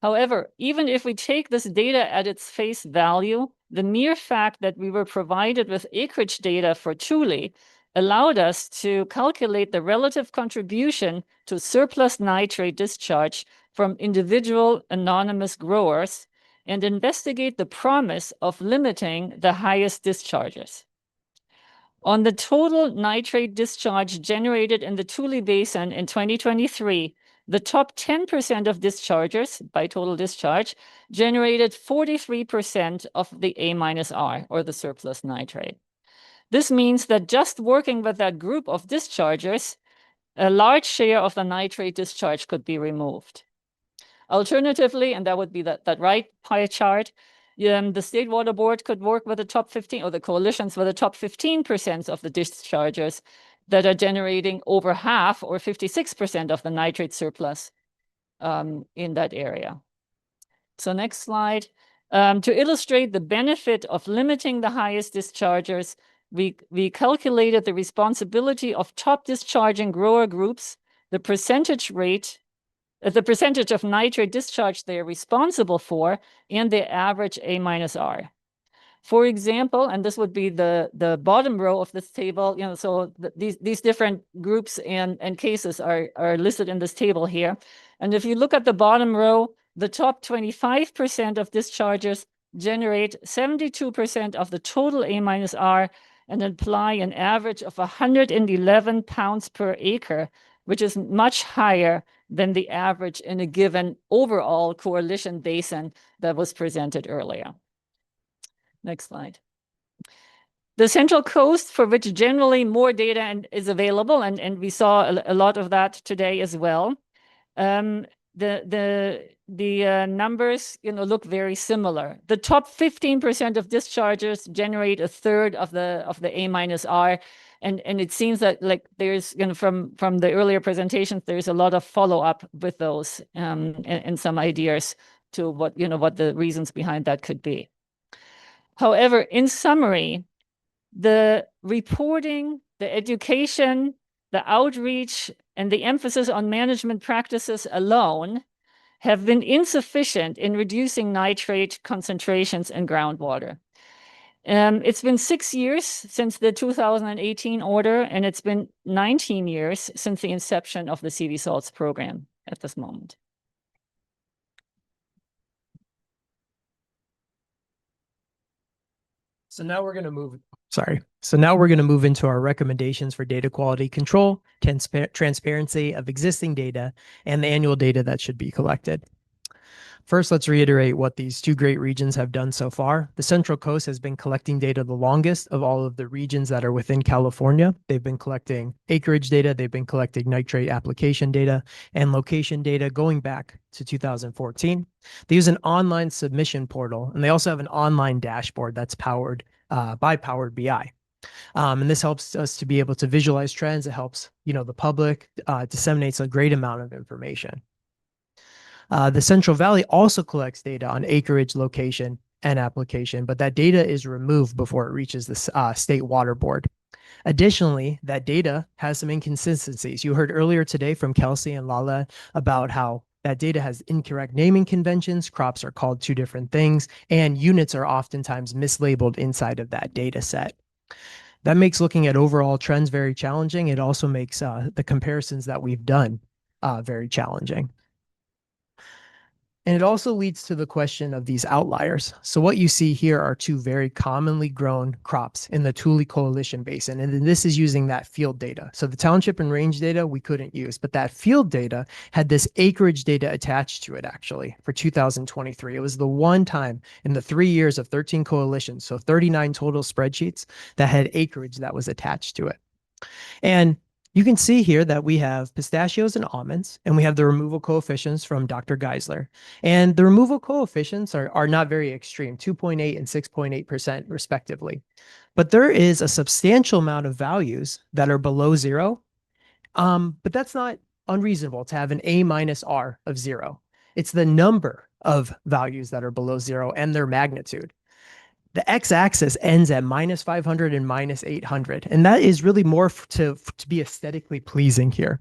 However, even if we take this data at its face value, the mere fact that we were provided with acreage data for Tule allowed us to calculate the relative contribution to surplus nitrate discharge from individual anonymous growers and investigate the promise of limiting the highest discharges. On the total nitrate discharge generated in the Tule Basin in 2023, the top 10% of dischargers by total discharge generated 43% of the A-R, or the surplus nitrate. This means that just working with that group of dischargers, a large share of the nitrate discharge could be removed. Alternatively, and that would be that right pie chart, the State Water Board could work with the top 15, or the coalitions with the top 15% of the dischargers that are generating over half, or 56% of the nitrate surplus in that area. So next slide. To illustrate the benefit of limiting the highest dischargers, we calculated the responsibility of top discharging grower groups, the percentage of nitrate discharge they are responsible for, and their average A-R. For example, and this would be the bottom row of this table, so these different groups and cases are listed in this table here. And if you look at the bottom row, the top 25% of dischargers generate 72% of the total A-R and apply an average of 111 pounds per acre, which is much higher than the average in a given overall coalition basin that was presented earlier. Next slide. The Central Coast, for which generally more data is available, and we saw a lot of that today as well. The numbers look very similar. The top 15% of dischargers generate a third of the A-R, and it seems that there's from the earlier presentations, there's a lot of follow-up with those and some ideas to what the reasons behind that could be. However, in summary, the reporting, the education, the outreach, and the emphasis on management practices alone have been insufficient in reducing nitrate concentrations in groundwater. It's been 6 years since the 2018 order, and it's been 19 years since the inception of the CV Salts program at this moment. So now we're going to move. So now we're going to move into our recommendations for data quality control, transparency of existing data, and the annual data that should be collected. First, let's reiterate what these two great regions have done so far. The Central Coast has been collecting data the longest of all of the regions that are within California. They've been collecting acreage data, they've been collecting nitrate application data, and location data going back to 2014. They use an online submission portal, and they also have an online dashboard that's powered by Powered BI. And this helps us to be able to visualize trends. It helps, the public, disseminates a great amount of information. The Central Valley also collects data on acreage, location, and application, but that data is removed before it reaches the State Water Board. Additionally, that data has some inconsistencies. You heard earlier today from Kelsey and Lala about how that data has incorrect naming conventions, crops are called two different things, and units are oftentimes mislabeled inside of that data set. That makes looking at overall trends very challenging. It also makes the comparisons that we've done very challenging. And it also leads to the question of these outliers. So what you see here are two very commonly grown crops in the Tule Coalition Basin. And this is using that field data. So the township and range data we couldn't use, but that field data had this acreage data attached to it actually for 2023. It was the one time in the 3 years of 13 coalitions, so 39 total spreadsheets that had acreage that was attached to it. And You can see here that we have pistachios and almonds, and we have the removal coefficients from Dr. Geisler. And the removal coefficients are not very extreme, 2.8 and 6.8% respectively. But there is a substantial amount of values that are below zero. But that's not unreasonable to have an A-R of 0. It's the number of values that are below 0 and their magnitude. The x-axis ends at -500 and -800, and that is really more to be aesthetically pleasing here.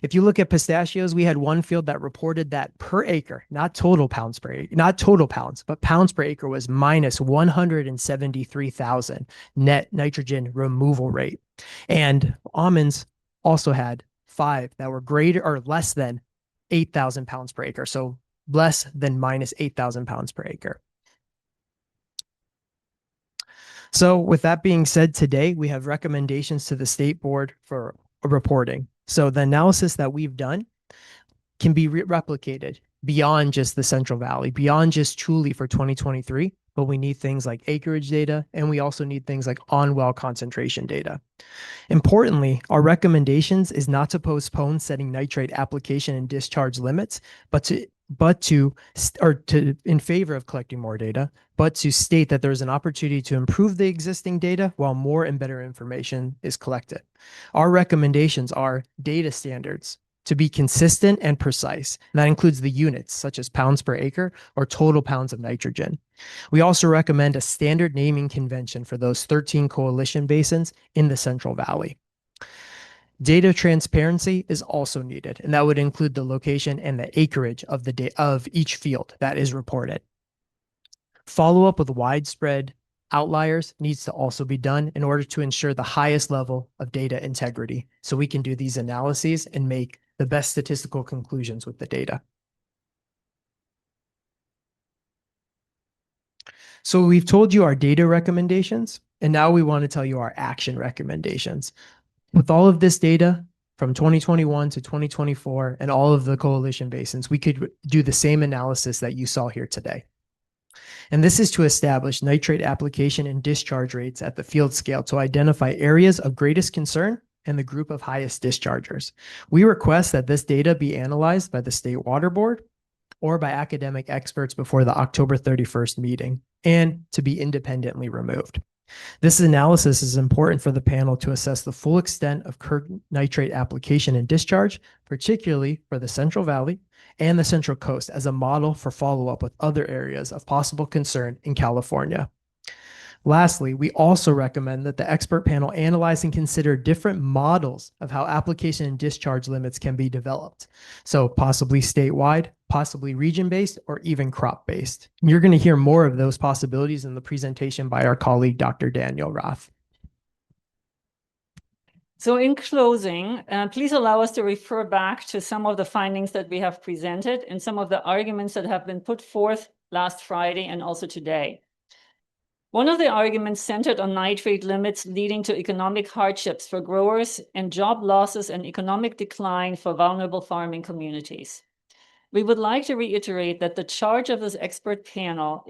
If you look at pistachios, we had one field that reported that per acre, not total pounds per acre, not total pounds, but pounds per acre was -173,000 net nitrogen removal rate. And almonds also had 5 that were greater or less than 8,000 pounds per acre, so less than -8,000 pounds per acre. So with that being said, today we have recommendations to the state board for reporting. So the analysis that we've done can be replicated beyond just the Central Valley, beyond just truly for 2023, but we need things like acreage data, and we also need things like on-well concentration data. Importantly, our recommendations is not to postpone setting nitrate application and discharge limits, in favor of collecting more data, but to state that there's an opportunity to improve the existing data while more and better information is collected. Our recommendations are data standards to be consistent and precise. And that includes the units such as pounds per acre or total pounds of nitrogen. We also recommend a standard naming convention for those 13 coalition basins in the Central Valley. Data transparency is also needed, and that would include the location and the acreage of each field that is reported. Follow-up with widespread outliers needs to also be done in order to ensure the highest level of data integrity, so we can do these analyses and make the best statistical conclusions with the data. So we've told you our data recommendations, and now we want to tell you our action recommendations. With all of this data from 2021 to 2024 and all of the coalition basins, we could do the same analysis that you saw here today. And this is to establish nitrate application and discharge rates at the field scale to identify areas of greatest concern and the group of highest dischargers. We request that this data be analyzed by the State Water Board or by academic experts before the October 31st meeting and to be independently removed. This analysis is important for the panel to assess the full extent of current nitrate application and discharge, particularly for the Central Valley and the Central Coast as a model for follow-up with other areas of possible concern in California. Lastly, we also recommend that the expert panel analyze and consider different models of how application and discharge limits can be developed. So possibly statewide, possibly region-based, or even crop-based. You're going to hear more of those possibilities in the presentation by our colleague, Dr. Daniel Roth. So in closing, please allow us to refer back to some of the findings that we have presented and some of the arguments that have been put forth last Friday and also today. One of the arguments centered on nitrate limits leading to economic hardships for growers and job losses and economic decline for vulnerable farming communities. We would like to reiterate that the charge of this expert panel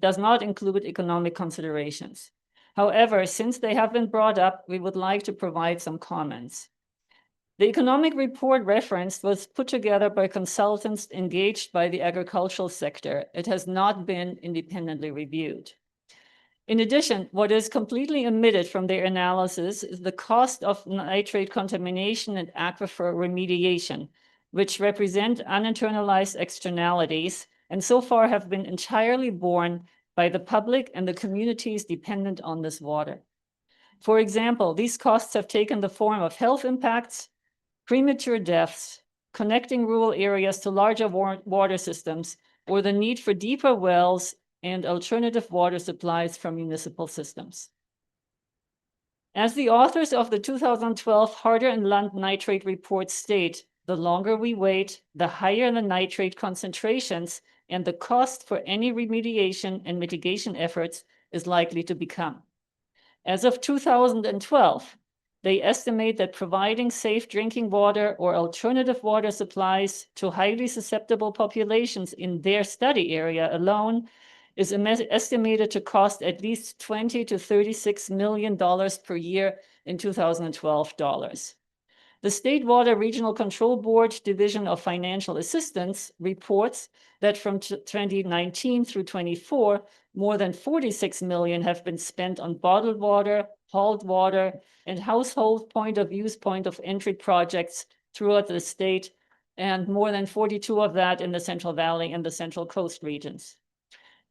does not include economic considerations. However, since they have been brought up, we would like to provide some comments. The economic report referenced was put together by consultants engaged by the agricultural sector. It has not been independently reviewed. In addition, what is completely omitted from their analysis is the cost of nitrate contamination and aquifer remediation, which represent uninternalized externalities and so far have been entirely borne by the public and the communities dependent on this water. For example, these costs have taken the form of health impacts, premature deaths, connecting rural areas to larger water systems, or the need for deeper wells and alternative water supplies from municipal systems. As the authors of the 2012 Harder and Lund nitrate report state, the longer we wait, the higher the nitrate concentrations and the cost for any remediation and mitigation efforts is likely to become. As of 2012, they estimate that providing safe drinking water or alternative water supplies to highly susceptible populations in their study area alone is estimated to cost at least $20 to $36 million per year in 2012 dollars. The State Water Regional Control Board Division of Financial Assistance reports that from 2019 through 24, more than 46 million have been spent on bottled water, hauled water, and household point of use, point of entry projects throughout the state, and more than 42 of that in the Central Valley and the Central Coast regions.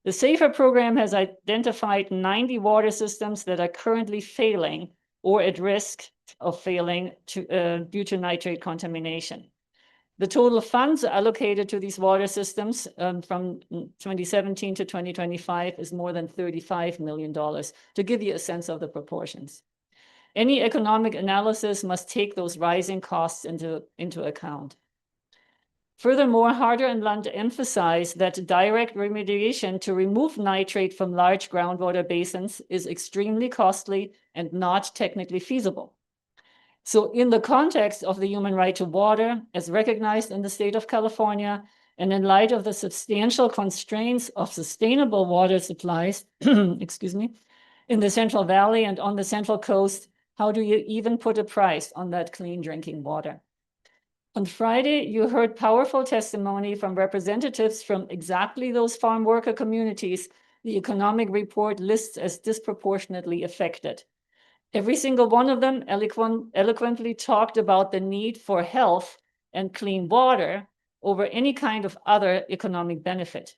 The SAFER program has identified 90 water systems that are currently failing or at risk of failing due to nitrate contamination. The total funds allocated to these water systems from 2017 to 2025 is more than $35 million, to give you a sense of the proportions. Any economic analysis must take those rising costs into account. Furthermore, Harder and Lund emphasize that direct remediation to remove nitrate from large groundwater basins is extremely costly and not technically feasible. So in the context of the human right to water, as recognized in the state of California, and in light of the substantial constraints of sustainable water supplies, excuse me, in the Central Valley and on the Central Coast, how do you even put a price on that clean drinking water? On Friday, you heard powerful testimony from representatives from exactly those farm worker communities the economic report lists as disproportionately affected. Every single one of them eloquently talked about the need for health and clean water over any kind of other economic benefit.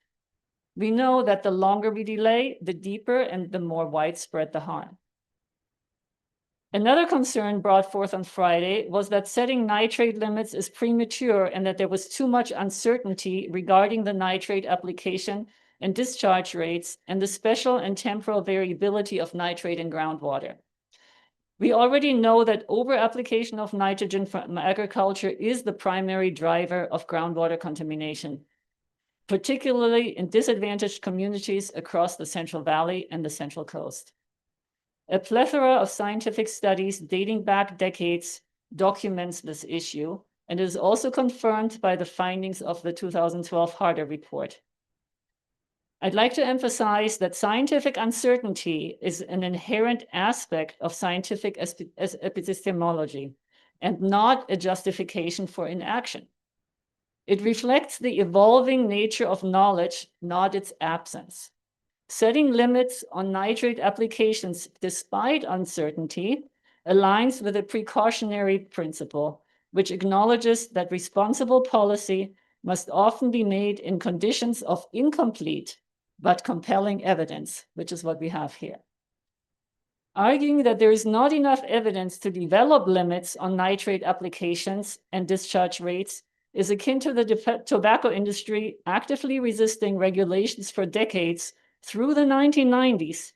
We know that the longer we delay, the deeper and the more widespread the harm. Another concern brought forth on Friday was that setting nitrate limits is premature and that there was too much uncertainty regarding the nitrate application and discharge rates and the special and temporal variability of nitrate in groundwater. We already know that over-application of nitrogen from agriculture is the primary driver of groundwater contamination, particularly in disadvantaged communities across the Central Valley and the Central Coast. A plethora of scientific studies dating back decades documents this issue, and is also confirmed by the findings of the 2012 Harder report. I'd like to emphasize that scientific uncertainty is an inherent aspect of scientific epistemology and not a justification for inaction. It reflects the evolving nature of knowledge, not its absence. Setting limits on nitrate applications despite uncertainty aligns with a precautionary principle, which acknowledges that responsible policy must often be made in conditions of incomplete but compelling evidence, which is what we have here. Arguing that there is not enough evidence to develop limits on nitrate applications and discharge rates is akin to the tobacco industry actively resisting regulations for decades through the 1990s,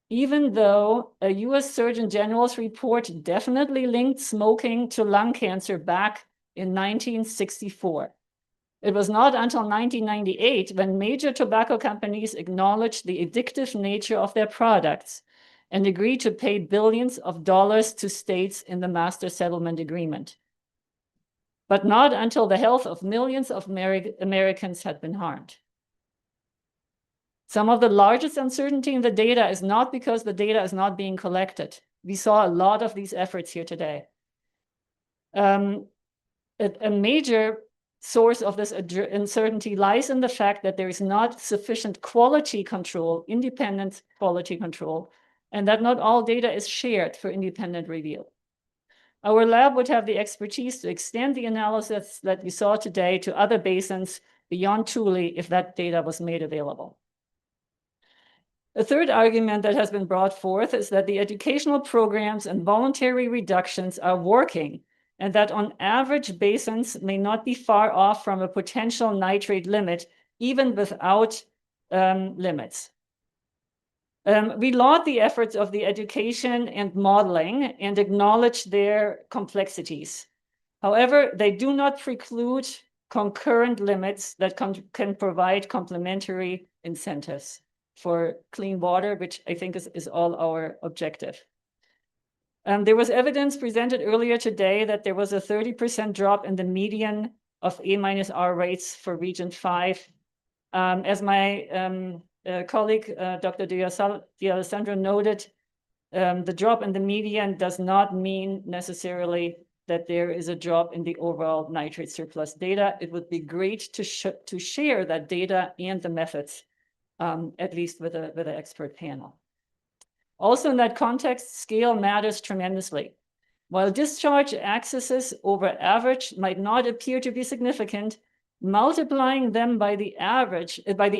even though a US Surgeon General's report definitely linked smoking to lung cancer back in 1964. It was not until 1998 when major tobacco companies acknowledged the addictive nature of their products and agreed to pay billions of dollars to states in the Master Settlement Agreement. But not until the health of millions of Americans had been harmed. Some of the largest uncertainty in the data is not because the data is not being collected. We saw a lot of these efforts here today. A major source of this uncertainty lies in the fact that there is not sufficient quality control, independent quality control, and that not all data is shared for independent review. Our lab would have the expertise to extend the analysis that we saw today to other basins beyond Tule if that data was made available. A third argument that has been brought forth is that the educational programs and voluntary reductions are working, and that on average, basins may not be far off from a potential nitrate limit, even without limits. We laud the efforts of the education and modeling and acknowledge their complexities. However, they do not preclude concurrent limits that can provide complementary incentives for clean water, which I think is all our objective. There was evidence presented earlier today that there was a 30% drop in the median of A-R rates for Region 5. As my colleague, Dr. D'Alessandro noted, the drop in the median does not mean necessarily that there is a drop in the overall nitrate surplus data. It would be great to share that data and the methods, at least with an expert panel. Also, in that context, scale matters tremendously. While discharge excesses over average might not appear to be significant, multiplying them by the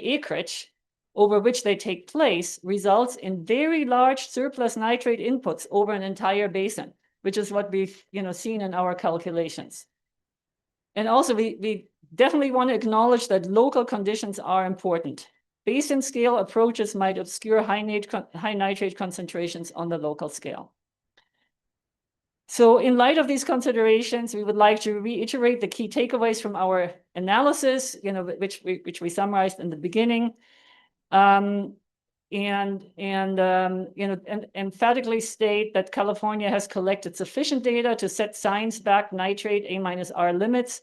acreage over which they take place results in very large surplus nitrate inputs over an entire basin, which is what we've seen in our calculations. And also, we definitely want to acknowledge that local conditions are important. Basin scale approaches might obscure high nitrate concentrations on the local scale. So in light of these considerations, we would like to reiterate the key takeaways from our analysis, which we summarized in the beginning, and emphatically state that California has collected sufficient data to set science-backed nitrate A-R limits.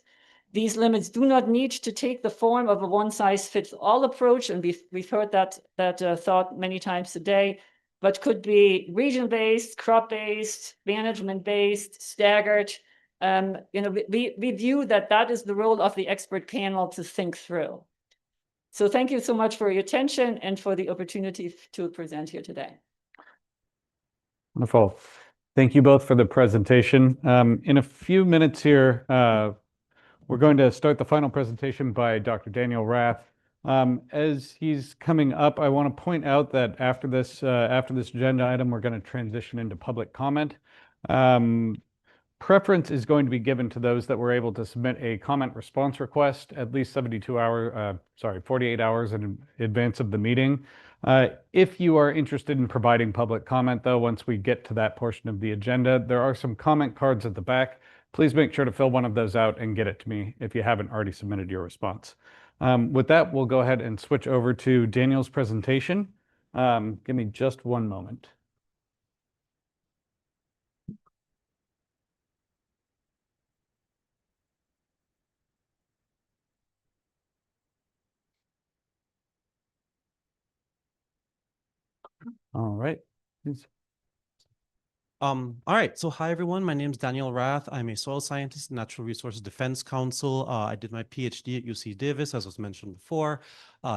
These limits do not need to take the form of a one-size-fits-all approach, and we've heard that thought many times today, but could be region-based, crop-based, management-based, staggered. We view that is the role of the expert panel to think through. So thank you so much for your attention and for the opportunity to present here today. Wonderful. Thank you both for the presentation. In a few minutes here, we're going to start the final presentation by Dr. Daniel Rath. As he's coming up, I want to point out that after this agenda item, we're going to transition into public comment. Preference is going to be given to those that were able to submit a comment response request at least 48 hours in advance of the meeting. If you are interested in providing public comment, though, once we get to that portion of the agenda, there are some comment cards at the back. Please make sure to fill one of those out and get it to me if you haven't already submitted your response. With that, we'll go ahead and switch over to Daniel's presentation. Give me just one moment. All right. Please. All right. So hi, everyone. My name is Daniel Rath. I'm a soil scientist in Natural Resources Defense Council. I did my PhD at UC Davis, as was mentioned before.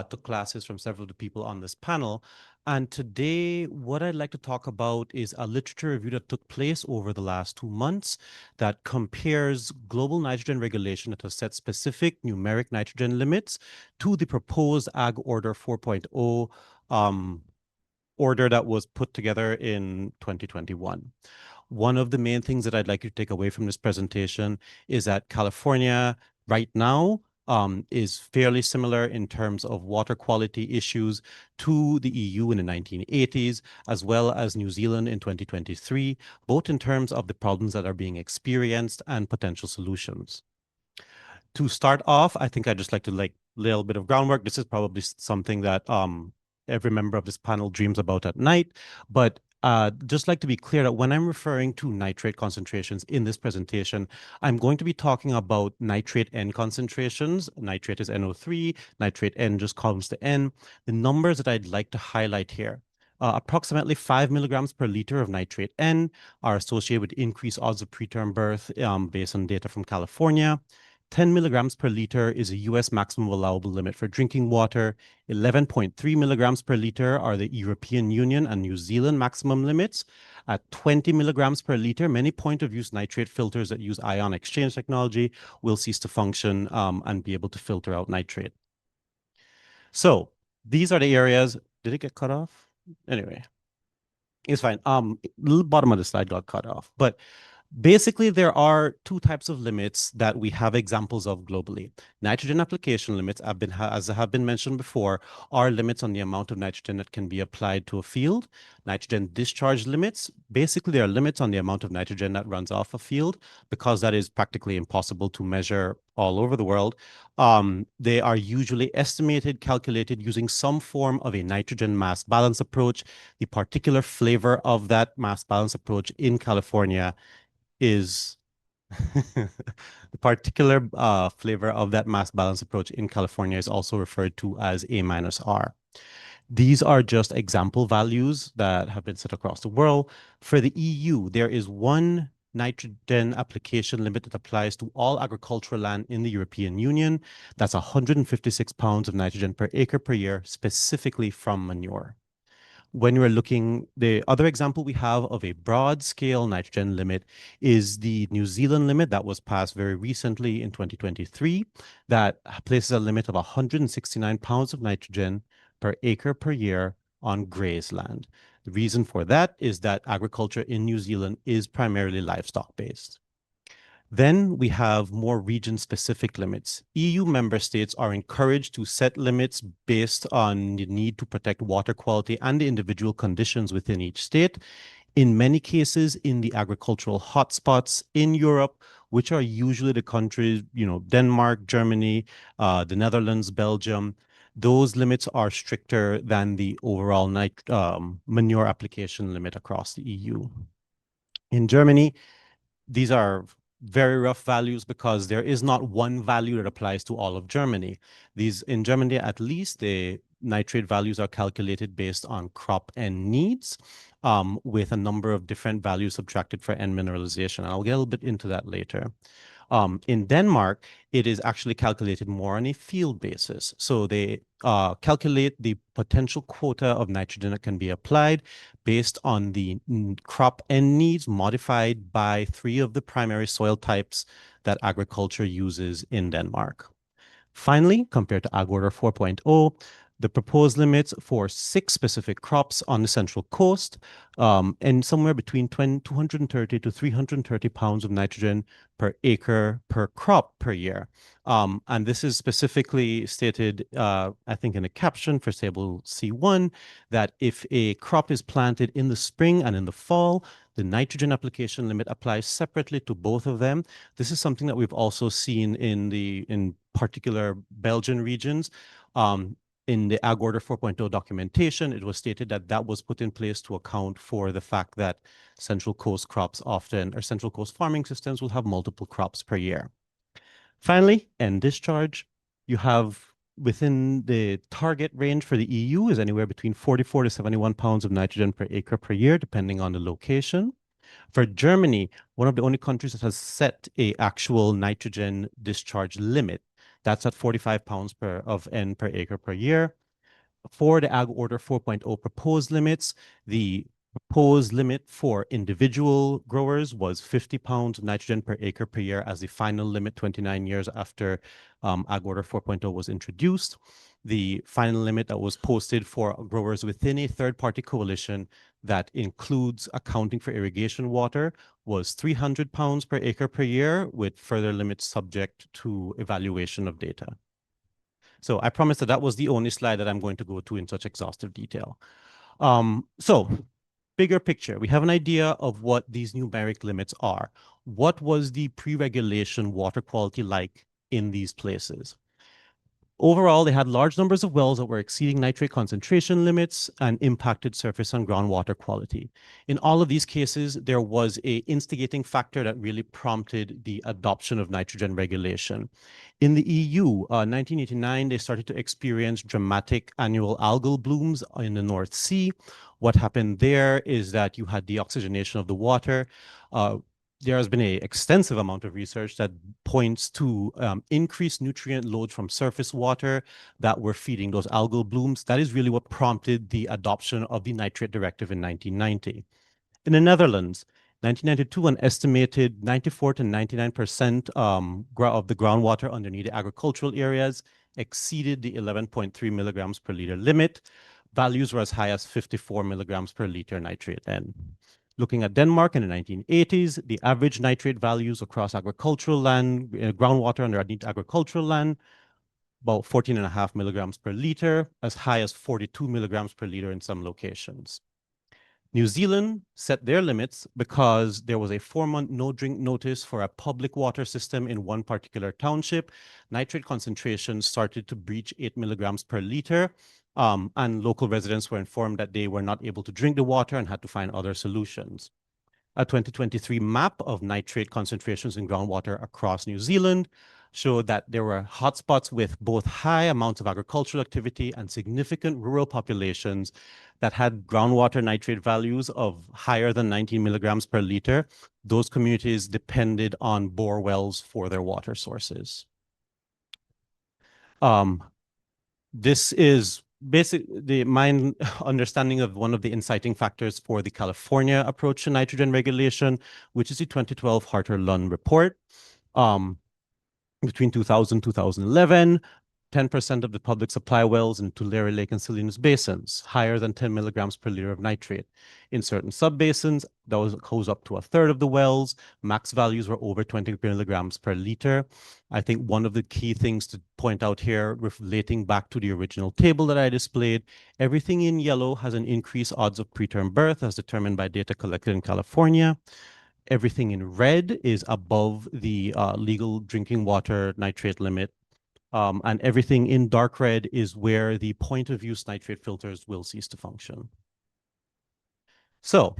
Took classes from several of the people on this panel. And today, what I'd like to talk about is a literature review that took place over the last 2 months that compares global nitrogen regulation that has set specific numeric nitrogen limits to the proposed Ag Order 4.0 order that was put together in 2021. One of the main things that I'd like you to take away from this presentation is that California right now is fairly similar in terms of water quality issues to the EU in the 1980s, as well as New Zealand in 2023, both in terms of the problems that are being experienced and potential solutions. To start off, I think I'd just like to lay a little bit of groundwork. This is probably something that every member of this panel dreams about at night, but just like to be clear that when I'm referring to nitrate concentrations in this presentation, I'm going to be talking about nitrate N concentrations. Nitrate is NO3, nitrate N just columns to N. The numbers that I'd like to highlight here, approximately 5 milligrams per liter of nitrate N are associated with increased odds of preterm birth based on data from California. 10 milligrams per liter is a US maximum allowable limit for drinking water. 11.3 milligrams per liter are the European Union and New Zealand maximum limits. At 20 milligrams per liter, many point-of-use nitrate filters that use ion exchange technology will cease to function and be able to filter out nitrate. So these are the areas. Did it get cut off? Anyway, it's fine. The bottom of the slide got cut off, but basically, there are two types of limits that we have examples of globally. Nitrogen application limits, as have been mentioned before, are limits on the amount of nitrogen that can be applied to a field. Nitrogen discharge limits, basically, there are limits on the amount of nitrogen that runs off a field, because that is practically impossible to measure all over the world. They are usually estimated, calculated using some form of a nitrogen mass balance approach. The particular flavor of that mass balance approach in California is the particular flavor of that mass balance approach in California is also referred to as A-R. These are just example values that have been set across the world. For the EU, there is one nitrogen application limit that applies to all agricultural land in the European Union. That's 156 pounds of nitrogen per acre per year, specifically from manure. When we're looking, the other example we have of a broad scale nitrogen limit is the New Zealand limit that was passed very recently in 2023 that places a limit of 169 pounds of nitrogen per acre per year on grazed land. The reason for that is that agriculture in New Zealand is primarily livestock based. Then we have more region-specific limits. EU member states are encouraged to set limits based on the need to protect water quality and the individual conditions within each state. In many cases, in the agricultural hotspots in Europe, which are usually the countries, Denmark, Germany, the Netherlands, Belgium, those limits are stricter than the overall manure application limit across the EU. In Germany, these are very rough values because there is not one value that applies to all of Germany. In Germany, at least, the nitrate values are calculated based on crop and needs, with a number of different values subtracted for N mineralization. I'll get a little bit into that later. In Denmark, it is actually calculated more on a field basis. So they calculate the potential quota of nitrogen that can be applied based on the crop end needs modified by 3 of the primary soil types that agriculture uses in Denmark. Finally, compared to Ag Order 4.0, the proposed limits for 6 specific crops on the Central Coast, and somewhere between 230 to 330 pounds of nitrogen per acre per crop per year. And this is specifically stated, I think, in a caption for Table C1, that if a crop is planted in the spring and in the fall, the nitrogen application limit applies separately to both of them. This is something that we've also seen in particular Belgian regions. In the Ag Order 4.0 documentation, it was stated that that was put in place to account for the fact that Central Coast crops often, or Central Coast farming systems will have multiple crops per year. Finally, end discharge, you have within the target range for the EU is anywhere between 44 to 71 pounds of nitrogen per acre per year, depending on the location. For Germany, one of the only countries that has set a actual nitrogen discharge limit. That's at 45 pounds of N per acre per year. For the Ag Order 4.0 proposed limits, the proposed limit for individual growers was 50 pounds of nitrogen per acre per year as the final limit 29 years after Ag Order 4.0 was introduced. The final limit that was posted for growers within a third-party coalition that includes accounting for irrigation water was 300 pounds per acre per year, with further limits subject to evaluation of data. So I promised that that was the only slide that I'm going to go to in such exhaustive detail. So bigger picture, we have an idea of what these numeric limits are. What was the pre-regulation water quality like in these places? Overall, they had large numbers of wells that were exceeding nitrate concentration limits and impacted surface and groundwater quality. In all of these cases, there was an instigating factor that really prompted the adoption of nitrogen regulation. In the EU, 1989, they started to experience dramatic annual algal blooms in the North Sea. What happened there is that you had deoxygenation of the water. There has been an extensive amount of research that points to increased nutrient load from surface water that were feeding those algal blooms. That is really what prompted the adoption of the nitrate directive in 1990. In the Netherlands, 1992, an estimated 94 to 99% of the groundwater underneath the agricultural areas exceeded the 11.3 milligrams per liter limit. Values were as high as 54 milligrams per liter nitrate N. Looking at Denmark in the 1980s, the average nitrate values across agricultural land, groundwater underneath agricultural land, about 14.5 milligrams per liter, as high as 42 milligrams per liter in some locations. New Zealand set their limits because there was a 4-month no-drink notice for a public water system in one particular township. Nitrate concentrations started to breach 8 milligrams per liter. And local residents were informed that they were not able to drink the water and had to find other solutions. A 2023 map of nitrate concentrations in groundwater across New Zealand showed that there were hotspots with both high amounts of agricultural activity and significant rural populations that had groundwater nitrate values of higher than 19 milligrams per liter. Those communities depended on bore wells for their water sources. This is my understanding of one of the inciting factors for the California approach to nitrogen regulation, which is the 2012 Harter-Lund report. Between 2000 and 2011, 10% of the public supply wells in Tulare Lake and Salinas basins, higher than 10 milligrams per liter of nitrate. In certain sub-basins, that goes up to a third of the wells. Max values were over 20 milligrams per liter. I think one of the key things to point out here, relating back to the original table that I displayed, everything in yellow has an increased odds of preterm birth as determined by data collected in California. Everything in red is above the legal drinking water nitrate limit. And everything in dark red is where the point of use nitrate filters will cease to function. So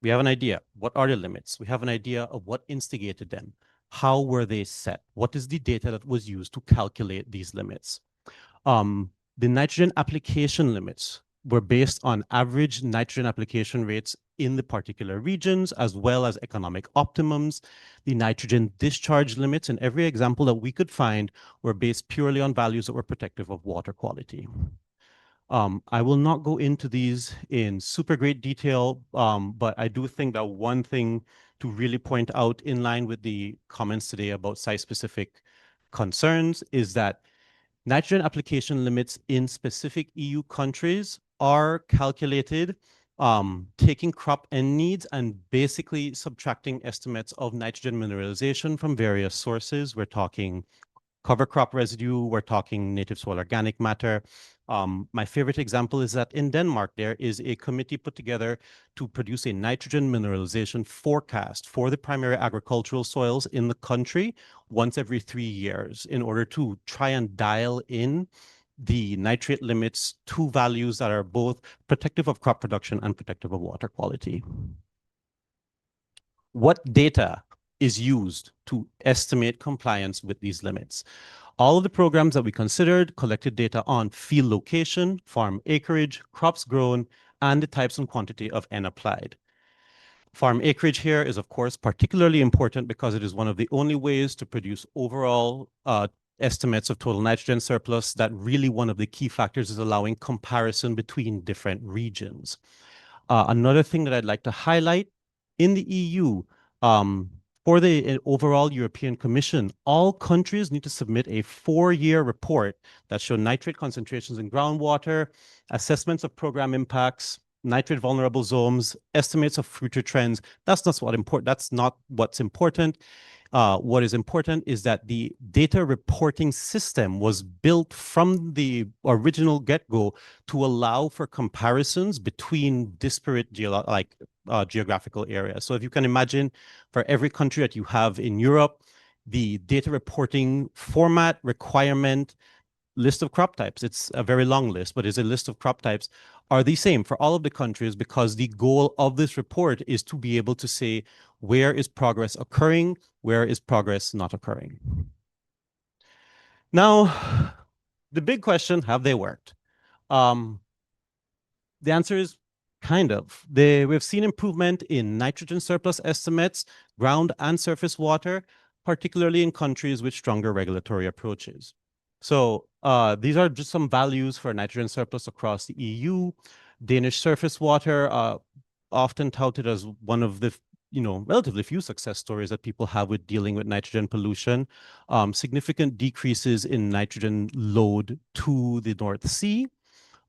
we have an idea. What are the limits? We have an idea of what instigated them. How were they set? What is the data that was used to calculate these limits? The nitrogen application limits were based on average nitrogen application rates in the particular regions, as well as economic optimums. The nitrogen discharge limits in every example that we could find were based purely on values that were protective of water quality. I will not go into these in super great detail, but I do think that one thing to really point out in line with the comments today about site-specific concerns is that nitrogen application limits in specific EU countries are calculated taking crop end needs and basically subtracting estimates of nitrogen mineralization from various sources. We're talking cover crop residue, we're talking native soil organic matter. My favorite example is that in Denmark, there is a committee put together to produce a nitrogen mineralization forecast for the primary agricultural soils in the country once every 3 years in order to try and dial in the nitrate limits to values that are both protective of crop production and protective of water quality. What data is used to estimate compliance with these limits? All of the programs that we considered collected data on field location, farm acreage, crops grown, and the types and quantity of N applied. Farm acreage here is, of course, particularly important because it is one of the only ways to produce overall estimates of total nitrogen surplus. That really one of the key factors is allowing comparison between different regions. Another thing that I'd like to highlight in the EU, for the overall European Commission, all countries need to submit a 4-year report that show nitrate concentrations in groundwater, assessments of program impacts, nitrate vulnerable zones, estimates of future trends. That's not what's important. What is important is that the data reporting system was built from the original get-go to allow for comparisons between disparate geographical areas. So if you can imagine, for every country that you have in Europe, the data reporting format, requirement, list of crop types, it's a very long list, but it's a list of crop types, are the same for all of the countries because the goal of this report is to be able to say where is progress occurring, where is progress not occurring. Now, the big question, have they worked? The answer is kind of. We've seen improvement in nitrogen surplus estimates, ground and surface water, particularly in countries with stronger regulatory approaches. So these are just some values for nitrogen surplus across the EU. Danish surface water, often touted as one of the relatively few success stories that people have with dealing with nitrogen pollution. Significant decreases in nitrogen load to the North Sea.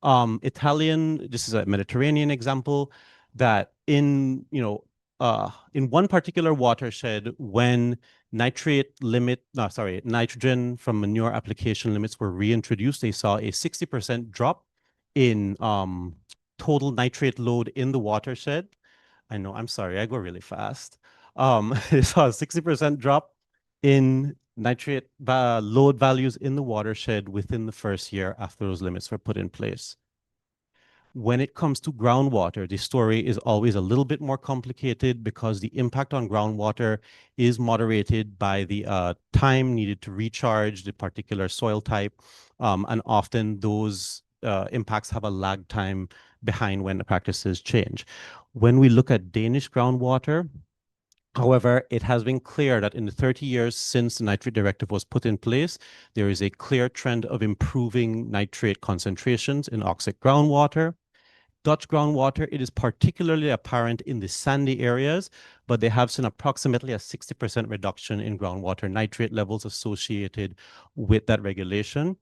Italian, this is a Mediterranean example, that in one particular watershed, when nitrogen from manure application limits were reintroduced, they saw a 60% drop in total nitrate load in the watershed. I know, I'm sorry, I go really fast. They saw a 60% drop in nitrate load values in the watershed within the first year after those limits were put in place. When it comes to groundwater, the story is always a little bit more complicated because the impact on groundwater is moderated by the time needed to recharge the particular soil type. And often those impacts have a lag time behind when the practices change. When we look at Danish groundwater, however, it has been clear that in the 30 years since the nitrate directive was put in place, there is a clear trend of improving nitrate concentrations in Oxic groundwater. Dutch groundwater, it is particularly apparent in the sandy areas, but they have seen approximately a 60% reduction in groundwater nitrate levels associated with that regulation.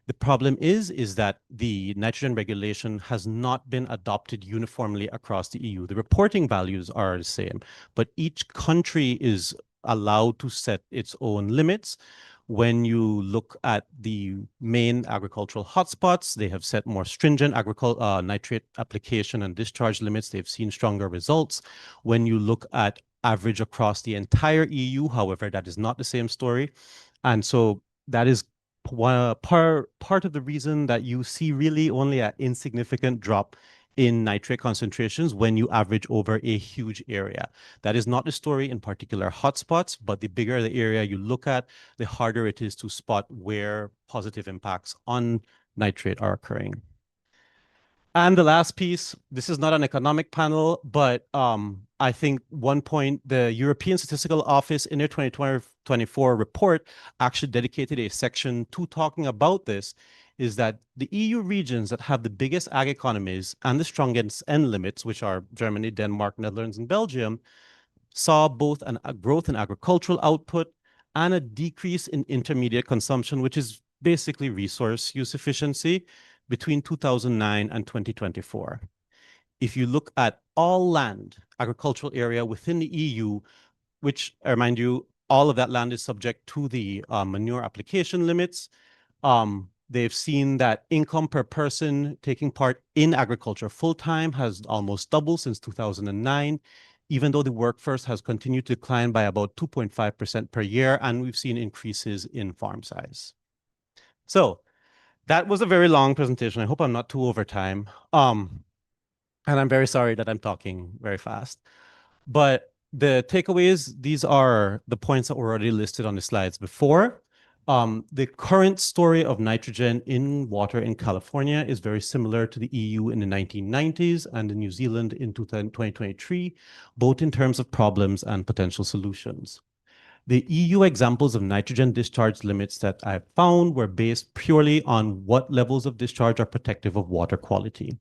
The problem is that the nitrogen regulation has not been adopted uniformly across the EU. The reporting values are the same, but each country is allowed to set its own limits. When you look at the main agricultural hotspots, they have set more stringent nitrate application and discharge limits. They've seen stronger results. When you look at average across the entire EU, however, that is not the same story. And so that is part of the reason that you see really only an insignificant drop in nitrate concentrations when you average over a huge area. That is not the story in particular hotspots, but the bigger the area you look at, the harder it is to spot where positive impacts on nitrate are occurring. And the last piece, this is not an economic panel, but I think one point, the European Statistical Office in their 2024 report actually dedicated a section to talking about this, is that the EU regions that have the biggest ag economies and the strongest end limits, which are Germany, Denmark, Netherlands, and Belgium, saw both a growth in agricultural output and a decrease in intermediate consumption, which is basically resource use efficiency, between 2009 and 2024. If you look at all land, agricultural area within the EU, which I remind you, all of that land is subject to the manure application limits. They've seen that income per person taking part in agriculture full-time has almost doubled since 2009, even though the workforce has continued to decline by about 2.5% per year, and we've seen increases in farm size. So that was a very long presentation. I hope I'm not too over time. And I'm very sorry that I'm talking very fast. But the takeaways, these are the points that were already listed on the slides before. The current story of nitrogen in water in California is very similar to the EU in the 1990s and in New Zealand in 2023, both in terms of problems and potential solutions. The EU examples of nitrogen discharge limits that I found were based purely on what levels of discharge are protective of water quality.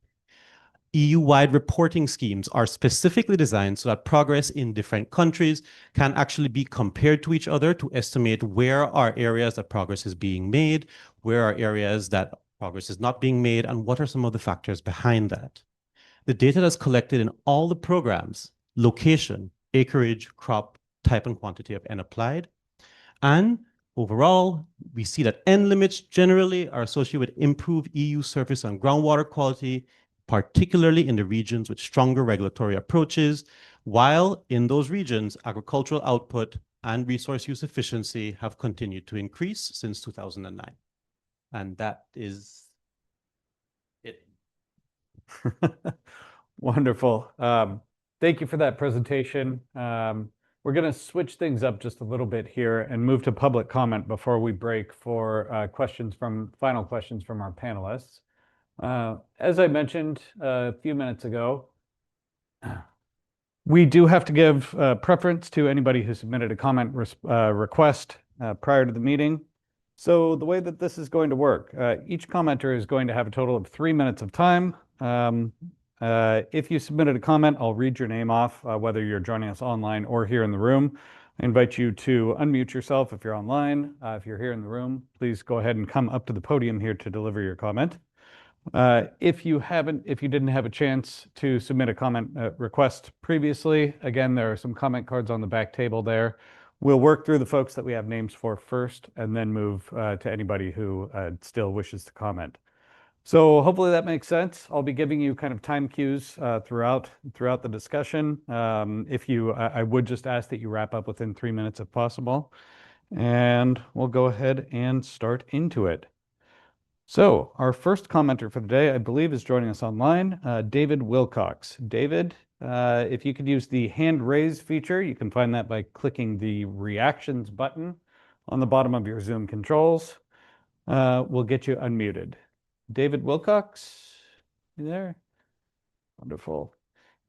EU-wide reporting schemes are specifically designed so that progress in different countries can actually be compared to each other to estimate where are areas that progress is being made, where are areas that progress is not being made, and what are some of the factors behind that. The data that's collected in all the programs, location, acreage, crop, type and quantity of N applied. And overall, we see that N limits generally are associated with improved EU surface and groundwater quality, particularly in the regions with stronger regulatory approaches, while in those regions, agricultural output and resource use efficiency have continued to increase since 2009. And that is it. Wonderful. Thank you for that presentation. We're going to switch things up just a little bit here and move to public comment before we break for final questions from our panelists. As I mentioned a few minutes ago, we do have to give preference to anybody who submitted a comment request prior to the meeting. So the way that this is going to work, each commenter is going to have a total of 3 minutes of time. If you submitted a comment, I'll read your name off, whether you're joining us online or here in the room. I invite you to unmute yourself if you're online. If you're here in the room, please go ahead and come up to the podium here to deliver your comment. If you didn't have a chance to submit a comment request previously, again, there are some comment cards on the back table there. We'll work through the folks that we have names for first and then move to anybody who still wishes to comment. So hopefully that makes sense. I'll be giving you kind of time cues throughout the discussion. I would just ask that you wrap up within 3 minutes if possible. And we'll go ahead and start into it. So our first commenter for the day, I believe, is joining us online, David Wilcox. David, if you could use the hand raise feature, you can find that by clicking the reactions button on the bottom of your Zoom controls. We'll get you unmuted. David Wilcox, you there? Wonderful.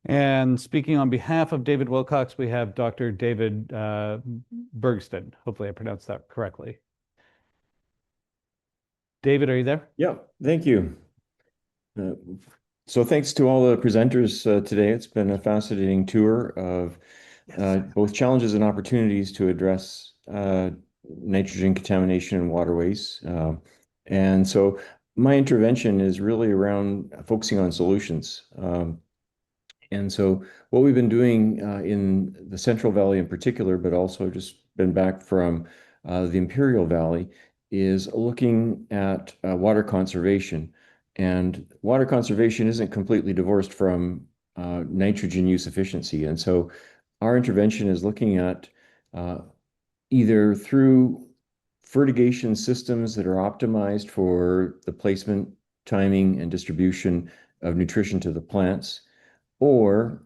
And speaking on behalf of David Wilcox, we have Dr. David Bergston. Hopefully I pronounced that correctly. David, are you there? Yeah, thank you. So thanks to all the presenters today. It's been a fascinating tour of both challenges and opportunities to address nitrogen contamination in waterways. And so my intervention is really around focusing on solutions. And so what we've been doing in the Central Valley in particular, but also just been back from the Imperial Valley, is looking at water conservation. And water conservation isn't completely divorced from nitrogen use efficiency. And so our intervention is looking at either through fertigation systems that are optimized for the placement, timing, and distribution of nutrition to the plants, or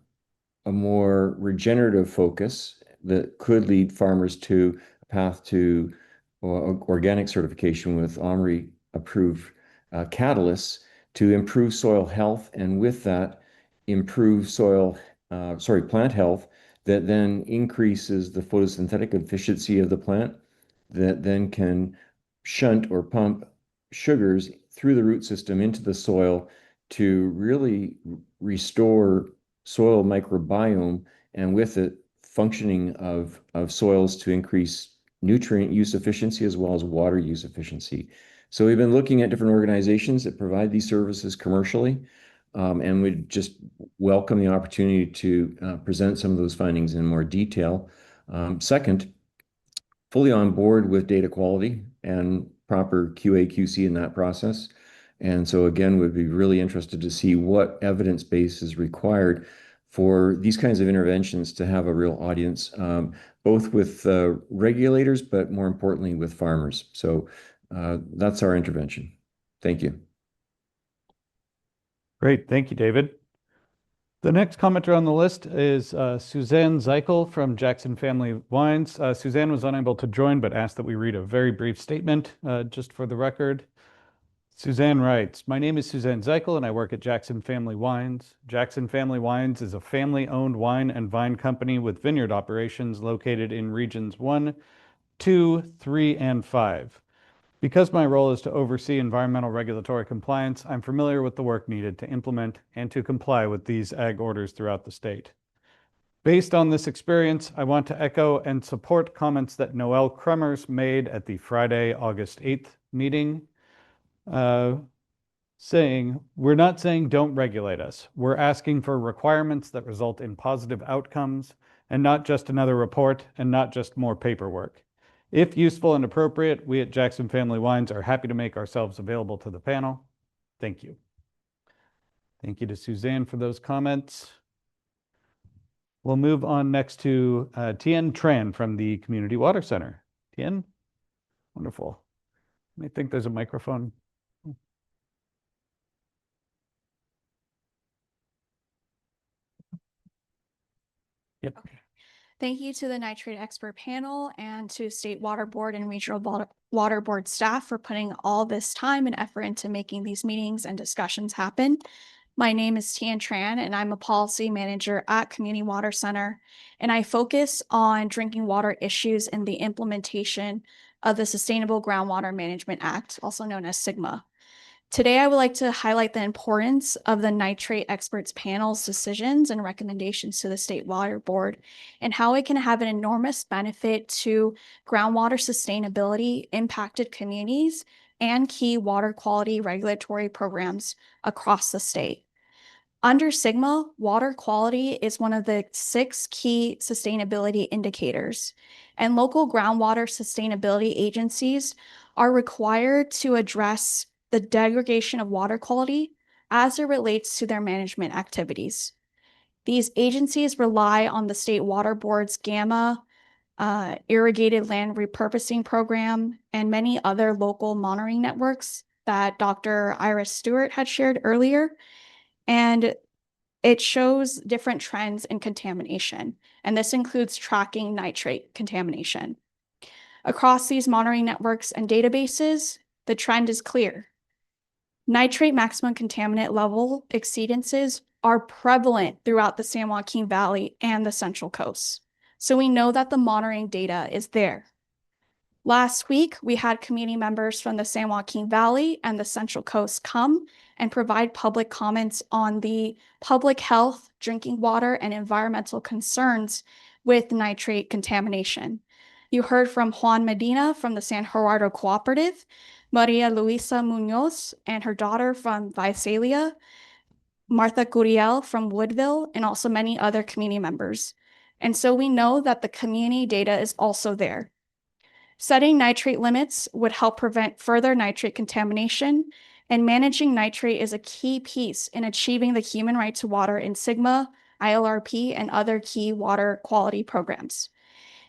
a more regenerative focus that could lead farmers to a path to organic certification with OMRI approved catalysts to improve soil health, and with that improve plant health that then increases the photosynthetic efficiency of the plant, that then can shunt or pump sugars through the root system into the soil to really restore soil microbiome, and with it functioning of soils to increase nutrient use efficiency as well as water use efficiency. So we've been looking at different organizations that provide these services commercially, and we just welcome the opportunity to present some of those findings in more detail. Second, fully on board with data quality and proper QA/QC in that process. And so again, we'd be really interested to see what evidence base is required for these kinds of interventions to have a real audience, both with regulators, but more importantly with farmers. So that's our intervention. Thank you. Great, thank you, David. The next commenter on the list is Suzanne Zeichel from Jackson Family Wines. Suzanne was unable to join, but asked that we read a very brief statement just for the record. Suzanne writes, "My name is Suzanne Zeichel and I work at Jackson Family Wines. Jackson Family Wines is a family-owned wine and vine company with vineyard operations located in regions 1, 2, 3, and 5. Because my role is to oversee environmental regulatory compliance, I'm familiar with the work needed to implement and to comply with these ag orders throughout the state. Based on this experience, I want to echo and support comments that Noel Kremers made at the Friday, August 8th meeting, saying, we're not saying don't regulate us. We're asking for requirements that result in positive outcomes and not just another report and not just more paperwork. If useful and appropriate, we at Jackson Family Wines are happy to make ourselves available to the panel. Thank you." Thank you to Suzanne for those comments. We'll move on next to Tien Tran from the Community Water Center. Tien? Wonderful. I think there's a microphone. Yep. Thank you to the nitrate expert panel and to State Water Board and Regional Water Board staff for putting all this time and effort into making these meetings and discussions happen. My name is Tien Tran and I'm a policy manager at Community Water Center, and I focus on drinking water issues and the implementation of the Sustainable Groundwater Management Act, also known as SGMA. Today, I would like to highlight the importance of the nitrate experts panel's decisions and recommendations to the State Water Board and how it can have an enormous benefit to groundwater sustainability, impacted communities, and key water quality regulatory programs across the state. Under SGMA, water quality is one of the 6 key sustainability indicators, and local groundwater sustainability agencies are required to address the degradation of water quality as it relates to their management activities. These agencies rely on the State Water Board's GAMA, Irrigated Land Repurposing Program, and many other local monitoring networks that Dr. Iris Stewart had shared earlier. And it shows different trends in contamination, and this includes tracking nitrate contamination. Across these monitoring networks and databases, the trend is clear. Nitrate maximum contaminant level exceedances are prevalent throughout the San Joaquin Valley and the Central Coast. So we know that the monitoring data is there. Last week, we had community members from the San Joaquin Valley and the Central Coast come and provide public comments on the public health, drinking water, and environmental concerns with nitrate contamination. You heard from Juan Medina from the San Gerardo Cooperative, Maria Luisa Munoz and her daughter from Visalia, Martha Curiel from Woodville, and also many other community members. And so we know that the community data is also there. Setting nitrate limits would help prevent further nitrate contamination, and managing nitrate is a key piece in achieving the human right to water in SGMA, ILRP, and other key water quality programs.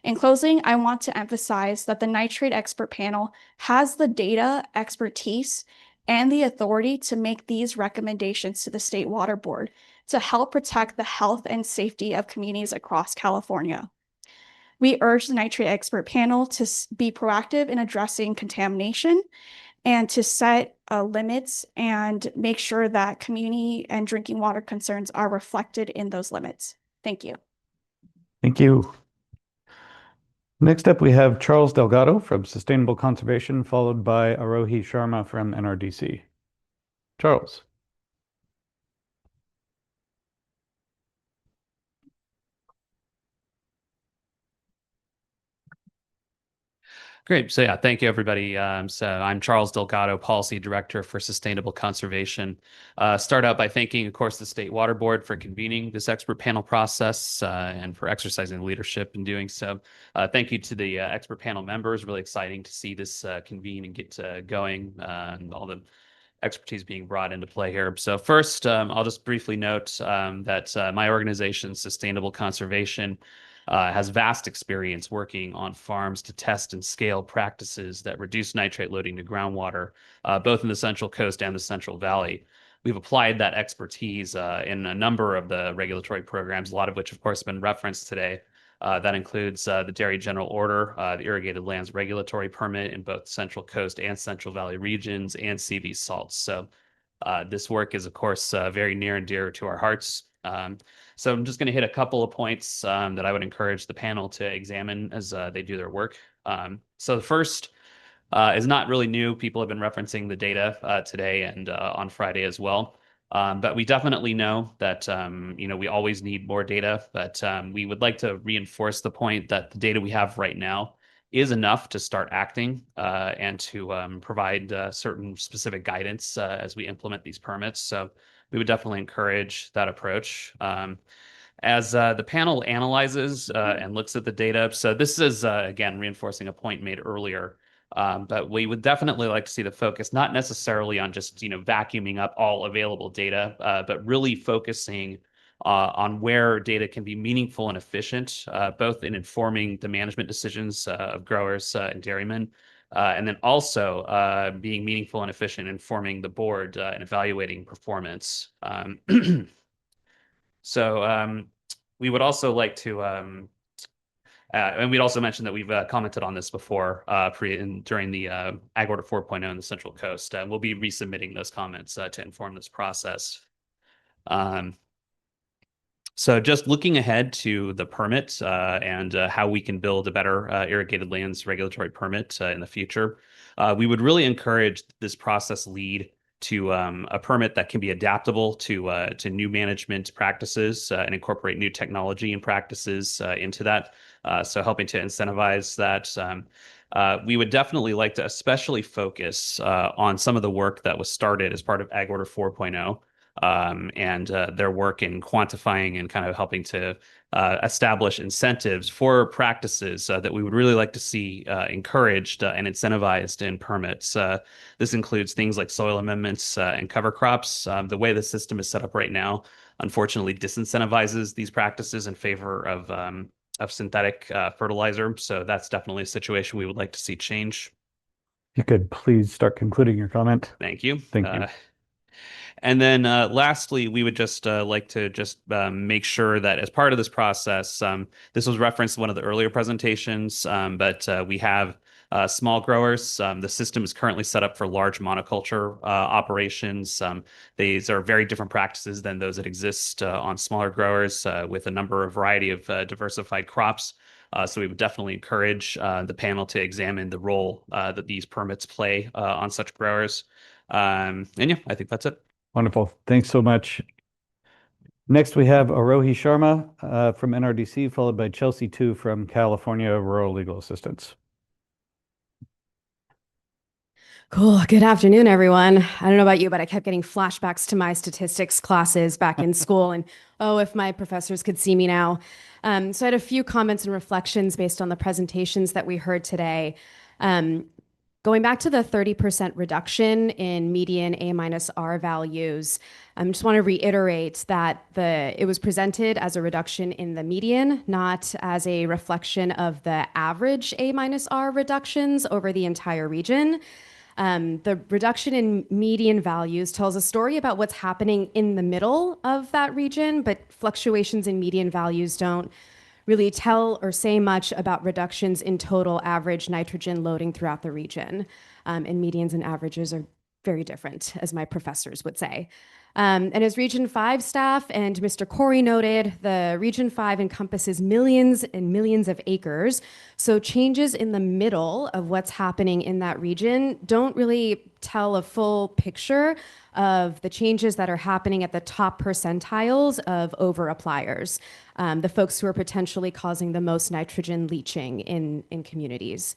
In closing, I want to emphasize that the Nitrate Expert Panel has the data, expertise, and the authority to make these recommendations to the State Water Board to help protect the health and safety of communities across California. We urge the Nitrate Expert Panel to be proactive in addressing contamination and to set limits and make sure that community and drinking water concerns are reflected in those limits. Thank you. Thank you. Next up, we have Charles Delgado from Sustainable Conservation, followed by Arohi Sharma from NRDC. Charles. Great. So yeah, thank you, everybody. So I'm Charles Delgado, Policy Director for Sustainable Conservation. Start out by thanking, of course, the State Water Board for convening this expert panel process and for exercising leadership in doing so. Thank you to the expert panel members. Really exciting to see this convene and get going and all the expertise being brought into play here. So first, I'll just briefly note that my organization, Sustainable Conservation, has vast experience working on farms to test and scale practices that reduce nitrate loading to groundwater, both in the Central Coast and the Central Valley. We've applied that expertise in a number of the regulatory programs, a lot of which, of course, have been referenced today. That includes the Dairy General Order, the Irrigated Lands Regulatory Permit in both Central Coast and Central Valley regions, and CV salts. So this work is, of course, very near and dear to our hearts. So I'm just going to hit a couple of points that I would encourage the panel to examine as they do their work. So the first is not really new. People have been referencing the data today and on Friday as well. But we definitely know that we always need more data, but we would like to reinforce the point that the data we have right now is enough to start acting and to provide certain specific guidance as we implement these permits. So we would definitely encourage that approach. As the panel analyzes and looks at the data, so this is, again, reinforcing a point made earlier, but we would definitely like to see the focus not necessarily on just vacuuming up all available data, but really focusing on where data can be meaningful and efficient, both in informing the management decisions of growers and dairymen, and then also being meaningful and efficient in informing the board and evaluating performance. So we would also like to, and we'd also mentioned that we've commented on this before during the Ag Order 4.0 in the Central Coast. We'll be resubmitting those comments to inform this process. So just looking ahead to the permit and how we can build a better irrigated lands regulatory permit in the future, we would really encourage this process lead to a permit that can be adaptable to new management practices and incorporate new technology and practices into that. So helping to incentivize that. We would definitely like to especially focus on some of the work that was started as part of Ag Order 4.0. And their work in quantifying and kind of helping to establish incentives for practices that we would really like to see encouraged and incentivized in permits. This includes things like soil amendments and cover crops. The way the system is set up right now, unfortunately, disincentivizes these practices in favor of synthetic fertilizer. So that's definitely a situation we would like to see change. You could please start concluding your comment. Thank you. Thank you. And then lastly, we would just like to just make sure that as part of this process, this was referenced in one of the earlier presentations, but we have small growers. The system is currently set up for large monoculture operations. These are very different practices than those that exist on smaller growers with a number of variety of diversified crops. So we would definitely encourage the panel to examine the role that these permits play on such growers. And yeah, I think that's it. Wonderful. Thanks so much. Next, we have Arohi Sharma from NRDC, followed by Chelsea Tu from California Rural Legal Assistance. Cool. Good afternoon, everyone. I don't know about you, but I kept getting flashbacks to my statistics classes back in school. And oh, if my professors could see me now. So I had a few comments and reflections based on the presentations that we heard today. Going back to the 30% reduction in median A-R values, I just want to reiterate that it was presented as a reduction in the median, not as a reflection of the average A-R reductions over the entire region. The reduction in median values tells a story about what's happening in the middle of that region, but fluctuations in median values don't really tell or say much about reductions in total average nitrogen loading throughout the region. And medians and averages are very different, as my professors would say. And as Region 5 staff and Mr. Corey noted, the Region 5 encompasses millions and millions of acres. So changes in the middle of what's happening in that region don't really tell a full picture of the changes that are happening at the top percentiles of over-appliers, the folks who are potentially causing the most nitrogen leaching in communities.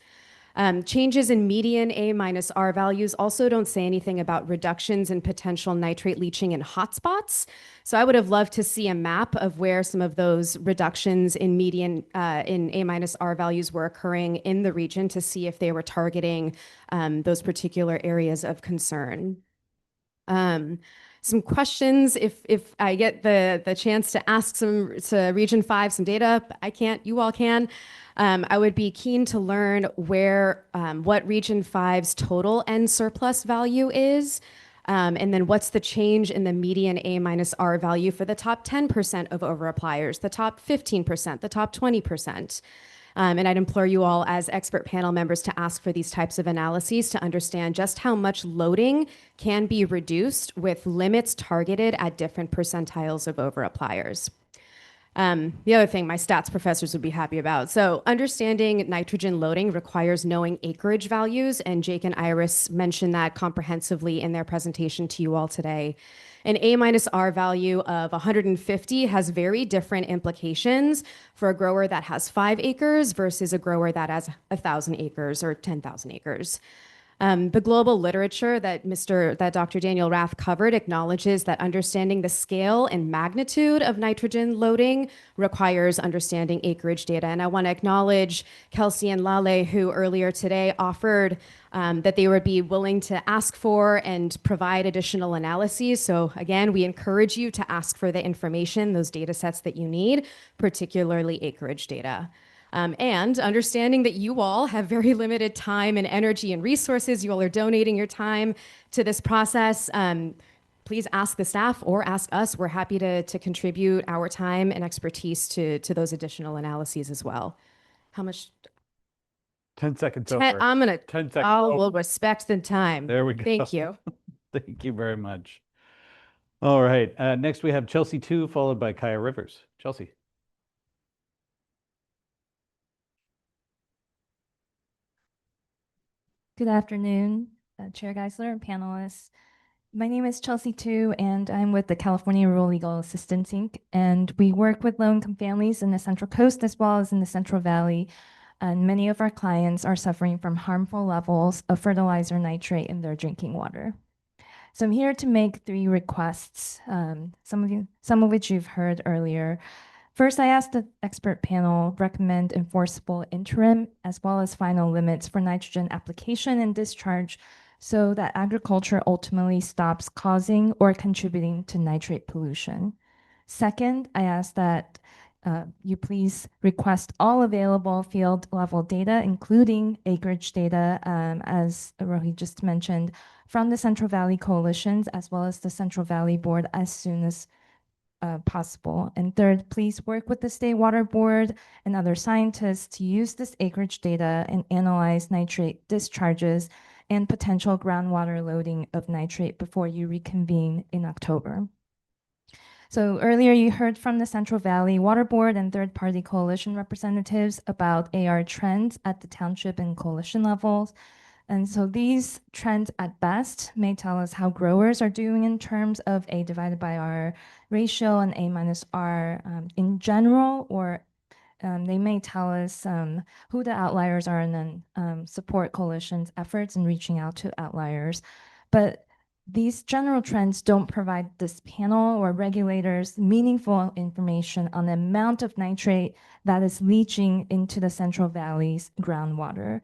Changes in median A-R values also don't say anything about reductions in potential nitrate leaching in hotspots. So I would have loved to see a map of where some of those reductions in median in A-R values were occurring in the region to see if they were targeting those particular areas of concern. Some questions, if I get the chance to ask to Region 5 some data, I can't, you all can. I would be keen to learn what Region 5's total N surplus value is, and then what's the change in the median A-R value for the top 10% of over-appliers, the top 15%, the top 20%. And I'd implore you all as expert panel members to ask for these types of analyses to understand just how much loading can be reduced with limits targeted at different percentiles of over-appliers. The other thing my stats professors would be happy about. So understanding nitrogen loading requires knowing acreage values, and Jake and Iris mentioned that comprehensively in their presentation to you all today. An A-R value of 150 has very different implications for a grower that has 5 acres versus a grower that has 1,000 acres or 10,000 acres. The global literature that Dr. Daniel Rath covered acknowledges that understanding the scale and magnitude of nitrogen loading requires understanding acreage data. And I want to acknowledge Kelsey and Lale, who earlier today offered that they would be willing to ask for and provide additional analyses. So again, we encourage you to ask for the information, those data sets that you need, particularly acreage data. And understanding that you all have very limited time and energy and resources, you all are donating your time to this process. Please ask the staff or ask us. We're happy to contribute our time and expertise to those additional analyses as well. How much? 10 seconds 10, over. I'm gonna, 10 seconds. we'll respect the time. There we go. Thank you. Thank you very much. All right. Next, we have Chelsea Tu, followed by Kaya Rivers. Chelsea. Good afternoon, Chair Geisler and panelists. My name is Chelsea Tu, and I'm with the California Rural Legal Assistance, Inc. And we work with low-income families in the Central Coast as well as in the Central Valley. And many of our clients are suffering from harmful levels of fertilizer nitrate in their drinking water. So I'm here to make 3 requests, some of which you've heard earlier. First, I asked the expert panel recommend enforceable interim as well as final limits for nitrogen application and discharge so that agriculture ultimately stops causing or contributing to nitrate pollution. Second, I asked that you please request all available field level data, including acreage data, as Rohit just mentioned, from the Central Valley Coalitions, as well as the Central Valley Board as soon as possible. And third, please work with the State Water Board and other scientists to use this acreage data and analyze nitrate discharges and potential groundwater loading of nitrate before you reconvene in October. So earlier you heard from the Central Valley Water Board and third-party coalition representatives about AR trends at the township and coalition levels. And so these trends at best may tell us how growers are doing in terms of A divided by R ratio and A minus R in general, or they may tell us who the outliers are and then support coalition's efforts in reaching out to outliers. But these general trends don't provide this panel or regulators meaningful information on the amount of nitrate that is leaching into the Central Valley's groundwater.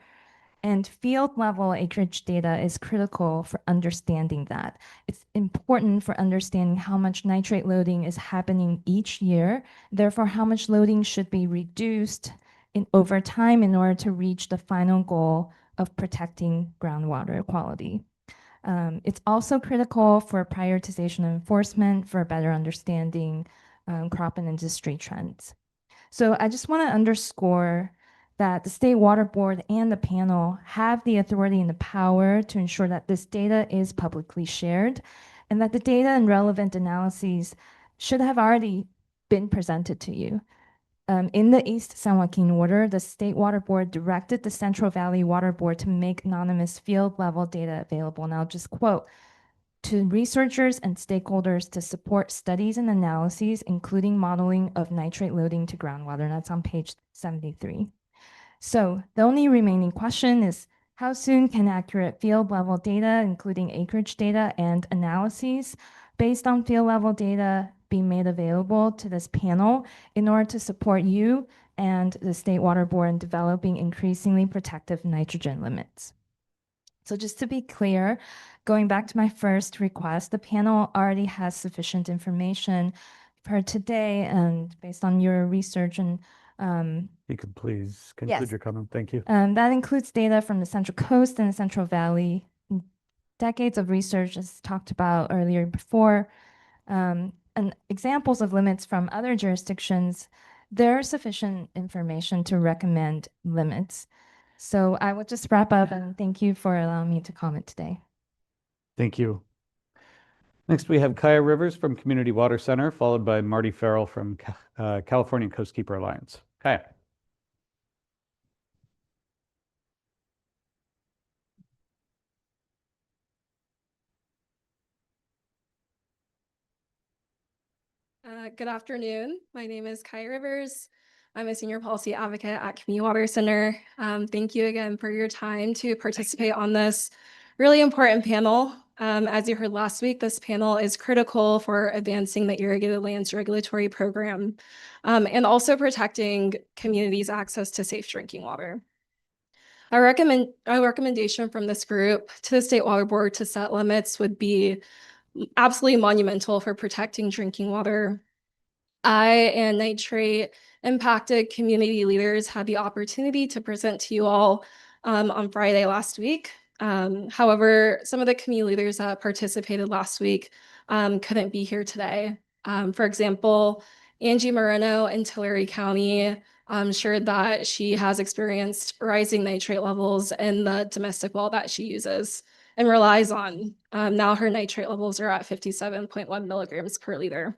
And field level acreage data is critical for understanding that. It's important for understanding how much nitrate loading is happening each year, therefore how much loading should be reduced over time in order to reach the final goal of protecting groundwater quality. It's also critical for prioritization and enforcement for better understanding crop and industry trends. So I just want to underscore that the State Water Board and the panel have the authority and the power to ensure that this data is publicly shared and that the data and relevant analyses should have already been presented to you. In the East San Joaquin order, the State Water Board directed the Central Valley Water Board to make anonymous field level data available. And I'll just quote, to researchers and stakeholders to support studies and analyses, including modeling of nitrate loading to groundwater. And that's on page 73. So the only remaining question is, how soon can accurate field level data, including acreage data and analyses based on field level data, be made available to this panel in order to support you and the State Water Board in developing increasingly protective nitrogen limits? So just to be clear, going back to my first request, the panel already has sufficient information for today, and based on your research and you could please conclude yes. your comment. Thank you. That includes data from the Central Coast and the Central Valley, decades of research as talked about earlier before, and examples of limits from other jurisdictions. There's sufficient information to recommend limits. So I will just wrap up and thank you for allowing me to comment today. Thank you. Next, we have Kaya Rivers from Community Water Center, followed by Marty Farrell from California Coastkeeper Alliance. Kaya. Good afternoon. My name is Kaya Rivers. I'm a senior policy advocate at Community Water Center. Thank you again for your time to participate on this really important panel. As you heard last week, this panel is critical for advancing the Irrigated Lands Regulatory Program and also protecting communities' access to safe drinking water. Our recommendation from this group to the State Water Board to set limits would be absolutely monumental for protecting drinking water. I and nitrate impacted community leaders had the opportunity to present to you all on Friday last week. However, some of the community leaders that participated last week couldn't be here today. For example, Angie Moreno in Tulare County shared that she has experienced rising nitrate levels in the domestic well that she uses and relies on. Now her nitrate levels are at 57.1 milligrams per liter.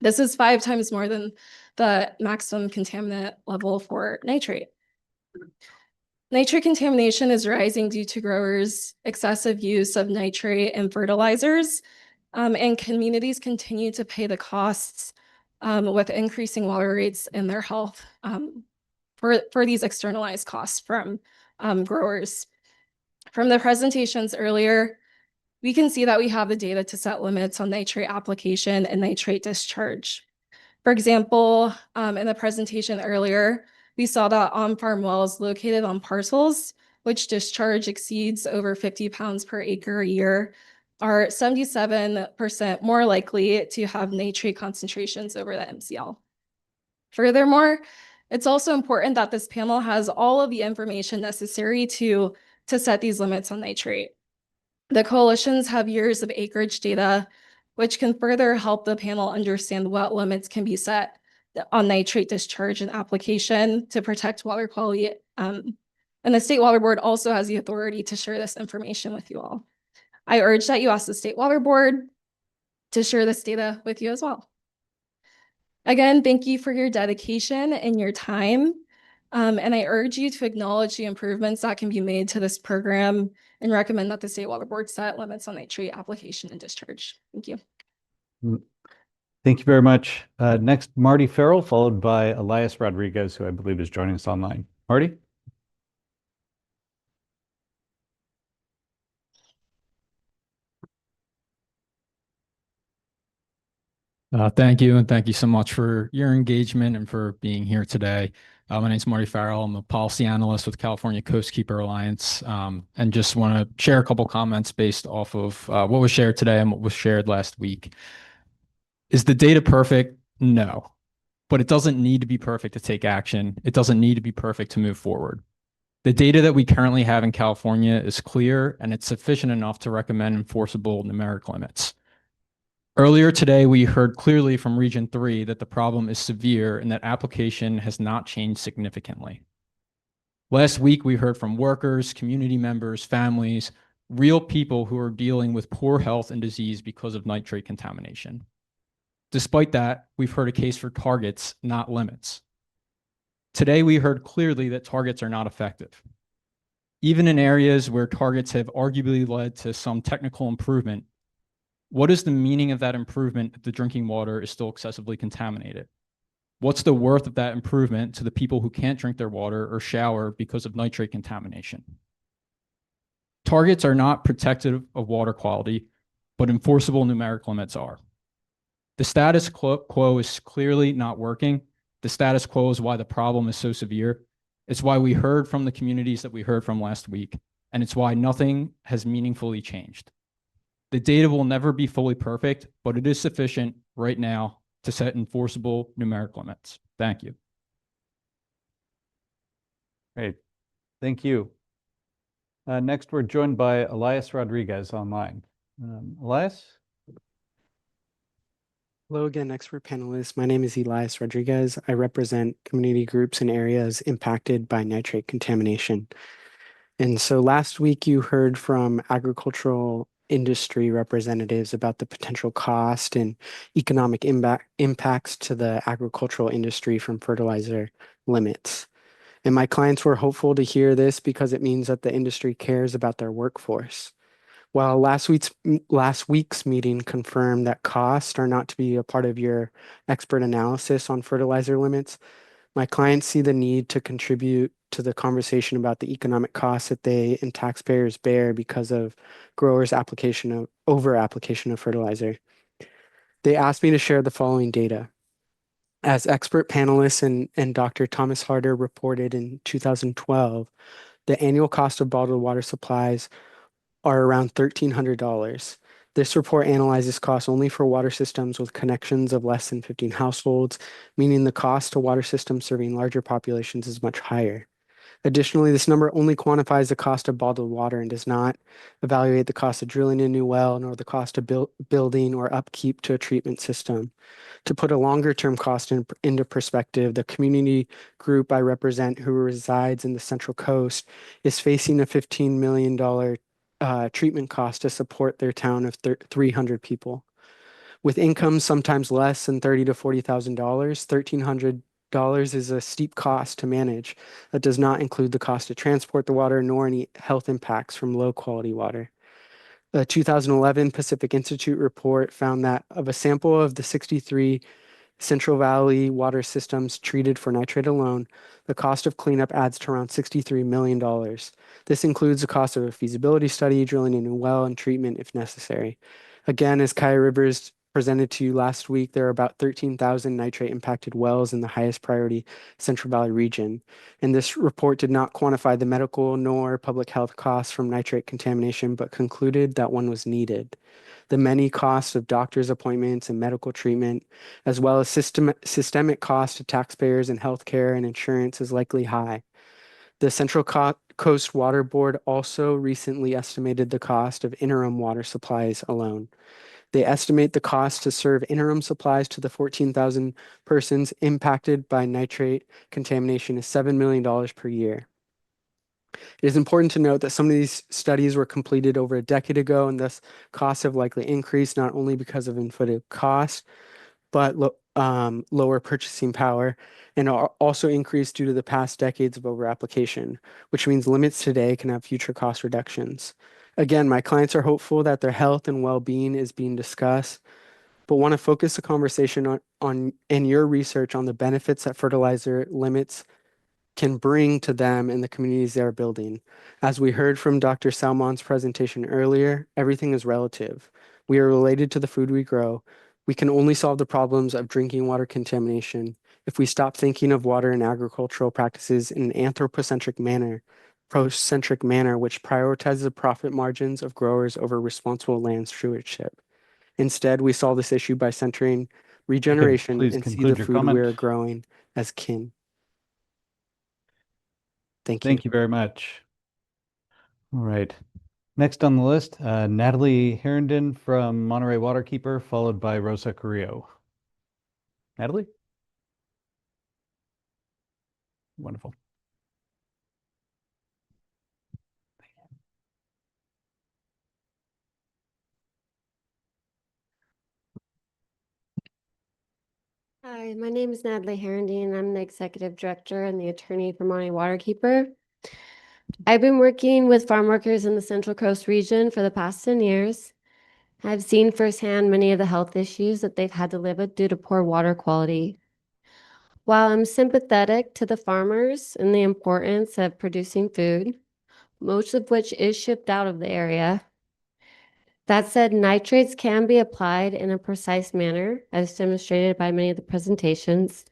This is 5 times more than the maximum contaminant level for nitrate. Nitrate contamination is rising due to growers' excessive use of nitrate and fertilizers, and communities continue to pay the costs with increasing water rates in their health for these externalized costs from growers. From the presentations earlier, we can see that we have the data to set limits on nitrate application and nitrate discharge. For example, in the presentation earlier, we saw that on-farm wells located on parcels, which discharge exceeds over 50 pounds per acre a year, are 77% more likely to have nitrate concentrations over the MCL. Furthermore, it's also important that this panel has all of the information necessary to set these limits on nitrate. The coalitions have years of acreage data, which can further help the panel understand what limits can be set on nitrate discharge and application to protect water quality. And the State Water Board also has the authority to share this information with you all. I urge that you ask the State Water Board to share this data with you as well. Again, thank you for your dedication and your time. And I urge you to acknowledge the improvements that can be made to this program and recommend that the State Water Board set limits on nitrate application and discharge. Thank you. Thank you very much. Next, Marty Farrell, followed by Elias Rodriguez, who I believe is joining us online. Marty? Thank you, and thank you so much for your engagement and for being here today. My name is Marty Farrell. I'm a policy analyst with California Coastkeeper Alliance, and just want to share a couple comments based off of what was shared today and what was shared last week. Is the data perfect? No, but it doesn't need to be perfect to take action. It doesn't need to be perfect to move forward. The data that we currently have in California is clear, and it's sufficient enough to recommend enforceable numeric limits. Earlier today, we heard clearly from Region 3 that the problem is severe and that application has not changed significantly. Last week, we heard from workers, community members, families, real people who are dealing with poor health and disease because of nitrate contamination. Despite that, we've heard a case for targets, not limits. Today, we heard clearly that targets are not effective. Even in areas where targets have arguably led to some technical improvement, what is the meaning of that improvement if the drinking water is still excessively contaminated? What's the worth of that improvement to the people who can't drink their water or shower because of nitrate contamination? Targets are not protective of water quality, but enforceable numeric limits are. The status quo is clearly not working. The status quo is why the problem is so severe. It's why we heard from the communities that we heard from last week, and it's why nothing has meaningfully changed. The data will never be fully perfect, but it is sufficient right now to set enforceable numeric limits. Thank you. Great. Thank you. Next, we're joined by Elias Rodriguez online. Elias? Hello again, expert panelists. My name is Elias Rodriguez. I represent community groups in areas impacted by nitrate contamination. And so last week you heard from agricultural industry representatives about the potential cost and economic impacts to the agricultural industry from fertilizer limits. And my clients were hopeful to hear this because it means that the industry cares about their workforce. While last week's meeting confirmed that costs are not to be a part of your expert analysis on fertilizer limits, my clients see the need to contribute to the conversation about the economic costs that they and taxpayers bear because of growers' over-application of fertilizer. They asked me to share the following data. As expert panelists and Dr. Thomas Harder reported in 2012, the annual cost of bottled water supplies are around $1,300. This report analyzes costs only for water systems with connections of less than 15 households, meaning the cost to water systems serving larger populations is much higher. Additionally, this number only quantifies the cost of bottled water and does not evaluate the cost of drilling a new well nor the cost of building or upkeep to a treatment system. To put a longer-term cost into perspective, the community group I represent who resides in the Central Coast is facing a $15 million treatment cost to support their town of 300 people. With incomes sometimes less than $30,000 to $40,000, $1,300 is a steep cost to manage. That does not include the cost to transport the water nor any health impacts from low quality water. The 2011 Pacific Institute report found that of a sample of the 63 Central Valley water systems treated for nitrate alone, the cost of cleanup adds to around $63 million. This includes the cost of a feasibility study, drilling a new well, and treatment if necessary. Again, as Kaya Rivers presented to you last week, there are about 13,000 nitrate impacted wells in the highest priority Central Valley region. And this report did not quantify the medical nor public health costs from nitrate contamination, but concluded that one was needed. The many costs of doctor's appointments and medical treatment, as well as systemic cost to taxpayers and healthcare and insurance, is likely high. The Central Coast Water Board also recently estimated the cost of interim water supplies alone. They estimate the cost to serve interim supplies to the 14,000 persons impacted by nitrate contamination is $7 million per year. It is important to note that some of these studies were completed over a decade ago, and thus costs have likely increased not only because of inflated cost, but lower purchasing power, and are also increased due to the past decades of over-application, which means limits today can have future cost reductions. Again, my clients are hopeful that their health and well-being is being discussed, but want to focus the conversation on and your research on the benefits that fertilizer limits can bring to them and the communities they are building. As we heard from Dr. Salmon's presentation earlier, everything is relative. We are related to the food we grow. We can only solve the problems of drinking water contamination if we stop thinking of water and agricultural practices in an anthropocentric manner, which prioritizes the profit margins of growers over responsible land stewardship. Instead, we solve this issue by centering regeneration please and see the conclude your food we comment. are growing as kin. Thank you. Thank you very much. All right. Next on the list, Natalie Herndon from Monterey Waterkeeper, followed by Rosa Carrillo. Natalie? Wonderful. Hi, my name is Natalie Herndon. I'm the executive director and the attorney for Monterey Waterkeeper. I've been working with farm workers in the Central Coast region for the past 10 years. I've seen firsthand many of the health issues that they've had to live with due to poor water quality. While I'm sympathetic to the farmers and the importance of producing food, most of which is shipped out of the area, that said, nitrates can be applied in a precise manner, as demonstrated by many of the presentations,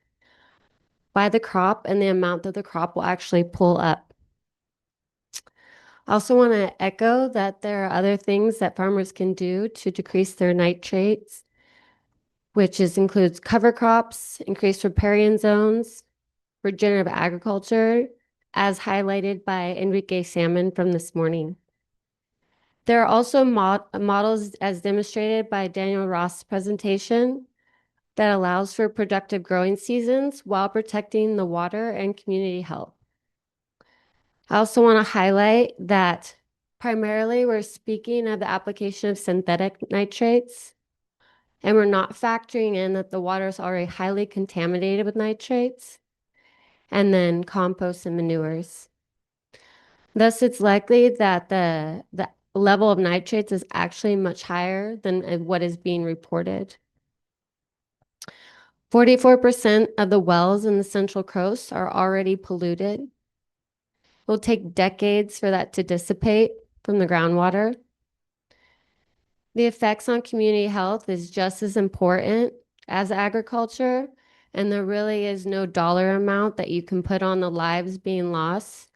by the crop and the amount that the crop will actually pull up. I also want to echo that there are other things that farmers can do to decrease their nitrates, which includes cover crops, increased riparian zones, regenerative agriculture, as highlighted by Enrique Salmon from this morning. There are also models as demonstrated by Daniel Ross' presentation that allows for productive growing seasons while protecting the water and community health. I also want to highlight that primarily we're speaking of the application of synthetic nitrates, and we're not factoring in that the water is already highly contaminated with nitrates, and then compost and manures. Thus, it's likely that the level of nitrates is actually much higher than what is being reported. 44% of the wells in the Central Coast are already polluted. It will take decades for that to dissipate from the groundwater. The effects on community health is just as important as agriculture, and there really is no dollar amount that you can put on the lives being lost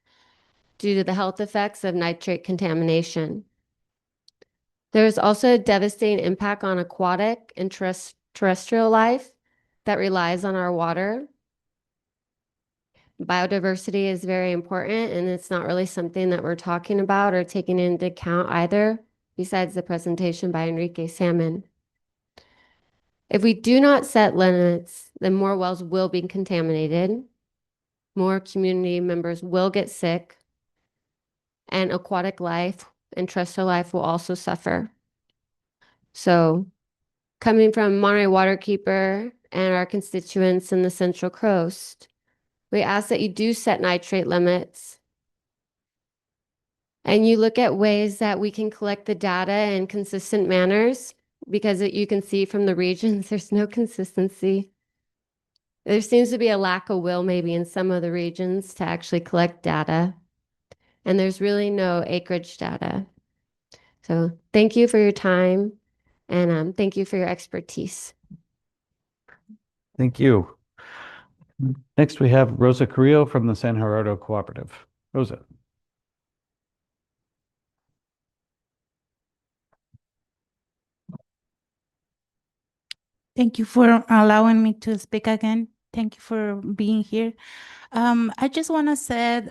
due to the health effects of nitrate contamination. There's also a devastating impact on aquatic and terrestrial life that relies on our water. Biodiversity is very important, and it's not really something that we're talking about or taking into account either, besides the presentation by Enrique Salmon. If we do not set limits, then more wells will be contaminated, more community members will get sick, and aquatic life and terrestrial life will also suffer. So, coming from Monterey Waterkeeper and our constituents in the Central Coast, we ask that you do set nitrate limits and you look at ways that we can collect the data in consistent manners, because you can see from the regions, there's no consistency. There seems to be a lack of will maybe in some of the regions to actually collect data, and there's really no acreage data. So thank you for your time. And thank you for your expertise. Thank you. Next, we have Rosa Carrillo from the San Gerardo Cooperative. Rosa. Thank you for allowing me to speak again. Thank you for being here. I just want to say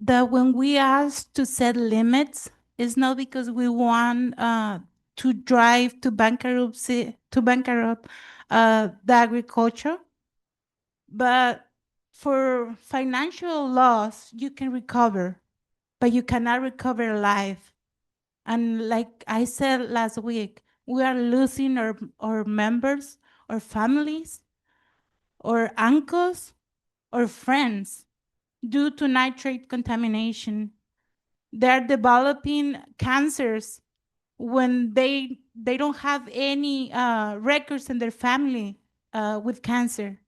that when we ask to set limits, it's not because we want to drive to bankruptcy, to bankrupt the agriculture, but for financial loss, you can recover, but you cannot recover life. And like I said last week, we are losing our members, our families, or uncles, or friends due to nitrate contamination. They're developing cancers when they don't have any records in their family with cancer.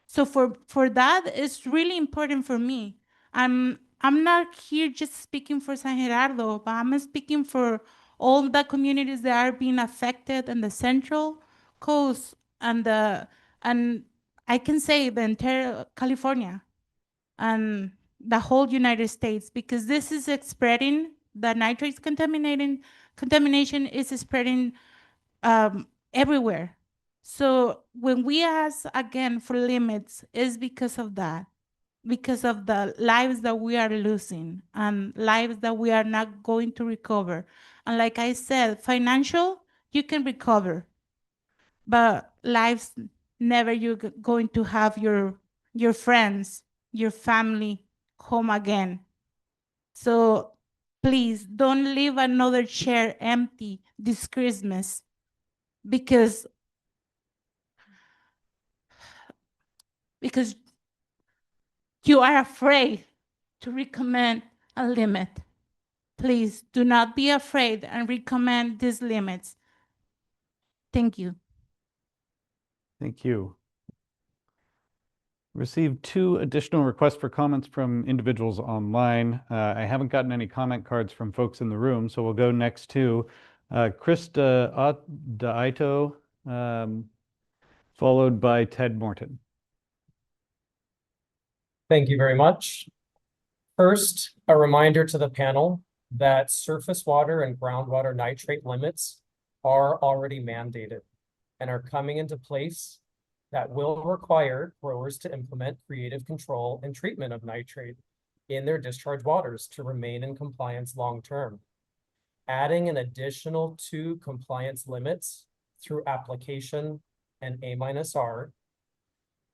So for that, it's really important for me. I'm not here just speaking for San Gerardo, but I'm speaking for all the communities that are being affected in the Central Coast and I can say the entire California and the whole United States, because this is spreading. The nitrates contamination is spreading everywhere. So when we ask again for limits, is because of that, because of the lives that we are losing and lives that we are not going to recover. And like I said, financial, you can recover, but lives, never you're going to have your friends, your family home again. So please don't leave another chair empty this Christmas, because you are afraid to recommend a limit. Please do not be afraid and recommend these limits. Thank you. Thank you. Received 2 additional requests for comments from individuals online. I haven't gotten any comment cards from folks in the room, so we'll go next to Chris D'Aito, followed by Ted Morton. Thank you very much. First, a reminder to the panel that surface water and groundwater nitrate limits are already mandated and are coming into place that will require growers to implement creative control and treatment of nitrate in their discharge waters to remain in compliance long-term. Adding an additional 2 compliance limits through application and A-R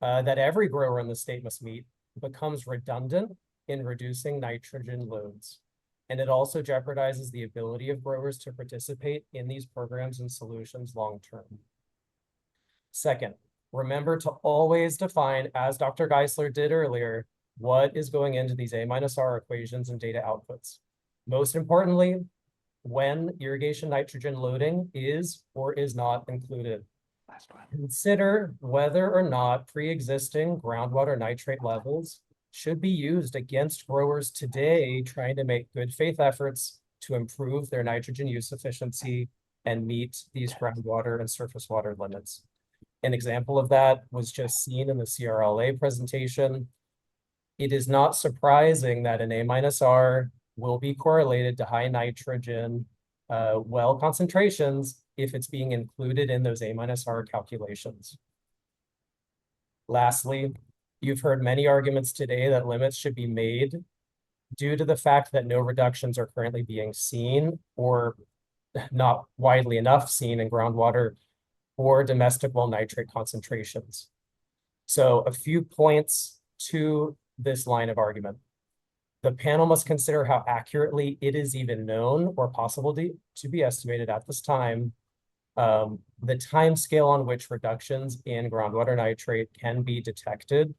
that every grower in the state must meet becomes redundant in reducing nitrogen loads. And it also jeopardizes the ability of growers to participate in these programs and solutions long-term. Second, remember to always define, as Dr. Geisler did earlier, what is going into these A-R equations and data outputs. Most importantly, when irrigation nitrogen loading is or is not included. Consider whether or not pre-existing groundwater nitrate levels should be used against growers today trying to make good faith efforts to improve their nitrogen use efficiency and meet these groundwater and surface water limits. An example of that was just seen in the CRLA presentation. It is not surprising that an A-R will be correlated to high nitrogen well concentrations if it's being included in those A-R calculations. Lastly, you've heard many arguments today that limits should be made due to the fact that no reductions are currently being seen or not widely enough seen in groundwater or domestic well nitrate concentrations. So a few points to this line of argument. The panel must consider how accurately it is even known or possible to be estimated at this time, the time scale on which reductions in groundwater nitrate can be detected,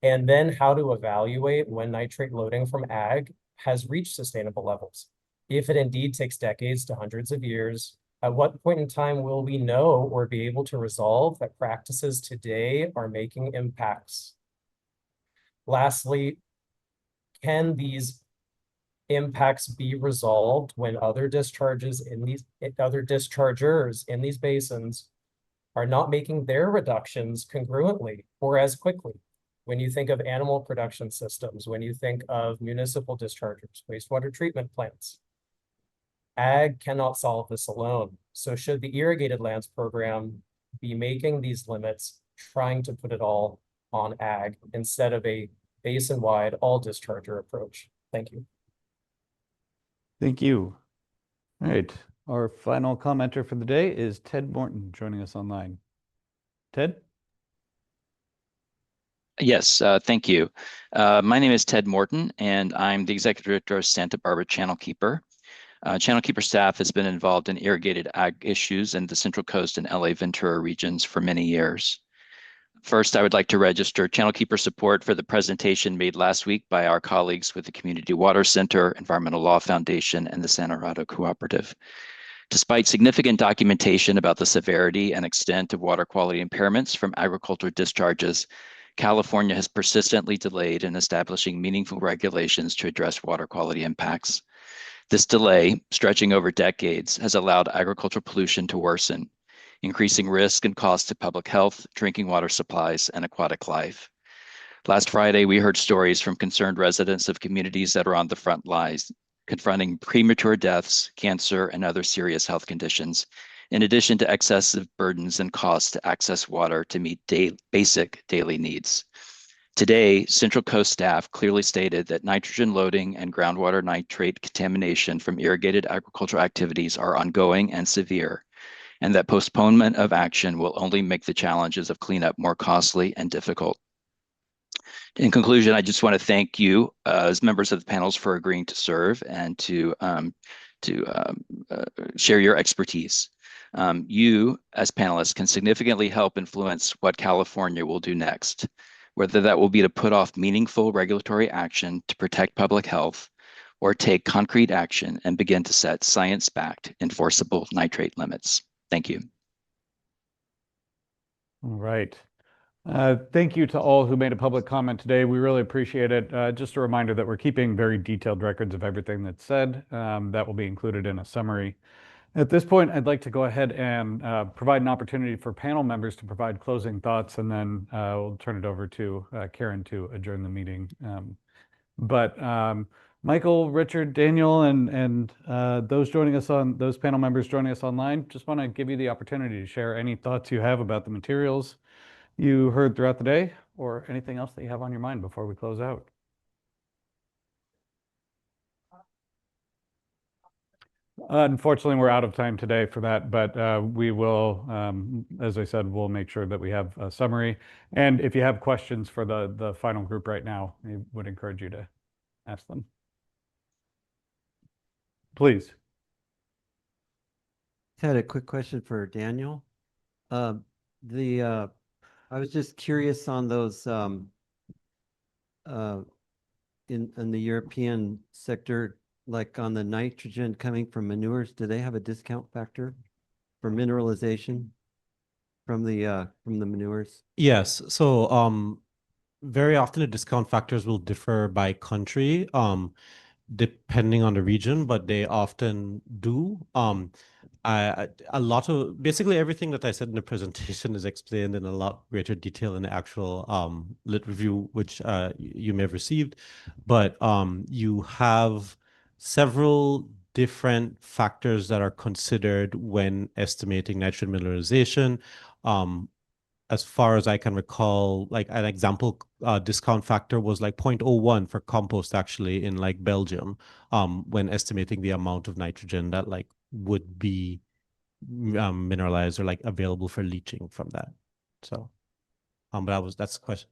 and then how to evaluate when nitrate loading from ag has reached sustainable levels. If it indeed takes decades to hundreds of years, at what point in time will we know or be able to resolve that practices today are making impacts? Lastly, can these impacts be resolved when other dischargers in these basins are not making their reductions congruently or as quickly. When you think of animal production systems, when you think of municipal dischargers, wastewater treatment plants, ag cannot solve this alone. So should the irrigated lands program be making these limits, trying to put it all on ag instead of a basin-wide all discharger approach? Thank you. Thank you. All right. Our final commenter for the day is Ted Morton joining us online. Ted? Yes, thank you. My name is Ted Morton, and I'm the Executive Director of Santa Barbara Channel Keeper. Channel Keeper staff has been involved in irrigated ag issues in the Central Coast and LA Ventura regions for many years. First, I would like to register Channel Keeper support for the presentation made last week by our colleagues with the Community Water Center, Environmental Law Foundation, and the Santa Rado Cooperative. Despite significant documentation about the severity and extent of water quality impairments from agricultural discharges, California has persistently delayed in establishing meaningful regulations to address water quality impacts. This delay, stretching over decades, has allowed agricultural pollution to worsen, increasing risk and cost to public health, drinking water supplies, and aquatic life. Last Friday, we heard stories from concerned residents of communities that are on the front lines, confronting premature deaths, cancer, and other serious health conditions, in addition to excessive burdens and costs to access water to meet basic daily needs. Today, Central Coast staff clearly stated that nitrogen loading and groundwater nitrate contamination from irrigated agricultural activities are ongoing and severe, and that postponement of action will only make the challenges of cleanup more costly and difficult. In conclusion, I just want to thank you as members of the panels for agreeing to serve and to share your expertise. You, as panelists, can significantly help influence what California will do next, whether that will be to put off meaningful regulatory action to protect public health or take concrete action and begin to set science-backed enforceable nitrate limits. Thank you. All right. Thank you to all who made a public comment today. We really appreciate it. Just a reminder that we're keeping very detailed records of everything that's said. That will be included in a summary. At this point, I'd like to go ahead and provide an opportunity for panel members to provide closing thoughts, and then we'll turn it over to Karen to adjourn the meeting. Michael, Richard, Daniel, and those panel members joining us online, just want to give you the opportunity to share any thoughts you have about the materials you heard throughout the day, or anything else that you have on your mind before we close out. Unfortunately, we're out of time today for that, but we will, as I said, we'll make sure that we have a summary. And if you have questions for the final group right now, I would encourage you to ask them. Please. Had a quick question for Daniel. I was just curious on those in the European sector, like on the nitrogen coming from manures. Do they have a discount factor for mineralization from the manures? Yes. So very often the discount factors will differ by country, depending on the region, but they often do. Basically everything that I said in the presentation is explained in a lot greater detail in the actual lit review, which you may have received. But you have several different factors that are considered when estimating nitrogen mineralization. As far as I can recall, like an example discount factor was like 0.01 for compost actually in like Belgium, when estimating the amount of nitrogen that like would be mineralized or like available for leaching from that. So, but that's the question.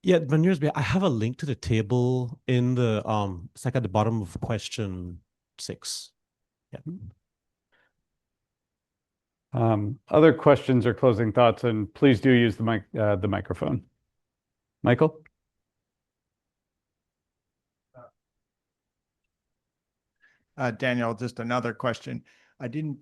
Yeah, manures. I have a link to the table in the it's like at the bottom of question 6. Yeah. Other questions or closing thoughts, and please do use the microphone. Michael? Daniel, just another question. I didn't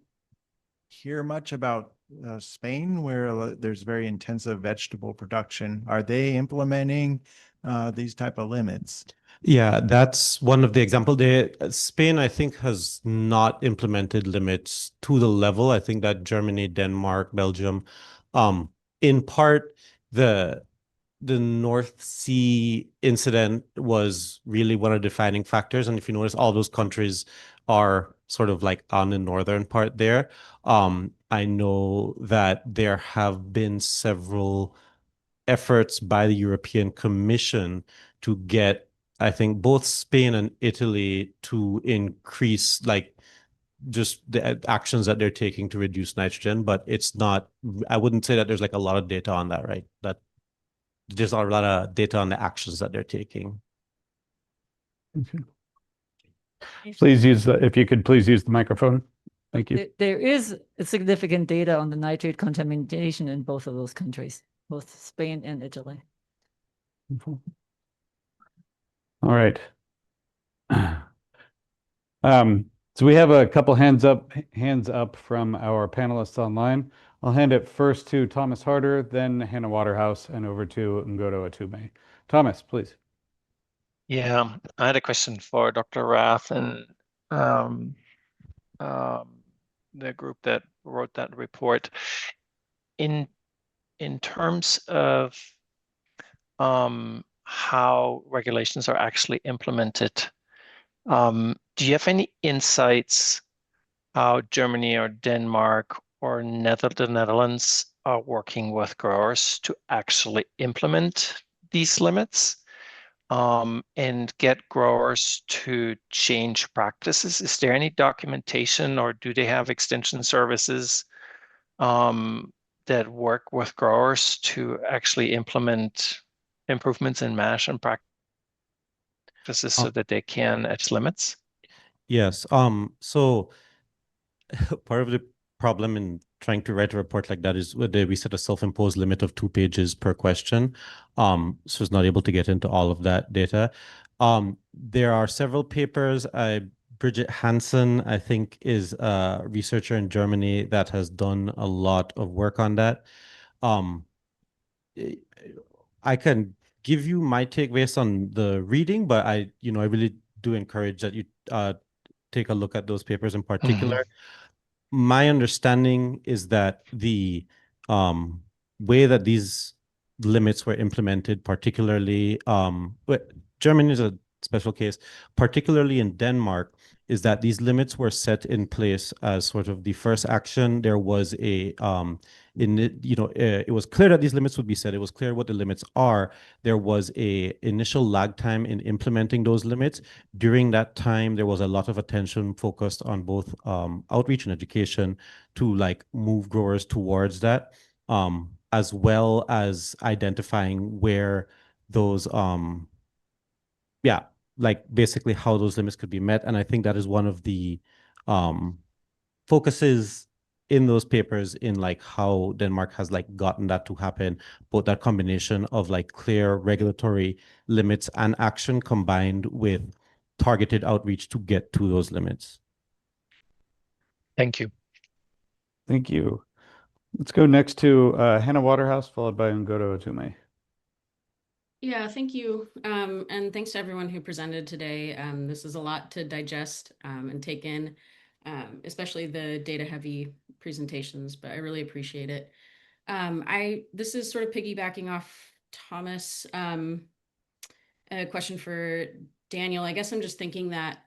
hear much about Spain, where there's very intensive vegetable production. Are they implementing these type of limits? Yeah, that's one of the example there. Spain, I think, has not implemented limits to the level. I think that Germany, Denmark, Belgium, in part, the North Sea incident was really one of the defining factors. And if you notice, all those countries are sort of like on the northern part there. I know that there have been several efforts by the European Commission to get, I think, both Spain and Italy to increase like just the actions that they're taking to reduce nitrogen, but it's not, I wouldn't say that there's like a lot of data on that, right? That there's a lot of data on the actions that they're taking. Okay. Please use if you could please use the microphone. Thank you. There is significant data on the nitrate contamination in both of those countries, both Spain and Italy. All right. So we have a couple hands up from our panelists online. I'll hand it first to Thomas Harder, then Hannah Waterhouse, and over to Ngodo Atume. Thomas, please. Yeah, I had a question for Dr. Rath and the group that wrote that report. In terms of how regulations are actually implemented, do you have any insights how Germany or Denmark or the Netherlands are working with growers to actually implement these limits and get growers to change practices? Is there any documentation, or do they have extension services that work with growers to actually implement improvements in management practices so that they can adjust limits? Yes. So part of the problem in trying to write a report like that is we set a self-imposed limit of 2 pages per question. So it's not able to get into all of that data. There are several papers. Bridget Hansen, I think, is a researcher in Germany that has done a lot of work on that. I can give you my take based on the reading, but I really do encourage that you take a look at those papers in particular. My understanding is that the way that these limits were implemented, particularly, but Germany is a special case, particularly in Denmark, is that these limits were set in place as sort of the first action. There was it was clear that these limits would be set. It was clear what the limits are. There was a initial lag time in implementing those limits. During that time, there was a lot of attention focused on both outreach and education to like move growers towards that, as well as identifying where those like basically how those limits could be met. And I think that is one of the focuses in those papers in like how Denmark has like gotten that to happen, both that combination of like clear regulatory limits and action combined with targeted outreach to get to those limits. Thank you. Thank you. Let's go next to Hannah Waterhouse, followed by Ngodo Atume. Yeah, thank you. And thanks to everyone who presented today. This is a lot to digest and take in, especially the data-heavy presentations, but I really appreciate it. This is sort of piggybacking off Thomas. A question for Daniel. I guess I'm just thinking that,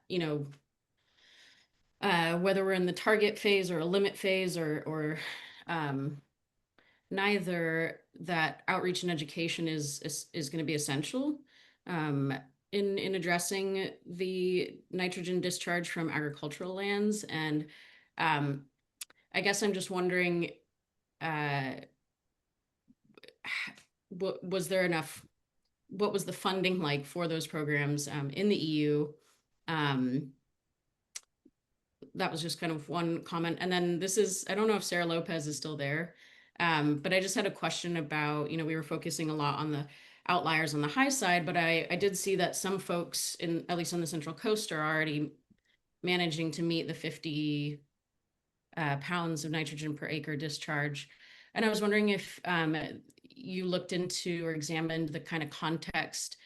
whether we're in the target phase or a limit phase or neither, that outreach and education is going to be essential in addressing the nitrogen discharge from agricultural lands. And I guess I'm just wondering, was there enough? What was the funding like for those programs in the EU? That was just kind of one comment. And then I don't know if Sarah Lopez is still there. But I just had a question about, we were focusing a lot on the outliers on the high side, but I did see that some folks at least on the Central Coast are already managing to meet the 50 pounds of nitrogen per acre discharge. And I was wondering if you looked into or examined the kind of context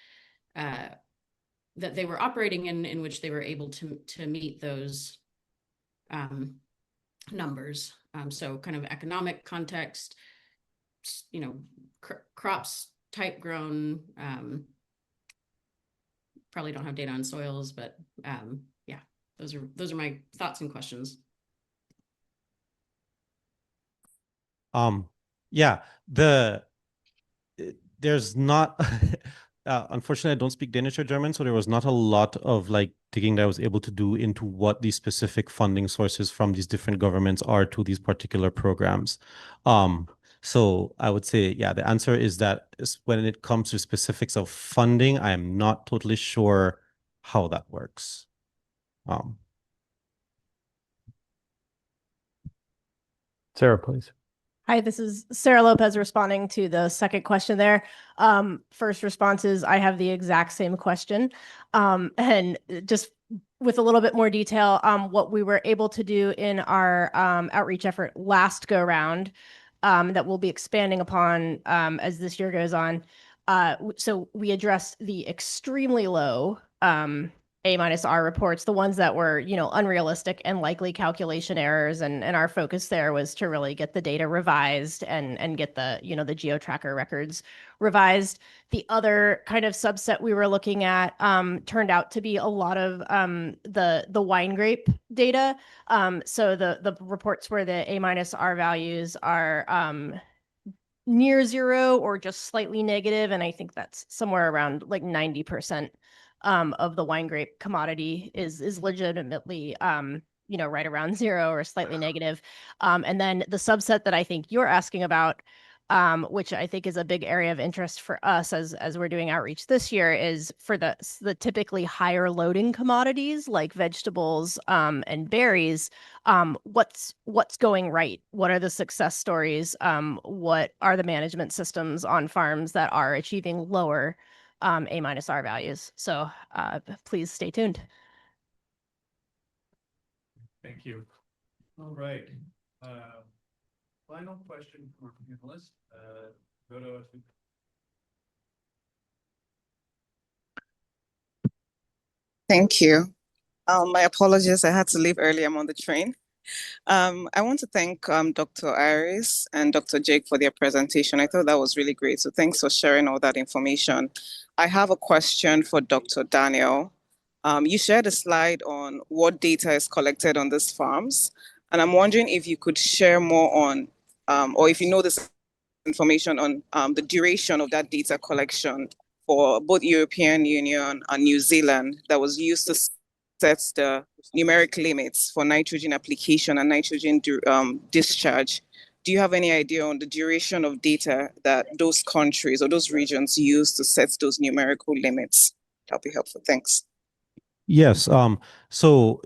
that they were operating in which they were able to meet those numbers. So kind of economic context, crops type grown, probably don't have data on soils, but yeah, those are my thoughts and questions. Yeah, there's not unfortunately I don't speak Danish or German, so there was not a lot of like digging that I was able to do into what these specific funding sources from these different governments are to these particular programs. So I would say, yeah, the answer is that when it comes to specifics of funding, I am not totally sure how that works. Sarah, please. Hi, this is Sarah Lopez responding to the second question there. First response is I have the exact same question. And just with a little bit more detail, what we were able to do in our outreach effort last go round that we'll be expanding upon as this year goes on. So we addressed the extremely low A-R reports, the ones that were, unrealistic and likely calculation errors. And our focus there was to really get the data revised and get the, the GeoTracker records revised. The other kind of subset we were looking at turned out to be a lot of the wine grape data. So the reports where the A-R values are near zero or just slightly negative. And I think that's somewhere around like 90%. Of the wine grape commodity is legitimately, right around zero or slightly negative. And then the subset that I think you're asking about, which I think is a big area of interest for us as we're doing outreach this year, is for the typically higher loading commodities like vegetables and berries. What's going right? What are the success stories? What are the management systems on farms that are achieving lower A-R values? So please stay tuned. Thank you. All right. Final question from our panelists. Go to Thank you. My apologies, I had to leave early. I'm on the train. I want to thank Dr. Iris and Dr. Jake for their presentation. I thought that was really great. So thanks for sharing all that information. I have a question for Dr. Daniel. You shared a slide on what data is collected on these farms. And I'm wondering if you could share more on, or if you know this information on the duration of that data collection for both European Union and New Zealand that was used to set the numeric limits for nitrogen application and nitrogen discharge. Do you have any idea on the duration of data that those countries or those regions use to set those numerical limits? That'll be helpful. Thanks. Yes. So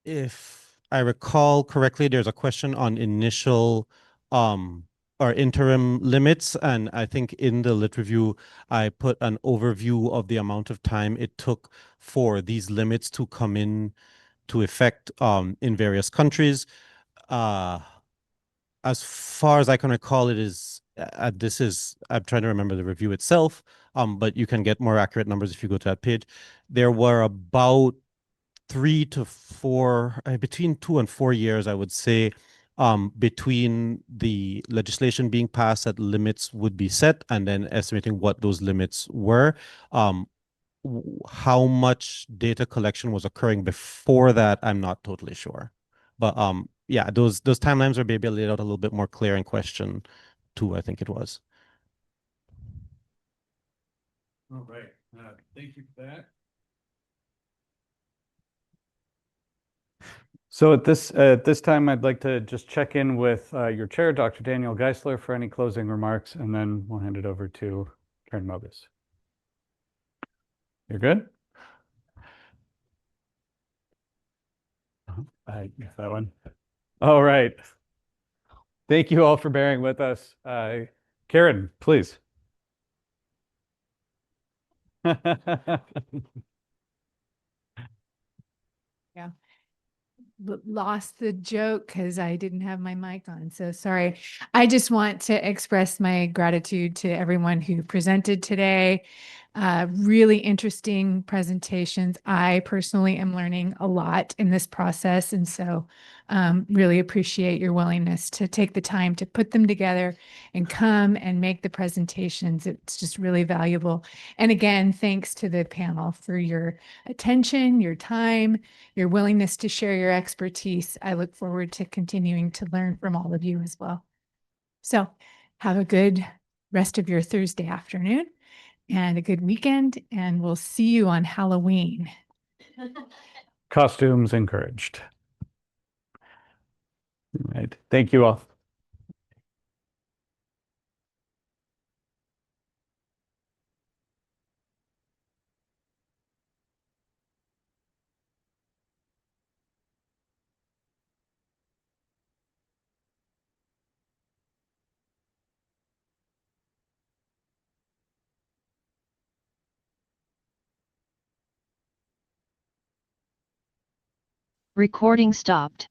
if I recall correctly, there's a question on initial or interim limits. And I think in the lit review, I put an overview of the amount of time it took for these limits to come in to effect in various countries. As far as I can recall, it is, I'm trying to remember the review itself, but you can get more accurate numbers if you go to that page. There were about 3 to 4, between 2 and 4 years, I would say, between the legislation being passed that limits would be set and then estimating what those limits were. How much data collection was occurring before that, I'm not totally sure. But yeah, those timelines are maybe laid out a little bit more clear in question 2, I think it was. All right. Thank you for that. So at this time, I'd like to just check in with your chair, Dr. Daniel Geisler, for any closing remarks, and then we'll hand it over to Karen Mogus. You're good? I guess that one. All right. Thank you all for bearing with us. Karen, please. Yeah. Lost the joke because I didn't have my mic on. So sorry. I just want to express my gratitude to everyone who presented today. Really interesting presentations. I personally am learning a lot in this process. And so really appreciate your willingness to take the time to put them together and come and make the presentations. It's just really valuable. And again, thanks to the panel for your attention, your time, your willingness to share your expertise. I look forward to continuing to learn from all of you as well. So have a good rest of your Thursday afternoon and a good weekend, and we'll see you on Halloween. Costumes encouraged. All right. Thank you all. Recording stopped.